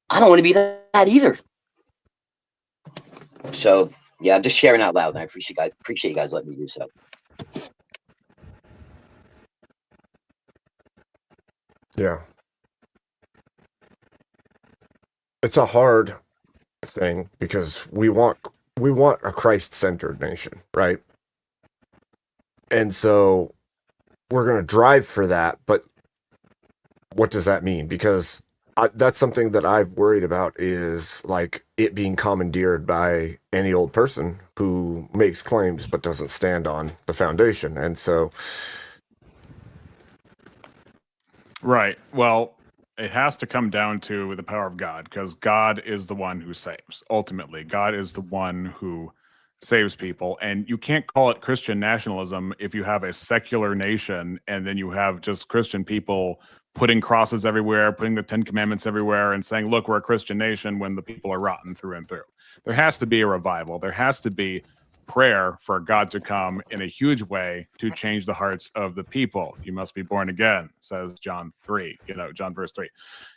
[SPEAKER 10] I don't want to be that either. So, yeah, I'm just sharing out loud. And I appreciate you guys letting me do so.
[SPEAKER 2] Yeah. It's a hard thing because we want a Christ-centered nation, right? And so we're going to drive for that, but what does that mean? Because that's something that I've worried about is like it being commandeered by any old person who makes claims but doesn't stand on the foundation. And so
[SPEAKER 7] Right. Well, it has to come down to the power of God, because God is the one who saves. Ultimately, God is the one who saves people. And you can't call it Christian nationalism if you have a secular nation and then you have just Christian people putting crosses everywhere, putting the 10 Commandments everywhere and saying, look, we're a Christian nation when the people are rotten through and through. There has to be a revival. There has to be prayer for God to come in a huge way to change the hearts of the people. You must be born again, says John 3, John verse 3.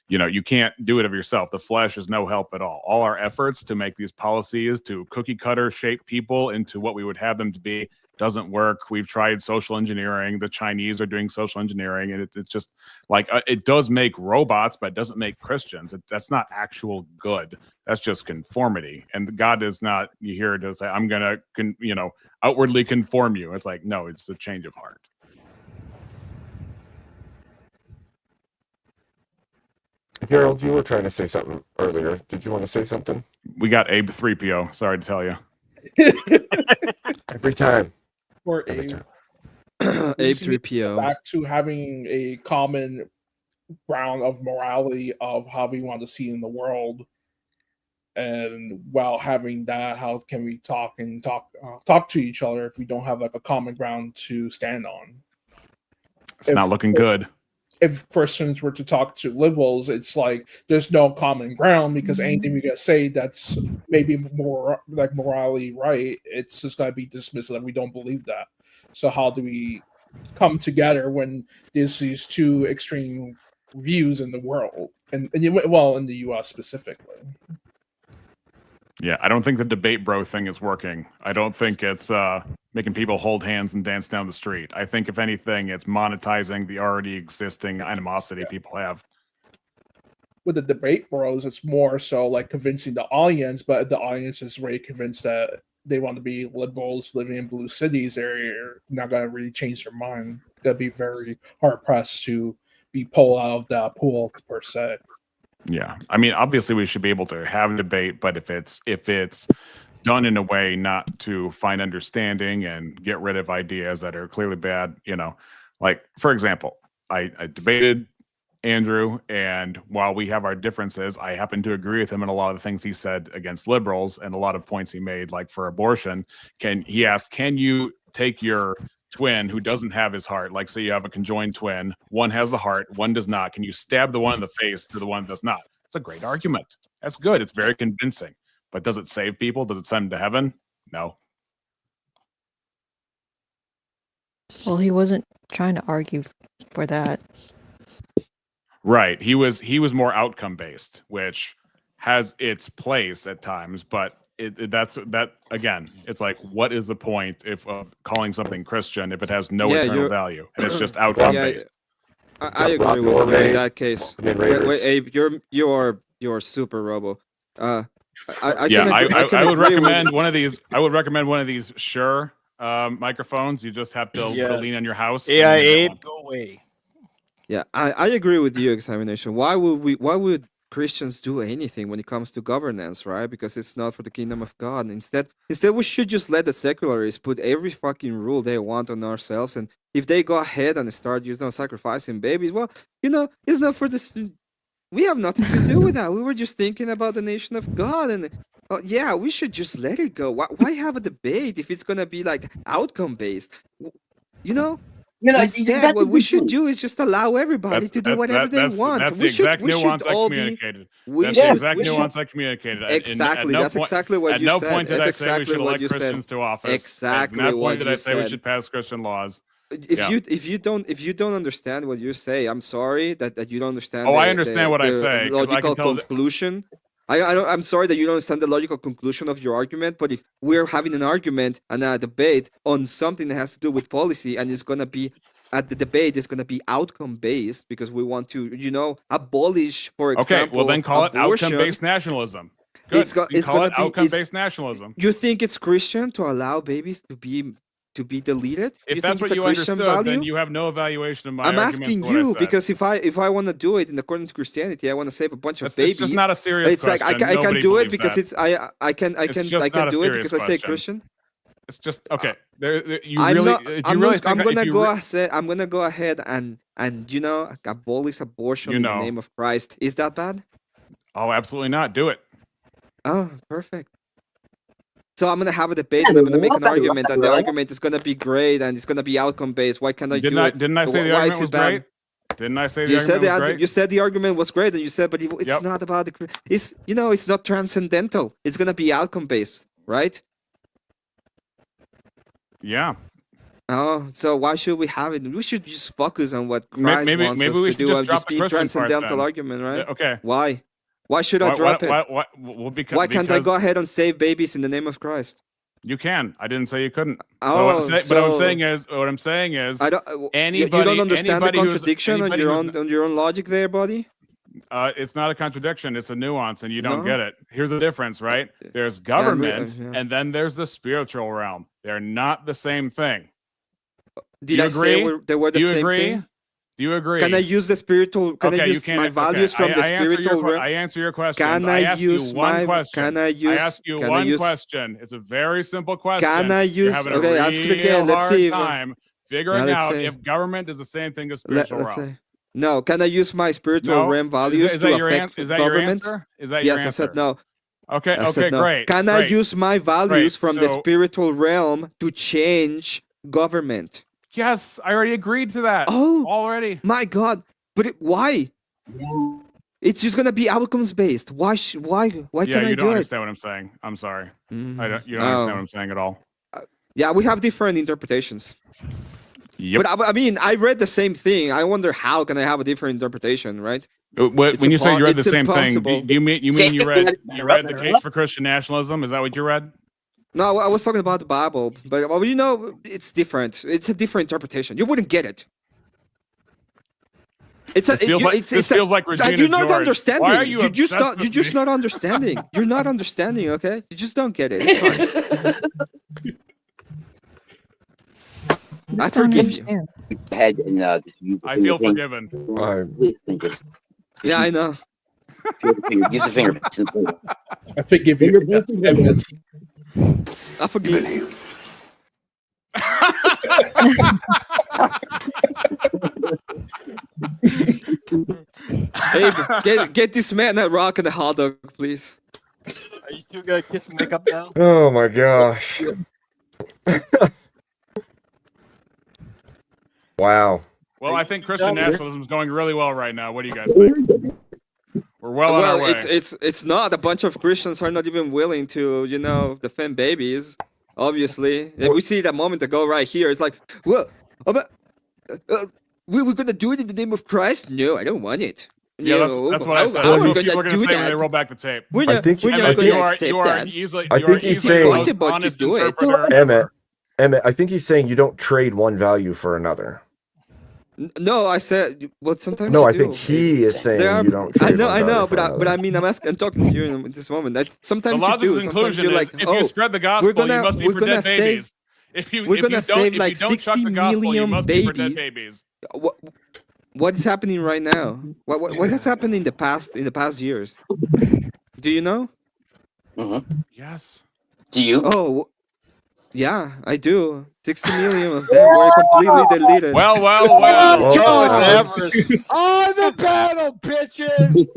[SPEAKER 7] You can't do it of yourself. The flesh is no help at all. All our efforts to make these policies to cookie cutter shape people into what we would have them to be doesn't work. We've tried social engineering. The Chinese are doing social engineering, and it's just like it does make robots, but it doesn't make Christians. That's not actual good. That's just conformity. And God is not here to say, I'm going to, outwardly conform you. It's like, no, it's a change of heart.
[SPEAKER 2] Harold, you were trying to say something earlier. Did you want to say something?
[SPEAKER 7] We got Abe 3PO. Sorry to tell you.
[SPEAKER 2] Every time.
[SPEAKER 9] Or
[SPEAKER 2] Every time.
[SPEAKER 1] Abe 3PO.
[SPEAKER 9] Back to having a common ground of morality of how we want to see in the world, and while having that, how can we talk to each other if we don't have like a common ground to stand on?
[SPEAKER 7] It's not looking good.
[SPEAKER 9] If Christians were to talk to liberals, it's like there's no common ground because anything we gotta say that's maybe more like morally right, it's just gotta be dismissed that we don't believe that. So how do we come together when there's these two extreme views in the world, and in the U.S. specifically?
[SPEAKER 7] Yeah, I don't think the debate bro thing is working. I don't think it's making people hold hands and dance down the street. I think, if anything, it's monetizing the already existing animosity people have.
[SPEAKER 9] With the debate bros, it's more so like convincing the audience, but the audience is really convinced that they want to be liberals living in blue cities. They're not going to really change their mind. It's going to be very hard pressed to be pulled out of that pool per se.
[SPEAKER 7] Yeah, I mean, obviously we should be able to have a debate, but if it's done in a way not to find understanding and get rid of ideas that are clearly bad, like, for example, I debated Andrew, and while we have our differences, I happen to agree with him in a lot of the things he said against liberals and a lot of points he made, like for abortion. He asked, can you take your twin who doesn't have his heart, like say you have a conjoined twin, one has the heart, one does not, can you stab the one in the face to the one that does not? It's a great argument. That's good. It's very convincing. But does it save people? Does it send them to heaven? No.
[SPEAKER 5] Well, he wasn't trying to argue for that.
[SPEAKER 7] Right. He was more outcome based, which has its place at times, but that's that again. It's like, what is the point if of calling something Christian if it has no
[SPEAKER 1] Yeah,
[SPEAKER 7] eternal
[SPEAKER 1] you're-
[SPEAKER 7] value and it's just outcome
[SPEAKER 1] Yeah,
[SPEAKER 7] based?
[SPEAKER 1] I agree with you in that case. Wait, Abe, you're super robo. I
[SPEAKER 7] Yeah, I would
[SPEAKER 1] agree with-
[SPEAKER 7] recommend one of these. I would recommend one of these Shure microphones. You just have to
[SPEAKER 6] Yeah.
[SPEAKER 7] put a lean on your house. and
[SPEAKER 6] AI
[SPEAKER 7] then you get
[SPEAKER 6] Abe,
[SPEAKER 7] one.
[SPEAKER 6] go away.
[SPEAKER 1] Yeah, I agree with you, Examination. Why would Christians do anything when it comes to governance, right? Because it's not for the kingdom of God. Instead we should just let the secularists put every fucking rule they want on ourselves, and if they go ahead and start, sacrificing babies, well, it's not for this. We have nothing to do with that. We were just thinking about the nation of God, and yeah, we should just let it go. Why have a debate if it's gonna be like outcome based? Instead, what we should do is just allow everybody to do whatever they want.
[SPEAKER 7] That's the
[SPEAKER 1] We should-
[SPEAKER 7] exact
[SPEAKER 1] we should
[SPEAKER 7] nuance I
[SPEAKER 1] all be-
[SPEAKER 7] communicated.
[SPEAKER 1] we
[SPEAKER 7] That's
[SPEAKER 1] should-
[SPEAKER 7] the exact
[SPEAKER 1] we should-
[SPEAKER 7] nuance I communicated.
[SPEAKER 1] Exactly.
[SPEAKER 7] At no
[SPEAKER 1] That's
[SPEAKER 7] point-
[SPEAKER 1] exactly what
[SPEAKER 7] at
[SPEAKER 1] you
[SPEAKER 7] no
[SPEAKER 1] said.
[SPEAKER 7] point did
[SPEAKER 1] That's
[SPEAKER 7] I say we
[SPEAKER 1] exactly
[SPEAKER 7] should
[SPEAKER 1] what
[SPEAKER 7] elect
[SPEAKER 1] you said.
[SPEAKER 7] Christians to office.
[SPEAKER 1] Exactly
[SPEAKER 7] At no
[SPEAKER 1] what
[SPEAKER 7] point did I
[SPEAKER 1] you
[SPEAKER 7] say we
[SPEAKER 1] said.
[SPEAKER 7] should pass Christian laws.
[SPEAKER 1] If
[SPEAKER 7] Yeah.
[SPEAKER 1] you don't understand what you say, I'm sorry that you don't understand.
[SPEAKER 7] I understand what I
[SPEAKER 1] the
[SPEAKER 7] say, 'cause I can
[SPEAKER 1] Logical
[SPEAKER 7] tell that-
[SPEAKER 1] conclusion. I'm sorry that you don't understand the logical conclusion of your argument. But if we're having an argument and a debate on something that has to do with policy, and it's gonna be at the debate is gonna be outcome based because we want to abolish, for example.
[SPEAKER 7] Okay, well then call it
[SPEAKER 1] abortion.
[SPEAKER 7] outcome-based nationalism. Good.
[SPEAKER 1] It's go-
[SPEAKER 7] You
[SPEAKER 1] it's
[SPEAKER 7] call
[SPEAKER 1] gonna
[SPEAKER 7] it
[SPEAKER 1] be-
[SPEAKER 7] outcome-based nationalism.
[SPEAKER 1] You think it's Christian to allow babies to be deleted?
[SPEAKER 7] If
[SPEAKER 1] you
[SPEAKER 7] that's
[SPEAKER 1] think
[SPEAKER 7] what
[SPEAKER 1] it's a
[SPEAKER 7] you
[SPEAKER 1] Christian
[SPEAKER 7] understood,
[SPEAKER 1] value?
[SPEAKER 7] then you have no evaluation of my
[SPEAKER 1] I'm
[SPEAKER 7] argument
[SPEAKER 1] asking
[SPEAKER 7] for what I
[SPEAKER 1] you
[SPEAKER 7] said.
[SPEAKER 1] because if I want to do it in accordance to Christianity, I want to save a bunch of
[SPEAKER 7] It's
[SPEAKER 1] babies.
[SPEAKER 7] just not a serious
[SPEAKER 1] It's like
[SPEAKER 7] question.
[SPEAKER 1] I can
[SPEAKER 7] Nobody
[SPEAKER 1] do it
[SPEAKER 7] believes
[SPEAKER 1] because
[SPEAKER 7] that.
[SPEAKER 1] it's I can
[SPEAKER 7] just
[SPEAKER 1] I can
[SPEAKER 7] not a
[SPEAKER 1] do it
[SPEAKER 7] serious
[SPEAKER 1] because I say
[SPEAKER 7] question.
[SPEAKER 1] Christian.
[SPEAKER 7] It's just okay. You
[SPEAKER 1] I'm
[SPEAKER 7] really,
[SPEAKER 1] not.
[SPEAKER 7] do you
[SPEAKER 1] I'm
[SPEAKER 7] really
[SPEAKER 1] not.
[SPEAKER 7] think
[SPEAKER 1] I'm
[SPEAKER 7] that if
[SPEAKER 1] gonna
[SPEAKER 7] you
[SPEAKER 1] go
[SPEAKER 7] re-
[SPEAKER 1] ahead. I'm gonna go ahead and abolish abortion
[SPEAKER 7] You
[SPEAKER 1] in
[SPEAKER 7] know.
[SPEAKER 1] the name of Christ. Is that bad?
[SPEAKER 7] Oh, absolutely not. Do it.
[SPEAKER 1] Oh, perfect. So I'm gonna have a debate and I'm gonna make an argument, and the argument is gonna be great and it's gonna be outcome based. Why can't I do it?
[SPEAKER 7] Didn't I say the
[SPEAKER 1] Why
[SPEAKER 7] argument
[SPEAKER 1] is it
[SPEAKER 7] was
[SPEAKER 1] bad?
[SPEAKER 7] great? Didn't I say the
[SPEAKER 1] You
[SPEAKER 7] argument
[SPEAKER 1] said
[SPEAKER 7] was great?
[SPEAKER 1] you said the argument was great, and you said, but it's
[SPEAKER 7] Yep.
[SPEAKER 1] not about it's it's not transcendental. It's gonna be outcome based, right?
[SPEAKER 7] Yeah.
[SPEAKER 1] Oh, so why should we have it? We should just focus on what
[SPEAKER 7] May-
[SPEAKER 1] Christ
[SPEAKER 7] maybe-
[SPEAKER 1] wants
[SPEAKER 7] maybe
[SPEAKER 1] us
[SPEAKER 7] we
[SPEAKER 1] to
[SPEAKER 7] should
[SPEAKER 1] do
[SPEAKER 7] just
[SPEAKER 1] and
[SPEAKER 7] drop
[SPEAKER 1] just
[SPEAKER 7] the
[SPEAKER 1] be
[SPEAKER 7] Christian part
[SPEAKER 1] transcendental
[SPEAKER 7] then.
[SPEAKER 1] argument, right?
[SPEAKER 7] Okay.
[SPEAKER 1] Why? Why should I drop it?
[SPEAKER 7] Well, because,
[SPEAKER 1] Why can't I
[SPEAKER 7] because
[SPEAKER 1] go ahead and save babies in the name of Christ?
[SPEAKER 7] You can. I didn't say you couldn't.
[SPEAKER 1] Oh,
[SPEAKER 7] but what I'm saying is,
[SPEAKER 1] I don't.
[SPEAKER 7] anybody,
[SPEAKER 1] you don't understand the
[SPEAKER 7] anybody who's-
[SPEAKER 1] contradiction on
[SPEAKER 7] anybody
[SPEAKER 1] your
[SPEAKER 7] who's
[SPEAKER 1] own on your own logic there, buddy.
[SPEAKER 7] it's not a contradiction. It's a nuance, and you don't
[SPEAKER 1] No.
[SPEAKER 7] get it. Here's the difference, right? There's
[SPEAKER 1] Yeah, I'm re-
[SPEAKER 7] government,
[SPEAKER 1] yeah.
[SPEAKER 7] and then there's the spiritual realm. They're not the same thing.
[SPEAKER 1] Did
[SPEAKER 7] you
[SPEAKER 1] I say
[SPEAKER 7] agree?
[SPEAKER 1] they were the
[SPEAKER 7] Do you
[SPEAKER 1] same
[SPEAKER 7] agree?
[SPEAKER 1] thing?
[SPEAKER 7] Do you agree?
[SPEAKER 1] Can I use the spiritual? Can I
[SPEAKER 7] Okay, you
[SPEAKER 1] use
[SPEAKER 7] can't.
[SPEAKER 1] my values
[SPEAKER 7] okay.
[SPEAKER 1] from the
[SPEAKER 7] I answer your
[SPEAKER 1] spiritual realm?
[SPEAKER 7] I answer your question.
[SPEAKER 1] Can
[SPEAKER 7] I
[SPEAKER 1] I
[SPEAKER 7] ask
[SPEAKER 1] use
[SPEAKER 7] you one
[SPEAKER 1] my?
[SPEAKER 7] question.
[SPEAKER 1] Can I use?
[SPEAKER 7] I ask you
[SPEAKER 1] can I
[SPEAKER 7] one
[SPEAKER 1] use,
[SPEAKER 7] question. It's a very simple question.
[SPEAKER 1] Can I
[SPEAKER 7] You're
[SPEAKER 1] use?
[SPEAKER 7] having
[SPEAKER 1] Okay,
[SPEAKER 7] a
[SPEAKER 1] ask it
[SPEAKER 7] real
[SPEAKER 1] again. Let's
[SPEAKER 7] hard
[SPEAKER 1] see.
[SPEAKER 7] time figuring
[SPEAKER 1] let's
[SPEAKER 7] out
[SPEAKER 1] see.
[SPEAKER 7] if government is the same thing as
[SPEAKER 1] Let,
[SPEAKER 7] spiritual
[SPEAKER 1] us
[SPEAKER 7] realm.
[SPEAKER 1] say. No. Can I use my spiritual
[SPEAKER 7] No?
[SPEAKER 1] realm values
[SPEAKER 7] is
[SPEAKER 1] to
[SPEAKER 7] that your
[SPEAKER 1] affect
[SPEAKER 7] is that your
[SPEAKER 1] government?
[SPEAKER 7] answer? Is that
[SPEAKER 1] Yes,
[SPEAKER 7] your
[SPEAKER 1] I
[SPEAKER 7] answer?
[SPEAKER 1] said no.
[SPEAKER 7] Okay.
[SPEAKER 1] I
[SPEAKER 7] Okay.
[SPEAKER 1] said no.
[SPEAKER 7] Great.
[SPEAKER 1] Can I
[SPEAKER 7] great.
[SPEAKER 1] use my values
[SPEAKER 7] Great,
[SPEAKER 1] from the
[SPEAKER 7] so-
[SPEAKER 1] spiritual realm to change government?
[SPEAKER 7] Yes, I already agreed to that.
[SPEAKER 1] Oh,
[SPEAKER 7] Already.
[SPEAKER 1] my God! But why? It's just gonna be outcomes based. Why? Why
[SPEAKER 7] Yeah,
[SPEAKER 1] can I
[SPEAKER 7] you
[SPEAKER 1] do
[SPEAKER 7] don't
[SPEAKER 1] it?
[SPEAKER 7] understand what I'm saying. I'm sorry.
[SPEAKER 1] Mm.
[SPEAKER 7] You don't understand what I'm saying at all.
[SPEAKER 1] Yeah, we have different interpretations.
[SPEAKER 7] Yep.
[SPEAKER 1] But I mean, I read the same thing. I wonder how can I have a different interpretation, right?
[SPEAKER 7] When you say you read the
[SPEAKER 1] it's
[SPEAKER 7] same
[SPEAKER 1] impossible.
[SPEAKER 7] thing, do you mean you read the case for Christian nationalism? Is that what you read?
[SPEAKER 1] No, I was talking about the Bible, but well, it's different. It's a different interpretation. You wouldn't get it. It's
[SPEAKER 7] This feels like Regina
[SPEAKER 1] you're not
[SPEAKER 7] George.
[SPEAKER 1] understanding.
[SPEAKER 7] Why are you
[SPEAKER 1] You're just
[SPEAKER 7] obsessed
[SPEAKER 1] not. You're
[SPEAKER 7] with
[SPEAKER 1] just
[SPEAKER 7] me?
[SPEAKER 1] not understanding. You're not understanding. Okay, you just don't get it. It's fine. I forgive you.
[SPEAKER 10] Head and
[SPEAKER 7] I feel forgiven.
[SPEAKER 1] Yeah, I know.
[SPEAKER 10] Use the finger.
[SPEAKER 9] I forgive you.
[SPEAKER 1] I forgive you. Hey, get this man a rock and a hot dog, please.
[SPEAKER 6] Are you still gonna kiss and make up now?
[SPEAKER 2] Oh my gosh. Wow.
[SPEAKER 7] Well, I think Christian nationalism is going really well right now. What do you guys think? We're well on our way.
[SPEAKER 1] It's not. A bunch of Christians are not even willing to, defend babies. Obviously, and we see that moment ago right here. It's like, well, we're gonna do it in the name of Christ. No, I don't want it.
[SPEAKER 7] Yeah, that's what I said.
[SPEAKER 1] How are we
[SPEAKER 7] Most people are
[SPEAKER 1] gonna
[SPEAKER 7] going to
[SPEAKER 1] do
[SPEAKER 7] say when they
[SPEAKER 1] that?
[SPEAKER 7] roll back the tape.
[SPEAKER 1] We're
[SPEAKER 2] I
[SPEAKER 1] not,
[SPEAKER 2] think
[SPEAKER 1] we're
[SPEAKER 2] I
[SPEAKER 1] not
[SPEAKER 2] think-
[SPEAKER 1] going to
[SPEAKER 7] you
[SPEAKER 1] accept
[SPEAKER 7] are
[SPEAKER 1] that.
[SPEAKER 7] easily.
[SPEAKER 2] I
[SPEAKER 7] You are
[SPEAKER 2] think he's
[SPEAKER 7] easily
[SPEAKER 2] saying-
[SPEAKER 7] the most
[SPEAKER 1] Impossible to
[SPEAKER 7] honest
[SPEAKER 1] do it.
[SPEAKER 7] interpreter
[SPEAKER 2] Emmett,
[SPEAKER 7] ever.
[SPEAKER 2] I think he's saying you don't trade one value for another.
[SPEAKER 1] No, I said, well, sometimes
[SPEAKER 2] No,
[SPEAKER 1] you
[SPEAKER 2] I
[SPEAKER 1] do.
[SPEAKER 2] think he is saying
[SPEAKER 1] There are,
[SPEAKER 2] you don't
[SPEAKER 1] I
[SPEAKER 2] trade
[SPEAKER 1] know,
[SPEAKER 2] one
[SPEAKER 1] I
[SPEAKER 2] value
[SPEAKER 1] know,
[SPEAKER 2] for
[SPEAKER 1] but
[SPEAKER 2] another.
[SPEAKER 1] I mean, I'm talking to you in this moment. That
[SPEAKER 7] The
[SPEAKER 1] sometimes you
[SPEAKER 7] logical
[SPEAKER 1] do. Sometimes
[SPEAKER 7] conclusion
[SPEAKER 1] you're
[SPEAKER 7] is
[SPEAKER 1] like,
[SPEAKER 7] if
[SPEAKER 1] oh,
[SPEAKER 7] you spread the gospel, you must be
[SPEAKER 1] we're
[SPEAKER 7] for
[SPEAKER 1] gonna
[SPEAKER 7] dead
[SPEAKER 1] save-
[SPEAKER 7] babies. If you
[SPEAKER 1] we're gonna
[SPEAKER 7] don't,
[SPEAKER 1] save
[SPEAKER 7] if
[SPEAKER 1] like
[SPEAKER 7] you don't chuck
[SPEAKER 1] 60
[SPEAKER 7] the gospel, you
[SPEAKER 1] million
[SPEAKER 7] must be for dead
[SPEAKER 1] babies.
[SPEAKER 7] babies.
[SPEAKER 1] What is happening right now? What has happened in the past years? Do you know?
[SPEAKER 7] Yes.
[SPEAKER 10] Do you?
[SPEAKER 1] Oh, yeah, I do. 60 million of them were completely deleted.
[SPEAKER 7] Well.
[SPEAKER 2] Oh,
[SPEAKER 11] God. On the battle, bitches.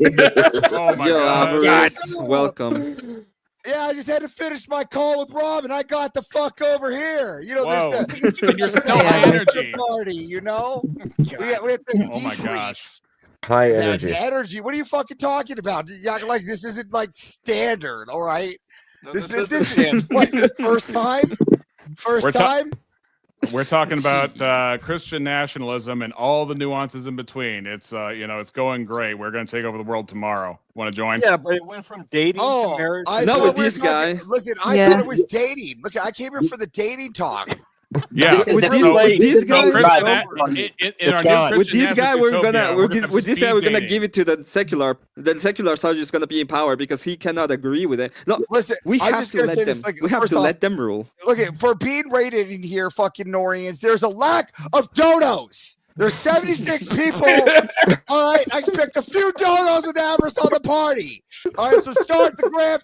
[SPEAKER 7] Oh my
[SPEAKER 1] Yo,
[SPEAKER 7] God.
[SPEAKER 1] Avarice, welcome.
[SPEAKER 11] Yeah, I just had to finish my call with Rob, and I got the fuck over here. You know,
[SPEAKER 7] Whoa.
[SPEAKER 11] there's the
[SPEAKER 7] And you're still high
[SPEAKER 11] after
[SPEAKER 7] energy.
[SPEAKER 11] party. You know, we have to
[SPEAKER 7] Oh my
[SPEAKER 11] debrief.
[SPEAKER 7] gosh.
[SPEAKER 2] High
[SPEAKER 11] The
[SPEAKER 2] energy.
[SPEAKER 11] energy. What are you fucking talking about? You act like this isn't like standard. All right. This is what, first time. First
[SPEAKER 7] We're ta-
[SPEAKER 11] time.
[SPEAKER 7] We're talking about Christian nationalism and all the nuances in between. It's it's going great. We're going to take over the world tomorrow. Want to join?
[SPEAKER 6] Yeah, but it went from dating to marriage.
[SPEAKER 11] I
[SPEAKER 1] No,
[SPEAKER 11] thought
[SPEAKER 1] with
[SPEAKER 11] we were
[SPEAKER 1] this guy.
[SPEAKER 11] talking- Listen, I
[SPEAKER 5] Yeah.
[SPEAKER 11] thought it was dating. Look, I came here for the dating talk.
[SPEAKER 7] Yeah.
[SPEAKER 1] With
[SPEAKER 10] That's
[SPEAKER 1] this-
[SPEAKER 10] really-
[SPEAKER 1] with this
[SPEAKER 10] that's really
[SPEAKER 1] guy-
[SPEAKER 10] right.
[SPEAKER 7] In our
[SPEAKER 6] It's
[SPEAKER 7] new
[SPEAKER 6] gone.
[SPEAKER 1] With
[SPEAKER 7] Christian
[SPEAKER 1] this guy,
[SPEAKER 7] nationalist utopia, we're gonna
[SPEAKER 1] with this guy, we're gonna
[SPEAKER 7] speed
[SPEAKER 1] give it to the secular. The secular side is gonna be in power because he cannot agree with it. No,
[SPEAKER 11] Listen,
[SPEAKER 1] we
[SPEAKER 11] I'm
[SPEAKER 1] have
[SPEAKER 11] just
[SPEAKER 1] to
[SPEAKER 11] gonna
[SPEAKER 1] let
[SPEAKER 11] say
[SPEAKER 1] them.
[SPEAKER 11] this, like,
[SPEAKER 1] We have
[SPEAKER 11] first
[SPEAKER 1] to
[SPEAKER 11] off,
[SPEAKER 1] let them rule.
[SPEAKER 11] Look at for being rated in here, fucking Norians. There's a lack of donos. There's 76 people. All right, I expect a few donos with Avarice on the party. All right, so start the grift.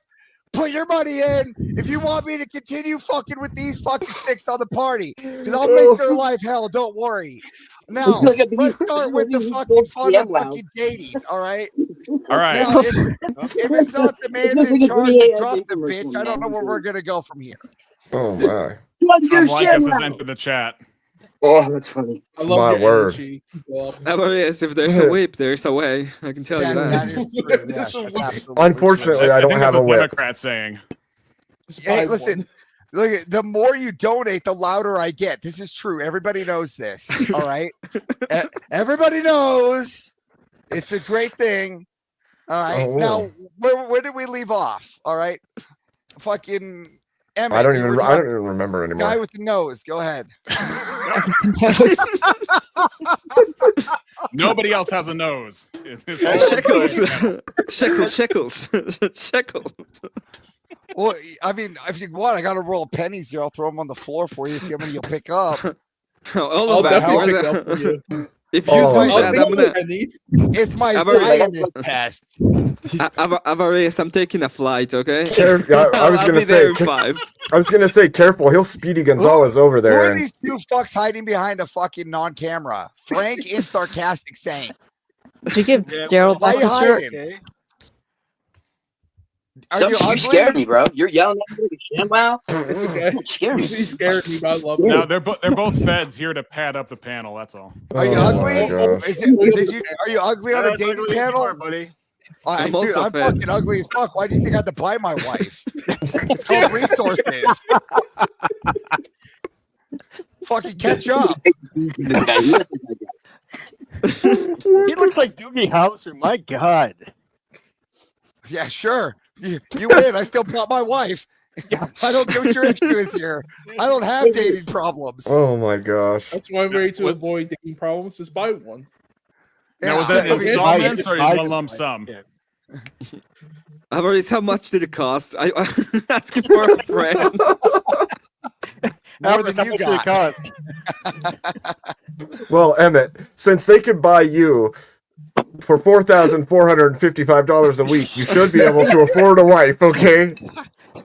[SPEAKER 11] Put your money in if you want me to continue fucking with these fucking six on the party, because I'll make their life hell. Don't worry. Now
[SPEAKER 10] Look at
[SPEAKER 11] let's
[SPEAKER 10] these-
[SPEAKER 11] start with the
[SPEAKER 10] these
[SPEAKER 11] fucking
[SPEAKER 10] folks
[SPEAKER 11] fun
[SPEAKER 10] yeah,
[SPEAKER 11] of
[SPEAKER 10] wow.
[SPEAKER 11] fucking dating. All right.
[SPEAKER 7] All right.
[SPEAKER 11] Now, if it's not the man's in charge to drop the bitch, I don't know where we're gonna go from here.
[SPEAKER 2] Oh my.
[SPEAKER 7] Tom Likas has entered the chat.
[SPEAKER 10] Oh, that's funny.
[SPEAKER 9] I love
[SPEAKER 2] My
[SPEAKER 9] your
[SPEAKER 2] word.
[SPEAKER 9] energy. Well,
[SPEAKER 1] Avarice, if there's a whip, there's a way. I can tell you
[SPEAKER 11] That
[SPEAKER 1] that.
[SPEAKER 11] is true. Yes, that's absolutely
[SPEAKER 2] Unfortunately, I don't
[SPEAKER 7] think
[SPEAKER 2] have
[SPEAKER 7] that's
[SPEAKER 2] a whip.
[SPEAKER 7] Democrat saying.
[SPEAKER 11] true. Hey, listen. Look, at the more you donate, the louder I get. This is true. Everybody knows this. All right. Everybody knows it's a great thing. All right.
[SPEAKER 2] Oh.
[SPEAKER 11] Now, where did we leave off? All right. Fucking Emmett.
[SPEAKER 2] I don't
[SPEAKER 11] you were
[SPEAKER 2] even
[SPEAKER 11] talking-
[SPEAKER 2] remember
[SPEAKER 11] Guy
[SPEAKER 2] anymore.
[SPEAKER 11] with the nose. Go ahead.
[SPEAKER 7] Nobody else has a nose.
[SPEAKER 1] Shekels, shekels, shekels.
[SPEAKER 11] Well, I mean, if you want, I got a roll of pennies here. I'll throw them on the floor for you. See how many you'll pick up.
[SPEAKER 1] All
[SPEAKER 9] I'll
[SPEAKER 1] of that.
[SPEAKER 9] definitely
[SPEAKER 1] more
[SPEAKER 9] pick
[SPEAKER 1] than-
[SPEAKER 9] up for you.
[SPEAKER 1] If you
[SPEAKER 2] Oh,
[SPEAKER 1] do
[SPEAKER 2] I'll
[SPEAKER 1] that,
[SPEAKER 9] take
[SPEAKER 1] I'm gonna.
[SPEAKER 9] pennies.
[SPEAKER 11] It's my
[SPEAKER 1] Avarice.
[SPEAKER 11] Zionist test.
[SPEAKER 1] Avarice, I'm taking a flight. Okay.
[SPEAKER 2] I was
[SPEAKER 1] I'll
[SPEAKER 2] gonna
[SPEAKER 1] be there in
[SPEAKER 2] say,
[SPEAKER 1] 5.
[SPEAKER 2] I was gonna say, careful. He'll Speedy Gonzalez over
[SPEAKER 11] Who
[SPEAKER 2] there.
[SPEAKER 11] are
[SPEAKER 2] And
[SPEAKER 11] these two fucks hiding behind a fucking non-camera? Frank and Sarcastic Saint.
[SPEAKER 5] Did you give
[SPEAKER 6] Yeah,
[SPEAKER 5] Gerald
[SPEAKER 11] why
[SPEAKER 5] back
[SPEAKER 11] you
[SPEAKER 5] his shirt?
[SPEAKER 11] hiding?
[SPEAKER 6] Okay.
[SPEAKER 11] Are
[SPEAKER 10] Some-
[SPEAKER 11] you
[SPEAKER 10] you
[SPEAKER 11] ugly?
[SPEAKER 10] scared me, bro. You're yelling at me. Wow.
[SPEAKER 9] It's okay.
[SPEAKER 10] You scared me.
[SPEAKER 9] He scared me, but I love
[SPEAKER 7] No,
[SPEAKER 9] it.
[SPEAKER 7] they're both feds here to pad up the panel. That's all.
[SPEAKER 11] Are you
[SPEAKER 2] Oh,
[SPEAKER 11] ugly?
[SPEAKER 2] my gosh.
[SPEAKER 11] Are you ugly on a
[SPEAKER 6] That's
[SPEAKER 11] dating
[SPEAKER 6] ugly as you
[SPEAKER 11] panel?
[SPEAKER 6] are, buddy.
[SPEAKER 11] I'm
[SPEAKER 1] also fat.
[SPEAKER 11] fucking ugly as fuck. Why do you think I had to buy my wife? It's called resources. Fucking catch up.
[SPEAKER 10] This guy, he doesn't like that.
[SPEAKER 6] He looks like Doogie Howser. My God.
[SPEAKER 11] Yeah, sure. You win. I still bought my wife. I don't get what your issue is here. I don't have dating problems.
[SPEAKER 2] oh my gosh.
[SPEAKER 9] That's one way to
[SPEAKER 7] What-
[SPEAKER 9] avoid dating problems is buy one.
[SPEAKER 7] Now, was
[SPEAKER 11] Yeah,
[SPEAKER 7] that
[SPEAKER 11] I mean,
[SPEAKER 7] installments or
[SPEAKER 6] I-
[SPEAKER 7] one lump sum?
[SPEAKER 6] Yeah.
[SPEAKER 1] Avarice, how much did it cost? I'm asking for a friend.
[SPEAKER 11] more
[SPEAKER 6] Avarice,
[SPEAKER 11] than
[SPEAKER 6] how
[SPEAKER 11] you
[SPEAKER 6] much
[SPEAKER 11] got.
[SPEAKER 6] did it cost?
[SPEAKER 2] Well, Emmett, since they could buy you for $4,455 a week, you should be able to afford a wife. Okay.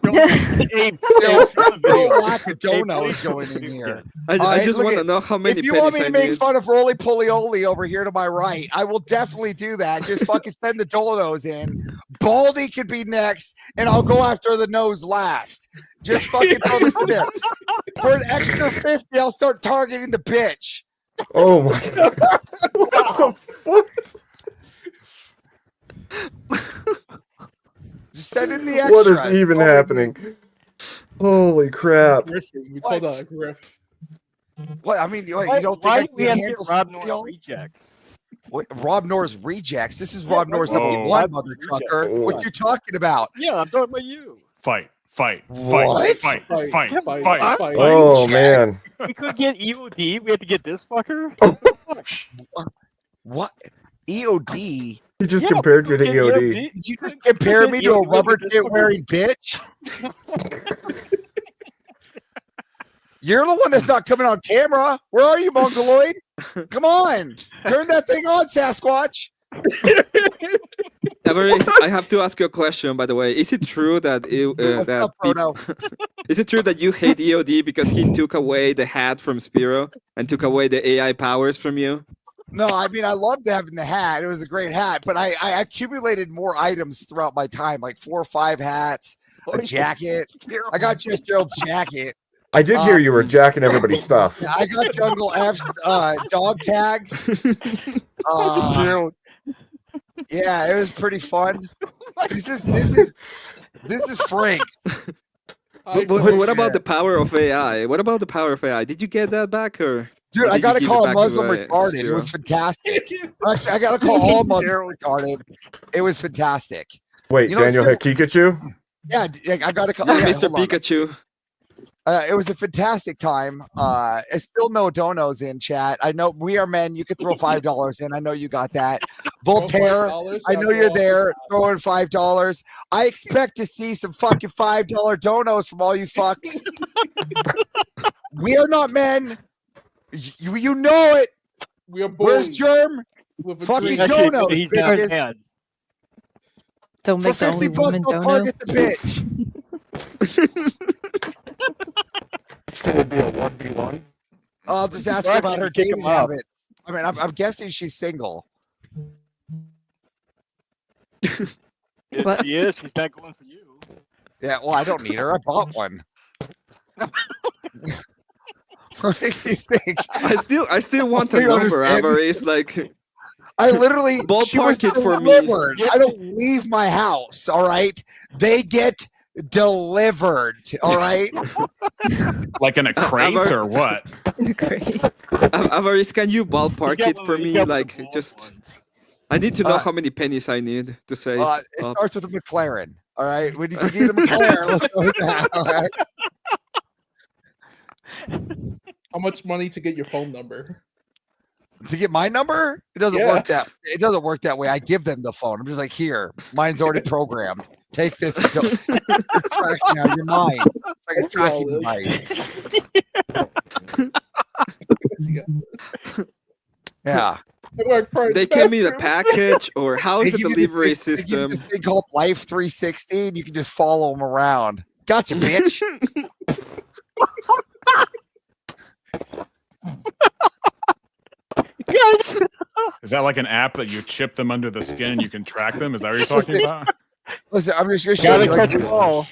[SPEAKER 6] Hey,
[SPEAKER 11] Still
[SPEAKER 6] hey,
[SPEAKER 11] a lack of donos going in here.
[SPEAKER 1] I
[SPEAKER 11] Alright,
[SPEAKER 1] just
[SPEAKER 11] look
[SPEAKER 1] want to
[SPEAKER 11] at-
[SPEAKER 1] know how many
[SPEAKER 11] If you want
[SPEAKER 1] pennies
[SPEAKER 11] me
[SPEAKER 1] I
[SPEAKER 11] to make
[SPEAKER 1] need.
[SPEAKER 11] fun of Roly Polioli over here to my right, I will definitely do that. Just fucking send the donos in. Baldy could be next, and I'll go after the nose last. Just fucking throw this in there. For an extra 50, I'll start targeting the bitch.
[SPEAKER 2] Oh my god. What the fuck?
[SPEAKER 11] Just send in the extras.
[SPEAKER 2] What is even
[SPEAKER 11] Don't
[SPEAKER 2] happening? Holy crap.
[SPEAKER 9] Griffin, you call
[SPEAKER 11] What?
[SPEAKER 9] that a griff.
[SPEAKER 11] What? I mean, you
[SPEAKER 6] Why,
[SPEAKER 11] don't think
[SPEAKER 6] why
[SPEAKER 11] I
[SPEAKER 6] do we
[SPEAKER 11] can
[SPEAKER 6] have to
[SPEAKER 11] handle
[SPEAKER 6] get Rob
[SPEAKER 11] steel?
[SPEAKER 6] Norton rejects?
[SPEAKER 11] Rob Nor's rejects. This is Rob Nor's
[SPEAKER 7] Whoa.
[SPEAKER 11] number one, mother trucker. What you talking about?
[SPEAKER 6] Yeah, I'm talking about you.
[SPEAKER 7] Fight.
[SPEAKER 11] What?
[SPEAKER 7] Fight.
[SPEAKER 2] Oh man.
[SPEAKER 6] We could get EOD. We had to get this fucker.
[SPEAKER 11] What? EOD?
[SPEAKER 2] He just compared you to
[SPEAKER 6] get
[SPEAKER 2] EOD.
[SPEAKER 11] Did you just compare me to a rubber tit wearing bitch? You're the one that's not coming on camera. Where are you, Mongoloid? Come on. Turn that thing on, Sasquatch.
[SPEAKER 1] Everest, I have to ask you a question, by the way. Is it true that
[SPEAKER 11] What's up, Frodo?
[SPEAKER 1] is it true that you hate EOD because he took away the hat from Spiro and took away the AI powers from you?
[SPEAKER 11] No, I mean, I loved having the hat. It was a great hat, but I accumulated more items throughout my time, like 4 or 5 hats, a jacket. I got Just Gerald's jacket.
[SPEAKER 2] I did hear you were jacking everybody's stuff.
[SPEAKER 11] Yeah, I got Jungle F's dog tags. Yeah, it was pretty fun. This is Frank's.
[SPEAKER 1] What about the power of AI? What about the power of AI? Did you get that back or?
[SPEAKER 11] Dude, I
[SPEAKER 1] did
[SPEAKER 11] got
[SPEAKER 1] you
[SPEAKER 11] to
[SPEAKER 1] give
[SPEAKER 11] call
[SPEAKER 1] it
[SPEAKER 11] a
[SPEAKER 1] back
[SPEAKER 11] Muslim
[SPEAKER 1] to,
[SPEAKER 11] retarded. It
[SPEAKER 1] Spiro?
[SPEAKER 11] was fantastic. Actually, I got to call all Muslim retarded. It was fantastic.
[SPEAKER 2] Wait,
[SPEAKER 11] You know,
[SPEAKER 2] Daniel
[SPEAKER 11] Phil-
[SPEAKER 2] had Pikachu?
[SPEAKER 11] Yeah, I got to call
[SPEAKER 1] Yeah,
[SPEAKER 11] yeah,
[SPEAKER 1] Mr.
[SPEAKER 11] hold on.
[SPEAKER 1] Pikachu.
[SPEAKER 11] It was a fantastic time. It's still no donos in chat. I know we are men. You could throw $5 in. I know you got that. Voltaire, I know you're there throwing $5. I expect to see some fucking $5 donos from all you fucks. We are not men. You know it.
[SPEAKER 9] We are
[SPEAKER 11] Where's
[SPEAKER 9] boys.
[SPEAKER 11] Germ?
[SPEAKER 9] With a
[SPEAKER 11] Fucking
[SPEAKER 9] drink.
[SPEAKER 11] donos.
[SPEAKER 6] He's not
[SPEAKER 11] bitches.
[SPEAKER 6] mad.
[SPEAKER 5] Don't
[SPEAKER 11] For
[SPEAKER 5] make the
[SPEAKER 11] 50
[SPEAKER 5] only
[SPEAKER 11] bucks,
[SPEAKER 5] woman
[SPEAKER 11] go
[SPEAKER 5] dono.
[SPEAKER 11] target the bitch.
[SPEAKER 2] It's gonna be a 1v1.
[SPEAKER 11] I'll just ask her about her dating habits. I mean, I'm guessing she's single.
[SPEAKER 5] What?
[SPEAKER 6] Yeah, she's not going for you.
[SPEAKER 11] Yeah, well, I don't need her. I bought one. What makes you think?
[SPEAKER 1] I still want a
[SPEAKER 11] You
[SPEAKER 1] number,
[SPEAKER 11] understand?
[SPEAKER 1] Avarice. Like,
[SPEAKER 11] I literally she was
[SPEAKER 1] ballpark it for me.
[SPEAKER 11] delivered. I don't leave my house. All right, they get delivered. All right.
[SPEAKER 7] Like in a crate or what?
[SPEAKER 5] Great.
[SPEAKER 1] Avarice, can you ballpark
[SPEAKER 6] He's got
[SPEAKER 1] it
[SPEAKER 6] one-
[SPEAKER 1] for
[SPEAKER 6] he's
[SPEAKER 1] me?
[SPEAKER 6] got one
[SPEAKER 1] Like,
[SPEAKER 6] of the
[SPEAKER 1] just
[SPEAKER 6] long ones.
[SPEAKER 1] I need to know how many pennies I need to say.
[SPEAKER 11] It
[SPEAKER 1] up.
[SPEAKER 11] starts with a McLaren. All right. When you can get a McLaren, let's go with that. All right.
[SPEAKER 9] How much money to get your phone number?
[SPEAKER 11] To get my number, it doesn't
[SPEAKER 9] Yeah.
[SPEAKER 11] work that. It doesn't work that way. I give them the phone. I'm just like, here, mine's already programmed. Take this. And go. You're tracking now. You're mine. It's like a tracking device. Yeah.
[SPEAKER 1] They give me the package, or how's
[SPEAKER 11] They
[SPEAKER 1] the
[SPEAKER 11] give you this
[SPEAKER 1] delivery
[SPEAKER 11] thing- they give you
[SPEAKER 1] system?
[SPEAKER 11] this thing called Life 360, and you can just follow them around. Gotcha, bitch.
[SPEAKER 7] Is that like an app that you chip them under the skin and you can track them? Is that what you're talking about?
[SPEAKER 11] Listen, I'm just going to show
[SPEAKER 6] Gotta
[SPEAKER 11] you.
[SPEAKER 6] catch 'em all.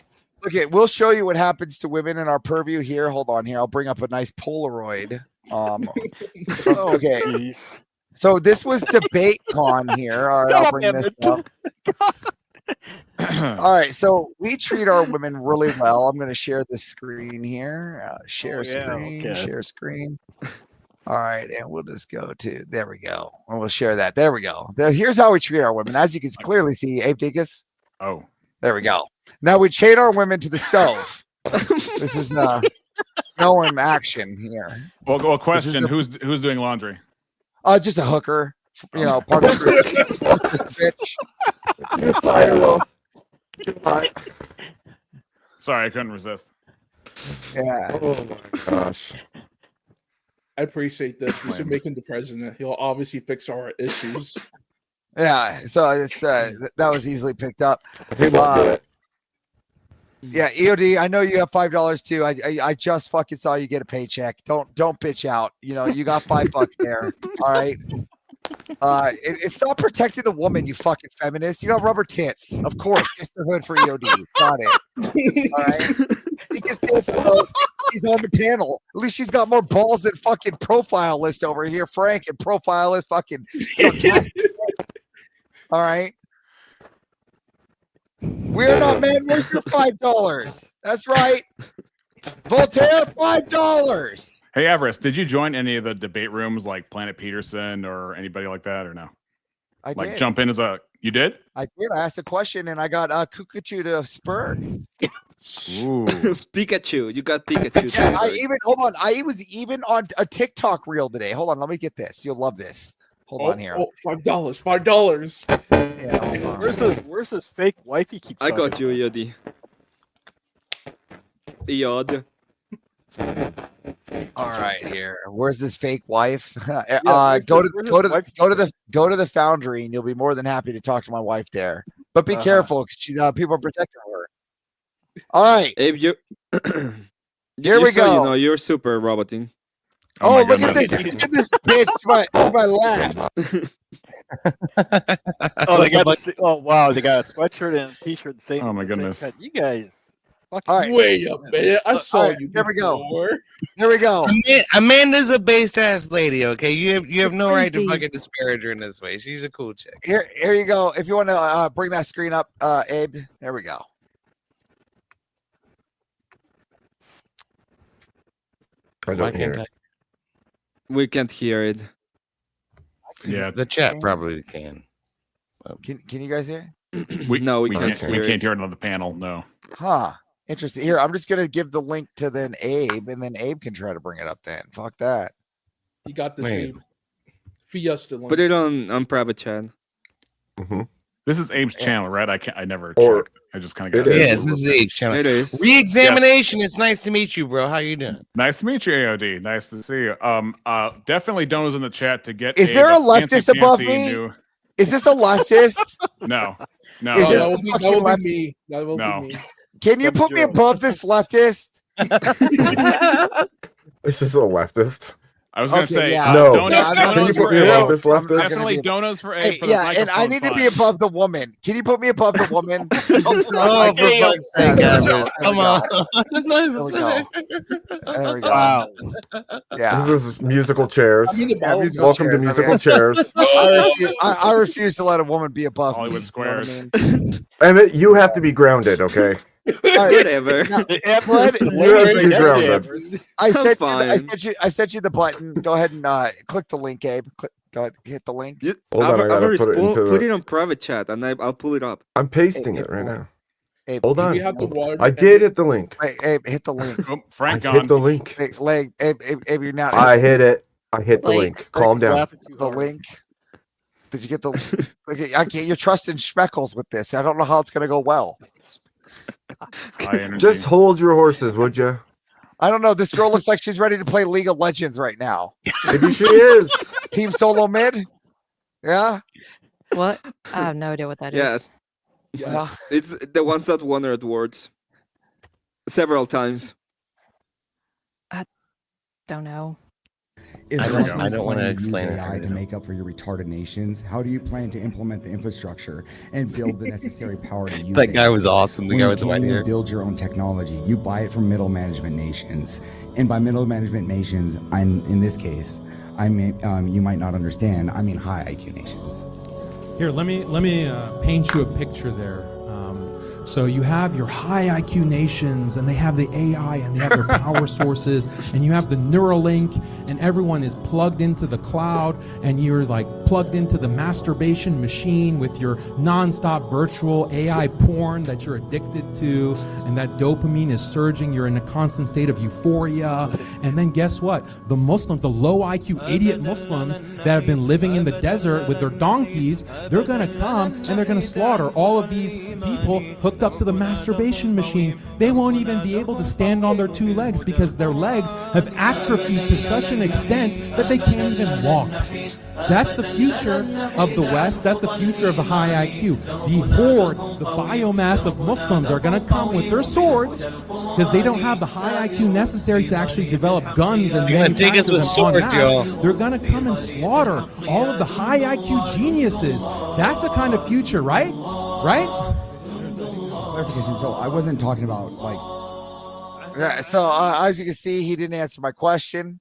[SPEAKER 11] Okay, we'll show you what happens to women in our purview here. Hold on here. I'll bring up a nice Polaroid. Okay.
[SPEAKER 6] Jeez.
[SPEAKER 11] So this was debate con here. All right, I'll bring this up. All right, so we treat our women really well. I'm going to share the screen here. Share screen.
[SPEAKER 6] okay.
[SPEAKER 11] Share screen. All right, and we'll just go to there we go, and we'll share that. There we go. Here's how we treat our women, as you can clearly see. Abe Deacus.
[SPEAKER 7] Oh,
[SPEAKER 11] there we go. Now we chain our women to the stove. This is no in action here.
[SPEAKER 7] Well, question: Who's doing laundry?
[SPEAKER 11] Just a hooker. You know, part of the bitch.
[SPEAKER 7] Sorry, I couldn't resist.
[SPEAKER 11] Yeah.
[SPEAKER 2] Oh my gosh.
[SPEAKER 9] I appreciate this. We should make him the president. He'll obviously fix our issues.
[SPEAKER 11] Yeah, so it's that was easily picked up. Yeah, EOD, I know you have $5 too. I just fucking saw you get a paycheck. Don't bitch out. You know, you got $5 there. All right. It's not protecting the woman, you fucking feminist. You got rubber tits, of course. Sisterhood for EOD. Got it. All right. He's on the panel. At least she's got more balls than fucking profile list over here, Frank, and profile list fucking sarcastic. All right. We're not men. Where's your $5? That's right. Voltaire, $5.
[SPEAKER 7] Hey, Everest, did you join any of the debate rooms like Planet Peterson or anybody like that, or no?
[SPEAKER 11] I
[SPEAKER 7] Like
[SPEAKER 11] did.
[SPEAKER 7] jump in as a you did?
[SPEAKER 11] I did. I asked a question and I got Kukachu to spur.
[SPEAKER 7] Ooh.
[SPEAKER 1] Pikachu. You got Pikachu.
[SPEAKER 11] Yeah,
[SPEAKER 1] delivered.
[SPEAKER 11] hold on. I was even on a TikTok reel today. Hold on, let me get this. You'll love this. Hold on here.
[SPEAKER 9] Oh, $5. $5.
[SPEAKER 11] Yeah, hold on.
[SPEAKER 6] Where's this fake wife he keeps
[SPEAKER 1] I got
[SPEAKER 6] talking
[SPEAKER 1] you,
[SPEAKER 6] about?
[SPEAKER 1] Yodi. Yod.
[SPEAKER 11] All right, here. Where's this fake wife? Go
[SPEAKER 6] where's
[SPEAKER 11] to
[SPEAKER 6] his
[SPEAKER 11] go to
[SPEAKER 6] wife?
[SPEAKER 11] go to the foundry, and you'll be more than happy to talk to my wife there. But be
[SPEAKER 6] Uh-huh.
[SPEAKER 11] careful, because people are protecting her. All right,
[SPEAKER 1] Abe, you.
[SPEAKER 11] Here
[SPEAKER 1] you
[SPEAKER 11] we
[SPEAKER 1] saw,
[SPEAKER 11] go.
[SPEAKER 1] You know, you're super roboting.
[SPEAKER 11] Oh,
[SPEAKER 7] my
[SPEAKER 11] look at
[SPEAKER 7] goodness.
[SPEAKER 11] this! Look at this bitch to my left.
[SPEAKER 6] Oh, they got oh wow, they got a sweatshirt and a t-shirt the same.
[SPEAKER 7] Oh, my
[SPEAKER 6] the same
[SPEAKER 7] goodness.
[SPEAKER 6] cut. You guys. Fucking
[SPEAKER 11] All right,
[SPEAKER 9] Wait a minute. I saw
[SPEAKER 11] all right,
[SPEAKER 9] you.
[SPEAKER 11] there we go.
[SPEAKER 9] before.
[SPEAKER 11] There we go.
[SPEAKER 12] Amanda's a based ass lady. Okay, you have no right to
[SPEAKER 5] Crazy.
[SPEAKER 12] fucking disparage her in this way. She's a cool chick.
[SPEAKER 11] Here you go. If you want to bring that screen up, Abe. There we go.
[SPEAKER 2] I don't hear it.
[SPEAKER 1] We can't hear it.
[SPEAKER 7] Yeah,
[SPEAKER 12] The chat probably can.
[SPEAKER 11] Can you guys hear?
[SPEAKER 1] No, we
[SPEAKER 7] we
[SPEAKER 1] can't
[SPEAKER 7] can't
[SPEAKER 1] hear it.
[SPEAKER 7] hear it on the panel. No.
[SPEAKER 11] Huh. Interesting. Here, I'm just gonna give the link to then Abe, and then Abe can try to bring it up. Then fuck that.
[SPEAKER 9] You got the
[SPEAKER 12] Wait.
[SPEAKER 9] same Fiesta link.
[SPEAKER 1] Put it on private chat.
[SPEAKER 2] Mm-hmm.
[SPEAKER 7] This is Abe's channel, right? I never
[SPEAKER 2] Or-
[SPEAKER 7] checked. I just kind of got
[SPEAKER 2] It
[SPEAKER 7] it.
[SPEAKER 2] is.
[SPEAKER 12] Yes, this is Abe's channel.
[SPEAKER 1] It is.
[SPEAKER 12] Re-examination. It's nice to meet you, bro. How you doing?
[SPEAKER 7] Nice to meet you, AOD. Nice to see you. Definitely donos in the chat to get.
[SPEAKER 11] Is there a
[SPEAKER 7] fancy,
[SPEAKER 11] leftist above
[SPEAKER 7] fancy
[SPEAKER 11] me?
[SPEAKER 7] new-
[SPEAKER 11] Is this a leftist?
[SPEAKER 7] No, no.
[SPEAKER 11] Is
[SPEAKER 9] Oh,
[SPEAKER 11] this
[SPEAKER 9] that
[SPEAKER 11] the
[SPEAKER 9] will be,
[SPEAKER 11] fucking
[SPEAKER 9] that will
[SPEAKER 11] left-
[SPEAKER 9] be me. That will
[SPEAKER 7] No.
[SPEAKER 9] be me.
[SPEAKER 11] Can you put me above this leftist?
[SPEAKER 2] Is this a leftist?
[SPEAKER 7] I was gonna
[SPEAKER 11] Okay,
[SPEAKER 7] say
[SPEAKER 11] yeah.
[SPEAKER 2] No.
[SPEAKER 7] Donos,
[SPEAKER 11] I'm not
[SPEAKER 2] Can you
[SPEAKER 7] donos
[SPEAKER 2] put
[SPEAKER 7] for
[SPEAKER 2] me
[SPEAKER 7] Abe.
[SPEAKER 2] above this
[SPEAKER 11] I'm not
[SPEAKER 2] leftist?
[SPEAKER 11] gonna
[SPEAKER 7] Definitely
[SPEAKER 11] be-
[SPEAKER 7] donos for Abe
[SPEAKER 11] Hey,
[SPEAKER 7] for the
[SPEAKER 11] yeah, and I
[SPEAKER 7] microphone
[SPEAKER 11] need to be
[SPEAKER 7] fund.
[SPEAKER 11] above the woman. Can you put me above the woman? This is not
[SPEAKER 12] Oh,
[SPEAKER 11] like-
[SPEAKER 12] for fuck's sake,
[SPEAKER 11] there we go.
[SPEAKER 12] Everett.
[SPEAKER 11] There we
[SPEAKER 12] Come
[SPEAKER 11] go.
[SPEAKER 12] on.
[SPEAKER 11] There we go. There we go.
[SPEAKER 6] Wow.
[SPEAKER 11] Yeah.
[SPEAKER 2] This is musical chairs.
[SPEAKER 9] I mean, the
[SPEAKER 11] Yeah,
[SPEAKER 9] bottom-
[SPEAKER 11] musical
[SPEAKER 2] Welcome to
[SPEAKER 11] chairs, I
[SPEAKER 2] musical
[SPEAKER 11] mean-
[SPEAKER 2] chairs.
[SPEAKER 11] I refuse to let a woman be above
[SPEAKER 7] Hollywood
[SPEAKER 11] me. You know what I
[SPEAKER 7] Squares.
[SPEAKER 11] mean?
[SPEAKER 2] Emmett, you have to be grounded, okay?
[SPEAKER 11] All right,
[SPEAKER 1] Whatever.
[SPEAKER 11] now,
[SPEAKER 6] Everett,
[SPEAKER 2] You have to be grounded.
[SPEAKER 11] I sent you.
[SPEAKER 1] fine.
[SPEAKER 11] I sent you the button. Go ahead and click the link, Abe. Go ahead, hit the link.
[SPEAKER 2] Hold on, I gotta put it into
[SPEAKER 1] put
[SPEAKER 2] the-
[SPEAKER 1] it on private chat, and I'll pull it up.
[SPEAKER 2] I'm pasting
[SPEAKER 11] Hey,
[SPEAKER 2] it right now.
[SPEAKER 11] Abe,
[SPEAKER 2] Hold
[SPEAKER 9] Do
[SPEAKER 2] on.
[SPEAKER 9] we have the water?
[SPEAKER 2] I did hit the link.
[SPEAKER 11] Hey, Abe, hit the link.
[SPEAKER 7] Oh,
[SPEAKER 2] I
[SPEAKER 7] Frank
[SPEAKER 2] hit
[SPEAKER 7] gone.
[SPEAKER 2] the link.
[SPEAKER 11] Hey, leg, Abe, you're not.
[SPEAKER 2] I hit it. I hit the
[SPEAKER 5] Like,
[SPEAKER 2] link. Calm down.
[SPEAKER 6] Laughing too
[SPEAKER 11] the
[SPEAKER 6] hard.
[SPEAKER 11] link. Did you get the? Okay, I can't. You're trusting Schmeckles with this. I don't know how it's gonna go well.
[SPEAKER 7] High energy.
[SPEAKER 2] Just hold your horses, would you?
[SPEAKER 11] I don't know. This girl looks like she's ready to play League of Legends right now.
[SPEAKER 2] Maybe she is.
[SPEAKER 11] Team solo mid. Yeah.
[SPEAKER 5] What? I have no idea what that is.
[SPEAKER 1] Yeah.
[SPEAKER 11] Yeah.
[SPEAKER 1] It's the ones that won her awards several times.
[SPEAKER 5] Don't know.
[SPEAKER 13] Is
[SPEAKER 7] I
[SPEAKER 13] there
[SPEAKER 7] don't-
[SPEAKER 13] also
[SPEAKER 12] I don't wanna
[SPEAKER 13] plan use
[SPEAKER 12] explain it.
[SPEAKER 13] AI to make up for your retarded nations? How do you plan to implement the infrastructure and build the necessary power to use
[SPEAKER 12] That
[SPEAKER 13] it?
[SPEAKER 12] guy was awesome. The
[SPEAKER 13] When
[SPEAKER 12] guy
[SPEAKER 13] you
[SPEAKER 12] with the
[SPEAKER 13] can't
[SPEAKER 12] white
[SPEAKER 13] even
[SPEAKER 12] hair.
[SPEAKER 13] build your own technology, you buy it from middle management nations. And by middle management nations, I'm in this case, I mean you might not understand. I mean high IQ nations.
[SPEAKER 14] Here, let me paint you a picture there. So you have your high IQ nations, and they have the AI, and they have their power sources, and you have the Neuralink, and everyone is plugged into the cloud, and you're like plugged into the masturbation machine with your nonstop virtual AI porn that you're addicted to, and that dopamine is surging. You're in a constant state of euphoria. And then guess what? The Muslims, the low IQ idiot Muslims that have been living in the desert with their donkeys, they're gonna come and they're gonna slaughter all of these people hooked up to the masturbation machine. They won't even be able to stand on their two legs because their legs have atrophied to such an extent that they can't even walk. That's the future of the West. That's the future of the high IQ. The horde, the biomass of Muslims are going to come with their swords because they don't have the high IQ necessary to actually develop guns and
[SPEAKER 12] You're gonna take us
[SPEAKER 14] manufacture
[SPEAKER 12] with
[SPEAKER 14] them en
[SPEAKER 12] swords,
[SPEAKER 14] masse.
[SPEAKER 12] y'all.
[SPEAKER 14] They're going to come and slaughter all of the high IQ geniuses. That's the kind of future, right? Right?
[SPEAKER 13] Clarification. So I wasn't talking about like
[SPEAKER 11] Yeah. So as you can see, he didn't answer my question.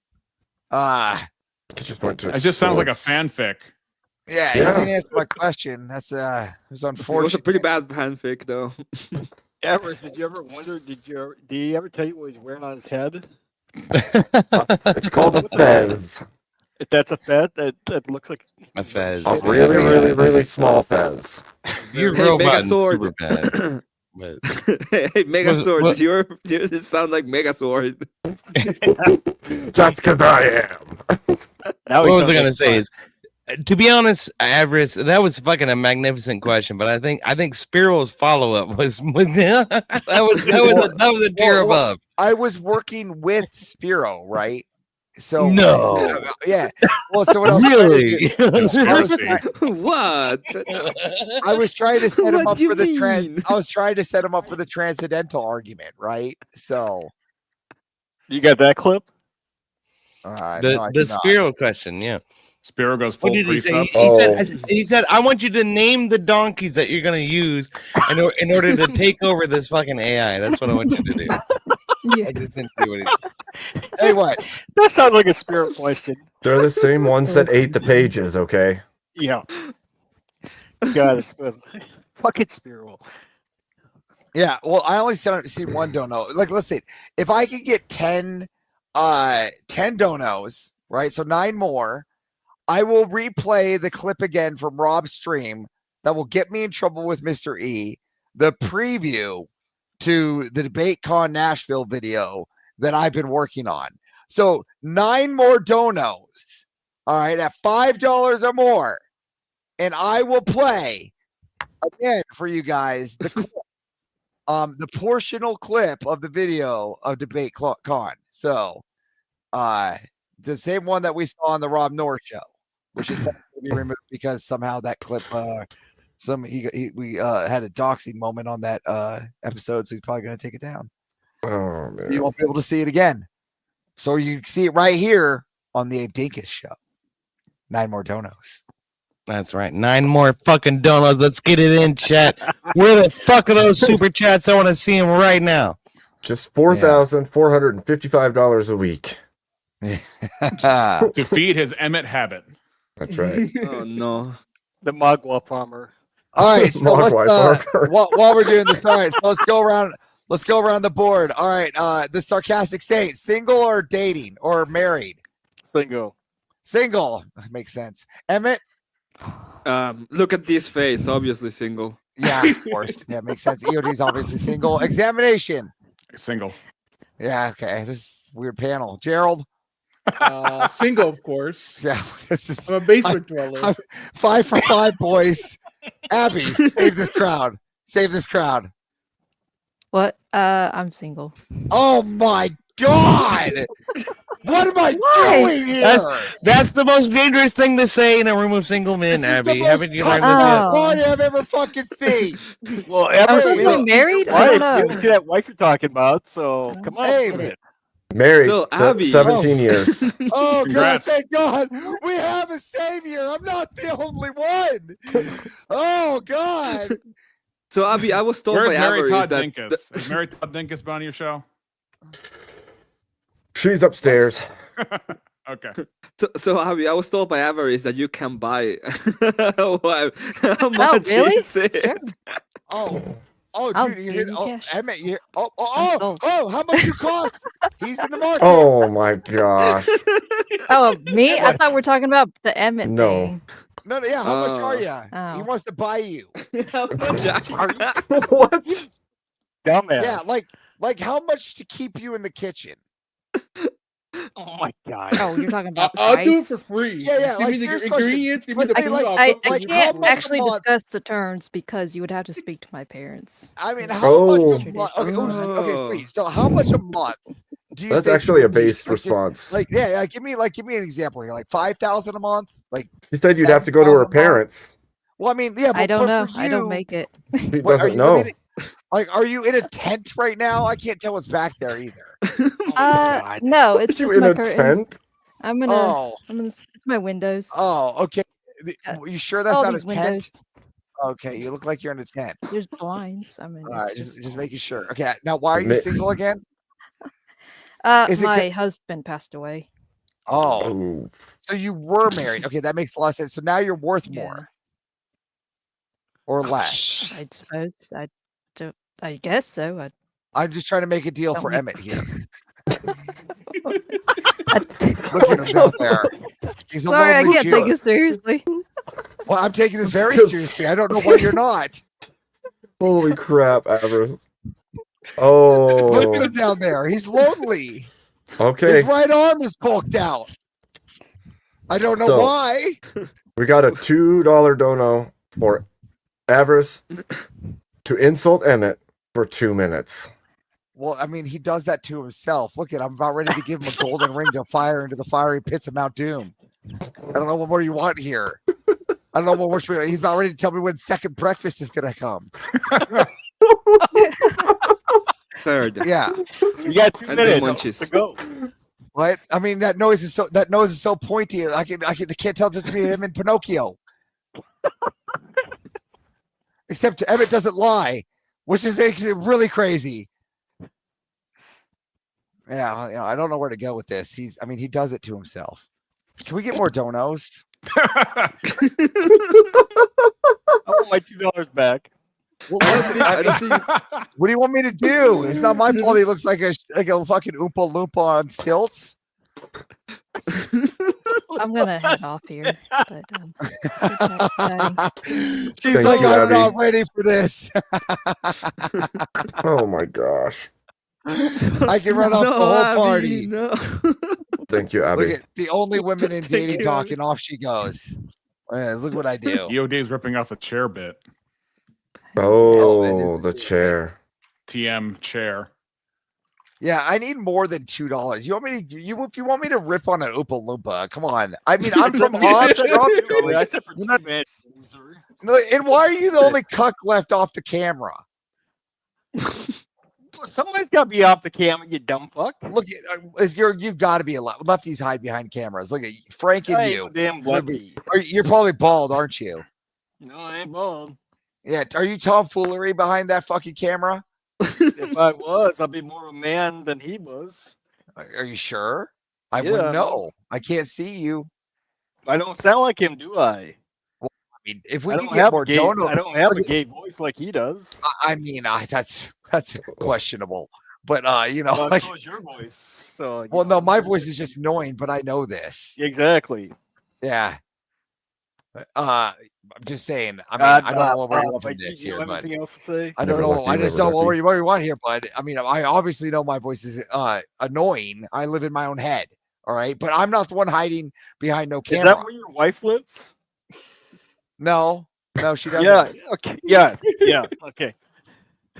[SPEAKER 2] It just went to
[SPEAKER 7] It just sounds like a
[SPEAKER 2] swords.
[SPEAKER 7] fanfic.
[SPEAKER 11] Yeah, he didn't answer my question. That's it was
[SPEAKER 1] It was a
[SPEAKER 11] unfortunate.
[SPEAKER 1] pretty bad fanfic, though.
[SPEAKER 6] Everest, did you ever wonder? Did he ever tell you what he's wearing on his head?
[SPEAKER 2] It's called a fez.
[SPEAKER 6] If that's a fez, that looks like
[SPEAKER 12] A fez.
[SPEAKER 2] A really, really, really small fez.
[SPEAKER 12] Your
[SPEAKER 1] Hey,
[SPEAKER 12] robot
[SPEAKER 1] Mega
[SPEAKER 12] is
[SPEAKER 1] Sword.
[SPEAKER 12] super bad. But
[SPEAKER 1] Hey, Megazord,
[SPEAKER 12] what-
[SPEAKER 1] did you sound like Megazord?
[SPEAKER 2] Just because I am.
[SPEAKER 6] now
[SPEAKER 12] what
[SPEAKER 6] he
[SPEAKER 12] was I
[SPEAKER 6] sounds
[SPEAKER 12] gonna
[SPEAKER 6] like
[SPEAKER 12] say is, to be honest, Avarice, that was fucking a magnificent question. But I think Spiro's follow up was that was a tier above.
[SPEAKER 11] I was working with Spiro, right? So
[SPEAKER 12] No.
[SPEAKER 11] yeah. Well, so what I was trying to do-
[SPEAKER 7] Conspiracy.
[SPEAKER 1] What?
[SPEAKER 11] I was trying to set him
[SPEAKER 1] What
[SPEAKER 11] up
[SPEAKER 1] do you
[SPEAKER 11] for the
[SPEAKER 1] mean?
[SPEAKER 11] I was trying to set him up for the transcendental argument, right? So
[SPEAKER 6] you got that clip?
[SPEAKER 11] no, I
[SPEAKER 12] The
[SPEAKER 11] do not.
[SPEAKER 12] Spiro question, yeah.
[SPEAKER 7] Spiro goes
[SPEAKER 12] What
[SPEAKER 7] full
[SPEAKER 12] did he
[SPEAKER 7] priest
[SPEAKER 12] say?
[SPEAKER 7] up.
[SPEAKER 12] He said, I want you to name the donkeys that you're gonna use in order to take over this fucking AI. That's what I want you to do. I just didn't see what he
[SPEAKER 11] Hey, what?
[SPEAKER 6] That sounds like a Spiro question.
[SPEAKER 2] They're the same ones that ate the pages, okay?
[SPEAKER 6] Yeah. God, it's fucking Spiro.
[SPEAKER 11] Yeah, well, I only seen one dono. Like, let's see, if I could get 10 donos, right? So 9 more. I will replay the clip again from Rob's stream that will get me in trouble with Mr. E. The preview to the DebateCon Nashville video that I've been working on. So 9 more donos, all right, at $5 or more, and I will play again for you guys the clip, the portional clip of the video of DebateCon. So, the same one that we saw on the Rob North show, which is going to be removed because somehow that clip, we had a doxing moment on that episode, so he's probably going to take it down.
[SPEAKER 2] Oh man.
[SPEAKER 11] You won't be able to see it again. So you see it right here on the Abe Dinkus show. 9 more donos.
[SPEAKER 12] That's right. 9 more fucking donuts. Let's get it in, chat. Where the fuck are those super chats? I want to see them right now.
[SPEAKER 2] Just $4,455 a week.
[SPEAKER 7] To feed his Emmett habit.
[SPEAKER 2] That's right.
[SPEAKER 1] Oh no.
[SPEAKER 6] The Magua farmer.
[SPEAKER 11] All right, so
[SPEAKER 2] Mogwai
[SPEAKER 11] let's
[SPEAKER 2] farmer.
[SPEAKER 11] while we're doing this, all right, so let's go around. Let's go around the board. All right, the sarcastic saint, single or dating or married?
[SPEAKER 6] Single.
[SPEAKER 11] Single makes sense. Emmett,
[SPEAKER 1] Look at this face. Obviously single.
[SPEAKER 11] yeah, of course, yeah, makes sense. EOD's obviously single. Examination,
[SPEAKER 7] Single.
[SPEAKER 11] yeah, okay. This is a weird panel. Gerald,
[SPEAKER 9] Single, of course.
[SPEAKER 11] yeah, this is
[SPEAKER 9] I'm a basement dweller.
[SPEAKER 11] 5 for 5, boys. Abby, save this crowd. Save this crowd.
[SPEAKER 5] What? I'm single.
[SPEAKER 11] Oh my God! What am I doing here?
[SPEAKER 12] That's the most dangerous thing to say in a room of single men,
[SPEAKER 11] This is the
[SPEAKER 12] Abby.
[SPEAKER 11] most
[SPEAKER 12] Haven't you learned this
[SPEAKER 11] toxic
[SPEAKER 12] yet?
[SPEAKER 11] party I've ever fucking seen.
[SPEAKER 6] Well,
[SPEAKER 5] I'm
[SPEAKER 6] Everett,
[SPEAKER 5] supposed to be married? I
[SPEAKER 6] wife,
[SPEAKER 5] don't
[SPEAKER 6] you
[SPEAKER 5] know.
[SPEAKER 6] don't see that wife you're talking about, so come on.
[SPEAKER 11] Hey,
[SPEAKER 6] with it.
[SPEAKER 2] Married
[SPEAKER 1] So, Abby.
[SPEAKER 2] 17 years.
[SPEAKER 11] Oh
[SPEAKER 7] Congrats.
[SPEAKER 11] God, thank God. We have a savior. I'm not the only one. Oh God.
[SPEAKER 1] So Abby, I was told
[SPEAKER 7] Where's
[SPEAKER 1] by
[SPEAKER 7] Mary
[SPEAKER 1] Avery
[SPEAKER 7] Todd
[SPEAKER 1] that
[SPEAKER 7] Dinkus? Is Mary Todd Dinkus been on your show?
[SPEAKER 2] She's upstairs.
[SPEAKER 7] Okay.
[SPEAKER 1] so Abby, I was told by Avery that you can buy. Wow. How much
[SPEAKER 5] really?
[SPEAKER 1] is it?
[SPEAKER 5] Sure.
[SPEAKER 11] Oh,
[SPEAKER 5] I'll
[SPEAKER 11] dude, you
[SPEAKER 5] give
[SPEAKER 11] hear?
[SPEAKER 5] you
[SPEAKER 11] Oh,
[SPEAKER 5] cash.
[SPEAKER 11] Emmett, you hear?
[SPEAKER 5] I'm
[SPEAKER 11] Oh,
[SPEAKER 5] sold.
[SPEAKER 11] how much you cost? He's in the market.
[SPEAKER 2] Oh my gosh.
[SPEAKER 5] Oh, me? I thought we were talking about the Emmett
[SPEAKER 2] No.
[SPEAKER 5] thing.
[SPEAKER 11] No, yeah. How much are you?
[SPEAKER 5] Oh.
[SPEAKER 11] He wants to buy you.
[SPEAKER 1] How much are
[SPEAKER 2] What?
[SPEAKER 6] Dumbass.
[SPEAKER 11] Yeah, like how much to keep you in the kitchen?
[SPEAKER 6] Oh my god.
[SPEAKER 5] Oh, you're talking about the
[SPEAKER 9] I'll do it
[SPEAKER 5] price?
[SPEAKER 9] for free.
[SPEAKER 11] Yeah,
[SPEAKER 9] Just give
[SPEAKER 11] like,
[SPEAKER 9] me the
[SPEAKER 11] serious question.
[SPEAKER 9] ingredients. Give me the
[SPEAKER 11] Let's
[SPEAKER 9] food.
[SPEAKER 11] say, like,
[SPEAKER 9] I'll
[SPEAKER 5] I
[SPEAKER 9] cook for you.
[SPEAKER 5] can't
[SPEAKER 11] how much
[SPEAKER 5] actually
[SPEAKER 11] month-
[SPEAKER 5] discuss the terms because you would have to speak to my parents.
[SPEAKER 11] I mean, how
[SPEAKER 2] Oh.
[SPEAKER 11] much a month? Okay, okay, please. So, how much a month do you
[SPEAKER 2] That's
[SPEAKER 11] think
[SPEAKER 2] actually a
[SPEAKER 11] would be,
[SPEAKER 2] based
[SPEAKER 11] like, just-
[SPEAKER 2] response.
[SPEAKER 11] Like, yeah, give me an example here. Like 5,000 a month. Like,
[SPEAKER 2] She said you'd have to go to her
[SPEAKER 11] 7,000 a month?
[SPEAKER 2] parents.
[SPEAKER 11] well, I mean, yeah, but,
[SPEAKER 5] I don't
[SPEAKER 11] but
[SPEAKER 5] know.
[SPEAKER 11] for
[SPEAKER 5] I don't
[SPEAKER 11] you,
[SPEAKER 5] make it.
[SPEAKER 2] She
[SPEAKER 11] what, are
[SPEAKER 2] doesn't
[SPEAKER 11] you
[SPEAKER 2] know.
[SPEAKER 11] in like, are you in a tent right now? I can't tell what's back there either.
[SPEAKER 6] God.
[SPEAKER 5] No, it's
[SPEAKER 2] Is you
[SPEAKER 5] just
[SPEAKER 2] in
[SPEAKER 5] my
[SPEAKER 2] a
[SPEAKER 5] curtains.
[SPEAKER 2] tent?
[SPEAKER 5] I'm in a.
[SPEAKER 11] Oh,
[SPEAKER 5] It's my windows.
[SPEAKER 11] okay. You sure that's
[SPEAKER 5] All
[SPEAKER 11] not a
[SPEAKER 5] these
[SPEAKER 11] tent?
[SPEAKER 5] windows.
[SPEAKER 11] Okay, you look like you're in a tent.
[SPEAKER 5] There's blinds. I mean,
[SPEAKER 11] All right,
[SPEAKER 5] it's
[SPEAKER 11] just making sure. Okay, now why are you
[SPEAKER 2] Admit-
[SPEAKER 11] single again? is it
[SPEAKER 5] my husband passed away.
[SPEAKER 11] Oh,
[SPEAKER 2] Oh.
[SPEAKER 11] so you were married. Okay, that makes a lot of sense. So now you're worth
[SPEAKER 5] Yeah.
[SPEAKER 11] more or less.
[SPEAKER 5] I suppose. I guess so.
[SPEAKER 11] I'm just trying to make a deal for
[SPEAKER 5] Don't-
[SPEAKER 11] Emmett here. Look at him down there. He's a
[SPEAKER 5] Sorry, I
[SPEAKER 11] lonely
[SPEAKER 5] can't
[SPEAKER 11] Jew.
[SPEAKER 5] take it seriously.
[SPEAKER 11] Well, I'm taking this very seriously. I don't know why you're not.
[SPEAKER 2] Holy crap, Avarice.
[SPEAKER 11] Look at
[SPEAKER 2] Oh,
[SPEAKER 11] him down there. He's lonely.
[SPEAKER 2] okay.
[SPEAKER 11] His right arm is bulked out. I don't know
[SPEAKER 2] So-
[SPEAKER 11] why.
[SPEAKER 2] We got a $2 dono for Avarice to insult Emmett for 2 minutes.
[SPEAKER 11] Well, I mean, he does that to himself. Look at, I'm about ready to give him a golden ring to fire into the fiery pits of Mount Doom. I don't know what more you want here. I don't know what more. He's about ready to tell me when second breakfast is going to come.
[SPEAKER 1] Third.
[SPEAKER 11] Yeah.
[SPEAKER 6] You got 2
[SPEAKER 1] And then
[SPEAKER 6] minutes
[SPEAKER 1] munches.
[SPEAKER 6] to go.
[SPEAKER 11] What? I mean, that nose is so pointy. I can't tell just between him and Pinocchio. Except Emmett doesn't lie, which is actually really crazy. Yeah, I don't know where to go with this. He does it to himself. Can we get more donos?
[SPEAKER 6] I want my $2 back.
[SPEAKER 11] Well, listen, what do you want me to do? It's not my fault. He looks like a fucking Oompa Loompa on stilts.
[SPEAKER 5] I'm gonna head off here. But,
[SPEAKER 11] She's
[SPEAKER 2] Thank
[SPEAKER 11] like,
[SPEAKER 2] you,
[SPEAKER 11] I'm
[SPEAKER 2] Abby.
[SPEAKER 11] not ready for this.
[SPEAKER 2] Oh my gosh.
[SPEAKER 11] I can run off the whole
[SPEAKER 1] Abby,
[SPEAKER 11] party.
[SPEAKER 1] No.
[SPEAKER 2] Thank you,
[SPEAKER 11] Look
[SPEAKER 2] Abby.
[SPEAKER 11] at the only women in
[SPEAKER 1] Thank
[SPEAKER 11] dating
[SPEAKER 1] you,
[SPEAKER 11] talk, and off she goes. Look what I do.
[SPEAKER 7] EOD's ripping off a chair bit.
[SPEAKER 2] Oh, the chair.
[SPEAKER 7] TM chair.
[SPEAKER 11] Yeah, I need more than $2. You want me to? If you want me to rip on an Oompa Loompa, come on. I mean, I'm from Australia.
[SPEAKER 6] I said for 2 minutes, loser.
[SPEAKER 11] And why are you the only cuck left off the camera?
[SPEAKER 6] Somebody's got to be off the camera, you dumb fuck.
[SPEAKER 11] Look, you've got to be allowed. Lefties hide behind cameras. Look at Frank and
[SPEAKER 6] I ain't
[SPEAKER 11] you.
[SPEAKER 6] no damn lefty.
[SPEAKER 11] You're probably bald, aren't you?
[SPEAKER 6] No, I ain't bald.
[SPEAKER 11] Yeah. Are you tomfoolery behind that fucking camera?
[SPEAKER 6] If I was, I'd be more of a man than he was.
[SPEAKER 11] Are you sure? I
[SPEAKER 6] Yeah.
[SPEAKER 11] wouldn't know. I can't see you.
[SPEAKER 6] I don't sound like him, do I?
[SPEAKER 11] I mean, if we
[SPEAKER 6] I
[SPEAKER 11] could
[SPEAKER 6] don't
[SPEAKER 11] get
[SPEAKER 6] have
[SPEAKER 11] more
[SPEAKER 6] a gay,
[SPEAKER 11] donuts,
[SPEAKER 6] I don't have a gay voice like he does.
[SPEAKER 11] I mean, that's questionable. But
[SPEAKER 6] Well,
[SPEAKER 11] like,
[SPEAKER 6] so is your voice. So you
[SPEAKER 11] well,
[SPEAKER 6] know,
[SPEAKER 11] no, my voice is just annoying, but I know this.
[SPEAKER 6] exactly.
[SPEAKER 11] Yeah. I'm just saying. I mean, I don't know what we're going from this
[SPEAKER 6] you
[SPEAKER 11] here,
[SPEAKER 6] know
[SPEAKER 11] but
[SPEAKER 6] anything else to say?
[SPEAKER 11] I don't
[SPEAKER 2] Never
[SPEAKER 11] know.
[SPEAKER 2] lucky,
[SPEAKER 11] I just
[SPEAKER 2] never
[SPEAKER 11] don't know
[SPEAKER 2] lucky.
[SPEAKER 11] what you want here, bud. I mean, I obviously know my voice is annoying. I live in my own head. All right, but I'm not the one hiding behind no
[SPEAKER 6] Is
[SPEAKER 11] camera.
[SPEAKER 6] that where your wife lives?
[SPEAKER 11] No, she doesn't.
[SPEAKER 6] Yeah. Okay. Yeah. Okay.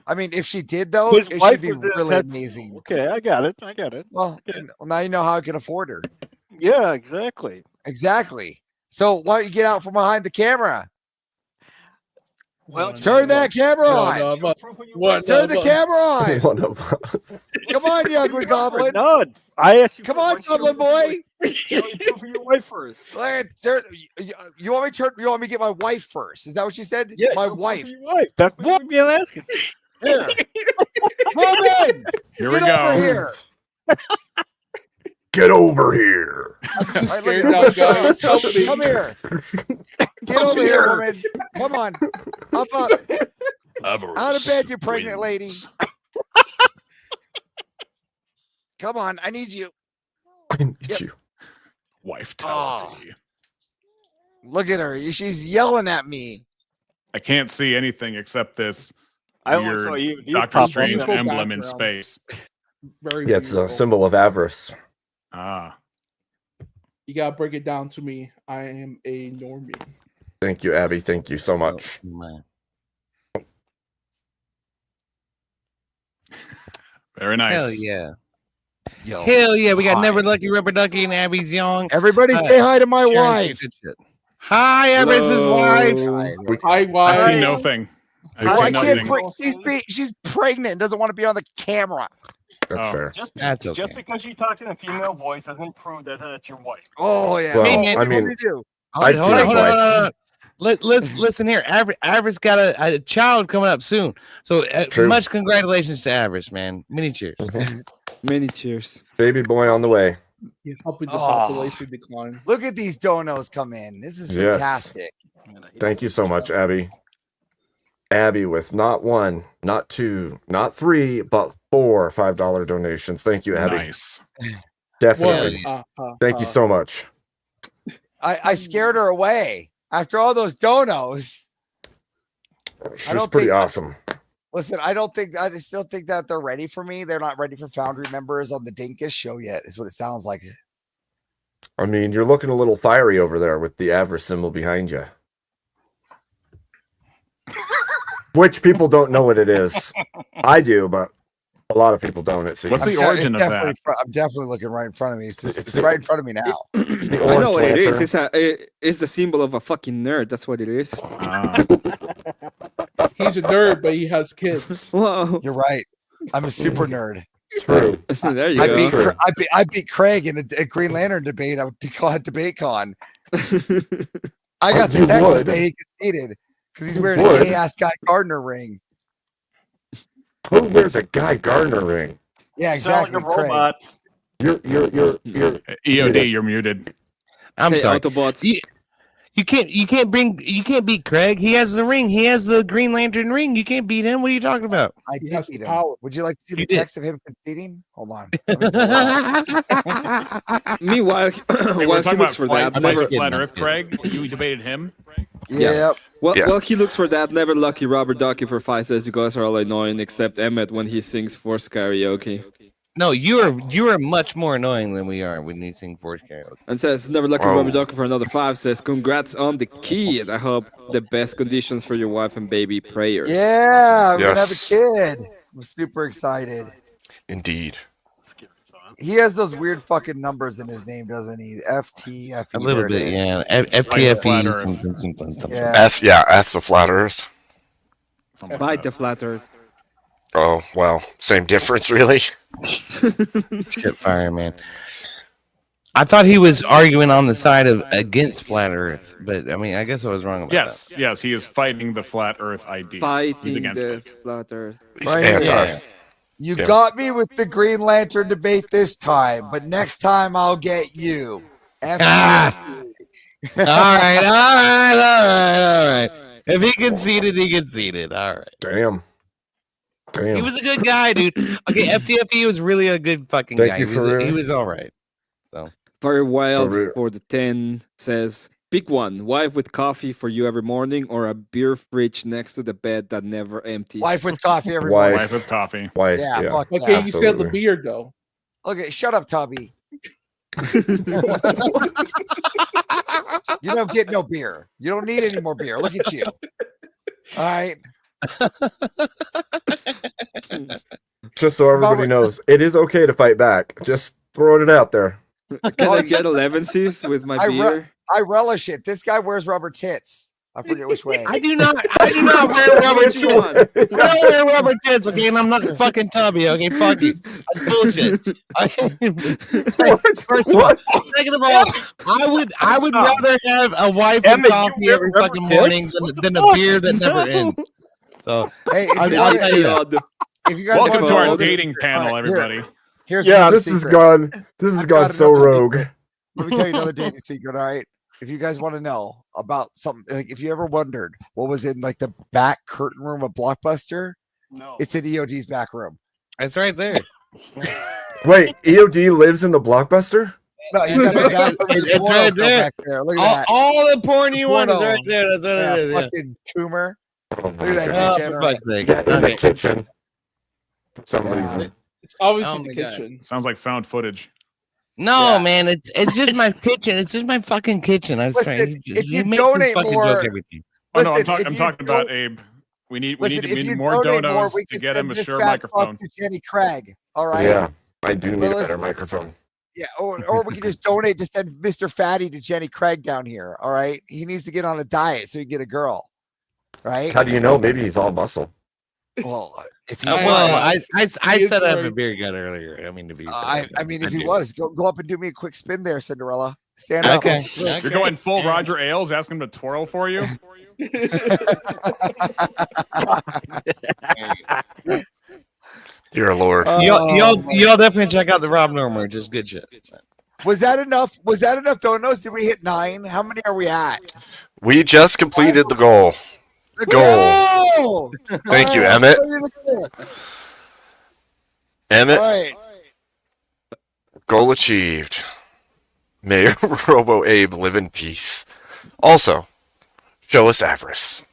[SPEAKER 11] I mean, if she did though,
[SPEAKER 6] His
[SPEAKER 11] it
[SPEAKER 6] wife
[SPEAKER 11] should be
[SPEAKER 6] was in
[SPEAKER 11] really
[SPEAKER 6] head-
[SPEAKER 11] amazing.
[SPEAKER 6] Okay, I got it.
[SPEAKER 11] Well, now you know how I can afford her.
[SPEAKER 6] Yeah, exactly.
[SPEAKER 11] Exactly. So why don't you get out from behind the camera?
[SPEAKER 6] Well,
[SPEAKER 11] Turn that camera on. Turn the camera on.
[SPEAKER 2] One of us.
[SPEAKER 11] Come on, you ugly goblin.
[SPEAKER 6] None. I asked you.
[SPEAKER 11] Come on, goblin boy.
[SPEAKER 6] For your wife first.
[SPEAKER 11] You want me to turn? You want me to get my wife first? Is that what you said?
[SPEAKER 6] Yeah,
[SPEAKER 11] my
[SPEAKER 6] go for
[SPEAKER 11] wife.
[SPEAKER 6] your wife. That's what we've been asking.
[SPEAKER 11] Here, woman.
[SPEAKER 7] Here we
[SPEAKER 11] Get
[SPEAKER 7] go.
[SPEAKER 11] over here.
[SPEAKER 2] Get over here.
[SPEAKER 11] All right, look
[SPEAKER 9] Scared
[SPEAKER 11] at
[SPEAKER 9] now,
[SPEAKER 11] that.
[SPEAKER 9] guys.
[SPEAKER 11] Come
[SPEAKER 9] Help me.
[SPEAKER 11] here. Get over here, woman. Come on. Up. Out of bed, you pregnant lady. Come on. I need you.
[SPEAKER 2] I need
[SPEAKER 11] Yep.
[SPEAKER 2] you.
[SPEAKER 7] Wife-tality.
[SPEAKER 11] Look at her. She's yelling at me.
[SPEAKER 7] I can't see anything except this
[SPEAKER 6] I only saw
[SPEAKER 7] weird
[SPEAKER 6] you.
[SPEAKER 7] Doctor
[SPEAKER 6] pop up.
[SPEAKER 7] Strange
[SPEAKER 9] Beautiful
[SPEAKER 7] emblem in
[SPEAKER 9] background.
[SPEAKER 7] space.
[SPEAKER 9] Very
[SPEAKER 2] Yeah, it's a
[SPEAKER 9] beautiful.
[SPEAKER 2] symbol of avarice.
[SPEAKER 7] Ah.
[SPEAKER 9] You gotta break it down to me. I am a normie.
[SPEAKER 2] Thank you, Abby. Thank you so much.
[SPEAKER 7] Very nice.
[SPEAKER 12] Hell yeah.
[SPEAKER 11] Yo.
[SPEAKER 12] Hell yeah. We got
[SPEAKER 11] Hi.
[SPEAKER 12] Never Lucky Rubber Ducky and Abby's Young.
[SPEAKER 11] Everybody say hi to my
[SPEAKER 12] Sharon
[SPEAKER 11] wife.
[SPEAKER 12] said good shit. Hi, Avarice's wife.
[SPEAKER 9] Hi,
[SPEAKER 7] I
[SPEAKER 9] wife.
[SPEAKER 7] see nothing.
[SPEAKER 2] Oh,
[SPEAKER 11] Oh, I
[SPEAKER 7] I see
[SPEAKER 11] can't.
[SPEAKER 7] nothing.
[SPEAKER 11] She's pregnant and doesn't want to be on the camera.
[SPEAKER 2] That's
[SPEAKER 7] Oh.
[SPEAKER 2] fair.
[SPEAKER 12] That's
[SPEAKER 6] Just
[SPEAKER 12] okay.
[SPEAKER 6] because you talk in a female voice doesn't prove that that's your wife.
[SPEAKER 11] Oh yeah.
[SPEAKER 2] Well,
[SPEAKER 12] Hey,
[SPEAKER 11] Oh,
[SPEAKER 12] man,
[SPEAKER 2] I
[SPEAKER 11] what do
[SPEAKER 2] mean,
[SPEAKER 11] we do?
[SPEAKER 2] I'd
[SPEAKER 12] Hold
[SPEAKER 2] see
[SPEAKER 12] on,
[SPEAKER 2] his
[SPEAKER 12] hold on,
[SPEAKER 2] wife.
[SPEAKER 12] hold on. Let's listen here. Avarice got a child coming up soon. So
[SPEAKER 2] True.
[SPEAKER 12] much congratulations to Avarice, man. Many cheers.
[SPEAKER 1] Many cheers.
[SPEAKER 2] Baby boy on the way.
[SPEAKER 9] You're helping the
[SPEAKER 11] Oh.
[SPEAKER 9] population decline.
[SPEAKER 11] Look at these donos come in. This is
[SPEAKER 2] Yes.
[SPEAKER 11] fantastic.
[SPEAKER 2] Thank you so much, Abby. Abby with not one, not two, not three, but 4 $5 donations. Thank you, Abby.
[SPEAKER 7] Nice.
[SPEAKER 2] Definitely. Thank you so much.
[SPEAKER 11] I scared her away after all those donos.
[SPEAKER 2] She's pretty awesome.
[SPEAKER 11] Listen, I still think that they're ready for me. They're not ready for Foundry members on the Dinkus show yet, is what it sounds like.
[SPEAKER 2] I mean, you're looking a little fiery over there with the Avarice symbol behind you. Which people don't know what it is. I do, but a lot of people don't. It seems.
[SPEAKER 7] What's the origin of that?
[SPEAKER 11] I'm definitely looking right in front of me. It's right in front of me now.
[SPEAKER 1] I know what it is. It's the symbol of a fucking nerd. That's what it is.
[SPEAKER 9] He's a nerd, but he has kids.
[SPEAKER 1] Whoa.
[SPEAKER 11] You're right. I'm a super nerd.
[SPEAKER 2] True.
[SPEAKER 1] There you go.
[SPEAKER 11] I beat Craig in a Green Lantern debate. I would call it DebateCon. I got the text to say he conceded because he's wearing a gay ass Guy Gardner ring.
[SPEAKER 2] Who wears a Guy Gardner ring?
[SPEAKER 11] Yeah, exactly.
[SPEAKER 12] Sound like a robot.
[SPEAKER 2] You're
[SPEAKER 7] EOD, you're muted.
[SPEAKER 12] I'm sorry.
[SPEAKER 1] Autobots.
[SPEAKER 12] You can't beat Craig. He has the ring. He has the Green Lantern ring. You can't beat him. What are you talking about?
[SPEAKER 11] I did beat him. Would you like to see the text of him conceding? Hold on.
[SPEAKER 1] Meanwhile,
[SPEAKER 7] Hey,
[SPEAKER 1] while
[SPEAKER 7] we're
[SPEAKER 1] he
[SPEAKER 7] talking
[SPEAKER 1] looks
[SPEAKER 7] about
[SPEAKER 1] for
[SPEAKER 7] flat,
[SPEAKER 1] that, never.
[SPEAKER 7] flat Earth, Craig. You debated him.
[SPEAKER 11] Yeah.
[SPEAKER 1] Well, he looks for that. Never lucky Robert Ducky for 5 says you guys are all annoying except Emmett when he sings Force karaoke.
[SPEAKER 12] No, you are much more annoying than we are when you sing Force karaoke.
[SPEAKER 1] And says never lucky Robert Ducky for another 5 says congrats on the kid. I hope the best conditions for your wife and baby. Prayers.
[SPEAKER 11] Yeah, I'm gonna have a kid. I'm super excited.
[SPEAKER 2] Indeed.
[SPEAKER 11] He has those weird fucking numbers in his name, doesn't he? FTF.
[SPEAKER 12] A little bit, yeah. FTFE, something.
[SPEAKER 11] Yeah.
[SPEAKER 2] F the flat Earth.
[SPEAKER 1] Bite the flat Earth.
[SPEAKER 2] Oh well, same difference, really.
[SPEAKER 12] Shit, fire, man. I thought he was arguing on the side of against flat Earth, but I mean, I guess I was wrong about that.
[SPEAKER 7] Yes, he is fighting the flat Earth idea. He's
[SPEAKER 1] Fighting
[SPEAKER 7] against
[SPEAKER 1] the
[SPEAKER 7] it.
[SPEAKER 1] flat Earth.
[SPEAKER 2] He's anti.
[SPEAKER 11] You got me with the Green Lantern debate this time, but next time I'll get you.
[SPEAKER 12] All right. If he conceded, he conceded. All right.
[SPEAKER 2] Damn.
[SPEAKER 12] He was a good guy, dude. Okay, FTFE was really a good fucking guy. He was all right. So
[SPEAKER 1] Very wild for the 10 says pick one: wife with coffee for you every morning, or a beer fridge next to the bed that never empties.
[SPEAKER 11] Wife with coffee every morning.
[SPEAKER 7] Wife with coffee.
[SPEAKER 2] Wife.
[SPEAKER 11] Yeah, fuck
[SPEAKER 9] Okay,
[SPEAKER 11] that.
[SPEAKER 9] you said the beard though.
[SPEAKER 11] Okay, shut up, Tubby. You don't get no beer. You don't need any more beer. Look at you. All right.
[SPEAKER 2] Just so everybody knows, it is okay to fight back. Just throwing it out there.
[SPEAKER 1] Can I get 11s with my beer?
[SPEAKER 11] I relish it. This guy wears rubber tits. I forget which way.
[SPEAKER 12] I do not wear rubber tits. I don't wear rubber tits, okay, and I'm not fucking Tubby, okay? Fuck you. That's bullshit. First of all, second of all, I would rather have a wife with coffee every fucking morning than a beer that never ends. So
[SPEAKER 11] hey,
[SPEAKER 1] I'll tell you all
[SPEAKER 11] if you guys
[SPEAKER 7] Welcome to our
[SPEAKER 11] know
[SPEAKER 7] dating panel, everybody.
[SPEAKER 11] Here's
[SPEAKER 2] this has gone so rogue.
[SPEAKER 11] Let me tell you another dating secret, all right? If you guys want to know about something, like if you ever wondered what was in like the back curtain room of Blockbuster, it's in EOD's back room.
[SPEAKER 12] It's right there.
[SPEAKER 2] Wait, EOD lives in the Blockbuster?
[SPEAKER 11] No, he's got the back room.
[SPEAKER 12] It's right there.
[SPEAKER 11] Back there. Look at that.
[SPEAKER 12] All the porn you want is right there. That's what it is.
[SPEAKER 11] Fucking Coomer.
[SPEAKER 2] Oh
[SPEAKER 11] Look at that
[SPEAKER 12] Oh, for
[SPEAKER 11] degenerate.
[SPEAKER 12] fuck's sake.
[SPEAKER 2] Yeah, in the
[SPEAKER 12] Okay.
[SPEAKER 2] kitchen. For some reason.
[SPEAKER 9] It's obviously
[SPEAKER 12] Oh
[SPEAKER 9] the
[SPEAKER 12] my God.
[SPEAKER 9] kitchen.
[SPEAKER 7] Sounds like found footage.
[SPEAKER 12] No, man, it's just my kitchen. It's just my fucking kitchen. I was
[SPEAKER 11] Listen,
[SPEAKER 12] trying.
[SPEAKER 11] if you
[SPEAKER 12] make some
[SPEAKER 11] donate
[SPEAKER 12] fucking
[SPEAKER 11] more-
[SPEAKER 12] joke every time.
[SPEAKER 7] Oh no,
[SPEAKER 11] Listen,
[SPEAKER 7] I'm
[SPEAKER 11] if you
[SPEAKER 7] talking about
[SPEAKER 11] don't-
[SPEAKER 7] Abe. We need
[SPEAKER 11] Listen, if you
[SPEAKER 7] more
[SPEAKER 11] donate
[SPEAKER 7] donos
[SPEAKER 11] more, we
[SPEAKER 7] to
[SPEAKER 11] can
[SPEAKER 7] get him
[SPEAKER 11] send
[SPEAKER 7] a
[SPEAKER 11] this
[SPEAKER 7] sure
[SPEAKER 11] fat
[SPEAKER 7] microphone.
[SPEAKER 11] fuck to Jenny Craig. All right.
[SPEAKER 2] Yeah, I do need
[SPEAKER 11] Well,
[SPEAKER 2] a better
[SPEAKER 11] listen-
[SPEAKER 2] microphone.
[SPEAKER 11] Yeah, or we can just donate to send Mr. Fatty to Jenny Craig down here. All right. He needs to get on a diet so he can get a girl. Right?
[SPEAKER 2] How do you know? Maybe he's all muscle.
[SPEAKER 11] Well, if he
[SPEAKER 12] Well,
[SPEAKER 11] was,
[SPEAKER 12] I
[SPEAKER 9] is
[SPEAKER 12] said I have a
[SPEAKER 9] very-
[SPEAKER 12] beer gut earlier. I mean, to be.
[SPEAKER 11] I mean, if he
[SPEAKER 12] do.
[SPEAKER 11] was, go up and do me a quick spin there, Cinderella. Stand up.
[SPEAKER 12] Okay.
[SPEAKER 7] You're going full Roger Ailes, asking him to twirl for you.
[SPEAKER 2] Dear Lord.
[SPEAKER 12] Y'all definitely check out the Rob Normer. Just good shit.
[SPEAKER 11] Was that enough? Was that enough donos? Did we hit 9? How many are we at?
[SPEAKER 2] We just completed the goal. Goal. Thank you, Emmett. Emmett.
[SPEAKER 11] All right.
[SPEAKER 2] Goal achieved. May Robo Abe live in peace. Also, show us avarice.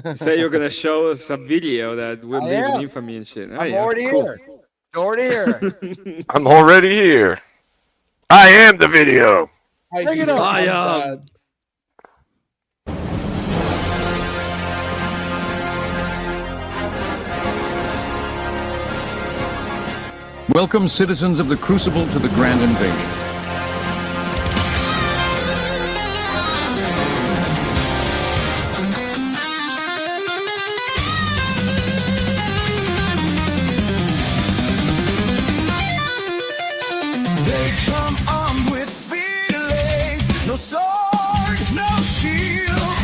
[SPEAKER 1] You say you're gonna show us a video that will live in infamy and shit. Oh,
[SPEAKER 11] I'm
[SPEAKER 1] yeah,
[SPEAKER 11] already
[SPEAKER 1] cool.
[SPEAKER 11] here. It's already here.
[SPEAKER 2] I'm already here. I am the video.
[SPEAKER 11] Bring it up.
[SPEAKER 1] I am.
[SPEAKER 15] Welcome, citizens of the Crucible, to the Grand Invasion.
[SPEAKER 16] They come armed with feelings, no sword, no shield.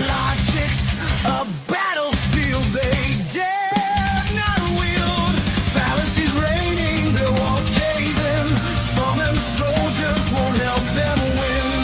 [SPEAKER 16] Logic's a battlefield they dare not wield. Fallacies reigning, their walls caving. Strong and soldiers won't help them win.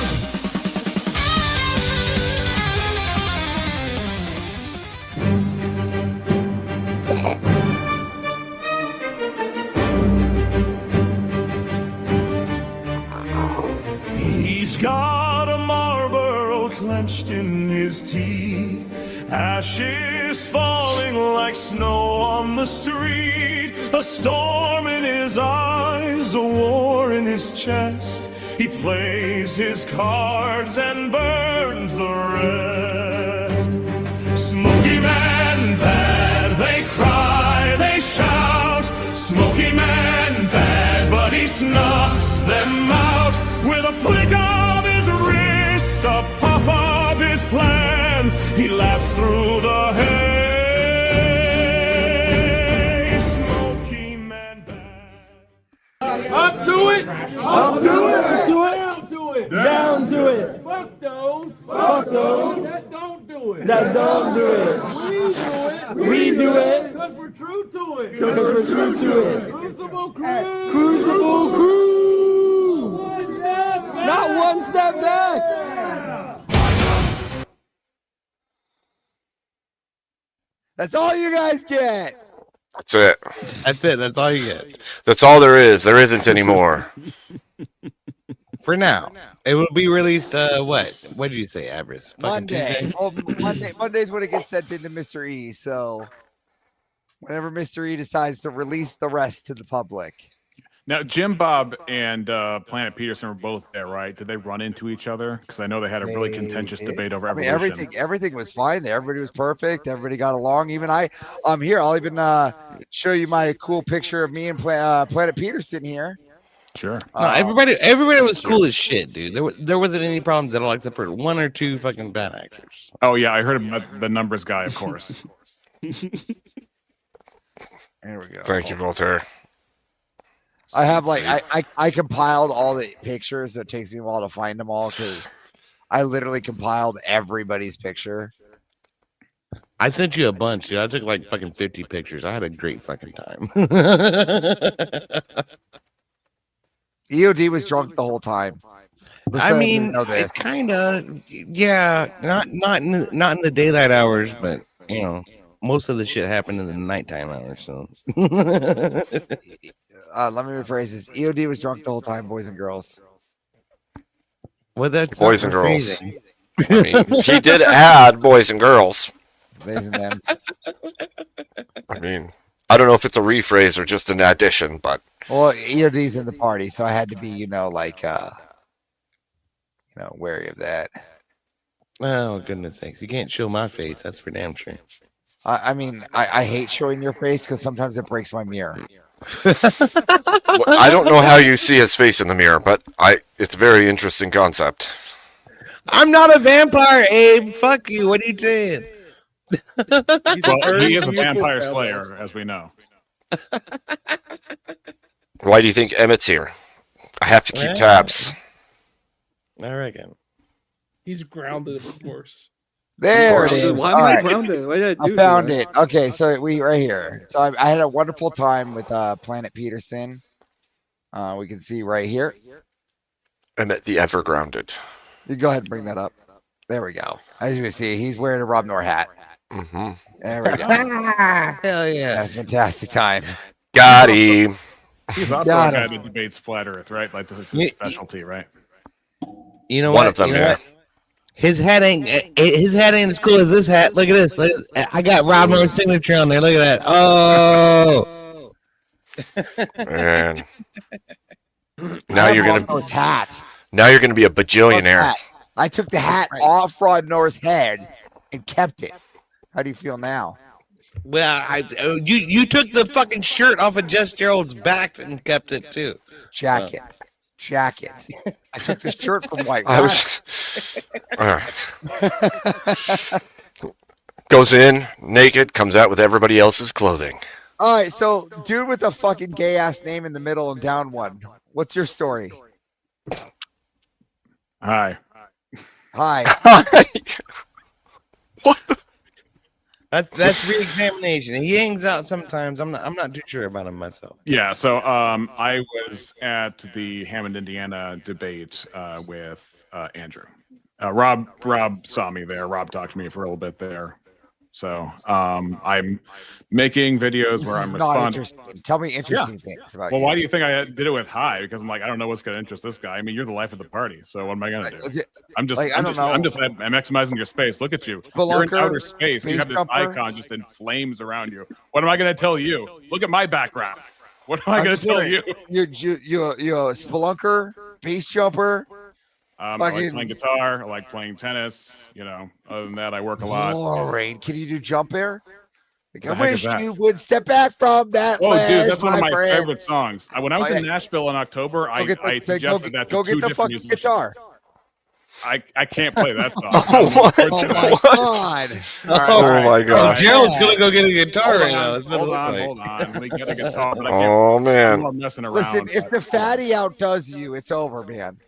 [SPEAKER 17] He's got a Marlboro clenched in his teeth, ashes falling like snow on the street, a storm in his eyes, a war in his chest. He plays his cards and burns the rest. Smoky Man bad, they cry, they shout. Smoky Man bad, but he snuffs them out with a flick of his wrist, a puff of his plan. He laughs through the hay. Smoky Man bad.
[SPEAKER 16] Up to it! Up to it! Down to it! Down to it! Fuck those! Fuck those! That don't do it! That don't do it! We do it! Because we're true to it! Because we're true to it! Crucible Crew! Crucible Crew! One step back! Not one step back!
[SPEAKER 11] That's all you guys get.
[SPEAKER 2] That's it.
[SPEAKER 12] That's it. That's all you get.
[SPEAKER 2] That's all there is. There isn't any more.
[SPEAKER 12] For now. It will be released, what? What did you say, Avarice? Fucking
[SPEAKER 11] Monday.
[SPEAKER 12] Tuesday?
[SPEAKER 11] Oh, Monday's when it gets sent into Mr. E. So whenever Mr. E decides to release the rest to the public.
[SPEAKER 7] Now, Jim Bob and Planet Peterson were both there, right? Did they run into each other? Because I know they had a really contentious debate over evolution.
[SPEAKER 11] Everything was fine there. Everybody was perfect. Everybody got along. Even I'm here. I'll even show you my cool picture of me and Planet Peterson here.
[SPEAKER 7] Sure.
[SPEAKER 12] No, everybody was cool as shit, dude. There wasn't any problems at all except for one or two fucking bad actors.
[SPEAKER 7] Oh yeah, I heard about the numbers guy, of course.
[SPEAKER 11] There we go.
[SPEAKER 2] Thank you, Voltaire.
[SPEAKER 11] I have I compiled all the pictures. So it takes me a while to find them all because I literally compiled everybody's picture.
[SPEAKER 12] I sent you a bunch, dude. I took like fucking 50 pictures. I had a great fucking time.
[SPEAKER 11] EOD was drunk the whole time.
[SPEAKER 12] I mean, it's kind of not in the daylight hours, but you know, most of the shit happened in the nighttime hours. So
[SPEAKER 11] let me rephrase this: EOD was drunk the whole time, boys and girls.
[SPEAKER 12] Well, that's
[SPEAKER 2] boys and girls. I mean, he did add boys and girls.
[SPEAKER 11] Boys and men.
[SPEAKER 2] I mean, I don't know if it's a rephrase or just an addition, but
[SPEAKER 11] well, EOD's in the party, so I had to be, wary of that.
[SPEAKER 12] Oh goodness sakes! You can't show my face. That's for damn sure.
[SPEAKER 11] I mean, I hate showing your face because sometimes it breaks my mirror.
[SPEAKER 2] I don't know how you see his face in the mirror, but it's a very interesting concept.
[SPEAKER 12] I'm not a vampire, Abe. Fuck you. What are you saying?
[SPEAKER 7] Well, he is a vampire slayer, as we know.
[SPEAKER 2] Why do you think Emmett's here? I have to keep tabs.
[SPEAKER 12] I reckon.
[SPEAKER 9] He's grounded, of course.
[SPEAKER 11] There it is.
[SPEAKER 1] Why am I grounded? Why did I do
[SPEAKER 11] I found
[SPEAKER 1] that?
[SPEAKER 11] it. Okay, so we right here. So I had a wonderful time with Planet Peterson. We can see right here.
[SPEAKER 2] Emmett the Ever Grounded.
[SPEAKER 11] You go ahead and bring that up. There we go. As you can see, he's wearing a Rob Nor hat.
[SPEAKER 2] Mm-hmm.
[SPEAKER 11] There we go.
[SPEAKER 12] Hell yeah.
[SPEAKER 11] Fantastic time.
[SPEAKER 2] Got him.
[SPEAKER 7] He's also
[SPEAKER 11] Got
[SPEAKER 7] a guy
[SPEAKER 11] him.
[SPEAKER 7] that debates flat Earth, right? Like this is his specialty, right?
[SPEAKER 12] You know
[SPEAKER 2] One
[SPEAKER 12] what?
[SPEAKER 2] of them,
[SPEAKER 12] You know
[SPEAKER 2] yeah.
[SPEAKER 12] what? His hat ain't as cool as this hat. Look at this. Look at this. I got Rob Moore's signature on there. Look at that. Oh.
[SPEAKER 2] Man. Now you're
[SPEAKER 11] Rob
[SPEAKER 2] gonna
[SPEAKER 11] Nor's hat.
[SPEAKER 2] now you're gonna be a bajillionaire.
[SPEAKER 11] I took the hat off Rod Nor's head and kept it. How do you feel now?
[SPEAKER 12] Well, you took the fucking shirt off of Jess Gerald's back and kept it too.
[SPEAKER 11] Jacket. I took this shirt from White
[SPEAKER 2] I was goes in naked, comes out with everybody else's clothing.
[SPEAKER 11] All right, so dude with a fucking gay ass name in the middle and down one. What's your story?
[SPEAKER 7] Hi.
[SPEAKER 2] What the?
[SPEAKER 12] That's re-examination. He hangs out sometimes. I'm not too sure about him myself.
[SPEAKER 7] Yeah, so I was at the Hammond, Indiana debate with Andrew. Rob saw me there. Rob talked to me for a little bit there. So I'm making videos where I'm responding.
[SPEAKER 11] Interesting. Tell me interesting things about
[SPEAKER 7] Well,
[SPEAKER 11] you.
[SPEAKER 7] why do you think I did it with hi? Because I'm like, I don't know what's going to interest this guy. I mean, you're the life of the party. So what am I going to do? I'm maximizing your space. Look at you. You're in
[SPEAKER 11] Spelunker,
[SPEAKER 7] outer space. You
[SPEAKER 11] base
[SPEAKER 7] have this
[SPEAKER 11] jumper.
[SPEAKER 7] icon just in flames around you. What am I going to tell you? Look at my background. What am I
[SPEAKER 11] I'm
[SPEAKER 7] going to tell
[SPEAKER 11] wondering,
[SPEAKER 7] you?
[SPEAKER 11] You're a spelunker, base jumper.
[SPEAKER 7] I like playing guitar. I like playing tennis. You know, other than that, I work a lot.
[SPEAKER 11] Boring. Can you do jump air? Like,
[SPEAKER 7] The
[SPEAKER 11] I
[SPEAKER 7] heck is
[SPEAKER 11] wish
[SPEAKER 7] that?
[SPEAKER 11] you would step back from that.
[SPEAKER 7] Oh,
[SPEAKER 11] ledge,
[SPEAKER 7] dude, that's one of my
[SPEAKER 11] friend.
[SPEAKER 7] favorite songs. When I was in Nashville in October, I suggested that to
[SPEAKER 11] go
[SPEAKER 7] two
[SPEAKER 11] get the
[SPEAKER 7] different
[SPEAKER 11] fucking
[SPEAKER 7] musicians.
[SPEAKER 11] guitar.
[SPEAKER 7] I can't play that song.
[SPEAKER 2] Oh, what?
[SPEAKER 11] God.
[SPEAKER 2] Oh my gosh.
[SPEAKER 12] Gerald's gonna go get a guitar
[SPEAKER 7] Hold
[SPEAKER 12] right
[SPEAKER 7] on,
[SPEAKER 12] now. That's what it
[SPEAKER 7] hold
[SPEAKER 12] looks
[SPEAKER 7] on,
[SPEAKER 12] like.
[SPEAKER 7] hold on. We get a guitar. But I
[SPEAKER 2] Oh
[SPEAKER 7] can't,
[SPEAKER 2] man.
[SPEAKER 7] I'm messing around.
[SPEAKER 11] Listen, if the fatty outdoes you, it's over, man.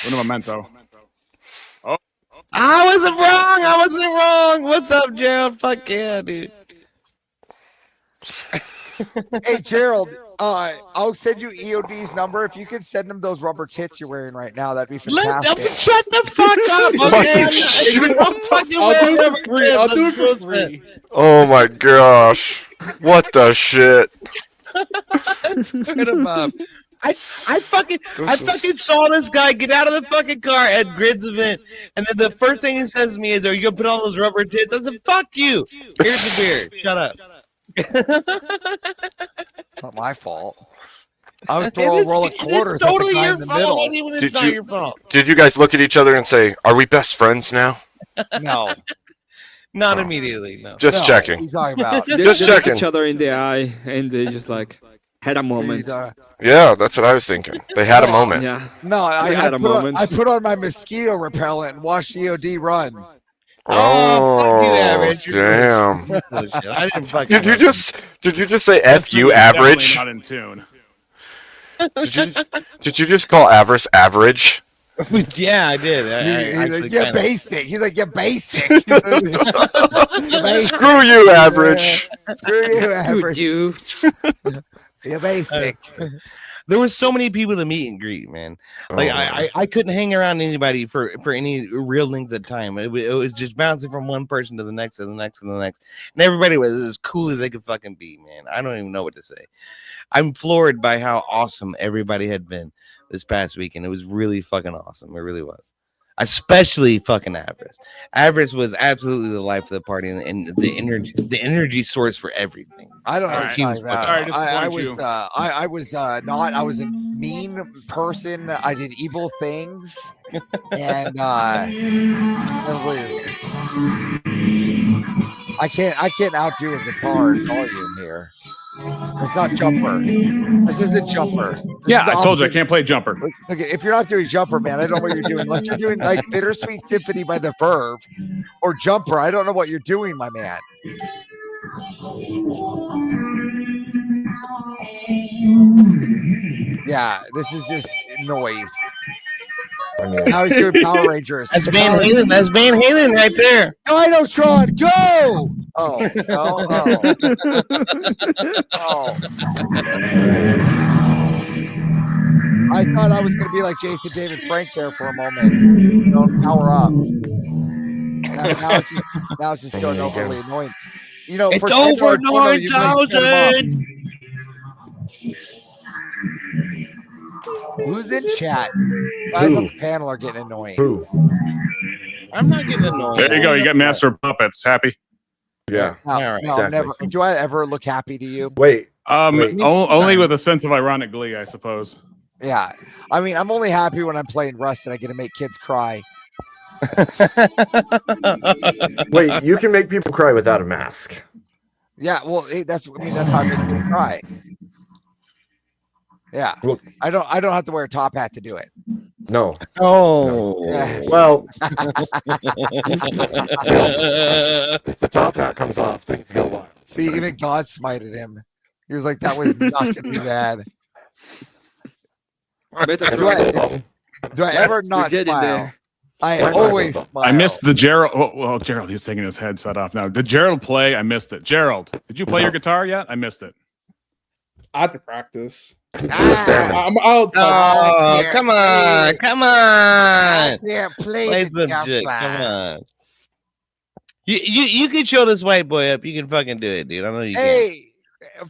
[SPEAKER 7] Un momento. Oh,
[SPEAKER 12] I wasn't wrong. What's up, Gerald? Fuck yeah, dude.
[SPEAKER 11] Hey, Gerald, I'll send you EOD's number. If you could send him those rubber tits you're wearing right now, that'd be fantastic.
[SPEAKER 12] Shut the fuck up, okay? I'm fucking
[SPEAKER 9] I'll do it for free.
[SPEAKER 2] Oh my gosh. What the shit?
[SPEAKER 12] Turn him up. I fucking saw this guy get out of the fucking car at Grid's event, and then the first thing he says to me is, "Are you gonna put on those rubber tits?" I said, "Fuck you. Here's the beer. Shut up."
[SPEAKER 11] Not my fault. I was throwing a roll of quarters at the guy in the middle.
[SPEAKER 2] Did you guys look at each other and say, "Are we best friends now?"
[SPEAKER 11] No.
[SPEAKER 12] Not immediately. No.
[SPEAKER 2] Just checking.
[SPEAKER 11] What are you talking about?
[SPEAKER 1] They
[SPEAKER 2] Just
[SPEAKER 1] look
[SPEAKER 2] checking.
[SPEAKER 1] each other in the eye and they just like had a moment.
[SPEAKER 2] Yeah, that's what I was thinking. They had a moment.
[SPEAKER 1] Yeah.
[SPEAKER 11] No,
[SPEAKER 1] They had a moment.
[SPEAKER 11] I put on my mosquito repellent and watched EOD run.
[SPEAKER 2] Oh,
[SPEAKER 12] fuck you, Average. You're
[SPEAKER 2] damn.
[SPEAKER 12] bullshit. I didn't fucking.
[SPEAKER 2] Did you just say F you,
[SPEAKER 7] definitely
[SPEAKER 2] average?
[SPEAKER 7] not in tune.
[SPEAKER 2] Did you just call Avarice average?
[SPEAKER 12] Yeah, I did.
[SPEAKER 11] He's like, you're basic. He's like, you're basic.
[SPEAKER 2] Screw you, average.
[SPEAKER 11] Screw you, average.
[SPEAKER 1] You.
[SPEAKER 11] You're basic.
[SPEAKER 12] There was so many people to meet and greet, man. Like I couldn't hang around anybody for any real length of time. It was just bouncing from one person to the next to the next and the next, and everybody was as cool as they could fucking be, man. I don't even know what to say. I'm floored by how awesome everybody had been this past weekend. It was really fucking awesome. It really was. Especially fucking Avarice. Avarice was absolutely the life of the party and the energy source for everything.
[SPEAKER 11] I don't know what you're talking about. I was not. I was a mean person. I did evil things, and I can't outdo a guitar volume here. It's not Jumper. This isn't Jumper.
[SPEAKER 7] Yeah, I told you I can't play Jumper.
[SPEAKER 11] Look, if you're not doing Jumper, man, I don't know what you're doing. Unless you're doing like Bittersweet Symphony by The Verve or Jumper, I don't know what you're doing, my man. Yeah, this is just noise. Now he's doing Power Rangers.
[SPEAKER 12] That's Van Halen. That's Van Halen right there.
[SPEAKER 11] Dinotron, go! Oh, no, oh. I thought I was going to be like Jason David Frank there for a moment. You know, power up. Now it's just going overly annoying. You know,
[SPEAKER 12] It's
[SPEAKER 11] for
[SPEAKER 12] over
[SPEAKER 11] $10 you might get 'em up.
[SPEAKER 12] 9,000.
[SPEAKER 11] Who's in chat? Guys on the panel are getting annoying.
[SPEAKER 2] Who?
[SPEAKER 12] I'm not getting annoyed.
[SPEAKER 7] There you go. You got Master of Puppets. Happy?
[SPEAKER 2] Yeah.
[SPEAKER 11] No,
[SPEAKER 12] All right.
[SPEAKER 11] no,
[SPEAKER 2] Exactly.
[SPEAKER 11] never. Do I ever look happy to you?
[SPEAKER 2] Wait.
[SPEAKER 7] Only with a sense of ironic glee, I suppose.
[SPEAKER 11] Yeah. I mean, I'm only happy when I'm playing Rust and I get to make kids cry.
[SPEAKER 2] Wait, you can make people cry without a mask.
[SPEAKER 11] Yeah, well, that's how I make kids cry. Yeah.
[SPEAKER 2] Well,
[SPEAKER 11] I don't have to wear a top hat to do it.
[SPEAKER 2] No.
[SPEAKER 12] Oh.
[SPEAKER 11] Yeah.
[SPEAKER 2] Well, if the top hat comes off, things go wild.
[SPEAKER 11] See, even God smited him. He was like, that was not going to be bad. Do I ever not smile?
[SPEAKER 1] There.
[SPEAKER 11] I always smile.
[SPEAKER 7] I missed the Gerald. Well, Gerald, he's taking his headset off now. Did Gerald play? I missed it. Gerald, did you play your guitar yet? I missed it.
[SPEAKER 9] I had to practice.
[SPEAKER 11] Ah,
[SPEAKER 12] Oh, come on. Come
[SPEAKER 11] I
[SPEAKER 12] on.
[SPEAKER 11] can't play
[SPEAKER 12] Play
[SPEAKER 11] the
[SPEAKER 12] some shit.
[SPEAKER 11] guitar.
[SPEAKER 12] Come on. You can show this white boy up. You can fucking do it, dude. I know you can.
[SPEAKER 11] Hey,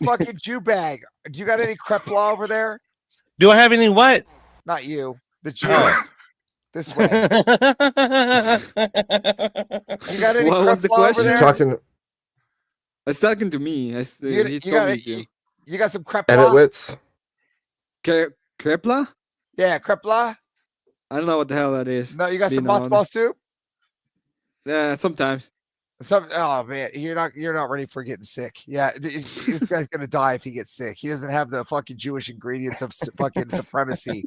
[SPEAKER 11] fucking Jew bag. Do you got any crepla over there?
[SPEAKER 12] Do I have any what?
[SPEAKER 11] Not you. The Jew.
[SPEAKER 12] Oh.
[SPEAKER 11] This way. You got any
[SPEAKER 1] What was the
[SPEAKER 11] crepla over
[SPEAKER 1] question?
[SPEAKER 11] there?
[SPEAKER 2] Talking
[SPEAKER 1] It's talking to me.
[SPEAKER 11] You,
[SPEAKER 1] He
[SPEAKER 11] you
[SPEAKER 1] told
[SPEAKER 11] got
[SPEAKER 1] me
[SPEAKER 11] it.
[SPEAKER 1] to.
[SPEAKER 11] You got some crepla?
[SPEAKER 2] editwits.
[SPEAKER 1] Krepla?
[SPEAKER 11] Yeah, crepla.
[SPEAKER 1] I don't know what the hell that is.
[SPEAKER 11] No, you got some
[SPEAKER 1] being
[SPEAKER 11] mothball
[SPEAKER 1] honest.
[SPEAKER 11] soup.
[SPEAKER 1] Yeah, sometimes.
[SPEAKER 11] Oh man, you're not ready for getting sick. Yeah, this guy's gonna die if he gets sick. He doesn't have the fucking Jewish ingredients of fucking supremacy.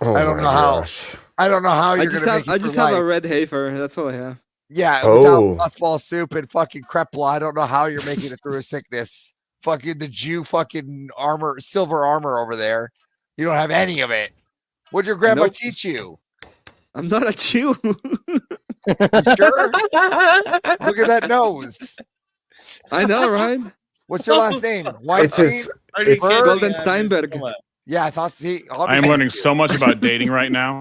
[SPEAKER 2] Oh
[SPEAKER 11] I don't
[SPEAKER 2] my
[SPEAKER 11] know how.
[SPEAKER 2] gosh.
[SPEAKER 11] I don't know how
[SPEAKER 1] I
[SPEAKER 11] you're
[SPEAKER 1] just
[SPEAKER 11] gonna
[SPEAKER 1] have
[SPEAKER 11] make it
[SPEAKER 1] I just
[SPEAKER 11] through
[SPEAKER 1] have a
[SPEAKER 11] life.
[SPEAKER 1] red heifer. That's all I have.
[SPEAKER 11] Yeah,
[SPEAKER 2] Oh.
[SPEAKER 11] without mothball soup and fucking crepla, I don't know how you're making it through a sickness. Fucking the Jew fucking armor, silver armor over there. You don't have any of it. What'd your grandma
[SPEAKER 1] Nope.
[SPEAKER 11] teach you?
[SPEAKER 1] I'm not a Jew.
[SPEAKER 11] You sure? Look at that nose.
[SPEAKER 1] I know, right?
[SPEAKER 11] What's your last name?
[SPEAKER 2] It's
[SPEAKER 11] Weinstein?
[SPEAKER 2] his, it's,
[SPEAKER 11] Bird?
[SPEAKER 1] Golden Steinberg.
[SPEAKER 11] Yeah, I thought. See,
[SPEAKER 7] I am
[SPEAKER 11] obviously-
[SPEAKER 7] learning so much about dating right now.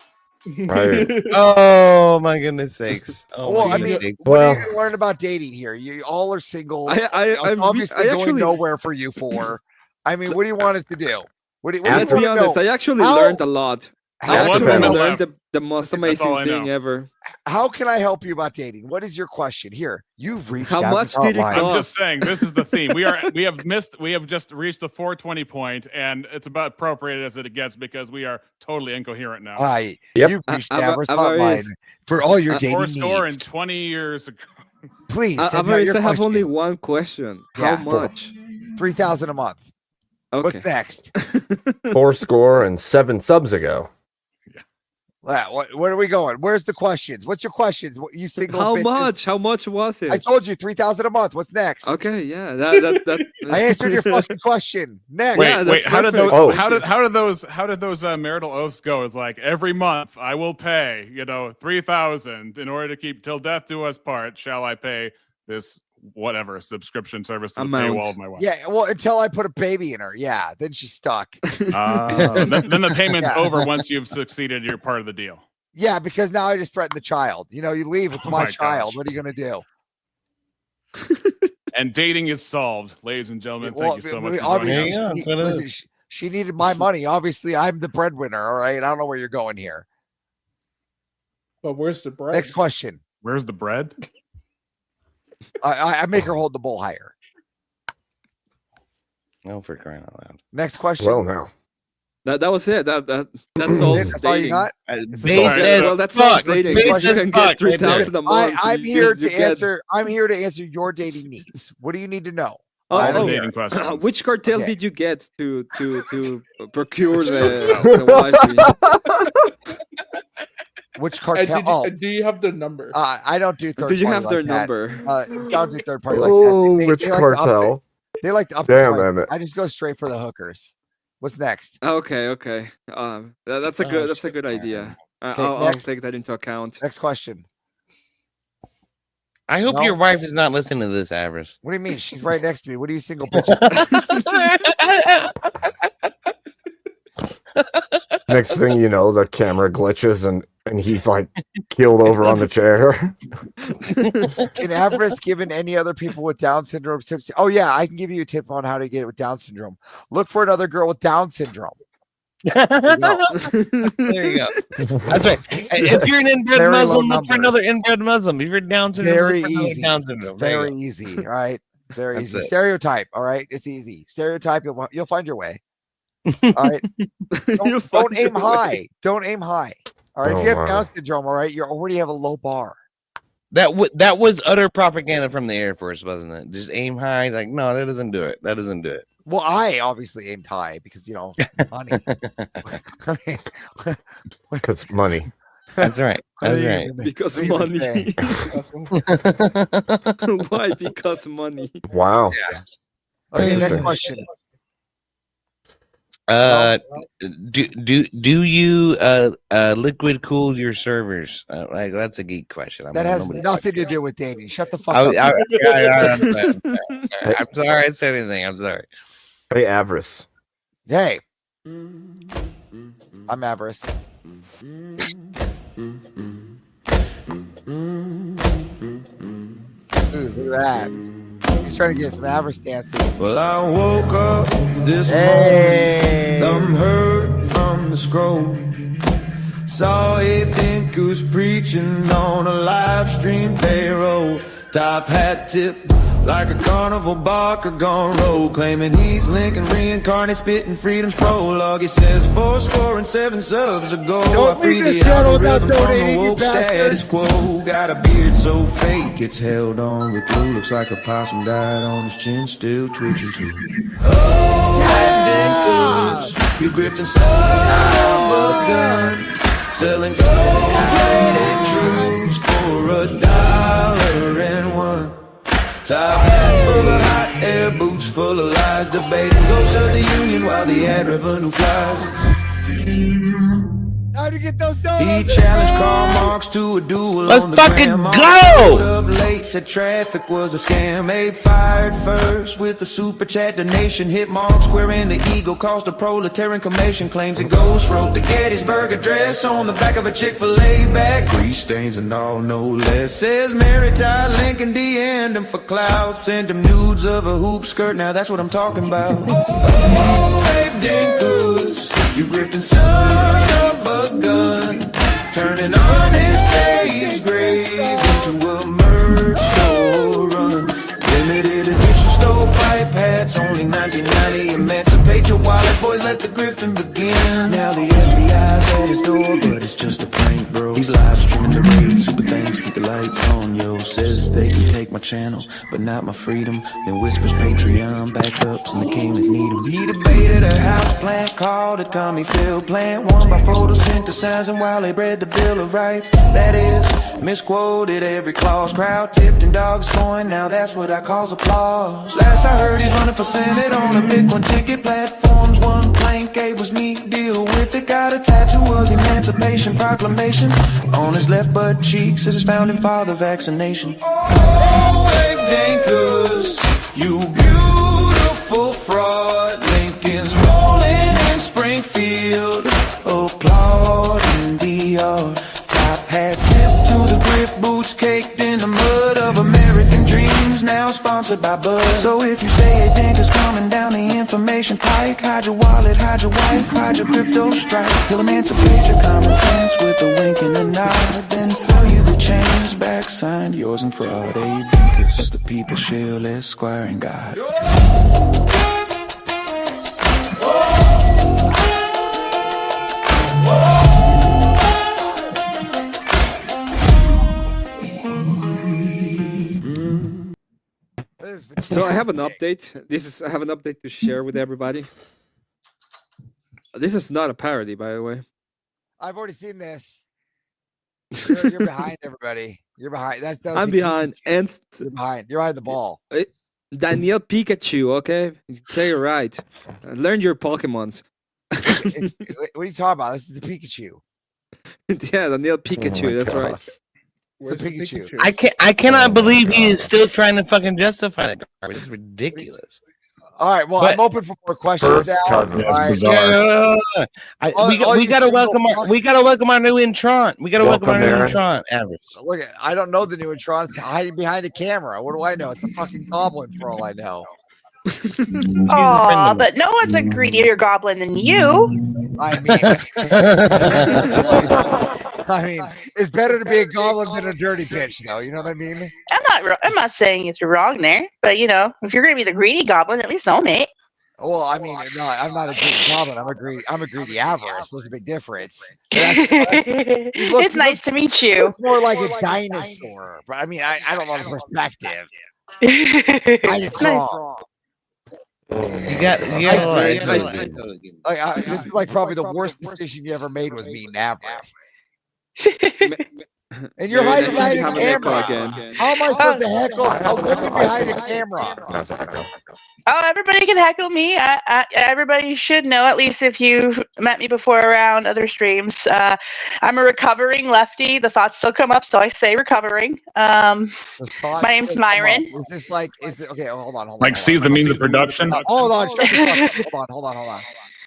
[SPEAKER 2] right.
[SPEAKER 12] Oh my goodness sakes. Oh
[SPEAKER 11] Well,
[SPEAKER 12] my
[SPEAKER 11] I
[SPEAKER 12] goodness
[SPEAKER 11] mean,
[SPEAKER 12] sakes.
[SPEAKER 11] what are you
[SPEAKER 2] Well-
[SPEAKER 11] going to learn about dating here? You all are single.
[SPEAKER 1] I'm
[SPEAKER 11] obviously going
[SPEAKER 1] actually,
[SPEAKER 11] nowhere for you four. I mean, what do you want it to do? What do you
[SPEAKER 1] let's
[SPEAKER 11] wanna
[SPEAKER 1] be honest.
[SPEAKER 11] know?
[SPEAKER 1] I actually
[SPEAKER 11] How-
[SPEAKER 1] learned a lot.
[SPEAKER 11] How
[SPEAKER 1] I
[SPEAKER 7] one
[SPEAKER 11] can I
[SPEAKER 1] actually
[SPEAKER 7] woman
[SPEAKER 11] help-
[SPEAKER 1] learned the most
[SPEAKER 7] That's
[SPEAKER 1] amazing
[SPEAKER 7] all I
[SPEAKER 1] thing
[SPEAKER 7] know.
[SPEAKER 1] ever.
[SPEAKER 11] How can I help you about dating? What is your question? Here, you've reached
[SPEAKER 1] How
[SPEAKER 11] out
[SPEAKER 1] much
[SPEAKER 11] this
[SPEAKER 1] did it
[SPEAKER 11] hotline.
[SPEAKER 1] cost?
[SPEAKER 7] I'm just saying this is the theme. We have just reached the 420 point, and it's about appropriate as it gets because we are totally incoherent now.
[SPEAKER 11] Hi,
[SPEAKER 2] Yep.
[SPEAKER 11] you've reached
[SPEAKER 1] Ava-
[SPEAKER 11] Amber's
[SPEAKER 1] Avaris.
[SPEAKER 11] hotline for all your dating
[SPEAKER 7] Four score
[SPEAKER 11] needs.
[SPEAKER 7] and 20 years ago.
[SPEAKER 11] Please,
[SPEAKER 1] I
[SPEAKER 11] send out your
[SPEAKER 1] have only
[SPEAKER 11] questions.
[SPEAKER 1] one question.
[SPEAKER 11] Yeah.
[SPEAKER 1] How much?
[SPEAKER 11] 3,000 a month.
[SPEAKER 1] Okay.
[SPEAKER 11] What's next?
[SPEAKER 2] 407 subs ago.
[SPEAKER 11] Where are we going? Where's the questions? What's your questions? What, you single
[SPEAKER 1] How
[SPEAKER 11] bitches?
[SPEAKER 1] much? How much was it?
[SPEAKER 11] I told you 3,000 a month. What's next?
[SPEAKER 1] Okay, yeah. That
[SPEAKER 11] I answered your fucking question. Next.
[SPEAKER 7] Wait,
[SPEAKER 1] Yeah,
[SPEAKER 7] wait.
[SPEAKER 1] that's
[SPEAKER 7] How did
[SPEAKER 1] perfect.
[SPEAKER 7] those?
[SPEAKER 2] Oh.
[SPEAKER 7] How did those marital oaths go? It's like every month I will pay, 3,000 in order to keep till death do us part. Shall I pay this whatever subscription service to the
[SPEAKER 1] Amount.
[SPEAKER 7] paywall of my wife?
[SPEAKER 11] Yeah, well, until I put a baby in her. Yeah, then she's stuck.
[SPEAKER 7] Then the payment's
[SPEAKER 11] Yeah.
[SPEAKER 7] over once you've succeeded. You're part of the deal.
[SPEAKER 11] Yeah, because now I just threatened the child. You leave, it's
[SPEAKER 7] Oh
[SPEAKER 11] my
[SPEAKER 7] my
[SPEAKER 11] child.
[SPEAKER 7] gosh.
[SPEAKER 11] What are you going to do?
[SPEAKER 7] And dating is solved, ladies and gentlemen.
[SPEAKER 11] Well,
[SPEAKER 7] Thank you so much for
[SPEAKER 11] obviously,
[SPEAKER 7] joining us.
[SPEAKER 12] Yeah, that's what it
[SPEAKER 11] listen,
[SPEAKER 12] is.
[SPEAKER 11] she needed my money. Obviously, I'm the breadwinner. All right. I don't know where you're going here.
[SPEAKER 9] But where's the bread?
[SPEAKER 11] Next question.
[SPEAKER 7] Where's the bread?
[SPEAKER 11] I make her hold the bowl higher.
[SPEAKER 12] Oh, for crying out loud.
[SPEAKER 11] Next question.
[SPEAKER 2] Well, now.
[SPEAKER 1] That was it. That's all.
[SPEAKER 11] That's all you got?
[SPEAKER 12] Base
[SPEAKER 7] Alright,
[SPEAKER 12] as
[SPEAKER 1] well, that's all
[SPEAKER 12] fuck.
[SPEAKER 1] dating.
[SPEAKER 12] Base
[SPEAKER 1] You
[SPEAKER 12] as
[SPEAKER 1] can
[SPEAKER 12] fuck
[SPEAKER 1] get
[SPEAKER 12] right there.
[SPEAKER 1] 3,000 a month.
[SPEAKER 11] I'm
[SPEAKER 1] You
[SPEAKER 11] here
[SPEAKER 1] just-
[SPEAKER 11] to
[SPEAKER 1] you get-
[SPEAKER 11] answer. I'm here to answer your dating needs. What do you need to know?
[SPEAKER 1] Oh,
[SPEAKER 11] I'm
[SPEAKER 1] oh,
[SPEAKER 11] here.
[SPEAKER 7] dating questions.
[SPEAKER 1] which cartel
[SPEAKER 11] Okay.
[SPEAKER 1] did you get to procure the Wi-Fi?
[SPEAKER 11] Which
[SPEAKER 9] And
[SPEAKER 11] cartel? Oh,
[SPEAKER 9] do you have the number?
[SPEAKER 11] I don't do third
[SPEAKER 1] Do you
[SPEAKER 11] party
[SPEAKER 1] have
[SPEAKER 11] like
[SPEAKER 1] their
[SPEAKER 11] that.
[SPEAKER 1] number?
[SPEAKER 11] Don't do third party like
[SPEAKER 2] Oh,
[SPEAKER 11] that.
[SPEAKER 2] which
[SPEAKER 11] like to up
[SPEAKER 2] cartel?
[SPEAKER 11] They like to up the
[SPEAKER 2] Damn,
[SPEAKER 11] prices.
[SPEAKER 2] Emmett.
[SPEAKER 11] I just go straight for the hookers. What's next?
[SPEAKER 1] Okay. That's a
[SPEAKER 12] Oh,
[SPEAKER 1] good. That's a
[SPEAKER 12] shit,
[SPEAKER 1] good
[SPEAKER 12] man.
[SPEAKER 1] idea.
[SPEAKER 11] Okay,
[SPEAKER 1] I'll
[SPEAKER 11] next.
[SPEAKER 1] take that into account.
[SPEAKER 11] Next question.
[SPEAKER 12] I hope
[SPEAKER 11] No.
[SPEAKER 12] your wife is not listening to this, Avarice.
[SPEAKER 11] What do you mean? She's right next to me. What are you single bitches?
[SPEAKER 2] Next thing you know, the camera glitches and he's like keeled over on the chair.
[SPEAKER 11] Can Avarice given any other people with Down syndrome tips? Oh yeah, I can give you a tip on how to get it with Down syndrome. Look for another girl with Down syndrome.
[SPEAKER 12] There you go. That's right. If you're an inbred
[SPEAKER 11] Very low
[SPEAKER 12] Muslim, look for
[SPEAKER 11] number.
[SPEAKER 12] another inbred Muslim. If you're Down syndrome,
[SPEAKER 11] Very
[SPEAKER 12] look for another
[SPEAKER 11] easy.
[SPEAKER 12] Down syndrome. There you
[SPEAKER 11] Very
[SPEAKER 12] go.
[SPEAKER 11] easy. All right. Very
[SPEAKER 12] That's
[SPEAKER 11] easy.
[SPEAKER 12] it.
[SPEAKER 11] Stereotype. All right. It's easy. Stereotype. You'll find your way. All right. Don't aim high. Don't aim high. All right.
[SPEAKER 2] Oh,
[SPEAKER 11] if you have
[SPEAKER 2] wow.
[SPEAKER 11] Down syndrome, all right, you already have a low bar.
[SPEAKER 12] That was utter propaganda from the Air Force, wasn't it? Just aim high. Like, no, that doesn't do it. That doesn't do it.
[SPEAKER 11] Well, I obviously aimed high because money.
[SPEAKER 2] Because money.
[SPEAKER 12] That's right. That's right.
[SPEAKER 1] Because
[SPEAKER 11] What are you
[SPEAKER 1] money.
[SPEAKER 11] gonna
[SPEAKER 1] Why? Because money.
[SPEAKER 2] Wow.
[SPEAKER 11] Yeah. Okay, next
[SPEAKER 2] Interesting.
[SPEAKER 11] question.
[SPEAKER 12] Do you liquid cool your servers? Like, that's a geek question.
[SPEAKER 11] That has nothing to do with dating. Shut the fuck
[SPEAKER 12] I'm
[SPEAKER 11] up.
[SPEAKER 12] sorry I said anything. I'm sorry.
[SPEAKER 2] Hey, Avarice.
[SPEAKER 11] Hey. I'm Avarice. Look at that. He's trying to get some Avarice dancing.
[SPEAKER 17] Well, I woke up this
[SPEAKER 11] Hey.
[SPEAKER 17] morning, thumb hurt from the scroll. Saw a Dinkus preaching on a live stream payroll. Top hat tip like a carnival barker gone rogue, claiming he's Lincoln reincarnate, spitting freedom's prologue. He says 407 subs ago,
[SPEAKER 11] Don't
[SPEAKER 17] I free
[SPEAKER 11] leave this
[SPEAKER 17] the
[SPEAKER 11] channel without
[SPEAKER 17] algorithm from
[SPEAKER 11] donating,
[SPEAKER 17] the
[SPEAKER 11] you
[SPEAKER 17] woke
[SPEAKER 11] bastard.
[SPEAKER 17] status quo. Got a beard so fake it's held on with glue. Looks like a possum died on his chin, still twitching too. Oh, Dinkus, you grifting son of a gun, selling gold-plated truths for $1.01. Top hat full of hot air, boots full of lies, debating ghosts of the union while the ad revenue flies.
[SPEAKER 11] How to get those
[SPEAKER 17] He
[SPEAKER 11] donuts?
[SPEAKER 17] challenged Karl Marx to a duel
[SPEAKER 12] Let's
[SPEAKER 17] on the
[SPEAKER 12] fucking
[SPEAKER 17] gram. Marx
[SPEAKER 12] go!
[SPEAKER 17] showed up late, said traffic was a scam. Abe fired first with the super chat donation. Hit Mark Square and the Eagle cost a proletarian commission. Claims that Ghost wrote the Gettysburg Address on the back of a Chick-fil-A bag. Grease stains and all, no less. Says Mary Todd Lincoln DM'd him for clout. Sent him nudes of a hoop skirt. Now that's what I'm talking about. Oh, Abe Dinkus, you grifting son of a gun, turning honest Dave's grave into a merch store run. Limited edition stovepipe hats, only $19.90. Emancipate your wallet, boys, let the grifting begin. Now the FBI's at his door, but it's just a prank, bro. He's live streaming the raid, super thanks, keep the lights on, yo. Says they can take my channel, but not my freedom. Then whispers Patreon backups and the kings need him. He debated a house plant, called it commie field plant, won by photosynthesizing while they bred the Bill of Rights. That is, misquoted every clause, crowd tipped and dogs going, now that's what I call applause. Last I heard he's running for Senate on a Bitcoin ticket, platforms, one plank, A was me, deal with it. Got a tattoo of the Emancipation Proclamation on his left butt cheek, says his founding father vaccination. Oh, Abe Dinkus, you beautiful fraud. Lincoln's rolling in Springfield, applauding the yard. Top hat tip to the grift, boots caked in the mud of American dreams, now sponsored by Bud. So if you say a Dinkus coming down the information pike, hide your wallet, hide your wife, hide your crypto strike. He'll emancipate your common sense with a wink and a nod, then sell you the change back, signed yours and fraud. Abe Dinkus, the people shall Esquire and God.
[SPEAKER 1] So I have an update. I have an update to share with everybody. This is not a parody, by the way.
[SPEAKER 11] I've already seen this. You're behind everybody. You're behind.
[SPEAKER 1] I'm behind, and
[SPEAKER 11] you're behind. You're behind the ball.
[SPEAKER 1] Daniel Pikachu. Okay, you say it right. Learn your Pokemons.
[SPEAKER 11] What are you talking about? This is the Pikachu.
[SPEAKER 1] Yeah, Daniel Pikachu. That's right.
[SPEAKER 11] It's the Pikachu.
[SPEAKER 12] I cannot believe he is still trying to fucking justify that garbage. It's ridiculous.
[SPEAKER 11] All right. Well,
[SPEAKER 12] But-
[SPEAKER 11] I'm open for more questions
[SPEAKER 2] First
[SPEAKER 11] now.
[SPEAKER 2] cousin.
[SPEAKER 11] All right.
[SPEAKER 12] We gotta welcome our new entrant. We gotta welcome our new entrant, Average.
[SPEAKER 11] Look, I don't know the new entrant's hiding behind a camera. What do I know? It's a fucking goblin for all I know.
[SPEAKER 18] Aw, but no one's a greedier goblin than you.
[SPEAKER 11] I mean, it's better to be a goblin than a dirty bitch, though. You know what I mean?
[SPEAKER 18] I'm not saying it's wrong there, but if you're gonna be the greedy goblin, at least own it.
[SPEAKER 11] Well, I mean, no, I'm not a greedy goblin. I'm a greedy avarice. There's a big difference. It's
[SPEAKER 18] nice to meet you.
[SPEAKER 11] It's more like a dinosaur, but I mean, I don't know the perspective.
[SPEAKER 18] It's nice.
[SPEAKER 12] You got
[SPEAKER 11] this is like probably the worst decision you ever made was meeting avarice. And you're hiding behind a camera. How am I supposed to heckle a woman behind a camera?
[SPEAKER 18] Oh, everybody can heckle me. Everybody should know, at least if you've met me before around other streams. I'm a recovering lefty. The thoughts still come up, so I say recovering. My name's Myron.
[SPEAKER 11] Is this like, okay, hold on.
[SPEAKER 7] Like sees the means of production.
[SPEAKER 11] Hold on. Hold on.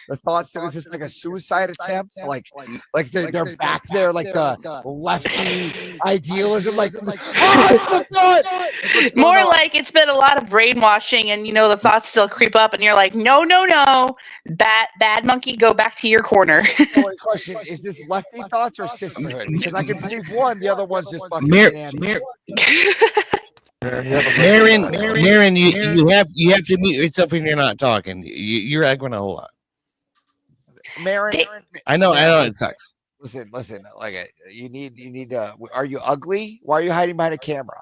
[SPEAKER 11] The thoughts, is this like a suicide attempt? Like they're back there, like the lefty idealism, like
[SPEAKER 18] more like it's been a lot of brainwashing, and the thoughts still creep up, and you're like, no, bad monkey, go back to your corner.
[SPEAKER 11] Question: is this lefty thoughts or sisterhood? Because I can believe one, the other one's just fucking.
[SPEAKER 12] Marin, you have to mute yourself when you're not talking. You're echoing a whole lot.
[SPEAKER 11] Marin,
[SPEAKER 12] I know it sucks.
[SPEAKER 11] Listen. Like you need to. Are you ugly? Why are you hiding behind a camera?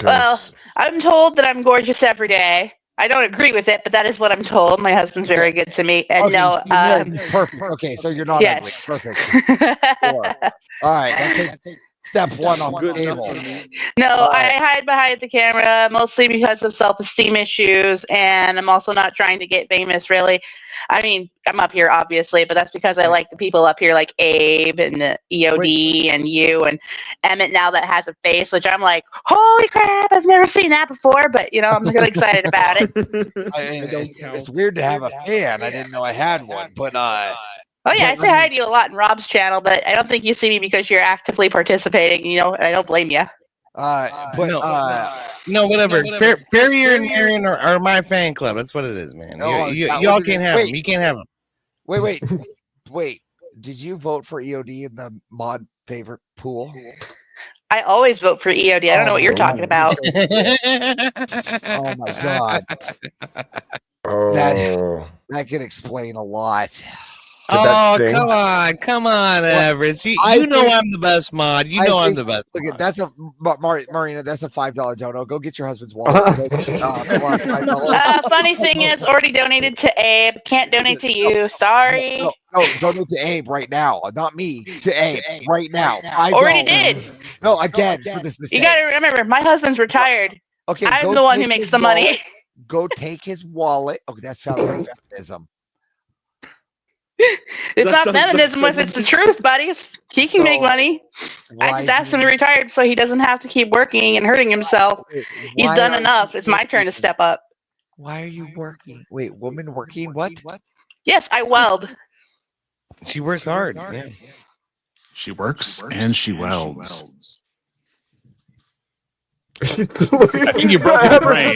[SPEAKER 18] Well, I'm told that I'm gorgeous every day. I don't agree with it, but that is what I'm told. My husband's very good to me, and
[SPEAKER 11] perfect. Okay, so you're not
[SPEAKER 18] yes.
[SPEAKER 11] ugly. Perfect. Sure. All right, that takes step one on the table.
[SPEAKER 18] No, I hide behind the camera mostly because of self-esteem issues, and I'm also not trying to get famous, really. I mean, I'm up here, obviously, but that's because I like the people up here like Abe and the EOD and you and Emmett now that has a face, which I'm like, holy crap, I've never seen that before, but, I'm really excited about it.
[SPEAKER 11] It's weird to have a fan. I didn't know I had one, but
[SPEAKER 18] oh yeah, I say hi to you a lot in Rob's channel, but I don't think you see me because you're actively participating. I don't blame you.
[SPEAKER 12] No, whatever. Farrier and Marin are my fan club. That's what it is, man. Y'all can't have them. You can't have them.
[SPEAKER 11] Wait. Did you vote for EOD in the mod favorite pool?
[SPEAKER 18] I always vote for EOD. I don't know what you're talking about.
[SPEAKER 11] Oh my god. That could explain a lot.
[SPEAKER 12] Oh, come on, Average. You know I'm the best mod. I'm the best.
[SPEAKER 11] Look, that's a Marina. That's a $5 dono. Go get your husband's wallet.
[SPEAKER 18] Funny thing is, already donated to Abe. Can't donate to you. Sorry.
[SPEAKER 11] No, donate to Abe right now. Not me. To Abe right now.
[SPEAKER 18] Already did.
[SPEAKER 11] No, again for this mistake.
[SPEAKER 18] You got to remember, my husband's retired.
[SPEAKER 11] Okay,
[SPEAKER 18] I'm the one who makes the money.
[SPEAKER 11] Go take his wallet. Oh, that sounds like feminism.
[SPEAKER 18] It's not feminism if it's the truth, buddies. He can make money. I just asked him to retire so he doesn't have to keep working and hurting himself. He's done enough. It's my turn to step up.
[SPEAKER 11] Why are you working? Wait, woman working? What?
[SPEAKER 18] Yes, I weld.
[SPEAKER 12] She works hard. Yeah.
[SPEAKER 7] She works and she welds. I think you broke his brain.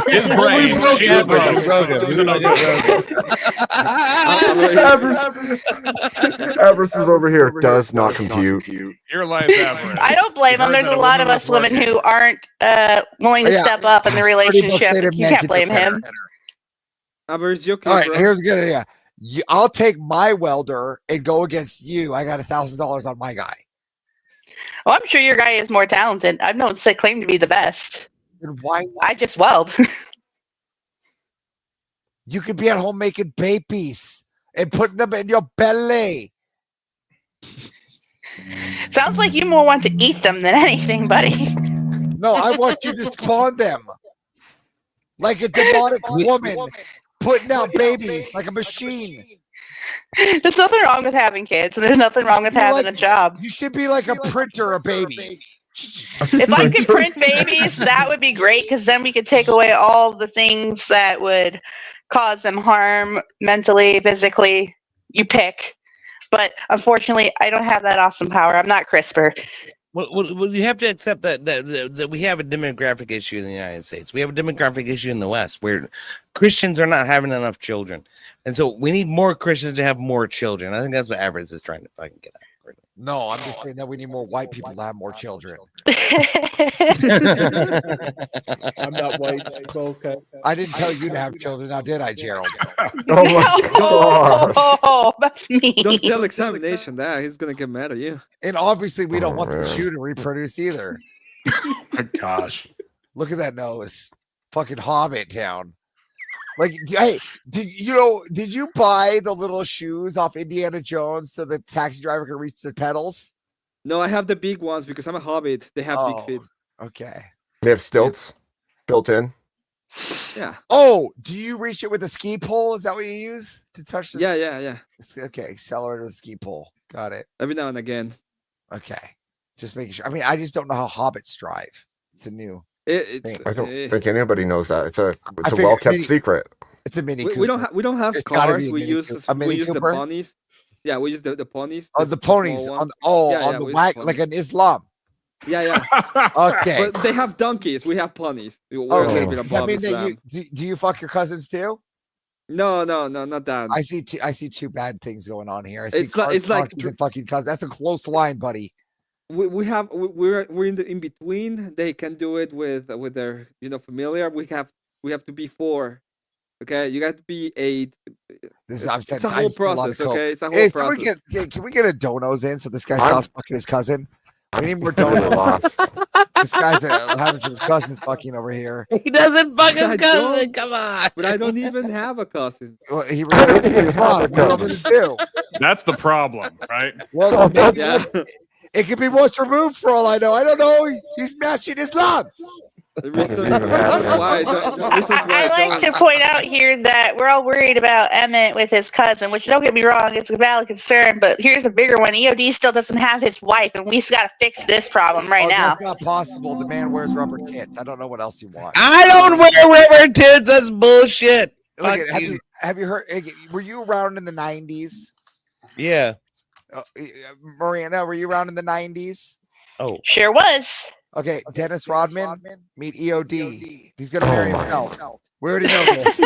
[SPEAKER 7] His brain. She broke him.
[SPEAKER 2] Avarice is over here. Does not compute.
[SPEAKER 7] Your life, Avarice.
[SPEAKER 18] I don't blame him. There's a lot of us women who aren't willing to step up in the relationship. You can't blame him.
[SPEAKER 1] Avarice, you okay,
[SPEAKER 11] all right,
[SPEAKER 1] bro?
[SPEAKER 11] here's a good idea. I'll take my welder and go against you. I got $1,000 on my guy.
[SPEAKER 18] Oh, I'm sure your guy is more talented. I don't claim to be the best.
[SPEAKER 11] Then why?
[SPEAKER 18] I just weld.
[SPEAKER 11] You could be at home making babies and putting them in your belly.
[SPEAKER 18] Sounds like you more want to eat them than anything, buddy.
[SPEAKER 11] No, I want you to spawn them like a demonic woman putting out babies like a machine.
[SPEAKER 18] There's nothing wrong with having kids, and there's nothing wrong with having a job.
[SPEAKER 11] You should be like a printer of babies.
[SPEAKER 18] If I could print babies, that would be great because then we could take away all the things that would cause them harm mentally, physically. You pick. But unfortunately, I don't have that awesome power. I'm not CRISPR.
[SPEAKER 12] Well, you have to accept that we have a demographic issue in the United States. We have a demographic issue in the West where Christians are not having enough children. And so we need more Christians to have more children. I think that's what Avarice is trying to fucking get at.
[SPEAKER 11] No, I'm just saying that we need more white people to have more children.
[SPEAKER 9] I'm not white. So okay.
[SPEAKER 11] I didn't tell you to have children, now did I, Gerald?
[SPEAKER 2] Oh my god.
[SPEAKER 18] Oh, that's me.
[SPEAKER 1] Don't tell examination that. He's going to get mad at you.
[SPEAKER 11] And obviously, we don't
[SPEAKER 2] Oh,
[SPEAKER 11] want the
[SPEAKER 2] man.
[SPEAKER 11] Jew to reproduce either.
[SPEAKER 7] My gosh.
[SPEAKER 11] Look at that nose. Fucking Hobbit town. Like, hey, did you buy the little shoes off Indiana Jones so the taxi driver could reach the pedals?
[SPEAKER 1] No, I have the big ones because I'm a hobbit. They have big feet.
[SPEAKER 11] Okay.
[SPEAKER 2] They have stilts built in.
[SPEAKER 1] Yeah.
[SPEAKER 11] Oh, do you reach it with a ski pole? Is that what you use to touch the
[SPEAKER 1] Yeah.
[SPEAKER 11] Okay, accelerator with a ski pole. Got it.
[SPEAKER 1] Every now and again.
[SPEAKER 11] Okay. Just making sure. I mean, I just don't know how hobbits drive. It's a new
[SPEAKER 1] It's.
[SPEAKER 11] thing.
[SPEAKER 2] I don't think anybody knows that. It's a
[SPEAKER 11] figured
[SPEAKER 2] well kept
[SPEAKER 11] mini-
[SPEAKER 2] secret.
[SPEAKER 11] It's a mini
[SPEAKER 1] We don't
[SPEAKER 11] Cooper.
[SPEAKER 1] we don't have
[SPEAKER 11] It's gotta
[SPEAKER 1] cars.
[SPEAKER 11] be a
[SPEAKER 1] We
[SPEAKER 11] Mini
[SPEAKER 1] use
[SPEAKER 11] Cooper. A
[SPEAKER 1] we
[SPEAKER 11] Mini
[SPEAKER 1] use the
[SPEAKER 11] Cooper?
[SPEAKER 1] ponies. Yeah, we use the ponies.
[SPEAKER 11] Oh, the
[SPEAKER 1] small
[SPEAKER 11] ponies
[SPEAKER 1] ones.
[SPEAKER 11] on
[SPEAKER 1] Yeah,
[SPEAKER 11] the
[SPEAKER 1] we use
[SPEAKER 11] whack
[SPEAKER 1] ponies.
[SPEAKER 11] like an Islam.
[SPEAKER 1] Yeah.
[SPEAKER 11] Okay.
[SPEAKER 1] But they have donkeys. We have ponies. We're a
[SPEAKER 11] Okay.
[SPEAKER 1] little bit
[SPEAKER 11] Does that
[SPEAKER 1] above
[SPEAKER 11] mean that
[SPEAKER 1] Islam.
[SPEAKER 11] do you fuck your cousins too?
[SPEAKER 1] No, not that.
[SPEAKER 11] I see two bad things going on here. I see
[SPEAKER 1] It's like
[SPEAKER 11] donkeys and fucking cousins. That's a close line, buddy.
[SPEAKER 1] we're in between. They can do it with their familiar. We have to be 4. Okay, you got to be 8.
[SPEAKER 11] It's
[SPEAKER 1] a whole process. Okay, it's a whole
[SPEAKER 11] Hey,
[SPEAKER 1] process.
[SPEAKER 11] can we get a donos in so this guy
[SPEAKER 2] I'm-
[SPEAKER 11] stops fucking his cousin? We need more
[SPEAKER 2] Really
[SPEAKER 11] donos.
[SPEAKER 2] lost.
[SPEAKER 11] This guy's having some cousins fucking over here.
[SPEAKER 12] He doesn't fuck his
[SPEAKER 1] I
[SPEAKER 12] cousin.
[SPEAKER 1] don't.
[SPEAKER 12] Come on.
[SPEAKER 1] But I don't even have a cousin.
[SPEAKER 11] Well, he related to his mom. What do you want me to do?
[SPEAKER 7] That's the problem, right?
[SPEAKER 11] Well, maybe
[SPEAKER 1] Yeah.
[SPEAKER 11] it could be once removed for all I know. I don't know. He's matching Islam.
[SPEAKER 1] The reason why
[SPEAKER 18] I like to point out here that we're all worried about Emmett with his cousin, which don't get me wrong, it's a valid concern, but here's a bigger one. EOD still doesn't have his wife, and we just got to fix this problem right now.
[SPEAKER 11] That's not possible. The man wears rubber tits. I don't know what else you want.
[SPEAKER 12] I don't wear rubber tits. That's bullshit.
[SPEAKER 11] Look
[SPEAKER 12] Fuck
[SPEAKER 11] at-
[SPEAKER 12] you.
[SPEAKER 11] have you heard? Were you around in the 90s?
[SPEAKER 12] Yeah.
[SPEAKER 11] Miranda, were you around in the 90s?
[SPEAKER 12] Oh.
[SPEAKER 18] Sure was.
[SPEAKER 11] Okay, Dennis Rodman, meet EOD. He's gonna marry himself. We already know this.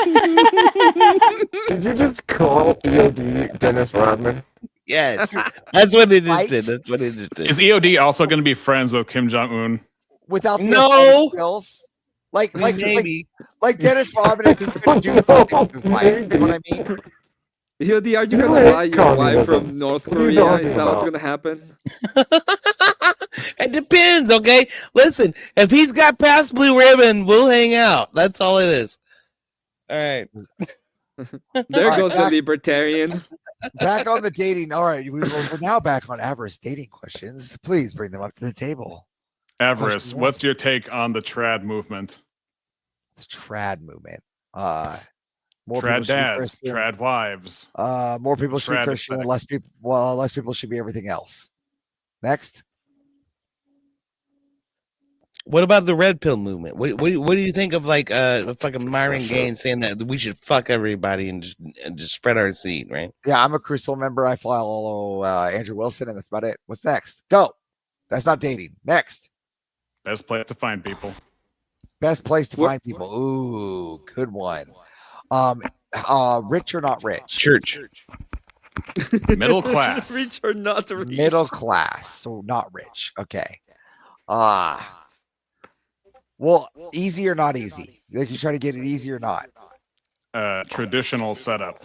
[SPEAKER 2] Did you just call EOD Dennis Rodman?
[SPEAKER 12] Yes. That's what they just
[SPEAKER 11] Right?
[SPEAKER 12] did. That's what they just did.
[SPEAKER 7] Is EOD also going to be friends with Kim Jong Un?
[SPEAKER 11] Without the
[SPEAKER 12] No.
[SPEAKER 11] athletic skills. Like
[SPEAKER 12] Maybe.
[SPEAKER 11] like Dennis Rodman, I think could do something with his life. You know what I mean?
[SPEAKER 1] EOD, are you
[SPEAKER 2] You
[SPEAKER 1] gonna
[SPEAKER 2] hate
[SPEAKER 1] buy your
[SPEAKER 2] communism.
[SPEAKER 1] wife from North
[SPEAKER 2] What are you
[SPEAKER 1] Korea?
[SPEAKER 2] talking
[SPEAKER 1] Is that what's
[SPEAKER 2] about?
[SPEAKER 1] gonna happen?
[SPEAKER 12] It depends, okay? Listen, if he's got past blue ribbon, we'll hang out. That's all it is. All right.
[SPEAKER 1] There
[SPEAKER 11] All right,
[SPEAKER 1] goes the
[SPEAKER 11] back-
[SPEAKER 1] libertarian.
[SPEAKER 11] Back on the dating. All right, we're now back on Avarice dating questions. Please bring them up to the table.
[SPEAKER 7] Avarice,
[SPEAKER 11] Question
[SPEAKER 7] what's
[SPEAKER 11] one.
[SPEAKER 7] your take on the trad movement?
[SPEAKER 11] The trad movement. More
[SPEAKER 7] Trad
[SPEAKER 11] people should be
[SPEAKER 7] dads,
[SPEAKER 11] Christian.
[SPEAKER 7] trad wives.
[SPEAKER 11] More people should be
[SPEAKER 7] Trad
[SPEAKER 11] Christian, and
[SPEAKER 7] aesthetic.
[SPEAKER 11] less people should be everything else. Next.
[SPEAKER 12] What about the red pill movement? What do you think of like fucking Myron Gaines saying that we should fuck everybody and just spread our seed, right?
[SPEAKER 11] Yeah, I'm a Crucible member. I follow Andrew Wilson, and that's about it. What's next? Go. That's not dating. Next.
[SPEAKER 7] Best place to find people.
[SPEAKER 11] Best place to find people. Ooh, good one. Rich or not rich?
[SPEAKER 12] Church.
[SPEAKER 7] Middle class.
[SPEAKER 1] Rich or not rich?
[SPEAKER 11] Middle class, so not rich. Okay. Well, easy or not easy? Like you try to get it easy or not?
[SPEAKER 7] Traditional setup.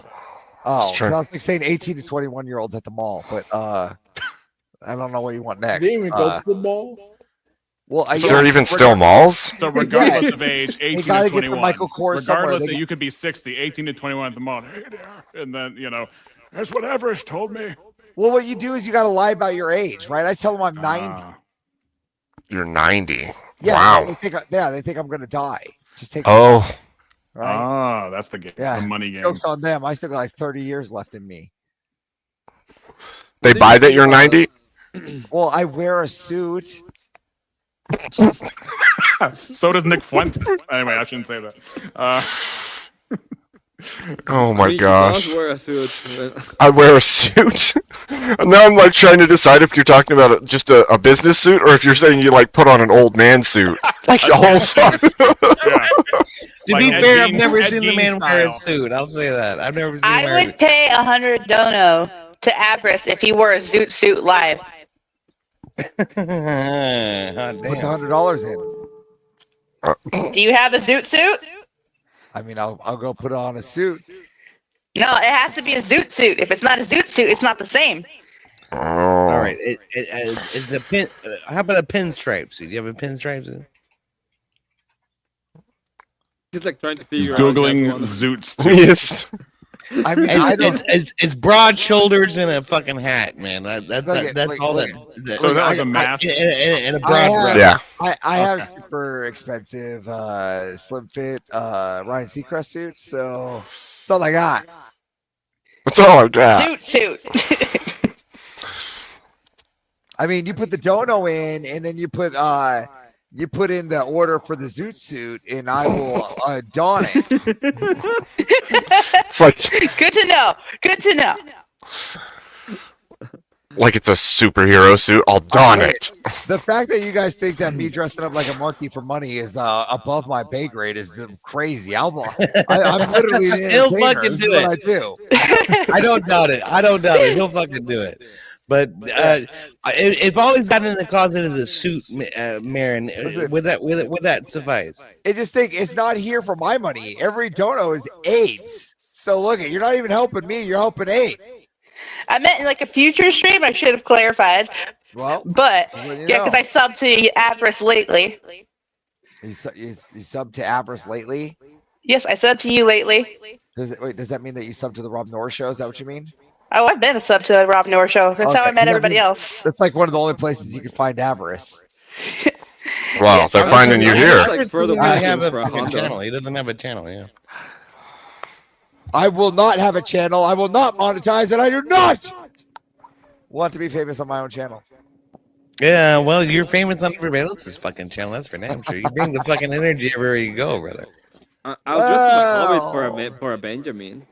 [SPEAKER 11] Oh,
[SPEAKER 2] Sure.
[SPEAKER 11] I was like saying 18 to 21-year-olds at the mall, but I don't know what you want next.
[SPEAKER 9] They even go to the mall.
[SPEAKER 11] Well,
[SPEAKER 2] Is there even still malls?
[SPEAKER 7] So regardless of age, 18
[SPEAKER 11] gotta
[SPEAKER 7] to
[SPEAKER 11] get the
[SPEAKER 7] 21.
[SPEAKER 11] Michael Kors somewhere.
[SPEAKER 7] Regardless
[SPEAKER 11] They
[SPEAKER 7] that you could be 60, 18 to 21 at the mall. Hey there. And then, that's what Avarice told me.
[SPEAKER 11] Well, what you do is you got to lie about your age, right? I tell them I'm 90.
[SPEAKER 2] You're 90.
[SPEAKER 11] Yeah,
[SPEAKER 2] Wow.
[SPEAKER 11] they think I'm gonna die. Just take.
[SPEAKER 2] Oh.
[SPEAKER 11] Right.
[SPEAKER 7] Ah, that's the game.
[SPEAKER 11] Yeah.
[SPEAKER 7] The money game.
[SPEAKER 11] Jokes on them. I still got like 30 years left in me.
[SPEAKER 2] They buy that you're 90?
[SPEAKER 11] Well, I wear a suit.
[SPEAKER 7] So does Nick Fuente. Anyway, I shouldn't say that.
[SPEAKER 2] Oh
[SPEAKER 1] I
[SPEAKER 2] my
[SPEAKER 1] mean, he
[SPEAKER 2] gosh.
[SPEAKER 1] does wear a suit.
[SPEAKER 2] I wear a suit. And now I'm like trying to decide if you're talking about just a business suit or if you're saying you like put on an old man suit. Like the whole song.
[SPEAKER 7] Yeah.
[SPEAKER 12] To be fair, I've never seen the man wear a suit. I'll say that. I've never seen him wear
[SPEAKER 18] I would pay 100 dono to Avarice if he wore a zoot suit live.
[SPEAKER 12] Put
[SPEAKER 11] Put the $100 in.
[SPEAKER 18] Do you have a zoot suit?
[SPEAKER 11] I mean, I'll go put on a suit.
[SPEAKER 18] No, it has to be a zoot suit. If it's not a zoot suit, it's not the same.
[SPEAKER 12] All right, it's a pin. How about a pinstripe suit? Do you have a pinstripe suit?
[SPEAKER 1] He's like trying to figure
[SPEAKER 7] Googling
[SPEAKER 1] out.
[SPEAKER 7] zoots.
[SPEAKER 2] Yes.
[SPEAKER 11] I mean,
[SPEAKER 12] it's broad shoulders and a fucking hat, man. That's all that.
[SPEAKER 7] So is that like a mask?
[SPEAKER 12] And a broad.
[SPEAKER 11] I have super expensive slim fit Ryan Seacrest suits, so that's all I got.
[SPEAKER 2] That's all I got.
[SPEAKER 18] Suit.
[SPEAKER 11] I mean, you put the dono in, and then you put in the order for the zoot suit, and I will don it.
[SPEAKER 2] It's like
[SPEAKER 18] Good to know. Good to know.
[SPEAKER 2] like it's a superhero suit. I'll don it.
[SPEAKER 11] The fact that you guys think that me dressing up like a monkey for money is above my pay grade is crazy. I'm literally an
[SPEAKER 12] He'll
[SPEAKER 11] entertainer.
[SPEAKER 12] fucking
[SPEAKER 11] This
[SPEAKER 12] do
[SPEAKER 11] is what I
[SPEAKER 12] it.
[SPEAKER 11] do.
[SPEAKER 12] I don't doubt it. He'll fucking do it. But if all he's got in the closet is a suit, Marin, would that suffice?
[SPEAKER 11] I just think it's not here for my money. Every dono is Abe's. So look, you're not even helping me. You're helping Abe.
[SPEAKER 18] I meant in like a future stream. I should have clarified.
[SPEAKER 11] Well,
[SPEAKER 18] but
[SPEAKER 11] well, you
[SPEAKER 18] yeah,
[SPEAKER 11] know.
[SPEAKER 18] because I subbed to Avarice lately.
[SPEAKER 11] You subbed to Avarice lately?
[SPEAKER 18] Yes, I subbed to you lately.
[SPEAKER 11] Does that mean that you subbed to the Rob Norris show? Is that what you mean?
[SPEAKER 18] Oh, I've been a sub to the Rob Noor show. That's how I
[SPEAKER 11] Okay,
[SPEAKER 18] met
[SPEAKER 11] yeah,
[SPEAKER 18] everybody
[SPEAKER 11] I mean,
[SPEAKER 18] else.
[SPEAKER 11] That's like one of the only places you can find Avarice.
[SPEAKER 2] Wow, they're finding you here.
[SPEAKER 12] He doesn't have a fucking channel. He doesn't have a channel. Yeah.
[SPEAKER 11] I will not have a channel. I will not monetize it. I do not want to be famous on my own channel.
[SPEAKER 12] Yeah, well, you're famous on everybody else's fucking channel. That's for damn sure. You bring the fucking energy everywhere you go, brother.
[SPEAKER 1] I'll just Hobbit for a Benjamin.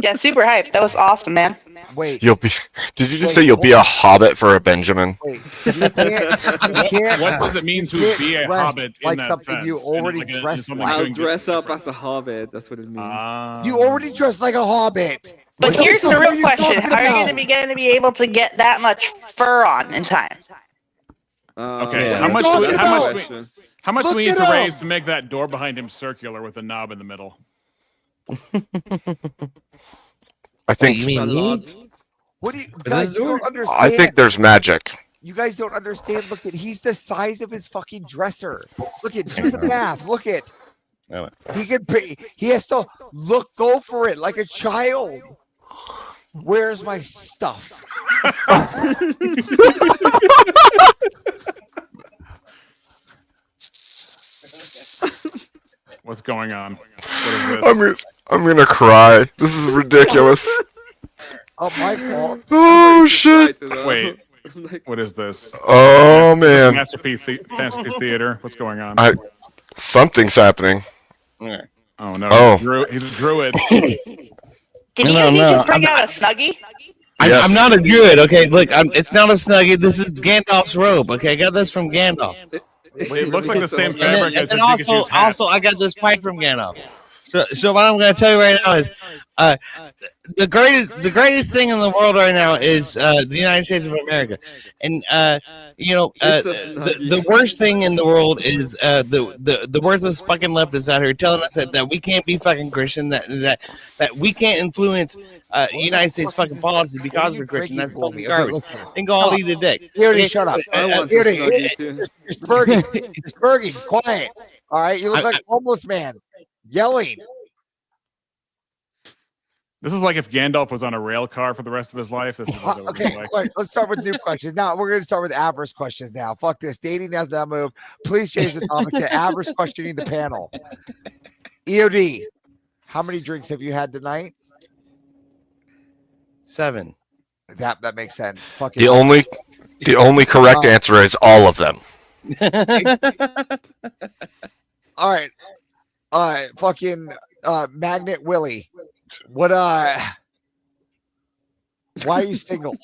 [SPEAKER 18] Yeah, super hype. That was awesome, man.
[SPEAKER 11] Wait.
[SPEAKER 2] Did you just say you'll be a hobbit for a Benjamin?
[SPEAKER 11] Wait. You can't,
[SPEAKER 7] what does it mean to be a
[SPEAKER 11] dress
[SPEAKER 7] hobbit in
[SPEAKER 11] like
[SPEAKER 7] that
[SPEAKER 11] something
[SPEAKER 7] sense?
[SPEAKER 11] you already dressed like?
[SPEAKER 1] I'll dress up as a hobbit. That's what it means.
[SPEAKER 11] You already dress like a hobbit.
[SPEAKER 18] But
[SPEAKER 11] What
[SPEAKER 18] here's
[SPEAKER 11] the
[SPEAKER 18] the
[SPEAKER 11] fuck are
[SPEAKER 18] real
[SPEAKER 11] you
[SPEAKER 18] question:
[SPEAKER 11] talking
[SPEAKER 18] are you
[SPEAKER 11] about?
[SPEAKER 18] going to be able to get that much fur on in time?
[SPEAKER 7] Okay,
[SPEAKER 12] Yeah.
[SPEAKER 7] how much
[SPEAKER 11] Look
[SPEAKER 7] do
[SPEAKER 11] it
[SPEAKER 7] we need
[SPEAKER 11] up.
[SPEAKER 7] to raise to make that door behind him circular with a knob in the middle?
[SPEAKER 2] I think.
[SPEAKER 12] You mean
[SPEAKER 1] A
[SPEAKER 12] me?
[SPEAKER 1] lot.
[SPEAKER 11] What do you guys don't understand?
[SPEAKER 2] I think there's magic.
[SPEAKER 11] You guys don't understand. Look at he's the size of his fucking dresser. Look at do the math. Look at he can pay. He has to go for it like a child. Where's my stuff?
[SPEAKER 7] What's going on? What is this?
[SPEAKER 2] I'm gonna cry. This is ridiculous.
[SPEAKER 11] Oh, my fault.
[SPEAKER 2] Oh shit.
[SPEAKER 7] Wait, what is this?
[SPEAKER 2] Oh man.
[SPEAKER 7] Masterpiece Theater. What's going on?
[SPEAKER 2] Something's happening.
[SPEAKER 7] Oh no!
[SPEAKER 2] Oh.
[SPEAKER 7] He's a druid.
[SPEAKER 18] Did you just bring out a Snuggie?
[SPEAKER 12] I'm not a druid, okay? Look, it's not a Snuggie. This is Gandalf's robe, okay? I got this from Gandalf.
[SPEAKER 7] It looks like the same
[SPEAKER 12] And
[SPEAKER 7] fabric
[SPEAKER 12] then,
[SPEAKER 7] as
[SPEAKER 12] and
[SPEAKER 7] the
[SPEAKER 12] then
[SPEAKER 7] Pikachu's hat.
[SPEAKER 12] also, I got this pipe from Gandalf. So what I'm going to tell you right now is, the greatest thing in the world right now is the United States of America, and the worst thing in the world is the worthless fucking leftists out here telling us that we can't be fucking Christian, that we can't influence United States fucking policy because we're Christian. That's fucking garbage. And go all eat a dick.
[SPEAKER 11] Beauty, shut up.
[SPEAKER 1] Beauty.
[SPEAKER 11] Just Bergie, quiet. All right, you look like a homeless man yelling.
[SPEAKER 7] This is like if Gandalf was on a rail car for the rest of his life. This is what it would be
[SPEAKER 11] Okay,
[SPEAKER 7] like.
[SPEAKER 11] wait, let's start with new questions. Now we're going to start with Avarice questions. Now, fuck this. Dating has not moved. Please change the topic to Avarice questioning the panel. EOD, how many drinks have you had tonight?
[SPEAKER 12] 7.
[SPEAKER 11] That makes sense. Fucking
[SPEAKER 2] The only correct answer is all of them.
[SPEAKER 11] All right. Fucking Magnet Willie. What why are you single?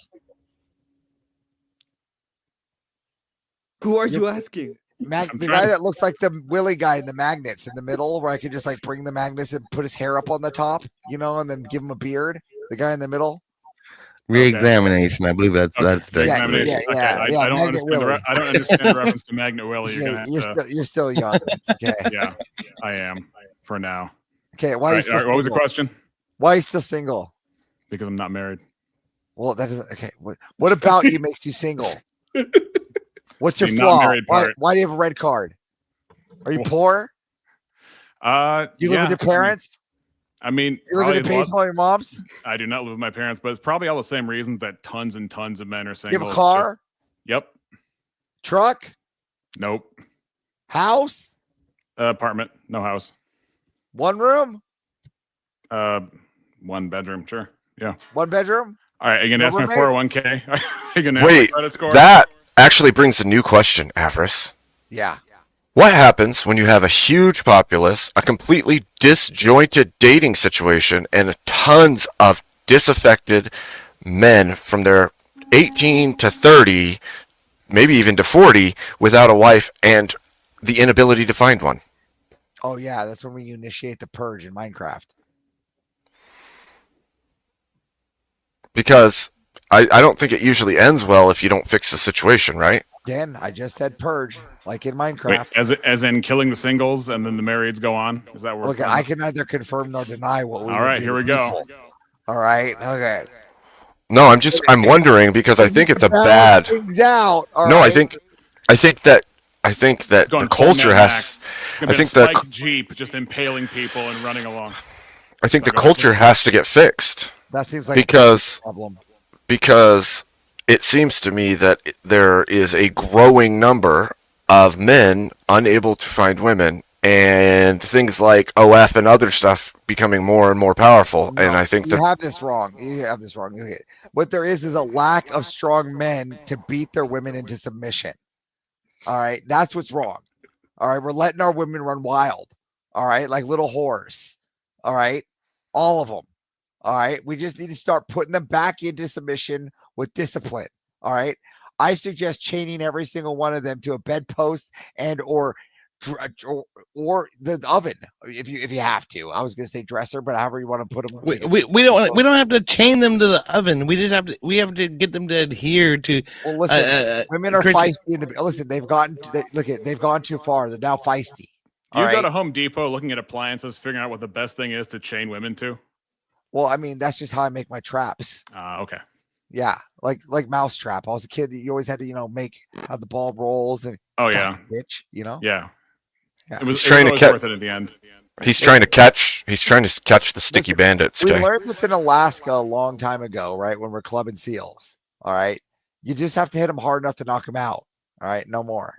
[SPEAKER 1] Who are you asking?
[SPEAKER 11] The guy that looks like the Willie guy in the magnets in the middle, where I could just like bring the magnets and put his hair up on the top, and then give him a beard. The guy in the middle.
[SPEAKER 12] Re-examination. I believe that's the
[SPEAKER 7] Examination.
[SPEAKER 11] Yeah,
[SPEAKER 7] I don't
[SPEAKER 11] Magnet
[SPEAKER 7] understand.
[SPEAKER 11] Willie.
[SPEAKER 7] I don't understand the reference to Magnet Willie.
[SPEAKER 11] You're still young. It's okay.
[SPEAKER 7] Yeah, I am for now.
[SPEAKER 11] Okay, why?
[SPEAKER 7] All right, what was the question?
[SPEAKER 11] Why are you still single?
[SPEAKER 7] Because I'm not married.
[SPEAKER 11] Well, that isn't okay. What about you makes you single? What's your
[SPEAKER 7] The not
[SPEAKER 11] flaw?
[SPEAKER 7] married part.
[SPEAKER 11] Why do you have a red card? Are you poor?
[SPEAKER 7] Do
[SPEAKER 11] you live with your parents?
[SPEAKER 7] I mean,
[SPEAKER 11] You live in the
[SPEAKER 7] probably
[SPEAKER 11] basement with your mom's?
[SPEAKER 7] I do not live with my parents, but it's probably all the same reasons that tons and tons of men are
[SPEAKER 11] You
[SPEAKER 7] single.
[SPEAKER 11] have a car?
[SPEAKER 7] Yep.
[SPEAKER 11] Truck?
[SPEAKER 7] Nope.
[SPEAKER 11] House?
[SPEAKER 7] Apartment. No house.
[SPEAKER 11] One room?
[SPEAKER 7] One bedroom. Sure. Yeah.
[SPEAKER 11] One bedroom?
[SPEAKER 7] All right. Are you gonna
[SPEAKER 11] No
[SPEAKER 7] ask me
[SPEAKER 11] roommates?
[SPEAKER 7] 401k? Are you gonna ask
[SPEAKER 2] Wait,
[SPEAKER 7] my credit score?
[SPEAKER 2] that actually brings a new question, Avarice.
[SPEAKER 11] Yeah.
[SPEAKER 2] What happens when you have a huge populace, a completely disjointed dating situation, and tons of disaffected men from their 18 to 30, maybe even to 40, without a wife and the inability to find one?
[SPEAKER 11] Oh yeah, that's when we initiate the purge in Minecraft.
[SPEAKER 2] Because I don't think it usually ends well if you don't fix the situation, right?
[SPEAKER 11] Again, I just said purge, like in
[SPEAKER 7] Wait,
[SPEAKER 11] Minecraft.
[SPEAKER 7] as in killing the singles and then the marrieds go on? Is that where?
[SPEAKER 11] Look, I can neither confirm nor deny what we.
[SPEAKER 7] All
[SPEAKER 11] would
[SPEAKER 7] right,
[SPEAKER 11] do
[SPEAKER 7] here
[SPEAKER 11] to
[SPEAKER 7] we go.
[SPEAKER 11] people. All right. Okay.
[SPEAKER 2] No, I'm wondering because I think it's a bad.
[SPEAKER 11] Things out. All
[SPEAKER 2] No,
[SPEAKER 11] right.
[SPEAKER 2] I think that
[SPEAKER 7] Going
[SPEAKER 2] the culture
[SPEAKER 7] full Mad
[SPEAKER 2] has.
[SPEAKER 7] Max. It's gonna
[SPEAKER 2] I
[SPEAKER 7] be
[SPEAKER 2] think
[SPEAKER 7] a
[SPEAKER 2] that
[SPEAKER 7] spiked Jeep just impaling people and running along.
[SPEAKER 2] I think the
[SPEAKER 7] Go ahead.
[SPEAKER 2] culture has to get fixed.
[SPEAKER 11] That seems like
[SPEAKER 2] because
[SPEAKER 11] a problem.
[SPEAKER 2] because it seems to me that there is a growing number of men unable to find women, and things like OF and other stuff becoming more and more powerful. And I think
[SPEAKER 11] You
[SPEAKER 2] that
[SPEAKER 11] have this wrong. You have this wrong. Okay. What there is a lack of strong men to beat their women into submission. All right. That's what's wrong. All right. We're letting our women run wild. All right. Like little whores. All right. All of them. All right. We just need to start putting them back into submission with discipline. All right. I suggest chaining every single one of them to a bedpost and or the oven if you have to. I was going to say dresser, but however you want to put them.
[SPEAKER 12] We don't have to chain them to the oven. We just have to get them to adhere to.
[SPEAKER 11] Well, listen, women are feisty. Listen, they've gone too far. They're now feisty.
[SPEAKER 7] Do you
[SPEAKER 11] All
[SPEAKER 7] go
[SPEAKER 11] right?
[SPEAKER 7] to Home Depot looking at appliances, figuring out what the best thing is to chain women to?
[SPEAKER 11] Well, I mean, that's just how I make my traps.
[SPEAKER 7] Okay.
[SPEAKER 11] Yeah, like mouse trap. I was a kid. You always had to, make how the ball rolls and.
[SPEAKER 7] Oh yeah,
[SPEAKER 11] bitch.
[SPEAKER 7] Yeah.
[SPEAKER 11] Yeah.
[SPEAKER 7] It was
[SPEAKER 2] trying to
[SPEAKER 7] always
[SPEAKER 2] catch.
[SPEAKER 7] worth it at the end.
[SPEAKER 2] He's trying to catch the sticky bandits.
[SPEAKER 11] We
[SPEAKER 2] Okay.
[SPEAKER 11] learned this in Alaska a long time ago, right? When we're clubbing seals. All right. You just have to hit them hard enough to knock them out. All right. No more.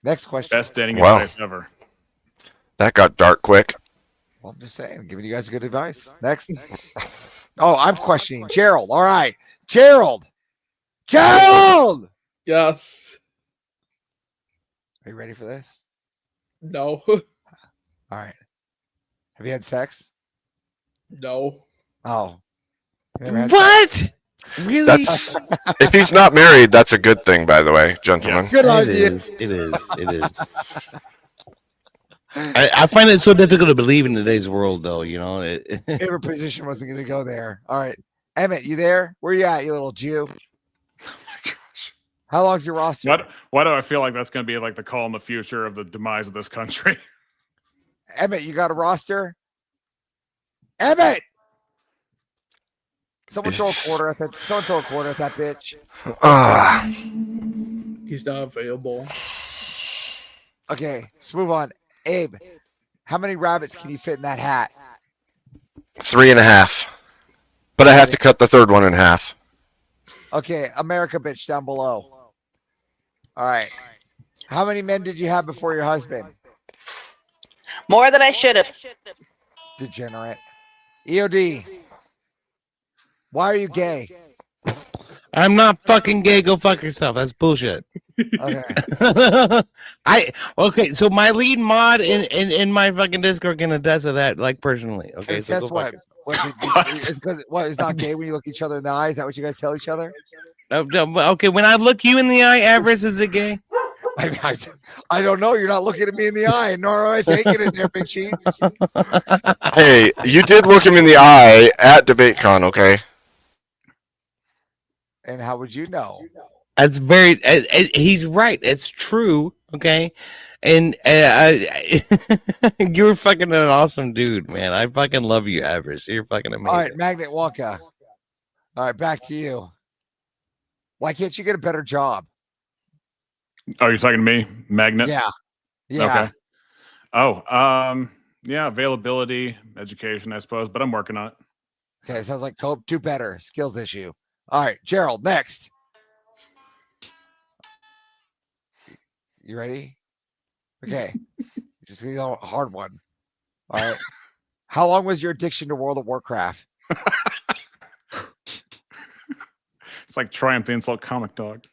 [SPEAKER 11] Next question.
[SPEAKER 7] Best dating
[SPEAKER 2] Wow.
[SPEAKER 7] advice ever.
[SPEAKER 2] That got dark quick.
[SPEAKER 11] Well, I'm just saying, giving you guys good advice. Next. Oh, I'm questioning Gerald. All right. Gerald.
[SPEAKER 9] Yes.
[SPEAKER 11] Are you ready for this?
[SPEAKER 9] No.
[SPEAKER 11] All right. Have you had sex?
[SPEAKER 9] No.
[SPEAKER 11] Oh. You never had
[SPEAKER 12] What?
[SPEAKER 11] sex?
[SPEAKER 12] Really?
[SPEAKER 2] That's if he's not married, that's a good thing, by the way, gentlemen.
[SPEAKER 11] Good on
[SPEAKER 12] It
[SPEAKER 11] you.
[SPEAKER 12] is. It is. It is. I find it so difficult to believe in today's world, though.
[SPEAKER 11] Every position wasn't going to go there. All right. Emmett, you there? Where you at, you little Jew? How long's your roster?
[SPEAKER 7] Why do I feel like that's going to be like the call in the future of the demise of this country?
[SPEAKER 11] Emmett, you got a roster? Emmett! Someone throw a quarter at that. Someone throw a quarter at that bitch.
[SPEAKER 9] He's not available.
[SPEAKER 11] Okay, let's move on. Abe, how many rabbits can you fit in that hat?
[SPEAKER 2] 3.5. But I have to cut the third one in half.
[SPEAKER 11] Okay, America bitch down below. All right. How many men did you have before your husband?
[SPEAKER 18] More than I should have.
[SPEAKER 11] Degenerate. EOD. Why are you gay?
[SPEAKER 12] I'm not fucking gay. Go fuck yourself. That's bullshit.
[SPEAKER 11] Okay.
[SPEAKER 12] Okay. So my lead mod in my fucking Discord can attest to that, like personally. Okay.
[SPEAKER 11] And
[SPEAKER 12] So
[SPEAKER 11] guess
[SPEAKER 12] go fuck
[SPEAKER 11] what?
[SPEAKER 12] yourself.
[SPEAKER 11] It's because it's not gay when you look each other in the eye. Is that what you guys tell each other?
[SPEAKER 12] Okay. When I look you in the eye, Avarice, is it gay?
[SPEAKER 11] I don't know. You're not looking at me in the eye, nor am I taking it there, Big Chief.
[SPEAKER 2] Hey, you did look him in the eye at DebateCon, okay?
[SPEAKER 11] And how would you know?
[SPEAKER 12] That's very. He's right. It's true. Okay, and you're fucking an awesome dude, man. I fucking love you, Avarice. You're fucking amazing.
[SPEAKER 11] All right, Magnet Wonka. All right, back to you. Why can't you get a better job?
[SPEAKER 7] Oh, you're talking to me, Magnet?
[SPEAKER 11] Yeah. Yeah.
[SPEAKER 7] Okay. Oh, yeah, availability, education, I suppose, but I'm working on it.
[SPEAKER 11] Okay, sounds like Cope. Do better. Skills issue. All right, Gerald, next. You ready? Okay. Just gonna be a hard one. All right. How long was your addiction to World of Warcraft?
[SPEAKER 7] It's like Triumph the Insult Comic Dog.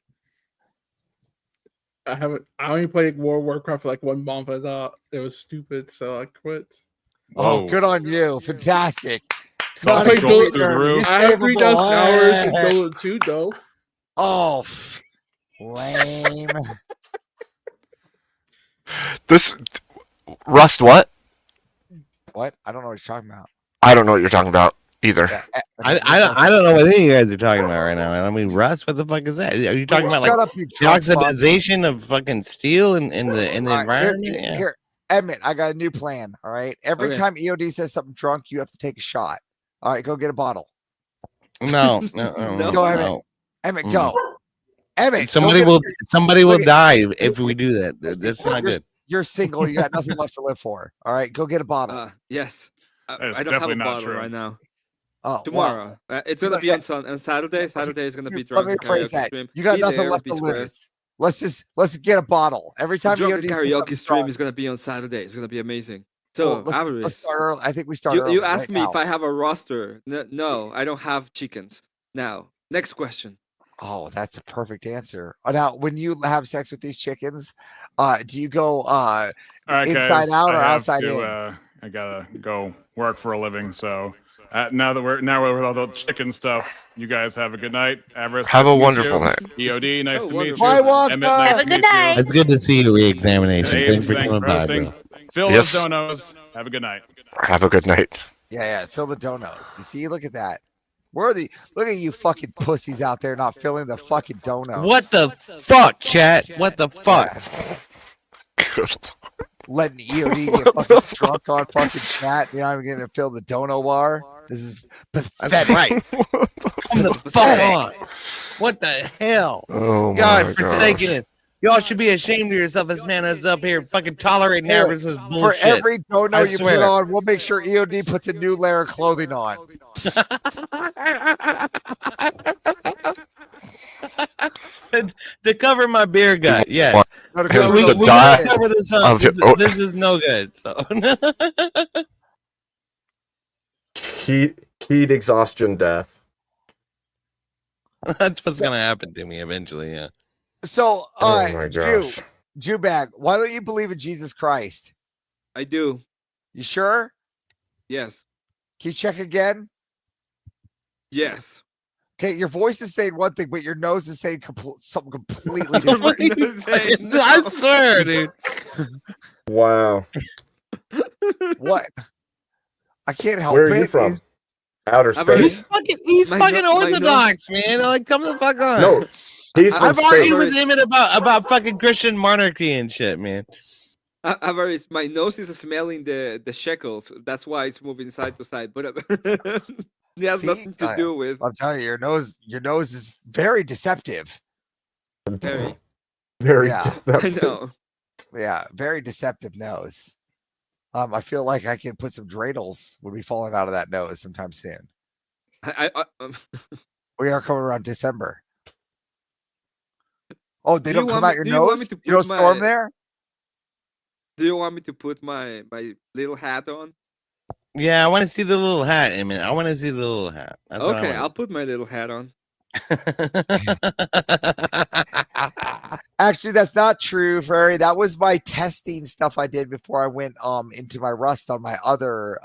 [SPEAKER 9] I only played World of Warcraft for like 1 month. I thought it was stupid, so I quit.
[SPEAKER 11] Oh, good on you. Fantastic.
[SPEAKER 9] I
[SPEAKER 11] Not a
[SPEAKER 9] played
[SPEAKER 11] cheater.
[SPEAKER 9] I have 3,000
[SPEAKER 11] Savable.
[SPEAKER 9] hours in Dota 2, though.
[SPEAKER 11] Oh, lame.
[SPEAKER 2] This Rust what?
[SPEAKER 11] What? I don't know what you're talking about.
[SPEAKER 2] I don't know what you're talking about either.
[SPEAKER 12] I don't know what any of you guys are talking about right now. I mean, Russ, what the fuck is that? Are you talking about like
[SPEAKER 11] Shut up, you
[SPEAKER 12] the
[SPEAKER 11] drunk fuck.
[SPEAKER 12] oxidization of fucking steel in the
[SPEAKER 11] All right,
[SPEAKER 12] environment?
[SPEAKER 11] Here, Emmett, I got a new plan. All right. Every
[SPEAKER 12] Okay.
[SPEAKER 11] time EOD says something drunk, you have to take a shot. All right, go get a bottle.
[SPEAKER 12] No,
[SPEAKER 11] Go, Emmett.
[SPEAKER 12] no.
[SPEAKER 11] Emmett, go. Emmett, go
[SPEAKER 12] Somebody
[SPEAKER 11] get
[SPEAKER 12] will
[SPEAKER 11] a-
[SPEAKER 12] somebody will
[SPEAKER 11] look at-
[SPEAKER 12] die if we do that. That's not
[SPEAKER 11] you're-
[SPEAKER 12] good.
[SPEAKER 11] You're single. You got nothing left to live for. All right, go get a bottle.
[SPEAKER 1] Yes.
[SPEAKER 7] That
[SPEAKER 1] I
[SPEAKER 7] is
[SPEAKER 1] don't have a
[SPEAKER 7] definitely not
[SPEAKER 1] bottle
[SPEAKER 7] true.
[SPEAKER 1] right now.
[SPEAKER 11] Oh,
[SPEAKER 1] Tomorrow. It's gonna
[SPEAKER 11] Look,
[SPEAKER 1] be on Saturday. Saturday is gonna be
[SPEAKER 11] Let
[SPEAKER 1] drunk
[SPEAKER 11] me rephrase
[SPEAKER 1] karaoke
[SPEAKER 11] that.
[SPEAKER 1] stream.
[SPEAKER 11] You got
[SPEAKER 1] Be
[SPEAKER 11] nothing
[SPEAKER 1] there,
[SPEAKER 11] left
[SPEAKER 1] be
[SPEAKER 11] to
[SPEAKER 1] square.
[SPEAKER 11] lose. Let's get a bottle. Every time
[SPEAKER 1] The
[SPEAKER 11] EOD
[SPEAKER 1] drunken
[SPEAKER 11] says
[SPEAKER 1] karaoke
[SPEAKER 11] something
[SPEAKER 1] stream
[SPEAKER 11] drunk,
[SPEAKER 1] is gonna be on Saturday. It's gonna be amazing.
[SPEAKER 11] well,
[SPEAKER 1] So,
[SPEAKER 11] let's
[SPEAKER 1] Avarice,
[SPEAKER 11] start early. I think we start
[SPEAKER 1] you
[SPEAKER 11] early.
[SPEAKER 1] asked
[SPEAKER 11] right
[SPEAKER 1] me
[SPEAKER 11] now.
[SPEAKER 1] if I have a roster. No, I don't have chickens. Now, next question.
[SPEAKER 11] Oh, that's a perfect answer. Now, when you have sex with these chickens, do you go
[SPEAKER 7] All right,
[SPEAKER 11] inside
[SPEAKER 7] guys,
[SPEAKER 11] out or
[SPEAKER 7] I have
[SPEAKER 11] outside
[SPEAKER 7] to,
[SPEAKER 11] in?
[SPEAKER 7] I gotta go work for a living. So now we're with all the chicken stuff. You guys have a good night. Avarice,
[SPEAKER 2] Have
[SPEAKER 7] nice
[SPEAKER 2] a
[SPEAKER 7] to meet
[SPEAKER 2] wonderful
[SPEAKER 7] you.
[SPEAKER 2] night.
[SPEAKER 7] EOD, nice to meet you.
[SPEAKER 11] Bye, Wonka.
[SPEAKER 7] Emmett, nice
[SPEAKER 11] Have a
[SPEAKER 7] to
[SPEAKER 11] good
[SPEAKER 7] meet you.
[SPEAKER 12] It's good to see you re-examination.
[SPEAKER 7] Dave,
[SPEAKER 12] Thanks for
[SPEAKER 7] thanks
[SPEAKER 12] coming
[SPEAKER 7] for
[SPEAKER 12] by,
[SPEAKER 7] hosting.
[SPEAKER 12] bro.
[SPEAKER 7] Phil
[SPEAKER 2] Yes.
[SPEAKER 7] those donos. Have a good night.
[SPEAKER 2] Have a good night.
[SPEAKER 11] Yeah, fill the donuts. You see, look at that. Look at you fucking pussies out there not filling the fucking donuts.
[SPEAKER 12] What the fuck, chat? What the fuck?
[SPEAKER 11] Letting EOD get fucking drunk on fucking chat. You're not even getting to fill the dono bar. This is pathetic.
[SPEAKER 12] That's right. Come the fuck on. What the hell?
[SPEAKER 2] Oh my
[SPEAKER 12] God forsaken
[SPEAKER 2] gosh.
[SPEAKER 12] us. Y'all should be ashamed of yourself as man is up here fucking tolerating
[SPEAKER 11] Here,
[SPEAKER 12] Avarice's
[SPEAKER 11] For
[SPEAKER 12] bullshit.
[SPEAKER 11] every dono
[SPEAKER 12] I
[SPEAKER 11] you put
[SPEAKER 12] swear.
[SPEAKER 11] on, we'll make sure EOD puts a new layer of clothing on.
[SPEAKER 12] To cover my beer gut, yeah.
[SPEAKER 11] No, to
[SPEAKER 12] We,
[SPEAKER 11] cover
[SPEAKER 12] we,
[SPEAKER 11] the
[SPEAKER 12] we
[SPEAKER 11] diet
[SPEAKER 12] gotta cover this up.
[SPEAKER 2] of
[SPEAKER 12] This,
[SPEAKER 2] your-
[SPEAKER 12] this is no good. So
[SPEAKER 2] Heat exhaustion death.
[SPEAKER 12] that's what's gonna happen to me eventually. Yeah.
[SPEAKER 11] So,
[SPEAKER 2] Oh
[SPEAKER 11] all
[SPEAKER 2] my
[SPEAKER 11] right,
[SPEAKER 2] gosh.
[SPEAKER 11] Jewbag, why don't you believe in Jesus Christ?
[SPEAKER 1] I do.
[SPEAKER 11] You sure?
[SPEAKER 1] Yes.
[SPEAKER 11] Can you check again?
[SPEAKER 1] Yes.
[SPEAKER 11] Okay, your voice is saying one thing, but your nose is saying something completely different.
[SPEAKER 12] I swear, dude.
[SPEAKER 2] Wow.
[SPEAKER 11] What? I can't help
[SPEAKER 2] Where
[SPEAKER 11] it.
[SPEAKER 2] are you from?
[SPEAKER 11] It's-
[SPEAKER 2] Outer
[SPEAKER 12] He's
[SPEAKER 2] space?
[SPEAKER 12] he's
[SPEAKER 1] My
[SPEAKER 12] fucking
[SPEAKER 1] no- my
[SPEAKER 12] orthodox, man. Like, come the fuck on.
[SPEAKER 2] No, he's from
[SPEAKER 12] I've argued
[SPEAKER 2] space.
[SPEAKER 12] with him about fucking Christian monarchy and shit, man.
[SPEAKER 1] Avarice, my nose is smelling the shekels. That's why it's moving side to side. But it has
[SPEAKER 11] See?
[SPEAKER 1] nothing to do with
[SPEAKER 11] I'm telling you, your nose is very deceptive.
[SPEAKER 1] Harry.
[SPEAKER 2] Very
[SPEAKER 11] Yeah.
[SPEAKER 1] I know.
[SPEAKER 11] Yeah, very deceptive nose. I feel like I can put some dreidels would be falling out of that nose sometime soon. We are coming around December. Oh, they
[SPEAKER 1] Do you
[SPEAKER 11] don't come
[SPEAKER 1] want
[SPEAKER 11] out
[SPEAKER 1] me-
[SPEAKER 11] your
[SPEAKER 1] do you want me
[SPEAKER 11] nose?
[SPEAKER 1] to
[SPEAKER 11] You don't
[SPEAKER 1] put
[SPEAKER 11] storm
[SPEAKER 1] my-
[SPEAKER 11] there?
[SPEAKER 1] Do you want me to put my little hat on?
[SPEAKER 12] Yeah, I want to see the little hat. I mean, I want to see the little hat. That's what I
[SPEAKER 1] Okay,
[SPEAKER 12] wanna
[SPEAKER 1] I'll
[SPEAKER 12] see.
[SPEAKER 1] put my little hat on.
[SPEAKER 11] Actually, that's not true, Furry. That was my testing stuff I did before I went into my Rust on my other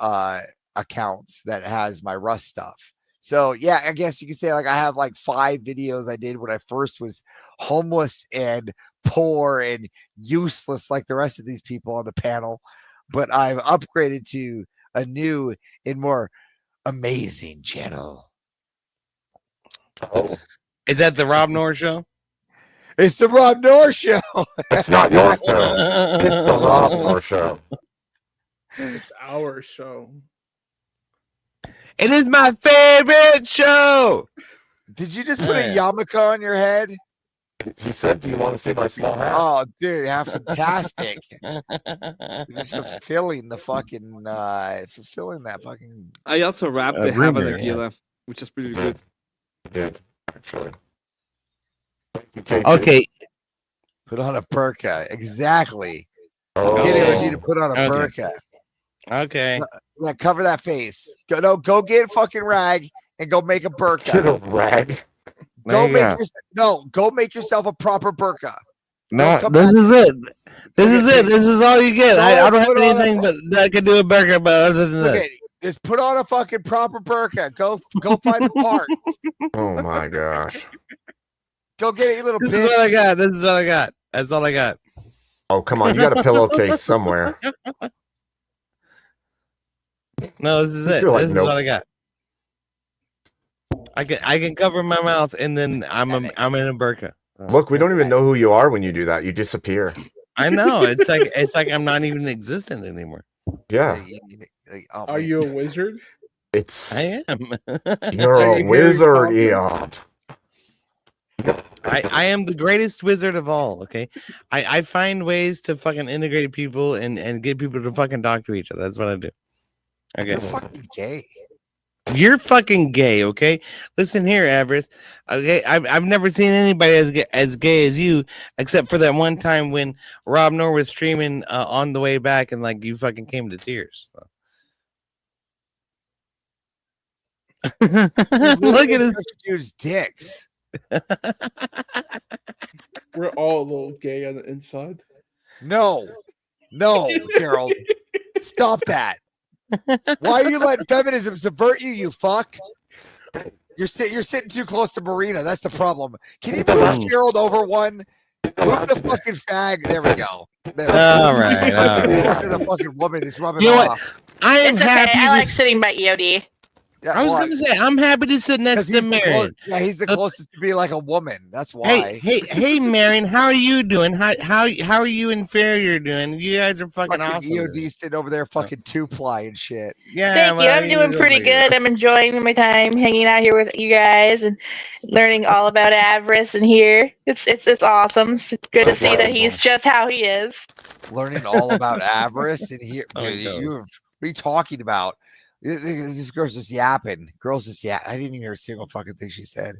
[SPEAKER 11] accounts that has my Rust stuff. So yeah, I guess you could say like I have like 5 videos I did when I first was homeless and poor and useless like the rest of these people on the panel, but I've upgraded to a new and more amazing channel.
[SPEAKER 2] Oh,
[SPEAKER 12] Is that the Rob Noor show?
[SPEAKER 11] It's the Rob Noor show.
[SPEAKER 2] it's not your show. It's the Rob Noor show.
[SPEAKER 9] It's our show.
[SPEAKER 12] It is my favorite show.
[SPEAKER 11] Did you just put a yarmulke on your head?
[SPEAKER 2] He said, "Do you want to see my small hat?"
[SPEAKER 11] Oh, dude, how fantastic! You're just fulfilling the fucking, fulfilling that fucking.
[SPEAKER 1] I also wrapped the Havana Gila, which is pretty good.
[SPEAKER 2] Did actually.
[SPEAKER 12] Okay.
[SPEAKER 11] Put on a burqa. Exactly.
[SPEAKER 2] Oh.
[SPEAKER 11] Get it, need to put on a burqa.
[SPEAKER 12] Okay.
[SPEAKER 11] Yeah, cover that face. Go get a fucking rag and go make a burqa.
[SPEAKER 2] Get a rag.
[SPEAKER 11] Go make yourself a proper burqa.
[SPEAKER 12] No, this is it. This is it. This is all you get. I don't have anything but that can do a burqa, but other than that.
[SPEAKER 11] Just put on a fucking proper burqa. Go find the parts.
[SPEAKER 2] Oh my gosh.
[SPEAKER 11] Go get it, you little bitch.
[SPEAKER 12] This is what I got. This is what I got. That's all I got.
[SPEAKER 2] Oh, come on. You got a pillowcase somewhere.
[SPEAKER 12] No, this is it.
[SPEAKER 2] You're like,
[SPEAKER 12] This is
[SPEAKER 2] nope.
[SPEAKER 12] what I got. I can cover my mouth and then I'm in a burqa.
[SPEAKER 2] Look, we don't even know who you are when you do that. You disappear.
[SPEAKER 12] I know. It's like I'm not even existent anymore.
[SPEAKER 2] Yeah.
[SPEAKER 9] Are you a wizard?
[SPEAKER 12] I am.
[SPEAKER 2] You're a wizard, Eon.
[SPEAKER 12] I am the greatest wizard of all, okay? I find ways to fucking integrate people and get people to fucking talk to each other. That's what I do. Okay.
[SPEAKER 11] You're fucking gay.
[SPEAKER 12] You're fucking gay, okay? Listen here, Avarice. Okay, I've never seen anybody as gay as you, except for that one time when Rob Noor was streaming on the way back, and like you fucking came to tears. So. Look at this
[SPEAKER 11] dude's dicks.
[SPEAKER 9] We're all a little gay on the inside.
[SPEAKER 11] No, Gerald, stop that. Why are you letting feminism subvert you? You fuck. You're sitting too close to Marina. That's the problem. Can you move Gerald over one? Move the fucking fag. There we go.
[SPEAKER 12] All right.
[SPEAKER 11] The fucking woman is rubbing
[SPEAKER 12] You know
[SPEAKER 11] off.
[SPEAKER 12] what? I am
[SPEAKER 18] It's okay.
[SPEAKER 12] happy.
[SPEAKER 18] I like sitting by EOD.
[SPEAKER 11] Yeah,
[SPEAKER 12] I was going to say I'm happy to sit next to Marion.
[SPEAKER 11] He's the closest to be like a woman. That's why.
[SPEAKER 12] Hey, Marion, how are you doing? How are you and Farrier doing? You guys are fucking awesome.
[SPEAKER 11] EOD sitting over there fucking 2-ply and shit.
[SPEAKER 12] Yeah,
[SPEAKER 18] Thank you. I'm doing pretty good. I'm enjoying my time hanging out here with you guys and learning all about Avarice and here. It's awesome. It's good to see that he's just how he is.
[SPEAKER 11] Learning all about avarice and here.
[SPEAKER 12] Oh,
[SPEAKER 11] What are you talking about? This girl's just yapping. Girl's just I didn't even hear a single fucking thing she said.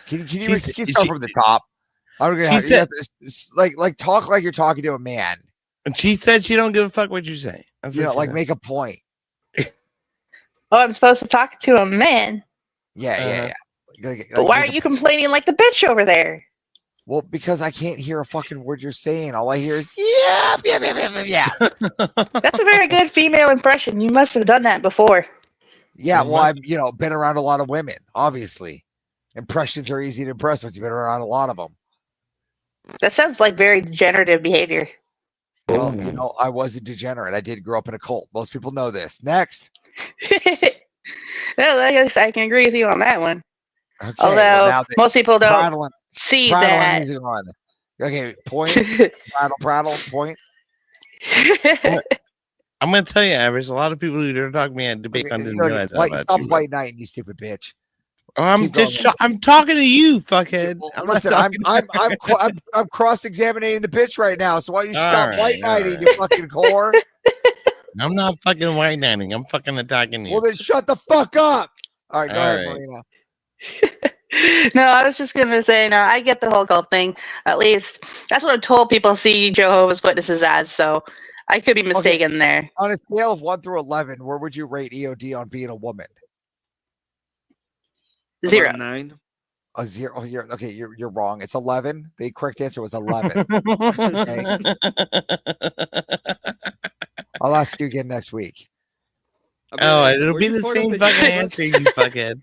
[SPEAKER 11] Can you start from the top? I'm gonna like talk like you're talking to a man.
[SPEAKER 12] And she said she don't give a fuck what you say. That's what she
[SPEAKER 11] like
[SPEAKER 12] said.
[SPEAKER 11] make a point.
[SPEAKER 18] Oh, I'm supposed to talk to a man.
[SPEAKER 11] Yeah.
[SPEAKER 18] But why are you complaining like the bitch over there?
[SPEAKER 11] Well, because I can't hear a fucking word you're saying. All I hear is yeah.
[SPEAKER 18] That's a very good female impression. You must have done that before.
[SPEAKER 11] Yeah, well, I've been around a lot of women. Obviously, impressions are easy to impress once you've been around a lot of them.
[SPEAKER 18] That sounds like very degenerative behavior.
[SPEAKER 11] Well, I was a degenerate. I did grow up in a cult. Most people know this. Next.
[SPEAKER 18] Well, I guess I can agree with you on that one.
[SPEAKER 11] Okay,
[SPEAKER 18] Although most people don't see
[SPEAKER 11] prattle
[SPEAKER 18] that.
[SPEAKER 11] music on. Okay, point. prattle, point.
[SPEAKER 12] I'm gonna tell you, Avarice, a lot of people who don't talk to me at debate didn't realize that about
[SPEAKER 11] Stop
[SPEAKER 12] you.
[SPEAKER 11] white knight, you stupid bitch.
[SPEAKER 12] I'm talking to you, fuckhead.
[SPEAKER 11] I'm cross-examining the bitch right now. So why don't you stop white knighting, you fucking whore?
[SPEAKER 12] I'm not fucking white knighting. I'm fucking attacking you.
[SPEAKER 11] Well, then shut the fuck up. All right, go ahead,
[SPEAKER 12] right.
[SPEAKER 11] Marina.
[SPEAKER 18] No, I was just gonna say, no, I get the whole cult thing. At least that's what I've told people see Jehovah's Witnesses as. So I could be mistaken there.
[SPEAKER 11] On a scale of 1 through 11, where would you rate EOD on being a woman?
[SPEAKER 18] 0.
[SPEAKER 1] 9.
[SPEAKER 11] A zero. Oh, you're wrong. It's 11. The correct answer was 11. Okay. I'll ask you again next week.
[SPEAKER 12] Oh, it'll be the same fucking answer, you fuckhead.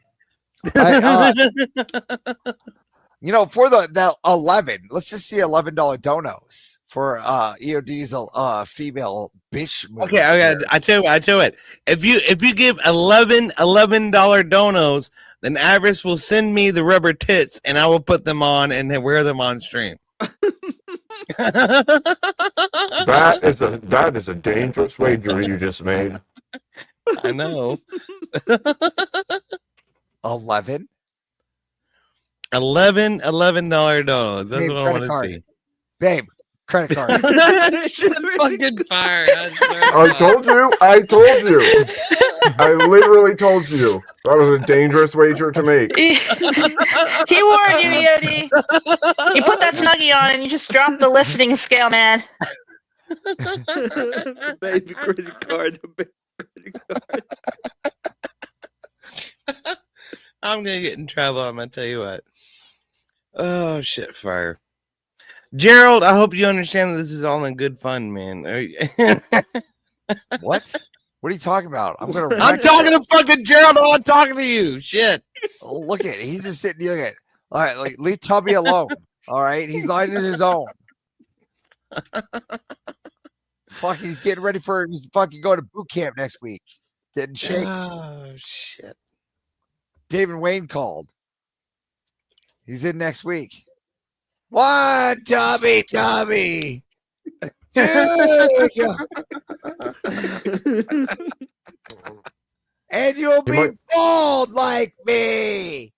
[SPEAKER 11] For the 11, let's just see $11 donos for EOD's female bitch movie.
[SPEAKER 12] Okay, I tell you what. If you give 11 $11 donos, then Avarice will send me the rubber tits, and I will put them on and then wear them on stream.
[SPEAKER 2] That is a dangerous wager you just made.
[SPEAKER 12] I know.
[SPEAKER 11] 11
[SPEAKER 12] $11 donos. That's what I want to see.
[SPEAKER 11] Babe, credit card.
[SPEAKER 12] Shit, fucking fire.
[SPEAKER 2] I told you. I literally told you. That was a dangerous wager to make.
[SPEAKER 18] He warned you, EOD. You put that Snuggie on and you just dropped the listening scale, man.
[SPEAKER 1] Baby credit card.
[SPEAKER 12] I'm gonna get in trouble. I'm gonna tell you what. Oh shit, fire. Gerald, I hope you understand that this is all in good fun, man.
[SPEAKER 11] What? What are you talking about? I'm
[SPEAKER 12] talking to fucking Gerald. I'm not talking to you. Shit.
[SPEAKER 11] Oh, look at it. He's just sitting here. All right, leave Tubby alone. All right, he's not in his own. Fuck, he's getting ready he's fucking going to boot camp next week. Getting shaken.
[SPEAKER 12] Oh shit.
[SPEAKER 11] David Wayne called. He's in next week. One, Tubby. And you'll be bald like me.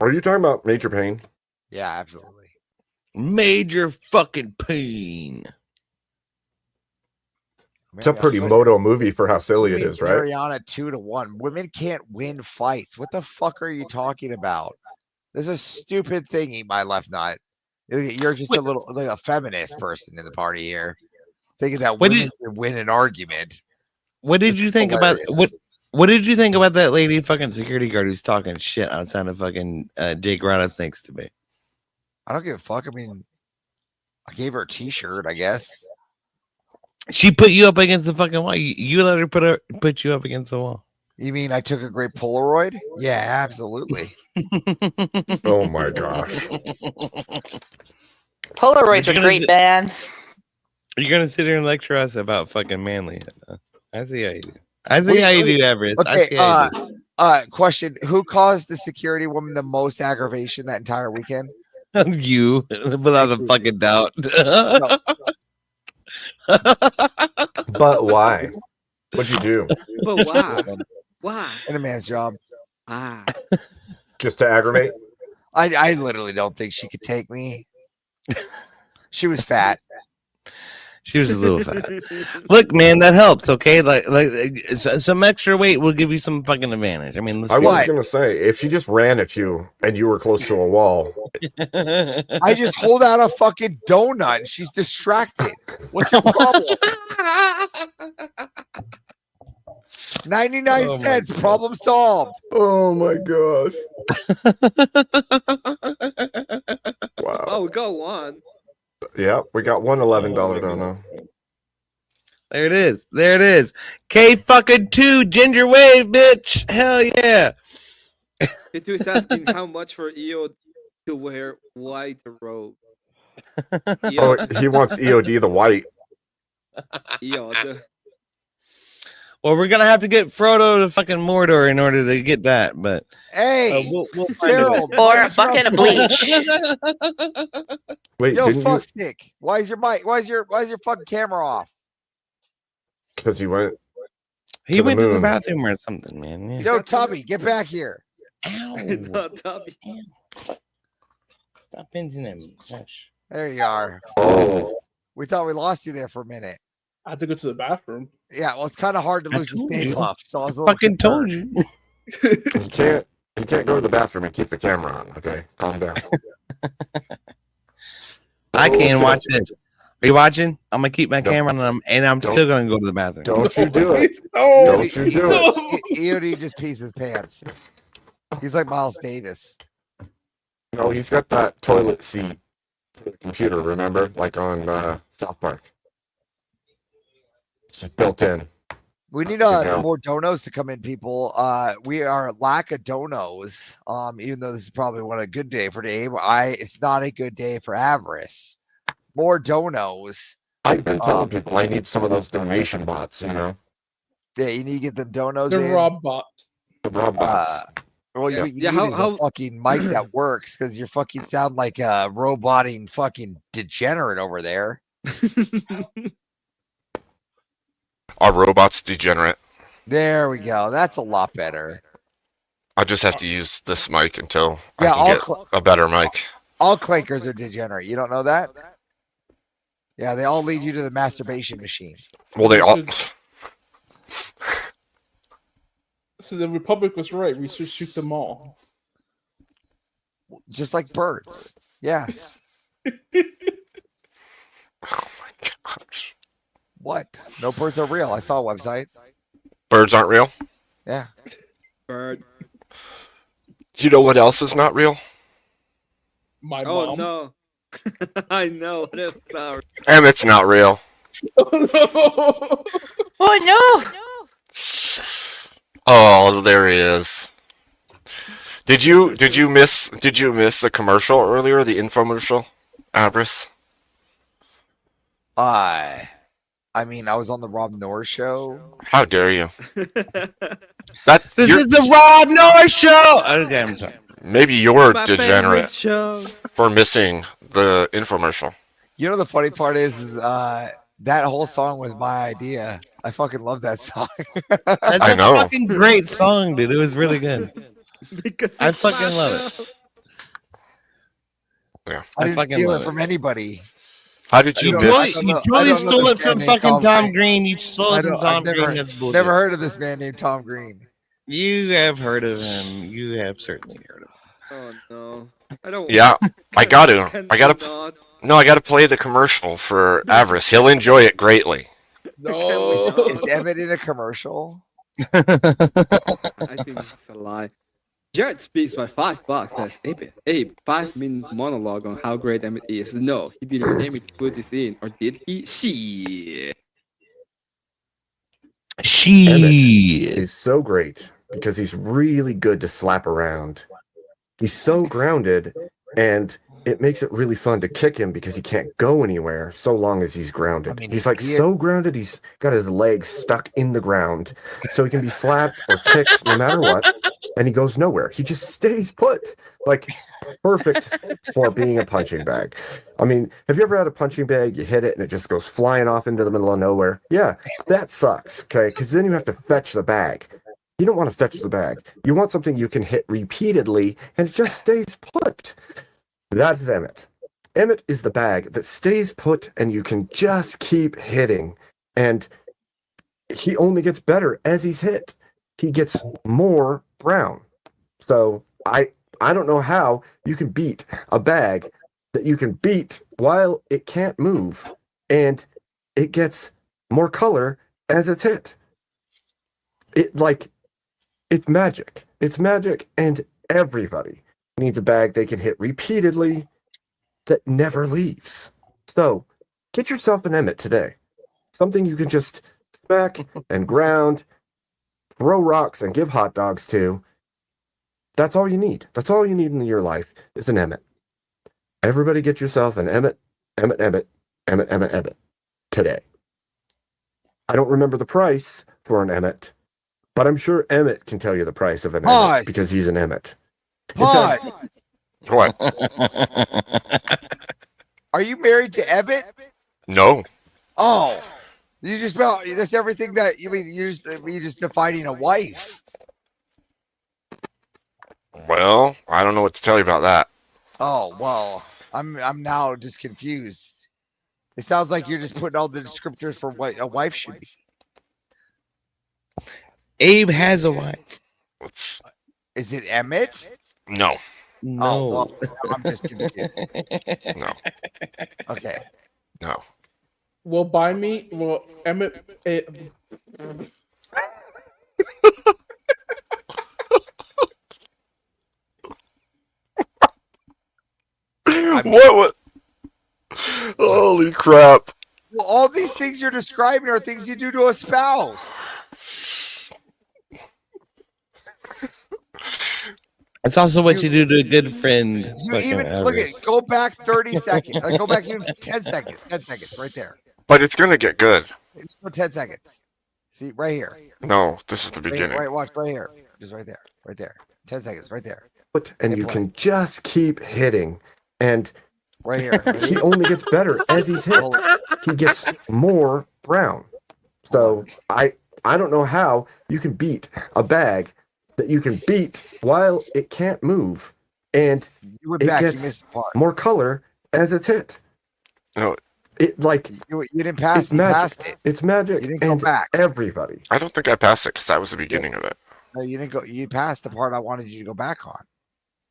[SPEAKER 2] Are you talking about Major Pain?
[SPEAKER 11] Yeah, absolutely.
[SPEAKER 12] Major fucking pain.
[SPEAKER 2] It's a pretty moto movie for how silly it is, right?
[SPEAKER 11] Mariana 2-1. Women can't win fights. What the fuck are you talking about? There's a stupid thing. Eat my left nut. You're just a feminist person in the party here, thinking that women can win an argument.
[SPEAKER 12] What did you think about what did you think about that lady fucking security guard who's talking shit outside of fucking Jake Rattlesnakes to me?
[SPEAKER 11] I don't give a fuck. I mean, I gave her a t-shirt, I guess.
[SPEAKER 12] She put you up against the fucking wall. You let her put you up against the wall.
[SPEAKER 11] You mean I took a great Polaroid? Yeah, absolutely.
[SPEAKER 2] Oh my gosh.
[SPEAKER 18] Polaroids are great, man.
[SPEAKER 12] You're gonna sit here and lecture us about fucking manlyhood. Huh? I see how you do. I see how you do, Everest.
[SPEAKER 11] Okay,
[SPEAKER 12] I see how you do.
[SPEAKER 11] Question: who caused the security woman the most aggravation that entire weekend?
[SPEAKER 12] You, without a fucking doubt.
[SPEAKER 2] But why? What'd you do?
[SPEAKER 1] But why? Why?
[SPEAKER 11] In a man's job.
[SPEAKER 2] Just to aggravate?
[SPEAKER 11] I literally don't think she could take me. She was fat.
[SPEAKER 12] She was a little fat. Look, man, that helps. Okay, like some extra weight will give you some fucking advantage. I mean,
[SPEAKER 2] I was gonna say, if she just ran at you and you were close to a wall,
[SPEAKER 11] I just hold out a fucking donut and she's distracted. What's your problem? 99 cents, problem solved.
[SPEAKER 2] Oh my gosh. Wow.
[SPEAKER 1] Oh, we got one.
[SPEAKER 2] Yeah, we got one $11 dono.
[SPEAKER 12] There it is. There it is. K fucking 2 ginger wave, bitch. Hell yeah.
[SPEAKER 1] It was asking how much for EO to wear white robe.
[SPEAKER 2] Oh, he wants EOD the white.
[SPEAKER 1] EOD.
[SPEAKER 12] Well, we're gonna have to get Frodo to fucking Mordor in order to get that, but
[SPEAKER 11] hey,
[SPEAKER 12] we'll
[SPEAKER 11] Gerald,
[SPEAKER 18] or a bucket of bleach.
[SPEAKER 2] Wait,
[SPEAKER 11] yo,
[SPEAKER 2] didn't
[SPEAKER 11] fuck
[SPEAKER 2] you?
[SPEAKER 11] stick. Why is your mic? Why is your fucking camera off?
[SPEAKER 2] Because he went.
[SPEAKER 12] He went to the bathroom or something, man. Yeah.
[SPEAKER 11] Yo, Tubby, get back here.
[SPEAKER 12] Ow.
[SPEAKER 1] No, Tubby.
[SPEAKER 12] Stop pinching him. Gosh.
[SPEAKER 11] There you are.
[SPEAKER 2] Oh.
[SPEAKER 11] We thought we lost you there for a minute.
[SPEAKER 9] I had to go to the bathroom.
[SPEAKER 11] Yeah, well, it's kind of hard to lose the Stay Puft, so I was a little
[SPEAKER 12] fucking told you.
[SPEAKER 2] He can't go to the bathroom and keep the camera on. Okay, calm down.
[SPEAKER 12] I can't watch it. Are you watching? I'm gonna keep my camera on, and I'm still gonna go to the bathroom.
[SPEAKER 2] Don't you do it.
[SPEAKER 11] Oh,
[SPEAKER 2] Don't you do it.
[SPEAKER 11] EOD just pees his pants. He's like Miles Davis.
[SPEAKER 2] No, he's got that toilet seat for the computer, remember? Like on South Park. It's just built in.
[SPEAKER 11] We need
[SPEAKER 2] know.
[SPEAKER 11] more donos to come in, people. We are lack of donos. Even though this is probably a good day for Dave, it's not a good day for Avarice. More donos.
[SPEAKER 2] I've been telling people I need some of those donation bots, you know.
[SPEAKER 11] Yeah, you need to get them donos
[SPEAKER 9] The
[SPEAKER 11] in.
[SPEAKER 9] Rob bot.
[SPEAKER 2] The Rob bots.
[SPEAKER 11] Well,
[SPEAKER 1] Yeah.
[SPEAKER 11] what you
[SPEAKER 1] Yeah,
[SPEAKER 11] need
[SPEAKER 1] how-
[SPEAKER 11] is a fucking mic that works because you fucking sound like a roboting fucking degenerate over there.
[SPEAKER 19] Our robots degenerate.
[SPEAKER 11] There we go. That's a lot better.
[SPEAKER 19] I just have to use this mic until
[SPEAKER 11] Yeah,
[SPEAKER 19] I can get a better mic.
[SPEAKER 11] All clankers are degenerate. You don't know that? Yeah, they all lead you to the masturbation machine.
[SPEAKER 19] Well, they all.
[SPEAKER 9] So the Republic was right. We should shoot them all.
[SPEAKER 11] Just like birds. Yes.
[SPEAKER 19] Oh my gosh.
[SPEAKER 11] What? No birds are real. I saw a website.
[SPEAKER 19] Birds aren't real?
[SPEAKER 11] Yeah.
[SPEAKER 1] Bird.
[SPEAKER 19] You know what else is not real?
[SPEAKER 9] My
[SPEAKER 1] Oh
[SPEAKER 9] mom.
[SPEAKER 1] no. I know. That's not.
[SPEAKER 19] Emmett's not real.
[SPEAKER 9] Oh no.
[SPEAKER 18] Oh no!
[SPEAKER 19] Oh, there he is. Did you miss the commercial earlier? The infomercial, Avarice?
[SPEAKER 11] I mean, I was on the Rob Noor show.
[SPEAKER 19] How dare you? That's
[SPEAKER 12] This is the Rob Noah show. Okay, I'm sorry.
[SPEAKER 19] Maybe you're
[SPEAKER 1] My favorite
[SPEAKER 19] degenerate
[SPEAKER 1] show.
[SPEAKER 19] for missing the infomercial.
[SPEAKER 11] You know the funny part is that whole song was my idea. I fucking love that song.
[SPEAKER 12] That's
[SPEAKER 19] I
[SPEAKER 12] a
[SPEAKER 19] know.
[SPEAKER 12] fucking great song, dude. It was really good.
[SPEAKER 1] Because
[SPEAKER 12] I
[SPEAKER 1] it's my
[SPEAKER 12] fucking love
[SPEAKER 1] show.
[SPEAKER 12] it.
[SPEAKER 19] Yeah.
[SPEAKER 11] I didn't
[SPEAKER 12] fucking
[SPEAKER 11] steal
[SPEAKER 12] love
[SPEAKER 11] it
[SPEAKER 12] it.
[SPEAKER 11] from anybody.
[SPEAKER 19] How did you
[SPEAKER 11] I don't
[SPEAKER 12] You
[SPEAKER 11] know-
[SPEAKER 19] miss?
[SPEAKER 11] I don't
[SPEAKER 12] you
[SPEAKER 11] know- I
[SPEAKER 12] totally
[SPEAKER 11] don't know
[SPEAKER 12] stole
[SPEAKER 11] this
[SPEAKER 12] it from
[SPEAKER 11] man named
[SPEAKER 12] fucking Tom
[SPEAKER 11] Green.
[SPEAKER 12] Green. You stole
[SPEAKER 11] I
[SPEAKER 12] it from
[SPEAKER 11] don't-
[SPEAKER 12] Tom
[SPEAKER 11] I've never-
[SPEAKER 12] Green. That's bullshit.
[SPEAKER 11] Never heard of this man named Tom Green.
[SPEAKER 12] You have heard of him. You have certainly heard of him.
[SPEAKER 1] Oh no. I don't.
[SPEAKER 19] Yeah, I got to.
[SPEAKER 1] Can
[SPEAKER 19] I got
[SPEAKER 1] we
[SPEAKER 19] to.
[SPEAKER 1] not?
[SPEAKER 19] No, I got to play the commercial for Avarice. He'll enjoy it greatly.
[SPEAKER 9] No.
[SPEAKER 11] Is Emmett in a commercial?
[SPEAKER 1] I think this is a lie. Jared speaks by $5. That's a 5-minute monologue on how great Emmett is. No, he didn't pay me to put this in, or did he? Shit.
[SPEAKER 2] Emmett is so great because he's really good to slap around. He's so grounded, and it makes it really fun to kick him because he can't go anywhere so long as he's grounded.
[SPEAKER 11] I mean,
[SPEAKER 2] he's like so grounded, he's got his legs stuck in the ground, so he can be slapped or kicked no matter what, and he goes nowhere. He just stays put. Like, perfect for being a punching bag. I mean, have you ever had a punching bag, you hit it, and it just goes flying off into the middle of nowhere? Yeah, that sucks, okay? Because then you have to fetch the bag. You don't want to fetch the bag. You want something you can hit repeatedly, and it just stays put. That's Emmett. Emmett is the bag that stays put, and you can just keep hitting. And he only gets better as he's hit. He gets more brown. So I don't know how you can beat a bag that you can beat while it can't move, and it gets more color as it's hit. It's magic. It's magic, and everybody needs a bag they can hit repeatedly that never leaves. So get yourself an Emmett today. Something you can just smack and ground, throw rocks and give hot dogs to. That's all you need. That's all you need in your life is an Emmett. Everybody get yourself an Emmett today. I don't remember the price for an Emmett, but I'm sure Emmett can tell you the price of an Emmett because he's an Emmett.
[SPEAKER 11] Pause.
[SPEAKER 19] What?
[SPEAKER 11] Are you married to Emmett?
[SPEAKER 19] No.
[SPEAKER 11] Oh, you just about that's everything that you mean. You're just defining a wife.
[SPEAKER 19] Well, I don't know what to tell you about that.
[SPEAKER 11] Oh well, I'm now just confused. It sounds like you're just putting all the descriptors for what a wife should be.
[SPEAKER 12] Abe has a wife.
[SPEAKER 11] Is it Emmett?
[SPEAKER 19] No.
[SPEAKER 12] No.
[SPEAKER 11] Oh, well, I'm just confused.
[SPEAKER 19] No.
[SPEAKER 11] Okay.
[SPEAKER 19] No.
[SPEAKER 9] Well, buy me. Well, Emmett.
[SPEAKER 19] What? Holy crap!
[SPEAKER 11] Well, all these things you're describing are things you do to a spouse.
[SPEAKER 12] It's also what you do to a good friend.
[SPEAKER 11] You even look at it. Go back 30 seconds. Go back even 10 seconds. 10 seconds, right there.
[SPEAKER 19] But it's gonna get good.
[SPEAKER 11] Just go 10 seconds. See, right here.
[SPEAKER 19] No, this is the
[SPEAKER 11] Right,
[SPEAKER 19] beginning.
[SPEAKER 11] right, watch right here. Just right there. Right there. 10 seconds, right there.
[SPEAKER 2] And
[SPEAKER 11] Hit
[SPEAKER 2] you
[SPEAKER 11] play.
[SPEAKER 2] can just keep hitting, and
[SPEAKER 11] right here.
[SPEAKER 2] he only gets better as he's hit. He gets more brown. So I don't know how you can beat a bag that you can beat while it can't move, and
[SPEAKER 11] You went
[SPEAKER 2] it
[SPEAKER 11] back, you
[SPEAKER 2] gets
[SPEAKER 11] missed the part.
[SPEAKER 2] more color as it's hit.
[SPEAKER 19] No,
[SPEAKER 2] it like
[SPEAKER 11] you didn't pass.
[SPEAKER 2] It's
[SPEAKER 11] You
[SPEAKER 2] magic.
[SPEAKER 11] passed it.
[SPEAKER 2] It's magic.
[SPEAKER 11] You didn't go
[SPEAKER 2] and
[SPEAKER 11] back.
[SPEAKER 2] everybody.
[SPEAKER 19] I don't think I passed it because that was the beginning of it.
[SPEAKER 11] No, you didn't go. You passed the part I wanted you to go back on.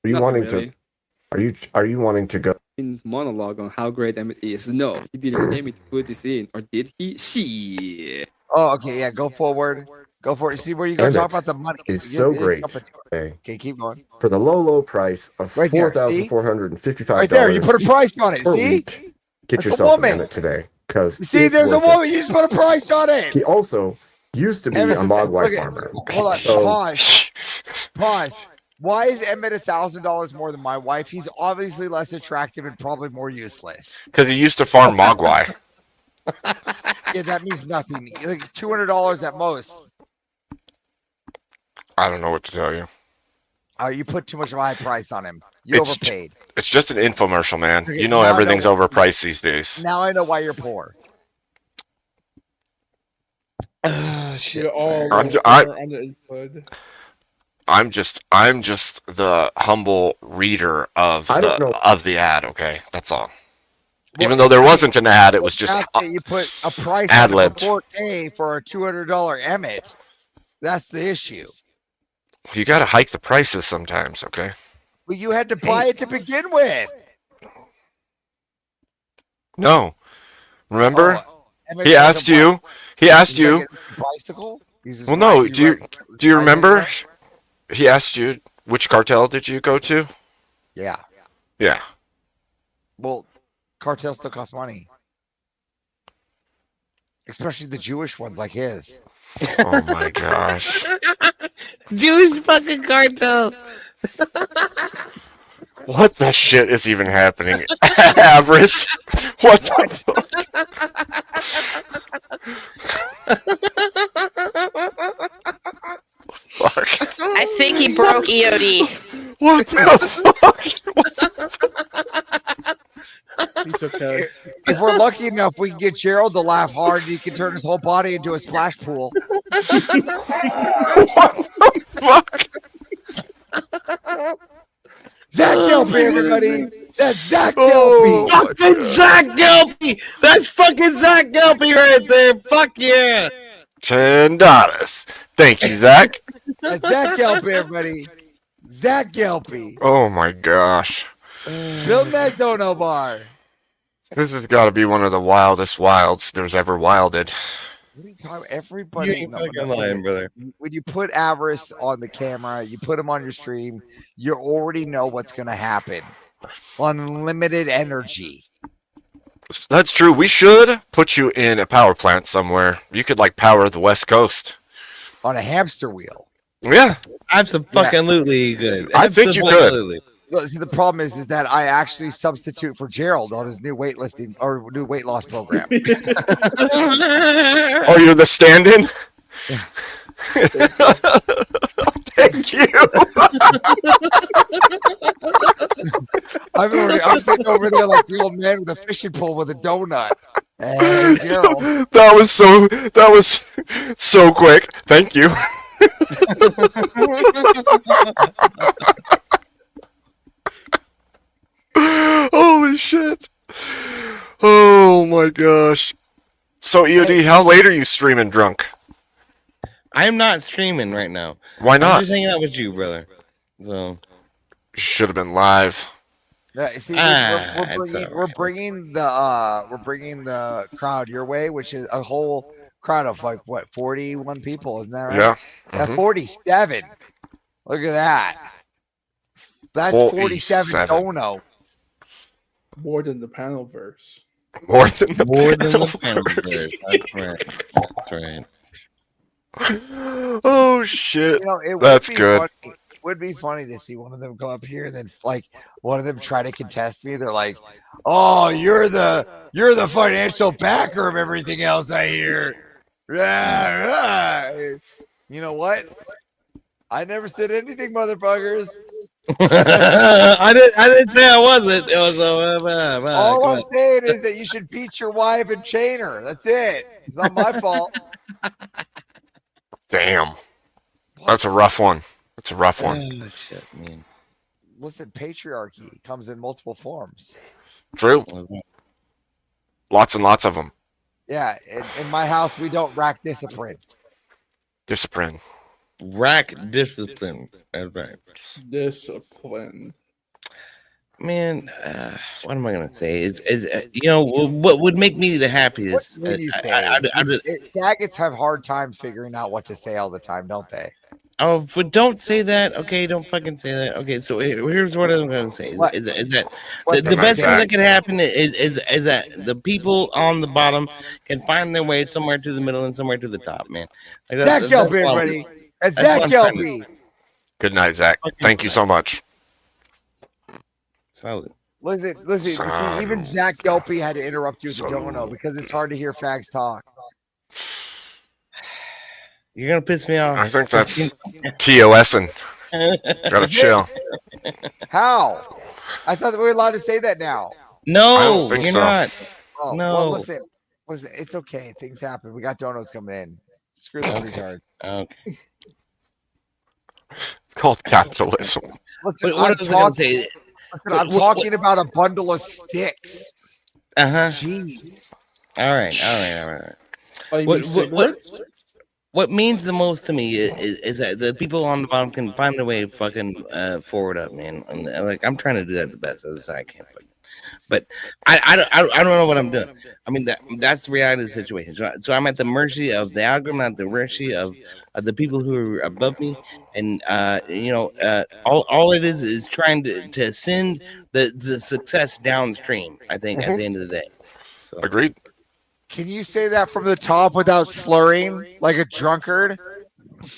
[SPEAKER 2] Are you
[SPEAKER 1] Nothing
[SPEAKER 2] wanting
[SPEAKER 1] really.
[SPEAKER 2] to? Are you wanting to go?
[SPEAKER 1] In monologue on how great Emmett is. No, he didn't pay me to put this in, or did he? Shit.
[SPEAKER 11] Oh, okay, yeah. Go forward. Go for it. See where you go. Talk about the money.
[SPEAKER 2] It's
[SPEAKER 11] You-
[SPEAKER 2] so
[SPEAKER 11] you
[SPEAKER 2] great.
[SPEAKER 11] jump into it. Okay, keep going.
[SPEAKER 2] For the low price of
[SPEAKER 11] Right there, see?
[SPEAKER 2] $4,455.
[SPEAKER 11] Right there, you put a price on it.
[SPEAKER 2] per
[SPEAKER 11] See?
[SPEAKER 2] week, get
[SPEAKER 11] That's a
[SPEAKER 2] yourself
[SPEAKER 11] woman.
[SPEAKER 2] in it today, because
[SPEAKER 11] You see, there's a woman. You just put a price on it.
[SPEAKER 2] He also used to be
[SPEAKER 11] Emerson,
[SPEAKER 2] a Mogwai
[SPEAKER 11] look at-
[SPEAKER 2] farmer.
[SPEAKER 11] Hold on.
[SPEAKER 2] So-
[SPEAKER 11] Pause. Pause. Why is Emmett $1,000 more than my wife? He's obviously less attractive and probably more useless.
[SPEAKER 19] Because he used to farm Mogwai.
[SPEAKER 11] Yeah, that means nothing. Like $200 at most.
[SPEAKER 19] I don't know what to tell you.
[SPEAKER 11] You put too much of a high price on him. You overpaid.
[SPEAKER 19] It's just an infomercial, man.
[SPEAKER 11] Okay,
[SPEAKER 19] You know
[SPEAKER 11] now I know
[SPEAKER 19] everything's
[SPEAKER 11] what-
[SPEAKER 19] overpriced these days.
[SPEAKER 11] Now I know why you're poor.
[SPEAKER 9] We're all
[SPEAKER 19] I'm ju-
[SPEAKER 9] on the inside.
[SPEAKER 19] I'm just the humble reader of
[SPEAKER 2] I don't know.
[SPEAKER 19] the ad. Okay, that's all. Even though there wasn't an ad, it was
[SPEAKER 11] The
[SPEAKER 19] just
[SPEAKER 11] fact that you put a price
[SPEAKER 19] ad-libbed.
[SPEAKER 11] on it for $4K for a $200 Emmett. That's the issue.
[SPEAKER 19] You got to hike the prices sometimes. Okay.
[SPEAKER 11] Well, you had to buy it to begin with.
[SPEAKER 19] No, remember
[SPEAKER 11] Emmett
[SPEAKER 19] he
[SPEAKER 11] was a
[SPEAKER 19] asked you. He asked
[SPEAKER 11] He's
[SPEAKER 19] you.
[SPEAKER 11] like a bicycle. He's just
[SPEAKER 19] Well, no.
[SPEAKER 11] riding
[SPEAKER 19] Do you
[SPEAKER 11] around-
[SPEAKER 19] do you
[SPEAKER 11] riding
[SPEAKER 19] remember?
[SPEAKER 11] around.
[SPEAKER 19] He asked you which cartel did you go to?
[SPEAKER 11] Yeah.
[SPEAKER 19] Yeah.
[SPEAKER 11] Well, cartels still cost money, especially the Jewish ones like his.
[SPEAKER 19] Oh my gosh.
[SPEAKER 12] Jewish fucking cartel.
[SPEAKER 19] What the shit is even happening? Avarice? What the fuck?
[SPEAKER 18] I think he broke EOD.
[SPEAKER 19] What the fuck?
[SPEAKER 9] He's okay.
[SPEAKER 11] If we're lucky enough, we can get Gerald to laugh hard and he can turn his whole body into a splash pool. Zach Gilpy, everybody. That's Zach Gilpy.
[SPEAKER 12] Fucking Zach Gilpy. That's fucking Zach Gilpy right there. Fuck yeah.
[SPEAKER 19] $10. Thank you, Zach.
[SPEAKER 11] That's Zach Gilpy, everybody. Zach Gilpy.
[SPEAKER 19] Oh my gosh.
[SPEAKER 11] Build that dono bar.
[SPEAKER 19] This has got to be one of the wildest wilds there's ever wilded.
[SPEAKER 11] What are you talking about? Everybody.
[SPEAKER 12] You ain't fucking lying, brother.
[SPEAKER 11] When you put Avarice on the camera, you put him on your stream, you already know what's going to happen. Unlimited energy.
[SPEAKER 19] That's true. We should put you in a power plant somewhere. You could like power the West Coast.
[SPEAKER 11] On a hamster wheel.
[SPEAKER 19] Yeah.
[SPEAKER 12] Absolutely good.
[SPEAKER 19] I think you could.
[SPEAKER 12] Absolutely.
[SPEAKER 11] Look, see, the problem is that I actually substitute for Gerald on his new weightlifting or new weight loss program.
[SPEAKER 19] Oh, you're the stand-in? Thank you.
[SPEAKER 11] I'm sitting over there like the old man with a fishing pole with a donut. Hey, Gerald.
[SPEAKER 19] That was so quick. Thank you. Holy shit. Oh my gosh. So EOD, how late are you streaming drunk?
[SPEAKER 12] I'm not streaming right now.
[SPEAKER 19] Why not?
[SPEAKER 12] I'm just hanging out with you, brother. So
[SPEAKER 19] should have been live.
[SPEAKER 11] Yeah, see,
[SPEAKER 12] it's
[SPEAKER 11] we're bringing the crowd your way, which is a whole crowd of like what 41 people, isn't that right?
[SPEAKER 19] Yeah.
[SPEAKER 11] Yeah,
[SPEAKER 19] Mhm.
[SPEAKER 11] 47. Look at that. That's 47
[SPEAKER 19] 47.
[SPEAKER 11] dono.
[SPEAKER 9] More than the panel verse.
[SPEAKER 19] More than the
[SPEAKER 12] More than the
[SPEAKER 19] panel
[SPEAKER 12] verse. That's right. That's right.
[SPEAKER 19] Oh shit.
[SPEAKER 11] You know, it
[SPEAKER 19] That's
[SPEAKER 11] would be
[SPEAKER 19] good.
[SPEAKER 11] funny. It would be funny to see one of them come up here and then like one of them try to contest me. They're like, "Oh, you're the financial backer of everything else I hear." You know what? I never said anything, motherfuckers.
[SPEAKER 12] I didn't say I wasn't. It was
[SPEAKER 11] All
[SPEAKER 12] come
[SPEAKER 11] I'm
[SPEAKER 12] on.
[SPEAKER 11] saying is that you should beat your wife and chain her. That's it. It's not my fault.
[SPEAKER 19] Damn. That's a rough one. That's a rough one.
[SPEAKER 12] Oh, shit, man.
[SPEAKER 11] Listen, patriarchy comes in multiple forms.
[SPEAKER 19] True. Lots and lots of them.
[SPEAKER 11] Yeah, in my house, we don't rack discipline.
[SPEAKER 19] Discipline.
[SPEAKER 12] Rack discipline. That's right.
[SPEAKER 9] Discipline.
[SPEAKER 12] Man, what am I gonna say? Is you know what would make me the happiest?
[SPEAKER 11] What do you say? Faggots have hard time figuring out what to say all the time, don't they?
[SPEAKER 12] Oh, but don't say that. Okay, don't fucking say that. Okay, so here's what I'm gonna say: is that the best thing that can happen is that the people on the bottom can find their way somewhere to the middle and somewhere to the top, man. Like
[SPEAKER 11] Zach Gelby, everybody. That's Zach Gelby.
[SPEAKER 19] Good night, Zach. Thank you so much.
[SPEAKER 12] Solid.
[SPEAKER 11] Listen. See, even Zach Gelby had to interrupt you with the dono because it's hard to hear fags talk.
[SPEAKER 12] You're gonna piss me off.
[SPEAKER 19] I think that's TOSing. Gotta chill.
[SPEAKER 11] How? I thought that we were allowed to say that now.
[SPEAKER 12] No,
[SPEAKER 19] I don't think
[SPEAKER 12] you're
[SPEAKER 19] so.
[SPEAKER 12] not.
[SPEAKER 11] Oh,
[SPEAKER 12] No.
[SPEAKER 11] well, listen, it's okay. Things happen. We got donuts coming in. Screw the retards.
[SPEAKER 12] Okay.
[SPEAKER 19] It's called capitalism.
[SPEAKER 11] Listen,
[SPEAKER 12] What
[SPEAKER 11] I'm
[SPEAKER 12] was I gonna say?
[SPEAKER 11] talking. I'm talking about a bundle of sticks.
[SPEAKER 12] Uh-huh.
[SPEAKER 11] Jeez.
[SPEAKER 12] All right.
[SPEAKER 9] Oh, you mean cigarettes?
[SPEAKER 12] What means the most to me is that the people on the bottom can find a way to fucking forward up, man. And like I'm trying to do that the best as I can, but I don't know what I'm doing. I mean that's the reality of the situation. So I'm at the mercy of the algorithm, at the mercy of the people who are above me, and all it is trying to send the success downstream. I think at the end of the day. So
[SPEAKER 19] agreed.
[SPEAKER 11] Can you say that from the top without slurring like a drunkard?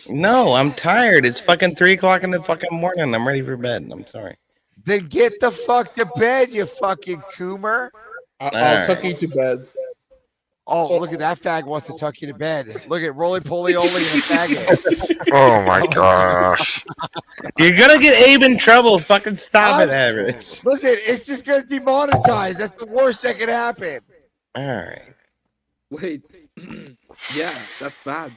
[SPEAKER 12] No, I'm tired. It's fucking 3:00 in the fucking morning. I'm ready for bed. I'm sorry.
[SPEAKER 11] Then get the fuck to bed, you fucking coomer.
[SPEAKER 9] I'll tuck you to bed.
[SPEAKER 11] Oh, look at that fag wants to tuck you to bed. Look at Roly Poly Oly and a faggot.
[SPEAKER 19] Oh my gosh.
[SPEAKER 12] You're gonna get Abe in trouble. Fucking stop it, Harris.
[SPEAKER 11] Listen, it's just gonna demonetize. That's the worst that could happen.
[SPEAKER 12] All right.
[SPEAKER 1] Wait. Yeah, that's bad.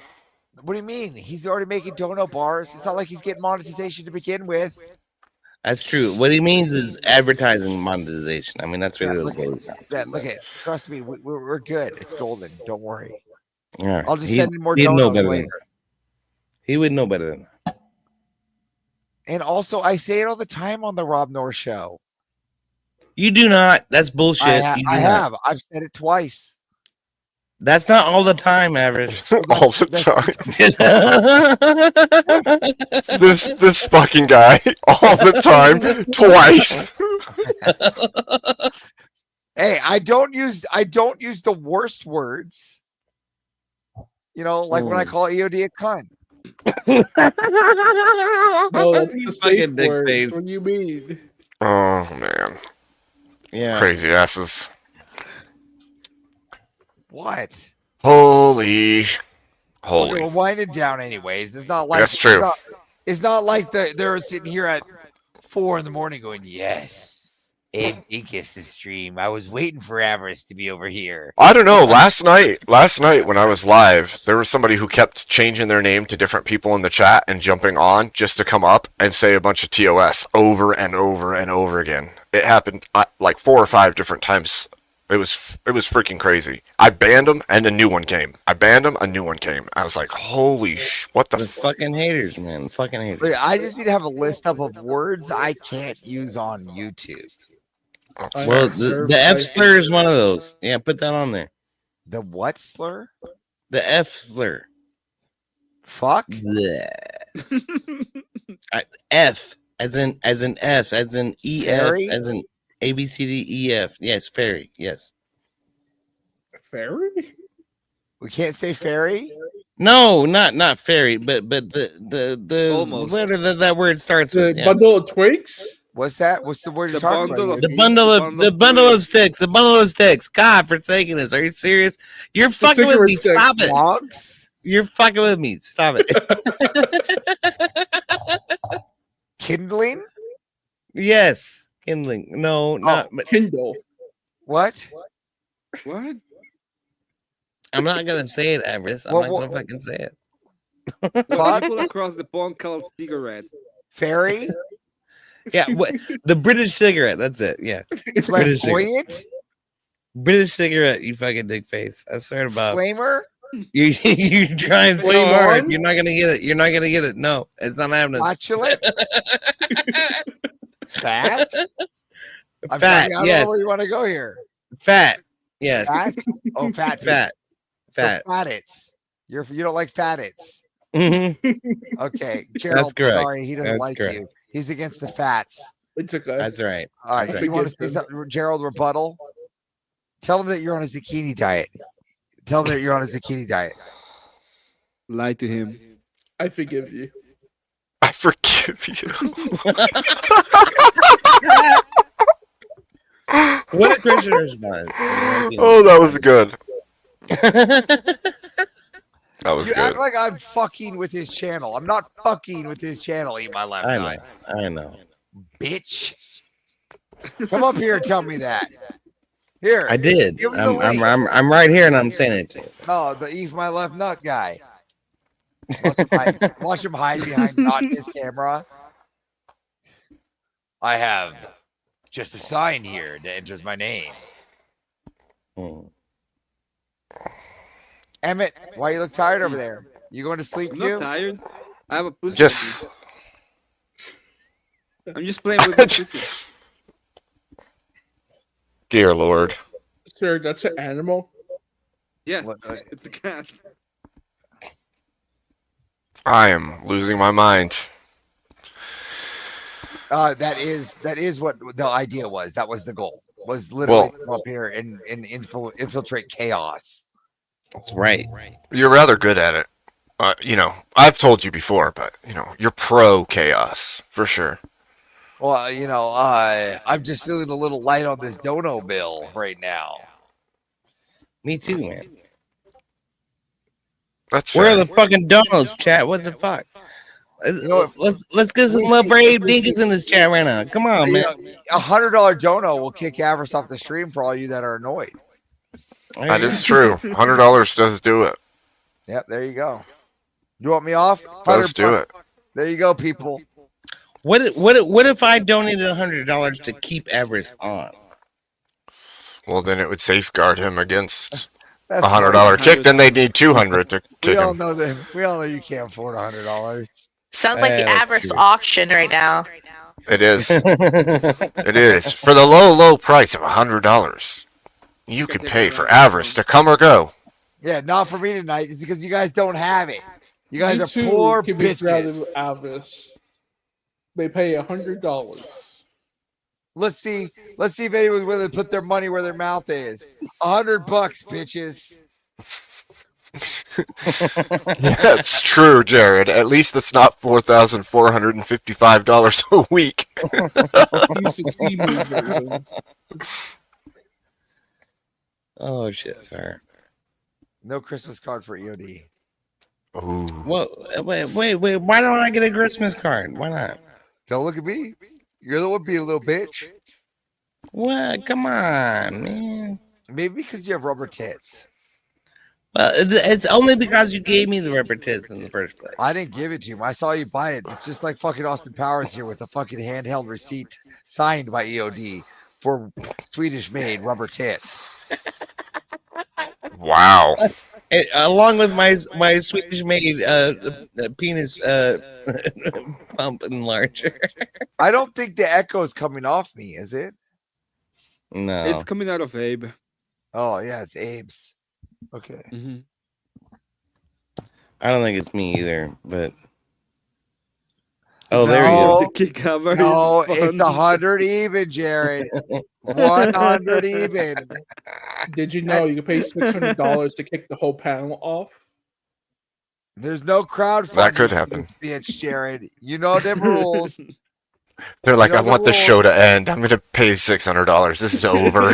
[SPEAKER 11] What do you mean? He's already making donut bars. It's not like he's getting monetization to begin with.
[SPEAKER 12] That's true. What he means is advertising monetization. I mean, that's really
[SPEAKER 11] Yeah,
[SPEAKER 12] what it boils down to.
[SPEAKER 11] Look at. Trust me, we're good. It's golden. Don't worry.
[SPEAKER 12] All right.
[SPEAKER 11] I'll just send in more
[SPEAKER 12] he'd know
[SPEAKER 11] donuts
[SPEAKER 12] better
[SPEAKER 11] later.
[SPEAKER 12] He would know better than that.
[SPEAKER 11] And also, I say it all the time on the Rob North show.
[SPEAKER 12] You do not. That's bullshit. You do
[SPEAKER 11] I
[SPEAKER 12] not.
[SPEAKER 11] have. I've said it twice.
[SPEAKER 12] That's not all the time, average.
[SPEAKER 19] All the time. this fucking guy all the time, twice.
[SPEAKER 11] Hey, I don't use the worst words. You know, like when I call EOD a cunt.
[SPEAKER 9] No, that's
[SPEAKER 12] You
[SPEAKER 9] the
[SPEAKER 12] fucking
[SPEAKER 9] safe
[SPEAKER 12] dick
[SPEAKER 9] word.
[SPEAKER 12] face.
[SPEAKER 9] What do you mean?
[SPEAKER 19] Oh man.
[SPEAKER 12] Yeah.
[SPEAKER 19] Crazy asses.
[SPEAKER 11] What?
[SPEAKER 19] Holy.
[SPEAKER 11] Okay, we're winding down anyways. It's not like
[SPEAKER 19] That's true.
[SPEAKER 11] It's not like they're sitting here at 4 a.m. going, yes, Abe Dinkus' stream. I was waiting for Avarice to be over here.
[SPEAKER 19] I don't know. Last night when I was live, there was somebody who kept changing their name to different people in the chat and jumping on just to come up and say a bunch of TOS over and over and over again. It happened like 4 or 5 different times. It was freaking crazy. I banned him and a new one came. I banned him, a new one came. I was like, holy what the
[SPEAKER 12] fucking haters, man. Fucking haters.
[SPEAKER 11] Look, I just need to have a list up of words I can't use on YouTube.
[SPEAKER 12] Well, the F slur is one of those. Yeah, put that on there.
[SPEAKER 11] The what slur?
[SPEAKER 12] The F slur.
[SPEAKER 11] Fuck.
[SPEAKER 12] F as in F as in EF
[SPEAKER 11] Fairy?
[SPEAKER 12] as in A B C D E F. Yes, fairy. Yes.
[SPEAKER 9] Fairy?
[SPEAKER 11] We can't say fairy.
[SPEAKER 12] No, not fairy, but the
[SPEAKER 1] Almost.
[SPEAKER 12] letter that word starts
[SPEAKER 9] The
[SPEAKER 12] with. Yeah.
[SPEAKER 9] bundle of twigs?
[SPEAKER 11] What's that? What's the word you're
[SPEAKER 1] The
[SPEAKER 11] talking
[SPEAKER 1] bundle
[SPEAKER 11] about?
[SPEAKER 1] of-
[SPEAKER 12] The
[SPEAKER 11] Yogi?
[SPEAKER 12] bundle of sticks. The bundle of sticks. God forsaken us. Are you serious? You're fucking with
[SPEAKER 9] cigarette
[SPEAKER 12] me.
[SPEAKER 9] sticks.
[SPEAKER 12] Stop it.
[SPEAKER 11] Logs?
[SPEAKER 12] You're fucking with me. Stop it.
[SPEAKER 11] Kindling?
[SPEAKER 12] Yes. Kindling. No, not. But
[SPEAKER 9] Kindle.
[SPEAKER 11] What?
[SPEAKER 1] What?
[SPEAKER 12] I'm not gonna say it, Everest. I'm not gonna fucking say it.
[SPEAKER 1] What
[SPEAKER 11] Fuck?
[SPEAKER 1] people across the pond call cigarette?
[SPEAKER 11] Fairy?
[SPEAKER 12] Yeah, what the British cigarette? That's it. Yeah, British cigarette.
[SPEAKER 11] Flamboyant?
[SPEAKER 12] British cigarette. You fucking dick face. I swear to Bob.
[SPEAKER 11] Flamer?
[SPEAKER 12] You're trying so
[SPEAKER 9] Flame
[SPEAKER 12] hard.
[SPEAKER 9] on?
[SPEAKER 12] You're not gonna get it. You're not gonna get it. No, it's not happening.
[SPEAKER 11] Flatulent? Fat?
[SPEAKER 12] Fat.
[SPEAKER 11] I don't know
[SPEAKER 12] Yes.
[SPEAKER 11] where you want to go here.
[SPEAKER 12] Fat. Yes.
[SPEAKER 11] Fat? Oh, fat.
[SPEAKER 12] Fat.
[SPEAKER 11] So
[SPEAKER 12] Fat.
[SPEAKER 11] fattets. You don't like fattets.
[SPEAKER 12] Mhm.
[SPEAKER 11] Okay, Gerald.
[SPEAKER 12] correct.
[SPEAKER 11] Sorry, he doesn't
[SPEAKER 12] That's
[SPEAKER 11] like
[SPEAKER 12] correct.
[SPEAKER 11] you. He's against the fats.
[SPEAKER 9] It's okay.
[SPEAKER 12] That's right.
[SPEAKER 11] All right.
[SPEAKER 12] That's
[SPEAKER 11] If
[SPEAKER 12] right.
[SPEAKER 11] you want to say something, Gerald, rebuttal. Tell him that you're on a zucchini diet. Tell him that you're on a zucchini diet.
[SPEAKER 1] Lie to him.
[SPEAKER 9] I forgive you.
[SPEAKER 19] I forgive you.
[SPEAKER 12] What a Christian response.
[SPEAKER 19] Oh, that was good. That was
[SPEAKER 11] You
[SPEAKER 19] good.
[SPEAKER 11] act like I'm fucking with his channel. I'm not fucking with his channel. Eat my left
[SPEAKER 12] I know.
[SPEAKER 11] eye,
[SPEAKER 12] I know.
[SPEAKER 11] bitch. Come up here and tell me that. Here,
[SPEAKER 12] I did.
[SPEAKER 11] Give him the link.
[SPEAKER 12] I'm right here and I'm saying it to you.
[SPEAKER 11] No, the eat my left nut guy. Watch him hide behind not his camera. I have just a sign here that enters my name. Emmett, why you look tired over there? You going to sleep
[SPEAKER 1] I'm
[SPEAKER 11] too?
[SPEAKER 1] not tired. I have a pussy.
[SPEAKER 19] Just
[SPEAKER 1] I'm just playing with my pussy.
[SPEAKER 19] dear Lord.
[SPEAKER 9] Sir, that's an animal.
[SPEAKER 1] Yes, it's a cat.
[SPEAKER 19] I am losing my mind.
[SPEAKER 11] That is what the idea was. That was the goal. Was literally
[SPEAKER 19] Well-
[SPEAKER 11] come up here and infiltrate chaos.
[SPEAKER 12] That's right.
[SPEAKER 19] You're rather good at it. I've told you before, but you're pro chaos for sure.
[SPEAKER 11] Well, I'm just feeling a little light on this dono bill right now.
[SPEAKER 12] Me too, man.
[SPEAKER 19] That's
[SPEAKER 12] Where are
[SPEAKER 19] fair.
[SPEAKER 12] the fucking donuts, chat? What the fuck? Let's get some love brave dingus in this chat right now. Come on, man.
[SPEAKER 11] $100 dono will kick Avarice off the stream for all you that are annoyed.
[SPEAKER 19] That is true. $100 does do it.
[SPEAKER 11] Yep, there you go. You want me off?
[SPEAKER 19] Does do
[SPEAKER 11] $100.
[SPEAKER 19] it.
[SPEAKER 11] There you go, people.
[SPEAKER 12] What if I donated $100 to keep Everest on?
[SPEAKER 19] Well, then it would safeguard him against
[SPEAKER 11] That's
[SPEAKER 19] a $100
[SPEAKER 11] fine.
[SPEAKER 19] kick. Then they'd need 200 to
[SPEAKER 11] We
[SPEAKER 19] kick
[SPEAKER 11] all
[SPEAKER 19] him.
[SPEAKER 11] know that. We all know you can't afford $100.
[SPEAKER 18] Sounds like the
[SPEAKER 12] That's
[SPEAKER 18] average
[SPEAKER 12] true.
[SPEAKER 18] auction right now.
[SPEAKER 19] It is. It is for the low price of $100. You can pay for Avarice to come or go.
[SPEAKER 11] Yeah, not for me tonight. It's because you guys don't have it. You guys
[SPEAKER 9] You
[SPEAKER 11] are
[SPEAKER 9] too
[SPEAKER 11] poor
[SPEAKER 9] can be proud of
[SPEAKER 11] bitches.
[SPEAKER 9] Avarice. They pay $100.
[SPEAKER 11] Let's see if anyone's willing to put their money where their mouth is. $100, bitches.
[SPEAKER 19] That's true, Jared. At least it's not $4,455 a week.
[SPEAKER 9] Use the TV version.
[SPEAKER 12] Oh shit, fair.
[SPEAKER 11] No Christmas card for EOD.
[SPEAKER 19] Ooh.
[SPEAKER 12] Well, wait. Why don't I get a Christmas card? Why not?
[SPEAKER 11] Don't look at me. You're the one being a little bitch.
[SPEAKER 12] What? Come on, man.
[SPEAKER 11] Maybe because you have rubber tits.
[SPEAKER 12] Well, it's only because you gave me the rubber tits in the first place.
[SPEAKER 11] I didn't give it to you. I saw you buy it. It's just like fucking Austin Powers here with a fucking handheld receipt signed by EOD for Swedish made rubber tits.
[SPEAKER 19] Wow.
[SPEAKER 12] Along with my Swedish made penis pump enlarger.
[SPEAKER 11] I don't think the echo is coming off me, is it?
[SPEAKER 12] No.
[SPEAKER 1] It's coming out of Abe.
[SPEAKER 11] Oh yeah, it's Abe's. Okay.
[SPEAKER 1] Mm-hmm.
[SPEAKER 12] I don't think it's me either, but Oh, there you go.
[SPEAKER 1] The kick cover
[SPEAKER 11] No,
[SPEAKER 1] is
[SPEAKER 11] it's
[SPEAKER 1] fun.
[SPEAKER 11] 100 even, Jared. 100 even.
[SPEAKER 9] Did you know you could pay $600 to kick the whole panel off?
[SPEAKER 11] There's no crowdfunding.
[SPEAKER 19] That could
[SPEAKER 11] for
[SPEAKER 19] happen.
[SPEAKER 11] this bitch, Jared. You know them rules.
[SPEAKER 19] They're like,
[SPEAKER 11] You
[SPEAKER 19] I
[SPEAKER 11] know the
[SPEAKER 19] want the
[SPEAKER 11] rules.
[SPEAKER 19] show to end. I'm gonna pay $600. This is over.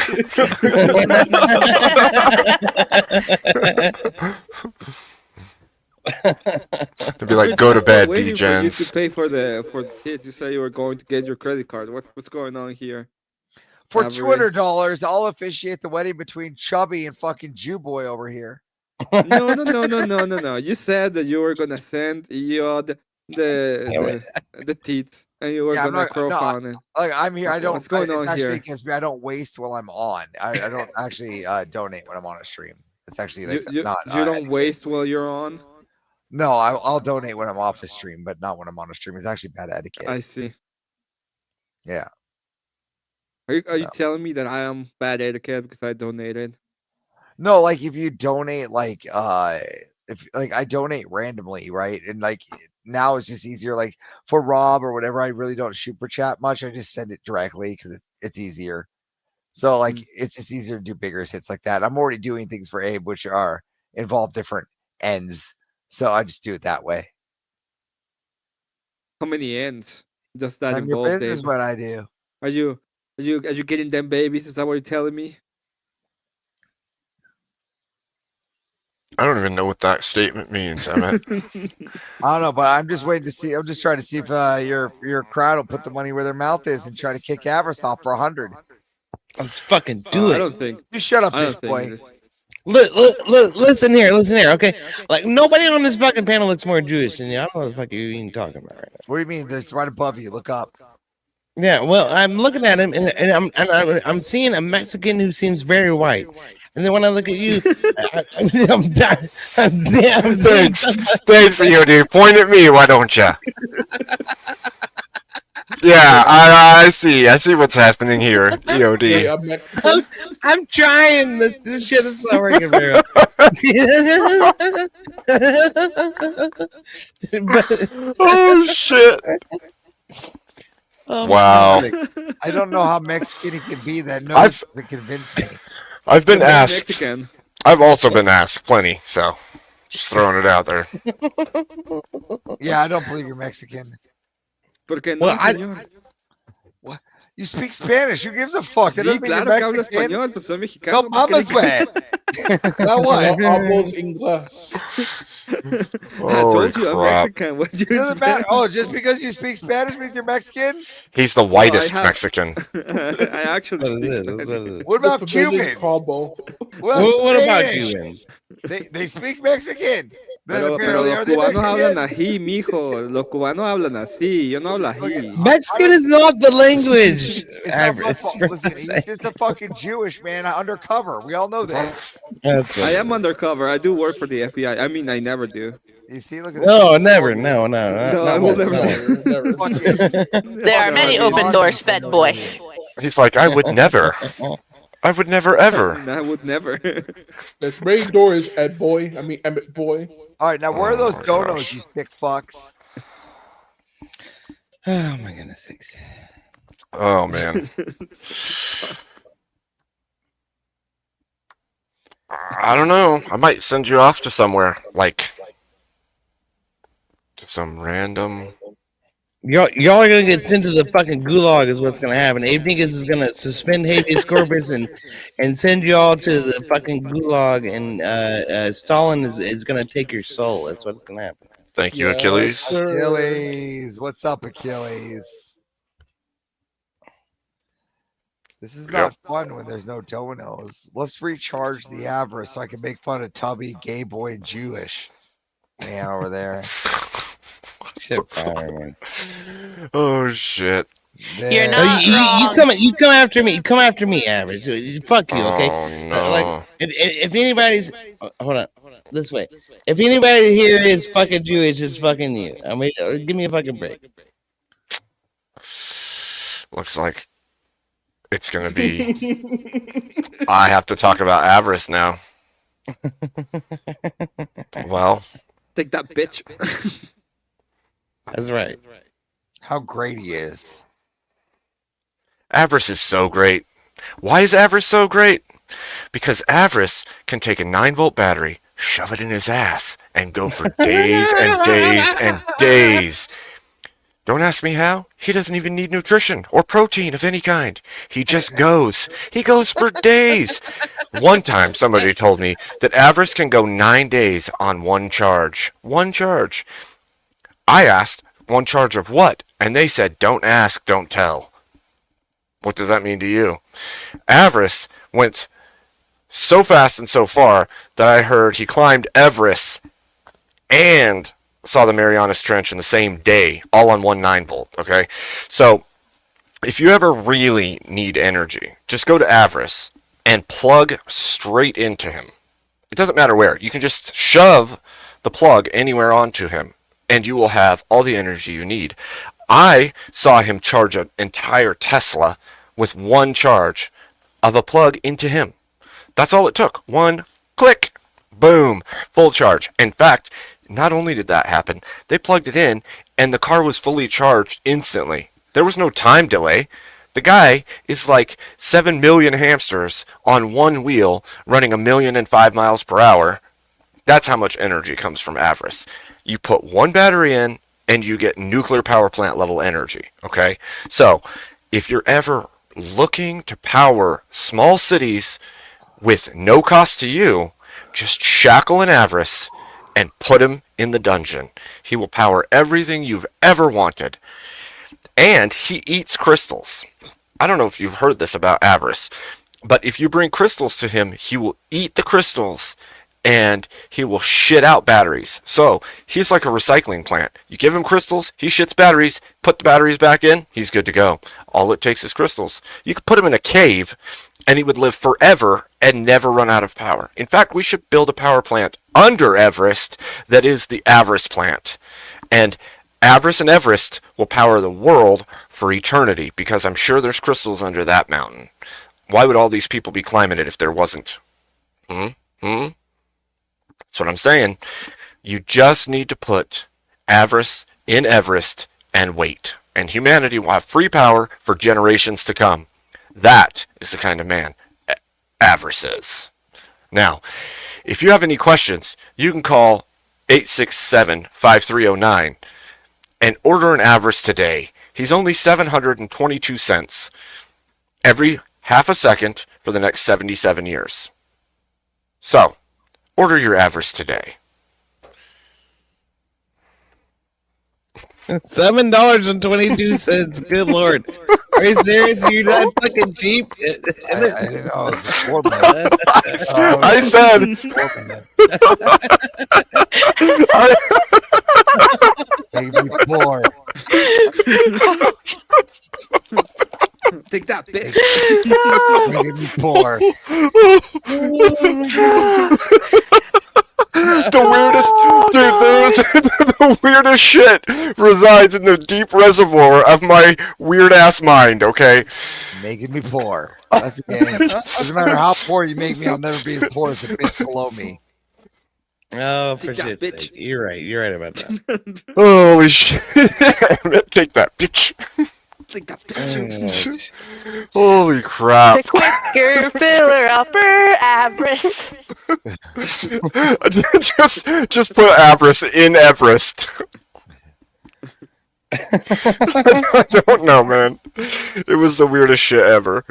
[SPEAKER 19] To be like, go to bed,
[SPEAKER 1] waiting for you to
[SPEAKER 19] Degens.
[SPEAKER 1] pay for the kids. You said you were going to get your credit card. What's going on here?
[SPEAKER 11] For
[SPEAKER 1] Avarice.
[SPEAKER 11] $200, I'll officiate the wedding between Chubby and fucking Jew Boy over here.
[SPEAKER 1] No. You said that you were gonna send Yod the teats, and you were
[SPEAKER 11] Yeah, I'm
[SPEAKER 1] gonna
[SPEAKER 11] not-
[SPEAKER 1] crowdfund it.
[SPEAKER 11] Like I'm here. I don't.
[SPEAKER 1] What's going
[SPEAKER 11] it's
[SPEAKER 1] on
[SPEAKER 11] actually
[SPEAKER 1] here?
[SPEAKER 11] against me. I don't waste while I'm on. I don't actually donate when I'm on a stream. It's actually like
[SPEAKER 1] You
[SPEAKER 11] not.
[SPEAKER 1] don't waste while you're on.
[SPEAKER 11] No, I'll donate when I'm off a stream, but not when I'm on a stream. It's actually bad etiquette.
[SPEAKER 1] I see.
[SPEAKER 11] Yeah.
[SPEAKER 1] Are you telling me that I am bad etiquette because I donated?
[SPEAKER 11] No, like if you donate, like if like I donate randomly, right? And like now it's just easier. Like for Rob or whatever, I really don't super chat much. I just send it directly because it's easier. So like it's just easier to do bigger hits like that. I'm already doing things for Abe, which are involve different ends. So I just do it that way.
[SPEAKER 1] How many ends does that
[SPEAKER 11] None of your
[SPEAKER 1] involve?
[SPEAKER 11] business
[SPEAKER 1] Dave?
[SPEAKER 11] what I do.
[SPEAKER 1] Are you getting them babies? Is that what you're telling me?
[SPEAKER 19] I don't even know what that statement means, Emmett.
[SPEAKER 11] I don't know, but I'm just waiting to see. I'm just trying to see if your crowd will put the money where their mouth is and try to kick Avarice off for 100.
[SPEAKER 12] Let's fucking do it.
[SPEAKER 1] I don't think.
[SPEAKER 11] You shut up,
[SPEAKER 1] I don't
[SPEAKER 11] bitch
[SPEAKER 1] think
[SPEAKER 11] boy.
[SPEAKER 1] it is.
[SPEAKER 12] Look, listen here, okay? Like, nobody on this fucking panel looks more Jewish than you. I don't know what the fuck you're even talking about right now.
[SPEAKER 11] What do you mean? There's right above you. Look up.
[SPEAKER 12] Yeah, well, I'm looking at him, and I'm seeing a Mexican who seems very white. And then when I look at you, I'm
[SPEAKER 19] Thanks, EOD. Point at me, why don't you? Yeah, I see. I see what's happening here, EOD.
[SPEAKER 12] I'm trying. This shit is not working very well.
[SPEAKER 19] Oh shit!
[SPEAKER 12] Oh,
[SPEAKER 19] Wow.
[SPEAKER 11] I don't know how Mexican he can be that knows
[SPEAKER 19] I've-
[SPEAKER 11] to convince me.
[SPEAKER 19] I've been
[SPEAKER 1] You're
[SPEAKER 19] asked.
[SPEAKER 1] Mexican.
[SPEAKER 19] I've also been asked plenty, so just throwing it out there.
[SPEAKER 11] Yeah, I don't believe you're Mexican.
[SPEAKER 1] Porque no,
[SPEAKER 12] Well,
[SPEAKER 1] señor.
[SPEAKER 11] What? You speak Spanish. Who gives a fuck? That
[SPEAKER 1] Sí,
[SPEAKER 11] doesn't mean
[SPEAKER 1] claro
[SPEAKER 11] you're
[SPEAKER 1] que hablo
[SPEAKER 11] Mexican.
[SPEAKER 1] español, pues soy mexicano.
[SPEAKER 11] No
[SPEAKER 1] ¿por qué
[SPEAKER 11] mames,
[SPEAKER 1] le-
[SPEAKER 11] güey. Now what?
[SPEAKER 9] Hablos inglés.
[SPEAKER 1] I
[SPEAKER 19] Holy
[SPEAKER 1] told you I'm
[SPEAKER 19] crap.
[SPEAKER 1] Mexican. What you
[SPEAKER 11] Doesn't matter. Oh, just because you speak Spanish means you're Mexican?
[SPEAKER 19] He's the whitest
[SPEAKER 1] have-
[SPEAKER 19] Mexican.
[SPEAKER 1] I actually
[SPEAKER 12] What
[SPEAKER 1] speak
[SPEAKER 12] is it?
[SPEAKER 1] Spanish.
[SPEAKER 12] What is it?
[SPEAKER 11] What about
[SPEAKER 9] The familiar
[SPEAKER 11] Cubans?
[SPEAKER 9] combo.
[SPEAKER 12] What about
[SPEAKER 11] Spanish?
[SPEAKER 12] Cubans?
[SPEAKER 11] They speak Mexican. Then
[SPEAKER 1] Pero
[SPEAKER 11] apparently,
[SPEAKER 1] los
[SPEAKER 11] are they
[SPEAKER 1] cubanos hablan
[SPEAKER 11] Mexican?
[SPEAKER 1] así, mijo. Los cubanos hablan así. Yo no hablo así.
[SPEAKER 12] Mexican is not the language.
[SPEAKER 11] It's not my
[SPEAKER 12] It's
[SPEAKER 11] fault.
[SPEAKER 12] for
[SPEAKER 11] Listen, he's just a fucking Jewish man undercover. We all know that.
[SPEAKER 12] That's
[SPEAKER 1] I
[SPEAKER 12] what-
[SPEAKER 1] am undercover. I do work for the FBI. I mean, I never do.
[SPEAKER 11] You see, look at
[SPEAKER 12] No, never. No.
[SPEAKER 1] No,
[SPEAKER 12] not
[SPEAKER 1] I will
[SPEAKER 12] once,
[SPEAKER 1] never
[SPEAKER 12] no.
[SPEAKER 1] do.
[SPEAKER 11] Fuck you.
[SPEAKER 18] There are many open doors, fed boy.
[SPEAKER 19] He's like, I would never. I would never ever.
[SPEAKER 1] I would never.
[SPEAKER 9] This main door is Ed Boy. I mean Emmett Boy.
[SPEAKER 11] All right, now where are those
[SPEAKER 19] Oh my
[SPEAKER 11] donos,
[SPEAKER 19] gosh.
[SPEAKER 11] you sick fucks?
[SPEAKER 12] Oh my goodness sakes.
[SPEAKER 19] Oh man. I don't know. I might send you off to somewhere, like to some random.
[SPEAKER 12] Y'all are gonna get sent to the fucking gulag is what's gonna happen. Abe Dinkus is gonna suspend habeas corpus and send you all to the fucking gulag, and Stalin is gonna take your soul. That's what's gonna happen.
[SPEAKER 19] Thank you,
[SPEAKER 9] Yes,
[SPEAKER 19] Achilles.
[SPEAKER 9] sir.
[SPEAKER 11] Achilles. What's up, Achilles? This is not fun when there's no donos. Let's recharge the Avarice so I can make fun of Tubby, Gay Boy, and Jewish man over there.
[SPEAKER 12] Shit, fire, man.
[SPEAKER 19] Oh shit.
[SPEAKER 18] You're
[SPEAKER 11] There.
[SPEAKER 18] not
[SPEAKER 12] you
[SPEAKER 18] wrong.
[SPEAKER 12] you come after me. Come after me, average. Fuck you, okay?
[SPEAKER 19] Oh no.
[SPEAKER 12] Like if anybody's hold on this way. If anybody here is fucking Jewish, it's fucking you. I mean, give me a fucking break.
[SPEAKER 19] Looks like it's gonna be. I have to talk about avarice now. Well,
[SPEAKER 1] Take that, bitch.
[SPEAKER 12] That's right.
[SPEAKER 11] how great he is.
[SPEAKER 19] Avarice is so great. Why is Avarice so great? Because Avarice can take a 9-volt battery, shove it in his ass, and go for days and days and days. Don't ask me how. He doesn't even need nutrition or protein of any kind. He just goes. He goes for days. One time, somebody told me that Avarice can go 9 days on one charge. One charge. I asked, one charge of what? And they said, don't ask, don't tell. What does that mean to you? Avarice went so fast and so far that I heard he climbed Everest and saw the Marianas Trench in the same day, all on one 9-volt, okay? So, if you ever really need energy, just go to Avarice and plug straight into him. It doesn't matter where. You can just shove the plug anywhere onto him, and you will have all the energy you need. I saw him charge an entire Tesla with one charge of a plug into him. That's all it took. One click. Boom. Full charge. In fact, not only did that happen, they plugged it in, and the car was fully charged instantly. There was no time delay. The guy is like 7 million hamsters on one wheel running 1,005 miles per hour. That's how much energy comes from Avarice. You put one battery in, and you get nuclear power plant level energy, okay? So, if you're ever looking to power small cities with no cost to you, just shackle an Avarice and put him in the dungeon. He will power everything you've ever wanted. And he eats crystals. I don't know if you've heard this about Avarice, but if you bring crystals to him, he will eat the crystals and he will shit out batteries. So he's like a recycling plant. You give him crystals, he shits batteries, put the batteries back in, he's good to go. All it takes is crystals. You could put him in a cave and he would live forever and never run out of power. In fact, we should build a power plant under Everest that is the Avarice plant. And Avarice and Everest will power the world for eternity because I'm sure there's crystals under that mountain. Why would all these people be climbing it if there wasn't? That's what I'm saying. You just need to put Avarice in Everest and wait. And humanity will have free power for generations to come. That is the kind of man Avarice is. Now, if you have any questions, you can call 867-5309 and order an Avarice today. He's only 722 cents every half a second for the next 77 years. So, order your Avarice today.
[SPEAKER 12] $7.22. Good lord. Are you serious? You're that fucking cheap?
[SPEAKER 11] I didn't know it was a
[SPEAKER 19] I said.
[SPEAKER 11] Make me poor.
[SPEAKER 1] Take that, bitch.
[SPEAKER 11] Make me poor.
[SPEAKER 19] The weirdest, dude, the weirdest shit resides in the deep reservoir of my weird ass mind, okay?
[SPEAKER 11] Making me poor. That's okay. Doesn't matter how poor you make me, I'll never be as poor as the bitch below me.
[SPEAKER 12] Oh, for shit's sake. You're right. You're right about that.
[SPEAKER 19] Holy shit. Take that, bitch.
[SPEAKER 1] Take that, bitch.
[SPEAKER 19] Holy crap.
[SPEAKER 18] The quicker filler upper Avarice.
[SPEAKER 19] just put Avarice in Everest. I don't know, man. It was the weirdest shit ever.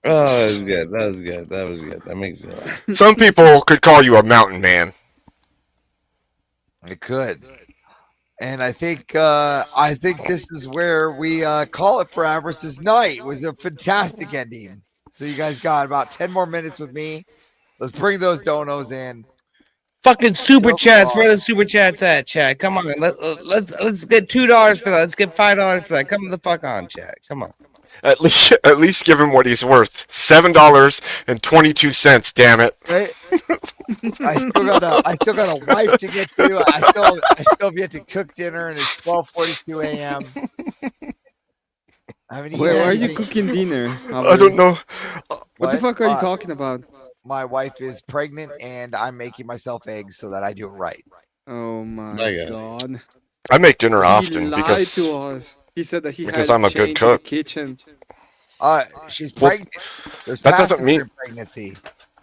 [SPEAKER 12] Oh, that was good. That was good. That was good. That makes me laugh.
[SPEAKER 19] Some people could call you a mountain man.
[SPEAKER 11] It could. And I think this is where we call it for Avarice's night. It was a fantastic ending. So you guys got about 10 more minutes with me. Let's bring those donos in.
[SPEAKER 12] Fucking super chats. Where are the super chats at, chat? Come on. Let's get $2 for that. Let's get $5 for that. Come the fuck on, chat. Come on.
[SPEAKER 19] At least give him what he's worth. $7.22. Damn it!
[SPEAKER 11] Right? I still got a wife to get to. I still have yet to cook dinner, and it's 12:42 a.m.
[SPEAKER 1] Where are you cooking dinner?
[SPEAKER 19] I don't know.
[SPEAKER 1] What the fuck are you talking about?
[SPEAKER 11] My wife is pregnant, and I'm making myself eggs so that I do it right.
[SPEAKER 1] Oh my god.
[SPEAKER 19] I make dinner
[SPEAKER 1] He
[SPEAKER 19] often
[SPEAKER 1] lied
[SPEAKER 19] because
[SPEAKER 1] to us. He said that he
[SPEAKER 19] because
[SPEAKER 1] had
[SPEAKER 19] I'm a good
[SPEAKER 1] change in the
[SPEAKER 19] cook.
[SPEAKER 1] kitchen.
[SPEAKER 11] She's
[SPEAKER 19] Well,
[SPEAKER 11] pregnant. There's
[SPEAKER 19] that doesn't
[SPEAKER 11] passes
[SPEAKER 19] mean
[SPEAKER 11] in pregnancy.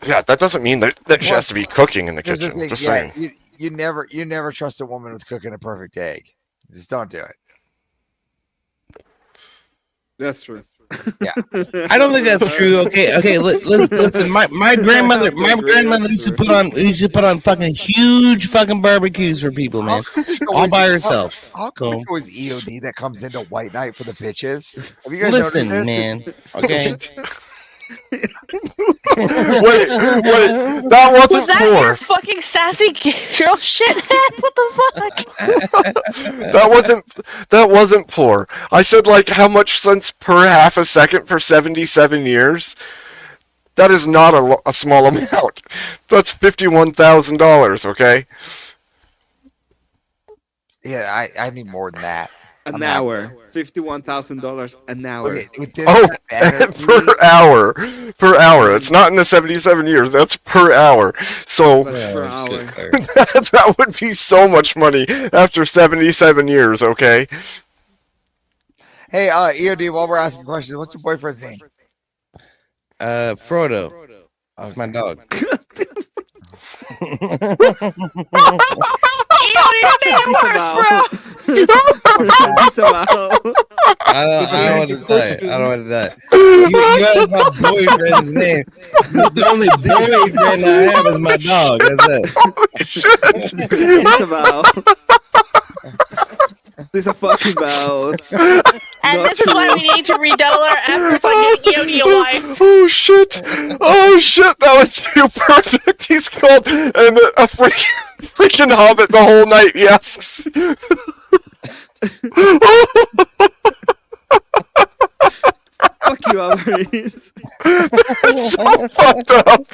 [SPEAKER 19] yeah, that doesn't mean that she has to be cooking in the
[SPEAKER 11] Here's the
[SPEAKER 19] kitchen.
[SPEAKER 11] thing,
[SPEAKER 19] Just
[SPEAKER 11] yeah,
[SPEAKER 19] saying.
[SPEAKER 11] you never trust a woman with cooking a perfect egg. Just don't do it.
[SPEAKER 1] That's true.
[SPEAKER 11] Yeah.
[SPEAKER 12] I don't think that's true. Okay. Listen. My grandmother used to put on fucking huge fucking barbecues for people, man, all by herself.
[SPEAKER 11] How come it's
[SPEAKER 12] So,
[SPEAKER 11] always EOD that comes into White Night for the bitches? Have you guys
[SPEAKER 12] listen,
[SPEAKER 11] noticed this?
[SPEAKER 12] man. Okay.
[SPEAKER 19] Wait, that wasn't
[SPEAKER 18] Was that
[SPEAKER 19] poor.
[SPEAKER 18] your fucking sassy girl shit head? What the fuck?
[SPEAKER 19] That wasn't poor. I said like how much cents per half a second for 77 years. That is not a small amount. That's $51,000. Okay.
[SPEAKER 11] Yeah, I need more than that.
[SPEAKER 1] An hour, $51,000 an hour.
[SPEAKER 19] Oh, per hour, per hour. It's not in the 77 years. That's per hour. So
[SPEAKER 1] Per hour.
[SPEAKER 19] that would be so much money after 77 years. Okay.
[SPEAKER 11] Hey, EOD, while we're asking questions, what's your boyfriend's name?
[SPEAKER 12] Frodo. That's my dog. I don't want to die. I don't want to die. You asked my boyfriend's name. The only boyfriend I have is my dog. That's it.
[SPEAKER 1] This a fucking bow.
[SPEAKER 18] And this is why we need to redouble our efforts on getting EOD a wife.
[SPEAKER 19] Oh shit! Oh shit! That was too perfect. He's called a freaking hobbit the whole night. Yes.
[SPEAKER 1] Fuck you, Alvarez.
[SPEAKER 19] That's so fucked up.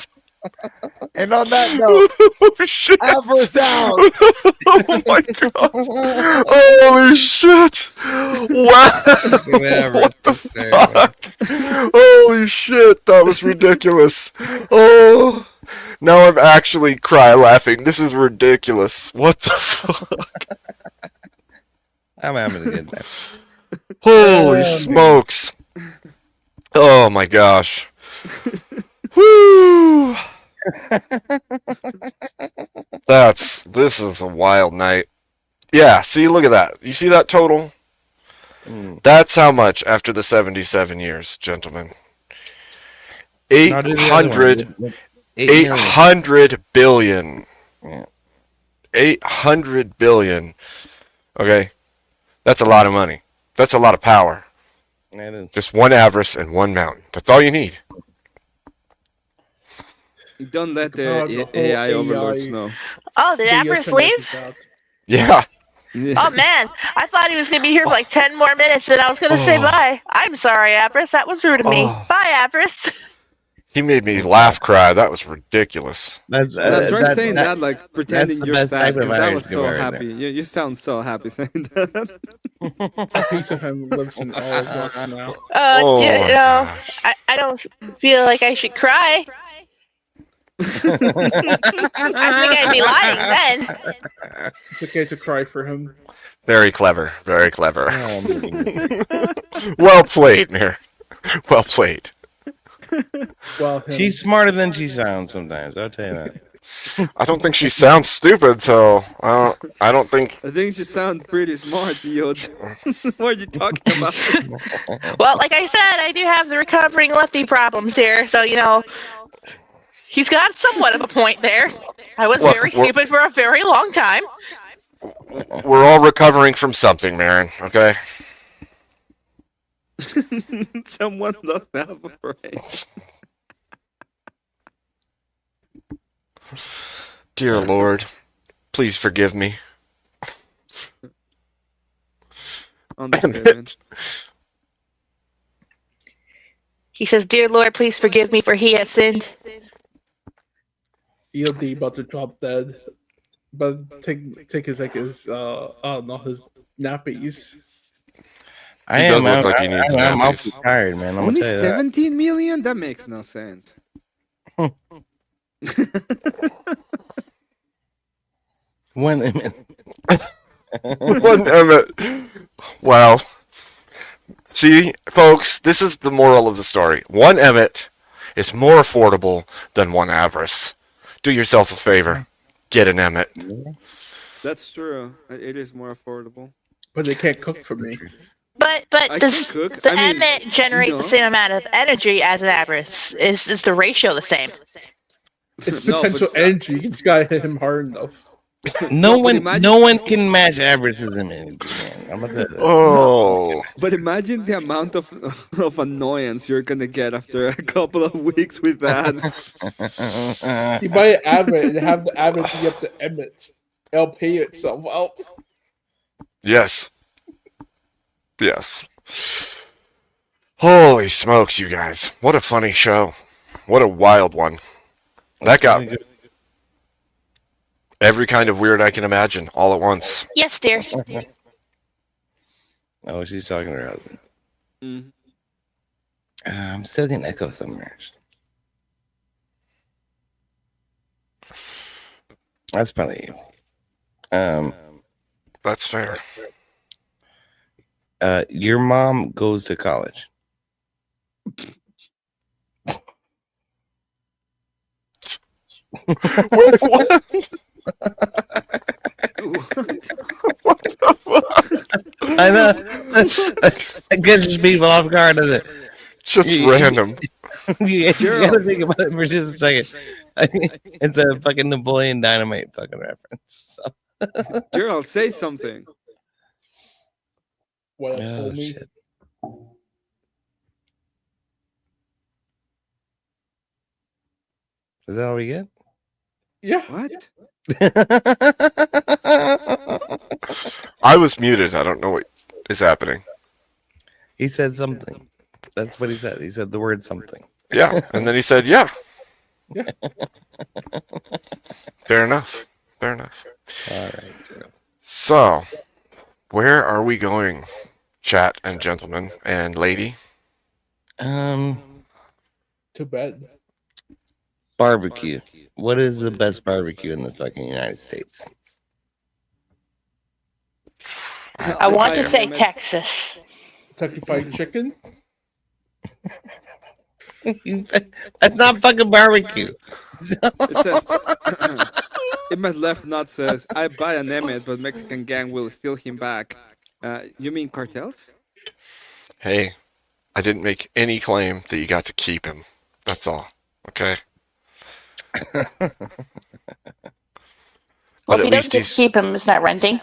[SPEAKER 11] And on that note,
[SPEAKER 19] oh, shit.
[SPEAKER 11] Avarice out.
[SPEAKER 19] Oh my god. Holy shit. Wow. What the fuck? Holy shit. That was ridiculous. Oh. Now I'm actually cry laughing. This is ridiculous. What the fuck?
[SPEAKER 12] I'm having a good time.
[SPEAKER 19] Holy smokes. Oh my gosh. Woo. This is a wild night. Yeah, see, look at that. You see that total? That's how much after the 77 years, gentlemen. 800 billion. 800 billion. Okay. That's a lot of money. That's a lot of power. Just one Avarice and one mountain. That's all you need.
[SPEAKER 1] Don't let the AI overlords know.
[SPEAKER 18] Oh, did Avarice leave?
[SPEAKER 19] Yeah.
[SPEAKER 18] Oh man, I thought he was gonna be here for like 10 more minutes, and I was gonna say bye. I'm sorry, Avarice. That was rude of me. Bye, Avarice.
[SPEAKER 19] He made me laugh cry. That was ridiculous.
[SPEAKER 1] Try saying that like pretending you're sad because that was so
[SPEAKER 12] right
[SPEAKER 1] happy. You sound so happy saying that.
[SPEAKER 9] A piece of him lives in all of us now.
[SPEAKER 18] I don't feel like I should cry. I think I'd be lying then.
[SPEAKER 9] It's okay to cry for him.
[SPEAKER 19] Very clever. Very clever. Well played, Mir. Well played.
[SPEAKER 9] Well,
[SPEAKER 12] she's smarter than she sounds sometimes. I'll tell you that.
[SPEAKER 19] I don't think she sounds stupid, so I don't think.
[SPEAKER 1] I think she sounds pretty smart, Yo. What are you talking about?
[SPEAKER 18] Well, like I said, I do have the recovering lefty problems here, so he's got somewhat of a point there. I was very stupid for a very long time.
[SPEAKER 19] We're all recovering from something, Marin. Okay.
[SPEAKER 1] Someone lost half a brain.
[SPEAKER 19] Dear Lord, please forgive me.
[SPEAKER 1] Understatement.
[SPEAKER 18] He says, "Dear Lord, please forgive me, for he has sinned."
[SPEAKER 9] ELD about to drop dead, but take his his nappies.
[SPEAKER 12] I'm
[SPEAKER 19] nappies.
[SPEAKER 12] awfully tired, man. I'm
[SPEAKER 1] Only
[SPEAKER 12] gonna tell you
[SPEAKER 1] 17 million? That makes no sense.
[SPEAKER 12] When
[SPEAKER 19] One Emmett. Well, see, folks, this is the moral of the story. One Emmett is more affordable than one Avarice. Do yourself a favor. Get an Emmett.
[SPEAKER 1] That's true. It is more affordable.
[SPEAKER 9] But they can't cook for me.
[SPEAKER 18] But
[SPEAKER 1] I
[SPEAKER 18] does
[SPEAKER 1] can cook.
[SPEAKER 18] the
[SPEAKER 1] I mean,
[SPEAKER 18] Emmet generate the same amount of energy as an Avarice? Is the ratio the same?
[SPEAKER 9] It's
[SPEAKER 1] No,
[SPEAKER 9] potential
[SPEAKER 1] but-
[SPEAKER 9] energy. You just gotta hit him hard enough.
[SPEAKER 12] No
[SPEAKER 1] but
[SPEAKER 12] one,
[SPEAKER 1] imagine-
[SPEAKER 12] no one can match Avarice's energy, man. I'm gonna
[SPEAKER 19] Oh.
[SPEAKER 1] But imagine the amount of annoyance you're gonna get after a couple of weeks with that.
[SPEAKER 9] You buy an Abbott and have the Abbott to get the Emmett. It'll pay itself out.
[SPEAKER 19] Yes. Yes. Holy smokes, you guys. What a funny show. What a wild one. That got every kind of weird I can imagine all at once.
[SPEAKER 18] Yes, dear.
[SPEAKER 12] Oh, she's talking to her husband.
[SPEAKER 1] Mhm.
[SPEAKER 12] I'm still getting echo somewhere. That's probably you.
[SPEAKER 19] That's fair.
[SPEAKER 12] Your mom goes to college.
[SPEAKER 19] Wait, what?
[SPEAKER 12] I know. That gets people off guard, doesn't it?
[SPEAKER 19] Just random.
[SPEAKER 12] You gotta think about it for just a second. It's a fucking Napoleon Dynamite fucking reference. So.
[SPEAKER 1] Gerald, say something.
[SPEAKER 9] What,
[SPEAKER 12] Oh, shit. Is that all we get?
[SPEAKER 9] Yeah.
[SPEAKER 1] What?
[SPEAKER 19] I was muted. I don't know what is happening.
[SPEAKER 12] He said something. That's what he said. He said the word something.
[SPEAKER 19] Yeah. And then he said, yeah.
[SPEAKER 9] Yeah.
[SPEAKER 19] Fair enough. Fair enough.
[SPEAKER 12] All right.
[SPEAKER 19] So, where are we going, chat and gentlemen and lady?
[SPEAKER 9] To bed.
[SPEAKER 12] Barbecue. What is the best barbecue in the fucking United States?
[SPEAKER 18] I want to say Texas.
[SPEAKER 9] Kentucky Fried Chicken.
[SPEAKER 12] That's not fucking barbecue.
[SPEAKER 1] It says, in my left nut says, I buy an Emmett, but Mexican gang will steal him back. You mean cartels?
[SPEAKER 19] Hey, I didn't make any claim that you got to keep him. That's all. Okay?
[SPEAKER 18] Well,
[SPEAKER 19] But
[SPEAKER 18] if
[SPEAKER 19] at
[SPEAKER 18] you don't
[SPEAKER 19] least
[SPEAKER 18] just
[SPEAKER 19] he's.
[SPEAKER 18] keep him, it's not renting.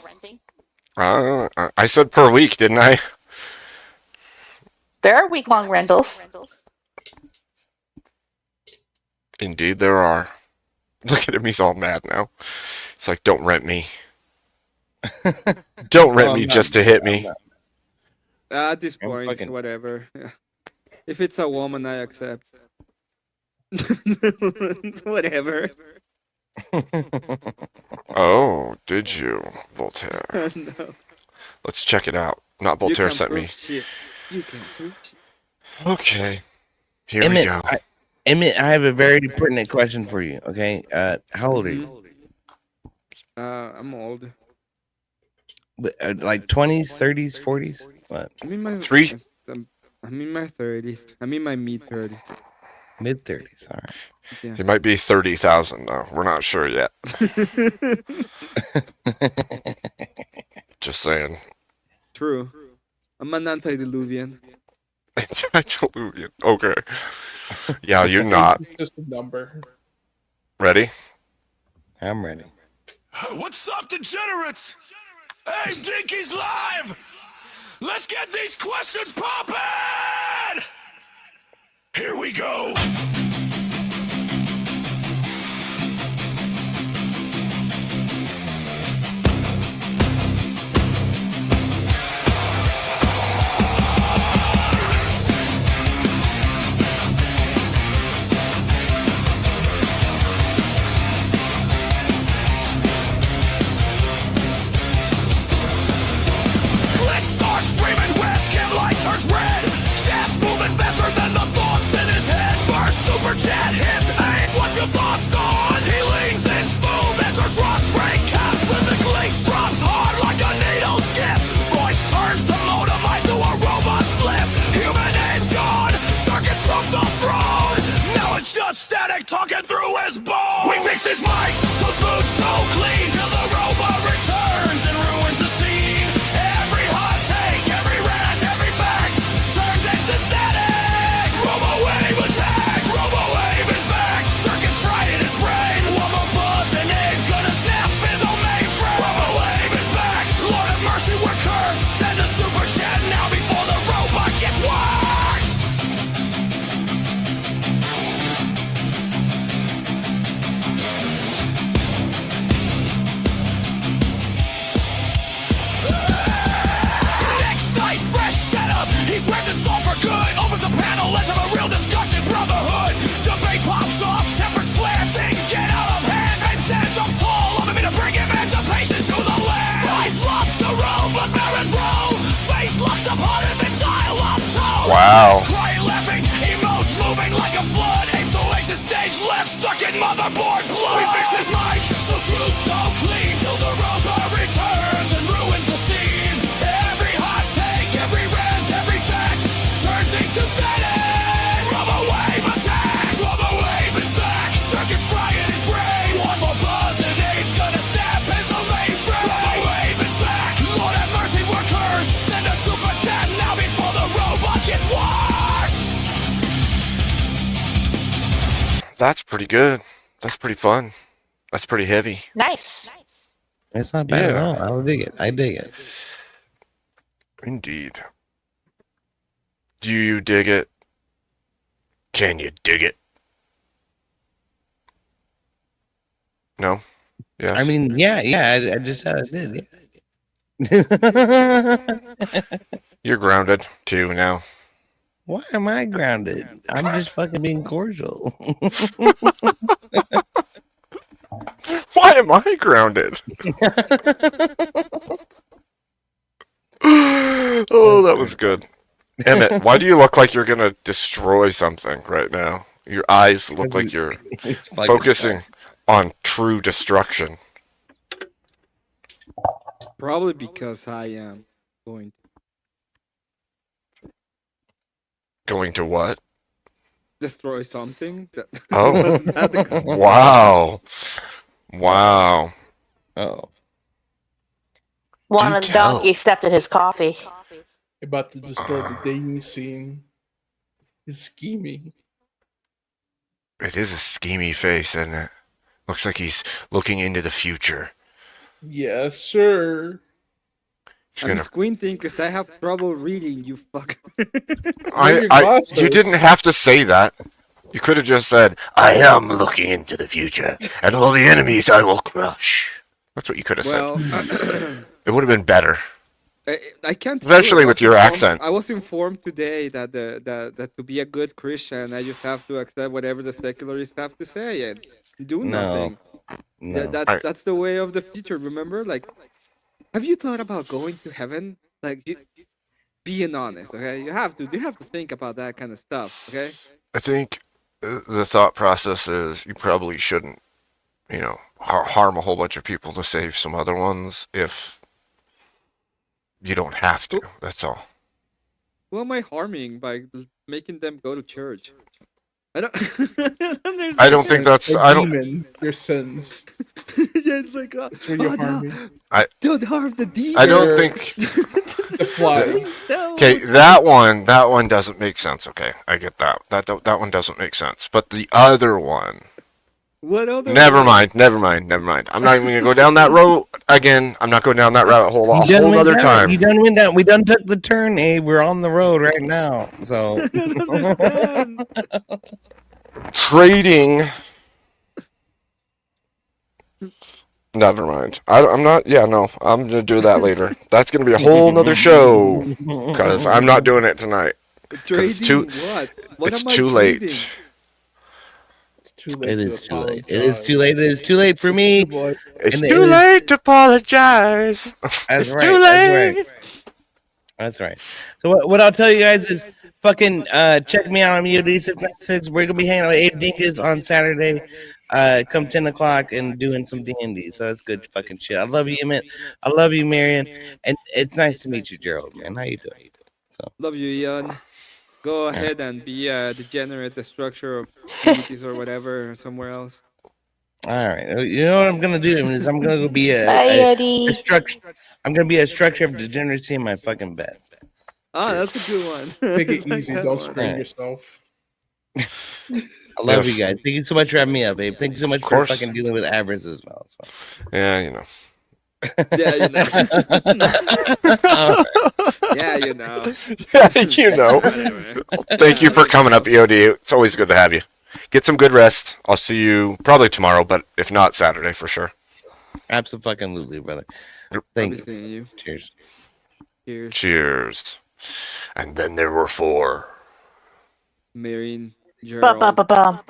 [SPEAKER 19] I said per week, didn't I?
[SPEAKER 18] There are week-long rentals.
[SPEAKER 19] Indeed, there are. Look at him, he's all mad now. It's like, don't rent me. Don't rent me just to hit me.
[SPEAKER 1] At this
[SPEAKER 12] I'm
[SPEAKER 1] point,
[SPEAKER 12] fucking-
[SPEAKER 1] whatever. Yeah. If it's a woman, I accept. Whatever.
[SPEAKER 19] Oh, did you, Voltaire?
[SPEAKER 1] No.
[SPEAKER 19] Let's check it out. Not
[SPEAKER 1] You
[SPEAKER 19] Voltaire
[SPEAKER 1] can
[SPEAKER 19] sent
[SPEAKER 1] prove
[SPEAKER 19] me.
[SPEAKER 1] shit. You can prove shit.
[SPEAKER 19] Okay. Here we
[SPEAKER 12] Emmett,
[SPEAKER 19] go.
[SPEAKER 12] Emmett, I have a very pertinent question for you. Okay, how old are you?
[SPEAKER 1] I'm old.
[SPEAKER 12] Like 20s, 30s, 40s? What?
[SPEAKER 1] I'm in my
[SPEAKER 19] Three.
[SPEAKER 1] I'm in my 30s. I'm in my mid 30s.
[SPEAKER 12] Mid 30s. All right.
[SPEAKER 1] Yeah.
[SPEAKER 19] He might be 30,000 though. We're not sure yet. Just saying.
[SPEAKER 1] True. I'm an antediluvian.
[SPEAKER 19] Antediluvian. Okay. Yeah, you're not.
[SPEAKER 9] Just a number.
[SPEAKER 19] Ready?
[SPEAKER 12] I'm ready.
[SPEAKER 17] What's up, degenerates? Hey, Dinky's live! Let's get these questions poppin'! Here we go. Click start streaming, webcam light turns red. Chance moving faster than the thoughts in his head. First
[SPEAKER 19] Wow.
[SPEAKER 17] Crying, laughing, emotes moving like a flood. Isolation stage left, stuck in motherboard blood. We fix his mic, so smooth, so clean, till the robot returns and ruins the scene. Every hot take, every rant, every fact turns into static. From a wave attack, from a wave is back. Circuit fry in his brain. One more buzz and eight's gonna snap his whole mainframe. From a wave is back. Lord have mercy, we're cursed. Send a super chat now before the robot gets worse.
[SPEAKER 19] That's pretty good. That's pretty fun. That's pretty heavy.
[SPEAKER 18] Nice.
[SPEAKER 12] It's not bad at
[SPEAKER 19] Yeah.
[SPEAKER 12] all. I dig it. I dig it.
[SPEAKER 19] Indeed. Do you dig it? Can you dig it? No? Yes.
[SPEAKER 12] I mean, yeah. I just said I did. Yeah.
[SPEAKER 19] You're grounded too now.
[SPEAKER 12] Why am I grounded? I'm just fucking being cordial.
[SPEAKER 19] Why am I grounded? Oh, that was good. Emmett, why do you look like you're gonna destroy something right now? Your eyes look like you're
[SPEAKER 12] It's fucking
[SPEAKER 19] focusing on true destruction.
[SPEAKER 1] Probably because I am going to
[SPEAKER 19] Going to what?
[SPEAKER 1] destroy something.
[SPEAKER 19] Oh.
[SPEAKER 1] Wasn't that the
[SPEAKER 19] Wow. Wow.
[SPEAKER 12] Oh.
[SPEAKER 18] One of the donkeys stepped in his coffee.
[SPEAKER 9] About to destroy the dating scene. He's scheming.
[SPEAKER 19] It is a schemy face, isn't it? Looks like he's looking into the future.
[SPEAKER 9] Yes, sir.
[SPEAKER 19] He's
[SPEAKER 1] I'm
[SPEAKER 19] gonna.
[SPEAKER 1] squinting because I have trouble reading, you fuck.
[SPEAKER 19] You didn't have to say that. You could have just said, "I am looking into the future, and all the enemies I will crush." That's what you could have
[SPEAKER 1] Well,
[SPEAKER 19] said. It would have been better.
[SPEAKER 1] I can't. do
[SPEAKER 19] Especially
[SPEAKER 1] it. I
[SPEAKER 19] with
[SPEAKER 1] was
[SPEAKER 19] your
[SPEAKER 1] informed-
[SPEAKER 19] accent.
[SPEAKER 1] I was informed today that that to be a good Christian, I just have to accept whatever the secularists have to say and do
[SPEAKER 12] No.
[SPEAKER 1] nothing.
[SPEAKER 12] No.
[SPEAKER 1] That's the way of the future. Remember, like, have you thought about going to heaven? Like, being honest, okay? You have to think about that kind of stuff, okay?
[SPEAKER 19] I think the thought process is you probably shouldn't, harm a whole bunch of people to save some other ones if you don't have to. That's all.
[SPEAKER 1] Who am I harming by making them go to church? I don't.
[SPEAKER 19] I don't think that's.
[SPEAKER 9] Your
[SPEAKER 19] I don't.
[SPEAKER 9] demons, your sins.
[SPEAKER 1] Yeah, it's like,
[SPEAKER 9] That's where you're harming.
[SPEAKER 1] don't harm the demon.
[SPEAKER 19] I don't think.
[SPEAKER 9] The fly.
[SPEAKER 19] Okay, that one doesn't make sense. Okay, I get that. That one doesn't make sense. But the other one.
[SPEAKER 1] What other?
[SPEAKER 19] Never mind. I'm not even gonna go down that road again. I'm not going down that rabbit hole a
[SPEAKER 12] You done
[SPEAKER 19] whole
[SPEAKER 12] went
[SPEAKER 19] other
[SPEAKER 12] down-
[SPEAKER 19] time.
[SPEAKER 12] You done went down. We done took the turn, Abe. We're on the road right now. So
[SPEAKER 19] Trading. Never mind. I'm not. Yeah, no. I'm gonna do that later. That's gonna be a whole nother show because I'm not doing it tonight. 'Cause
[SPEAKER 1] Trading
[SPEAKER 19] it's too.
[SPEAKER 1] what? What
[SPEAKER 19] It's
[SPEAKER 1] am I
[SPEAKER 19] too late.
[SPEAKER 1] trading?
[SPEAKER 12] it is too late. It is too late. It is too late for me.
[SPEAKER 19] It's
[SPEAKER 12] And it
[SPEAKER 19] too
[SPEAKER 12] is-
[SPEAKER 19] late to apologize.
[SPEAKER 12] That's
[SPEAKER 19] It's
[SPEAKER 12] right.
[SPEAKER 19] too late.
[SPEAKER 12] That's right. So what I'll tell you guys is fucking check me out on MUD696. We're gonna be hanging out with Abe Dinkus on Saturday. Come 10 o'clock and doing some D&D. So that's good fucking shit. I love you, Emmett. I love you, Marion. And it's nice to meet you, Gerald, man. How you doing? So
[SPEAKER 1] Love you, Ian. Go ahead and be a degenerate destructor of communities or whatever somewhere else.
[SPEAKER 12] all right. You know what I'm gonna do is I'm gonna go be
[SPEAKER 18] Bye,
[SPEAKER 12] a structure. I'm gonna be a structure of degeneracy in my fucking bed.
[SPEAKER 1] Ah, that's a good one.
[SPEAKER 9] Take it
[SPEAKER 1] I like
[SPEAKER 9] easy.
[SPEAKER 1] that
[SPEAKER 9] Don't
[SPEAKER 1] one.
[SPEAKER 9] strain
[SPEAKER 12] Alright.
[SPEAKER 9] yourself.
[SPEAKER 12] I love you guys. Thank you so much for having me up, Abe. Thank you so much for
[SPEAKER 19] course.
[SPEAKER 12] fucking dealing with Avarice as well. So.
[SPEAKER 19] Yeah, you know.
[SPEAKER 1] Yeah, you know.
[SPEAKER 12] All right.
[SPEAKER 1] Yeah, you know.
[SPEAKER 19] Yeah, you know.
[SPEAKER 1] Anyway.
[SPEAKER 19] Thank you for coming up, EOD. It's always good to have you. Get some good rest. I'll see you probably tomorrow, but if not, Saturday for sure.
[SPEAKER 12] Absolutely, brother.
[SPEAKER 1] I'll
[SPEAKER 12] Thank
[SPEAKER 1] be
[SPEAKER 12] you.
[SPEAKER 1] seeing you.
[SPEAKER 12] Cheers.
[SPEAKER 1] Cheers.
[SPEAKER 19] Cheers. And then there were 4.
[SPEAKER 1] Marion,
[SPEAKER 18] Bum,
[SPEAKER 1] Gerald,
[SPEAKER 18] bum, bum, bum.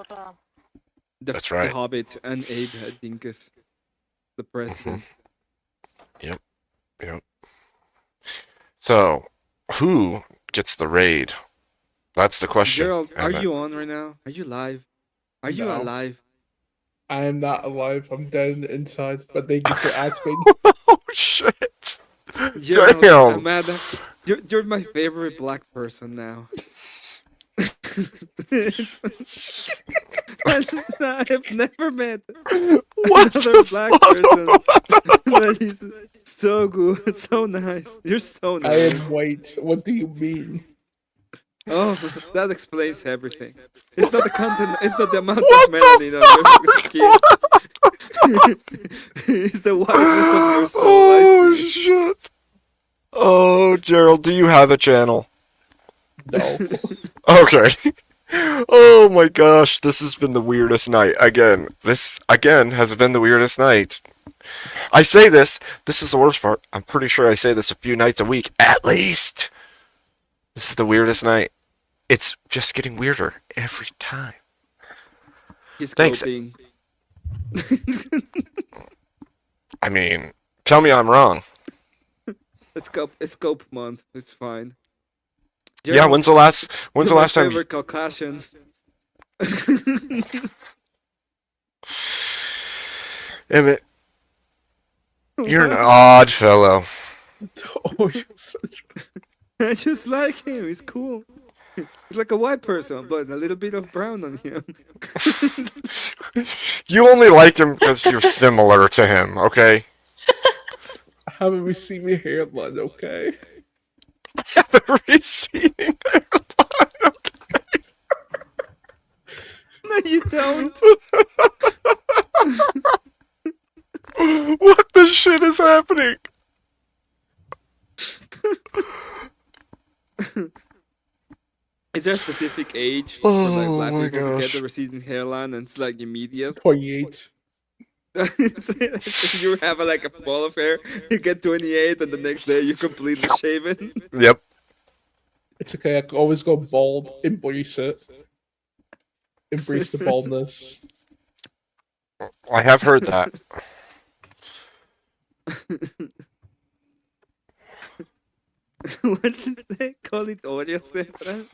[SPEAKER 19] That's right.
[SPEAKER 1] The Hobbit, and Abe Dinkus, the president.
[SPEAKER 19] Yep. So, who gets the raid That's the question.
[SPEAKER 1] Gerald, are
[SPEAKER 19] Emmett.
[SPEAKER 1] you on right now? Are you live? Are you
[SPEAKER 9] No.
[SPEAKER 1] alive?
[SPEAKER 9] I am not alive. I'm dead inside. But thank you for asking.
[SPEAKER 19] Oh shit!
[SPEAKER 1] Gerald,
[SPEAKER 19] Damn.
[SPEAKER 1] Amanda, you're my favorite black person now. I've never met another black person that is so good, so nice. You're so
[SPEAKER 9] I
[SPEAKER 1] nice.
[SPEAKER 9] am white. What do you mean?
[SPEAKER 1] Oh, that explains everything. It's not the content. It's not the amount of melanin on your skin. It's the whiteness of your soul.
[SPEAKER 19] Oh
[SPEAKER 1] I see.
[SPEAKER 19] shit! Oh, Gerald, do you have a channel?
[SPEAKER 9] No.
[SPEAKER 19] Okay. Oh my gosh, this has been the weirdest night. Again, this again has been the weirdest night. I say this is the worst part. I'm pretty sure I say this a few nights a week, at least. This is the weirdest night. It's just getting weirder every time.
[SPEAKER 1] He's
[SPEAKER 19] Thanks.
[SPEAKER 1] coping.
[SPEAKER 19] I mean, tell me I'm wrong.
[SPEAKER 1] It's cope month. It's fine.
[SPEAKER 19] Yeah,
[SPEAKER 1] Gerald,
[SPEAKER 19] when's the last
[SPEAKER 1] you're my
[SPEAKER 19] time you...
[SPEAKER 1] favorite Caucasian.
[SPEAKER 19] Emmett, you're an odd fellow.
[SPEAKER 9] Oh, you're such...
[SPEAKER 1] I just like him. He's cool. He's like a white person, but a little bit of brown on him.
[SPEAKER 19] You only like him because you're similar to him, okay?
[SPEAKER 9] I haven't received your hairline, okay?
[SPEAKER 19] The receding hairline, okay?
[SPEAKER 1] No, you don't.
[SPEAKER 19] What the shit is happening?
[SPEAKER 1] Is there a specific age for like
[SPEAKER 19] Oh
[SPEAKER 1] black
[SPEAKER 19] my
[SPEAKER 1] people to get
[SPEAKER 19] gosh.
[SPEAKER 1] the receding hairline and it's like immediate?
[SPEAKER 9] 28.
[SPEAKER 1] If you have like a fall of hair, you get 28 and the next day you're completely shaven.
[SPEAKER 19] Yep.
[SPEAKER 9] It's okay. I can always go bald. Embrace it. Embrace the baldness.
[SPEAKER 19] I have heard that.
[SPEAKER 1] What's it they call it? Oreo Sempra?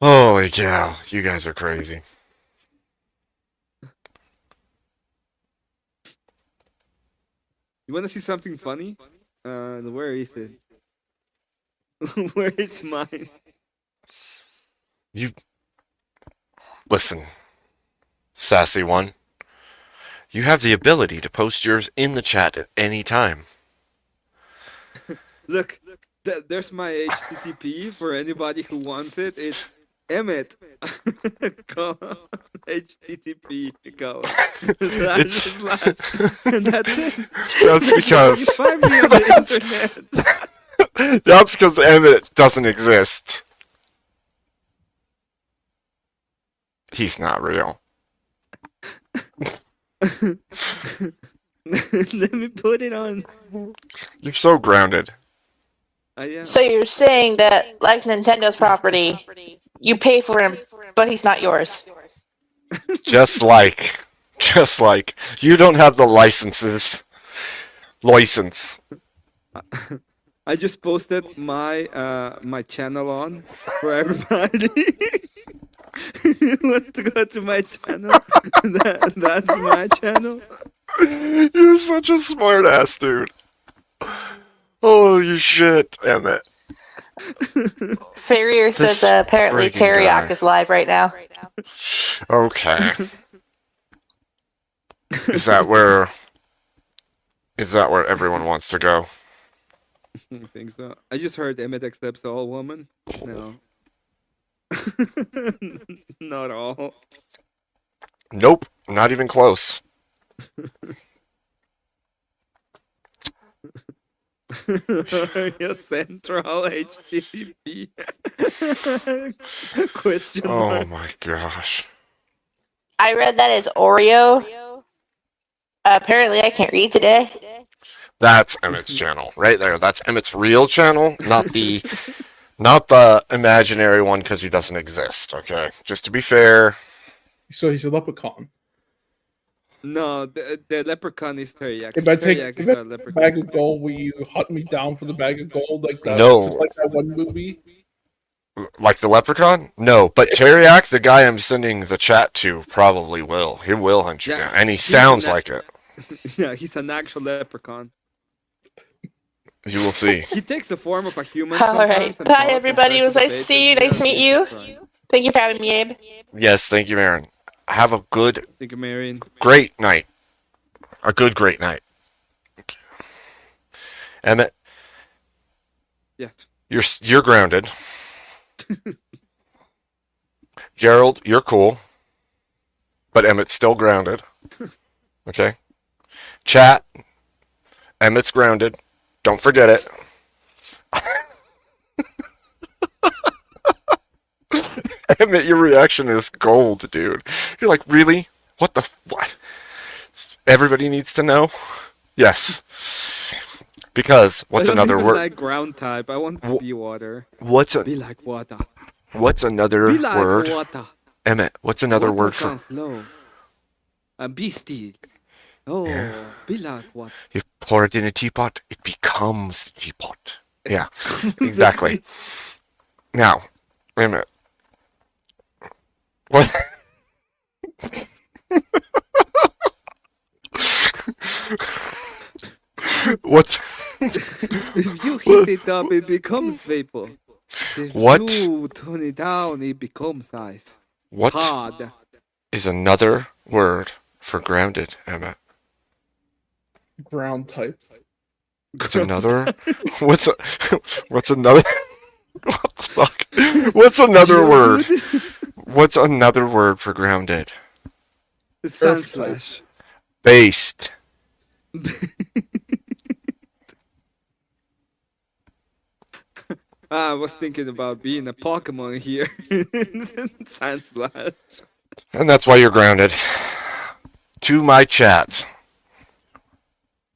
[SPEAKER 19] Holy cow, you guys are crazy.
[SPEAKER 1] You want to see something funny? Where is it? Where is mine?
[SPEAKER 19] You listen, sassy one. You have the ability to post yours in the chat at any time.
[SPEAKER 1] Look, there's my HTTP for anybody who wants it. It's Emmett. HTTP // and that's it.
[SPEAKER 19] That's because
[SPEAKER 1] You find me on the internet.
[SPEAKER 19] that's because Emmett doesn't exist. He's not real.
[SPEAKER 1] Let me put it on.
[SPEAKER 19] You're so grounded.
[SPEAKER 1] I am.
[SPEAKER 18] So you're saying that, like Nintendo's property, you pay for him, but he's not yours.
[SPEAKER 19] Just like you don't have the license.
[SPEAKER 1] I just posted my my channel on for everybody. You want to go to my channel? That's my channel.
[SPEAKER 19] You're such a smart ass, dude. Holy shit, Emmett.
[SPEAKER 18] Farrier says
[SPEAKER 19] This
[SPEAKER 18] apparently
[SPEAKER 19] freaking
[SPEAKER 18] Teriyaki
[SPEAKER 19] guy.
[SPEAKER 18] is live right now.
[SPEAKER 19] Okay. Is that where everyone wants to go?
[SPEAKER 1] I think so. I just heard Emmett accepts all women. No. Not all.
[SPEAKER 19] Nope, not even close.
[SPEAKER 1] Your central HTTP question
[SPEAKER 19] Oh
[SPEAKER 1] mark.
[SPEAKER 19] my gosh.
[SPEAKER 18] I read that as Oreo. Apparently, I can't read today.
[SPEAKER 19] That's Emmett's channel right there. That's Emmett's real channel, not the imaginary one because he doesn't exist. Okay, just to be fair.
[SPEAKER 9] So he's a leprechaun.
[SPEAKER 1] No, the leprechaun is teriyaki.
[SPEAKER 9] If I take
[SPEAKER 1] Teriyaki
[SPEAKER 9] if
[SPEAKER 1] is
[SPEAKER 9] I
[SPEAKER 1] not
[SPEAKER 9] take a
[SPEAKER 1] leprechaun.
[SPEAKER 9] bag of gold, will you hunt me down for the bag of gold like that?
[SPEAKER 19] No.
[SPEAKER 9] Just like that one movie.
[SPEAKER 19] Like the leprechaun? No, but Teriak, the guy I'm sending the chat to, probably will. He will hunt you down, and he sounds like it.
[SPEAKER 1] Yeah, he's an actual leprechaun.
[SPEAKER 19] You will see.
[SPEAKER 1] He takes the form of a human
[SPEAKER 18] All
[SPEAKER 1] sometimes.
[SPEAKER 18] right.
[SPEAKER 1] and
[SPEAKER 18] Bye,
[SPEAKER 1] talks and
[SPEAKER 18] everybody. It
[SPEAKER 1] tries
[SPEAKER 18] was
[SPEAKER 1] to
[SPEAKER 18] nice to
[SPEAKER 1] debate,
[SPEAKER 18] see you.
[SPEAKER 1] but
[SPEAKER 18] Nice to meet
[SPEAKER 1] he's
[SPEAKER 18] you.
[SPEAKER 1] trying.
[SPEAKER 18] Thank you for having me, Abe.
[SPEAKER 19] Yes, thank you, Marin. Have a good,
[SPEAKER 1] Thank you, Marion.
[SPEAKER 19] great night. A good, great night. Emmett,
[SPEAKER 1] Yes.
[SPEAKER 19] you're grounded. Gerald, you're cool, but Emmett's still grounded. Okay. Chat, Emmett's grounded. Don't forget it. Emmett, your reaction is gold, dude. You're like, really? What the? What? Everybody needs to know. Yes. Because what's
[SPEAKER 1] I don't
[SPEAKER 19] another
[SPEAKER 1] even
[SPEAKER 19] word?
[SPEAKER 1] like ground type. I want to be water.
[SPEAKER 19] Be
[SPEAKER 1] like water?
[SPEAKER 19] What's another
[SPEAKER 1] Be like
[SPEAKER 19] word?
[SPEAKER 1] water.
[SPEAKER 19] Emmett, what's another
[SPEAKER 1] Water
[SPEAKER 19] word for?
[SPEAKER 1] can flow. Be still. Oh, be like water.
[SPEAKER 19] You pour it in a teapot, it becomes the teapot. Yeah, exactly. Now, wait a minute. What? What's?
[SPEAKER 1] If you heat it up, it becomes vapor. If
[SPEAKER 19] What?
[SPEAKER 1] you turn it down, it becomes ice.
[SPEAKER 19] What
[SPEAKER 1] Hard.
[SPEAKER 19] is another word for grounded, Emma?
[SPEAKER 9] Ground type.
[SPEAKER 19] What's another? What's another? What the fuck? What's another word? What's another word for grounded?
[SPEAKER 1] Sun slash.
[SPEAKER 19] Based.
[SPEAKER 1] I was thinking about being a Pokemon here. Sun slash.
[SPEAKER 19] And that's why you're grounded. To my chat.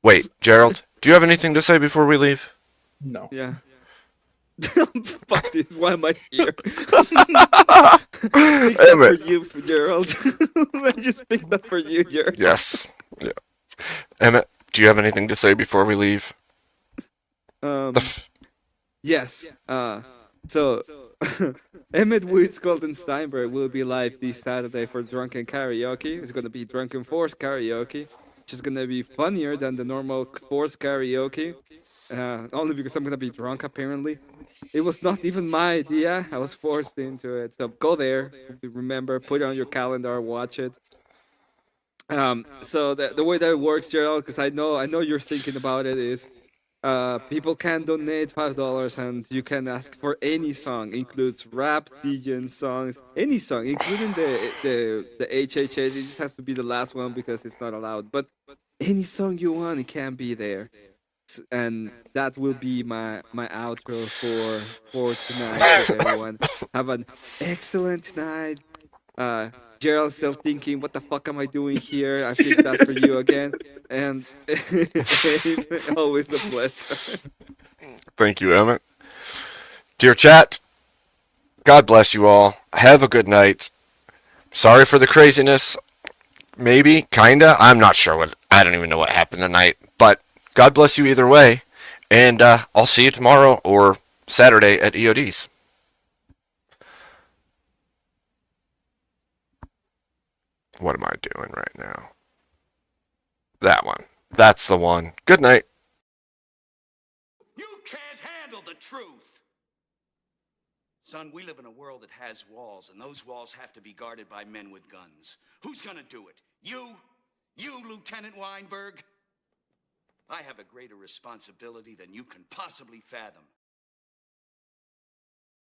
[SPEAKER 19] Wait, Gerald, do you have anything to say before we leave?
[SPEAKER 9] No.
[SPEAKER 1] Yeah. Fuck this, why am I here? Fix that for you, Gerald. I just picked that for you, Gerald.
[SPEAKER 19] Yes. Yeah. Emmett, do you have anything to say before we leave?
[SPEAKER 1] Yes. So Emmett Woods Golden Steinberg will be live this Saturday for Drunken Karaoke. It's gonna be Drunken Force Karaoke, which is gonna be funnier than the normal Force Karaoke. Only because I'm gonna be drunk apparently. It was not even my idea. I was forced into it. So go there. Remember, put it on your calendar, watch it. So the way that it works, Gerald, because I know you're thinking about it, is people can donate $5 and you can ask for any song. Includes rap, DJ songs, any song, including the HHS. It just has to be the last one because it's not allowed. But any song you want, it can be there. And that will be my outro for tonight for everyone. Have an excellent night. Gerald's still thinking, what the fuck am I doing here? I think that's for you again. And always a pleasure.
[SPEAKER 19] Thank you, Emmett. Dear chat, God bless you all. Have a good night. Sorry for the craziness. Maybe, kinda. I'm not sure I don't even know what happened tonight. But God bless you either way. And I'll see you tomorrow or Saturday at EOD's. What am I doing right now? That one. That's the one. Good night.
[SPEAKER 20] You can't handle the truth. Son, we live in a world that has walls, and those walls have to be guarded by men with guns. Who's gonna do it? You? You, Lieutenant Weinberg? I have a greater responsibility than you can possibly fathom.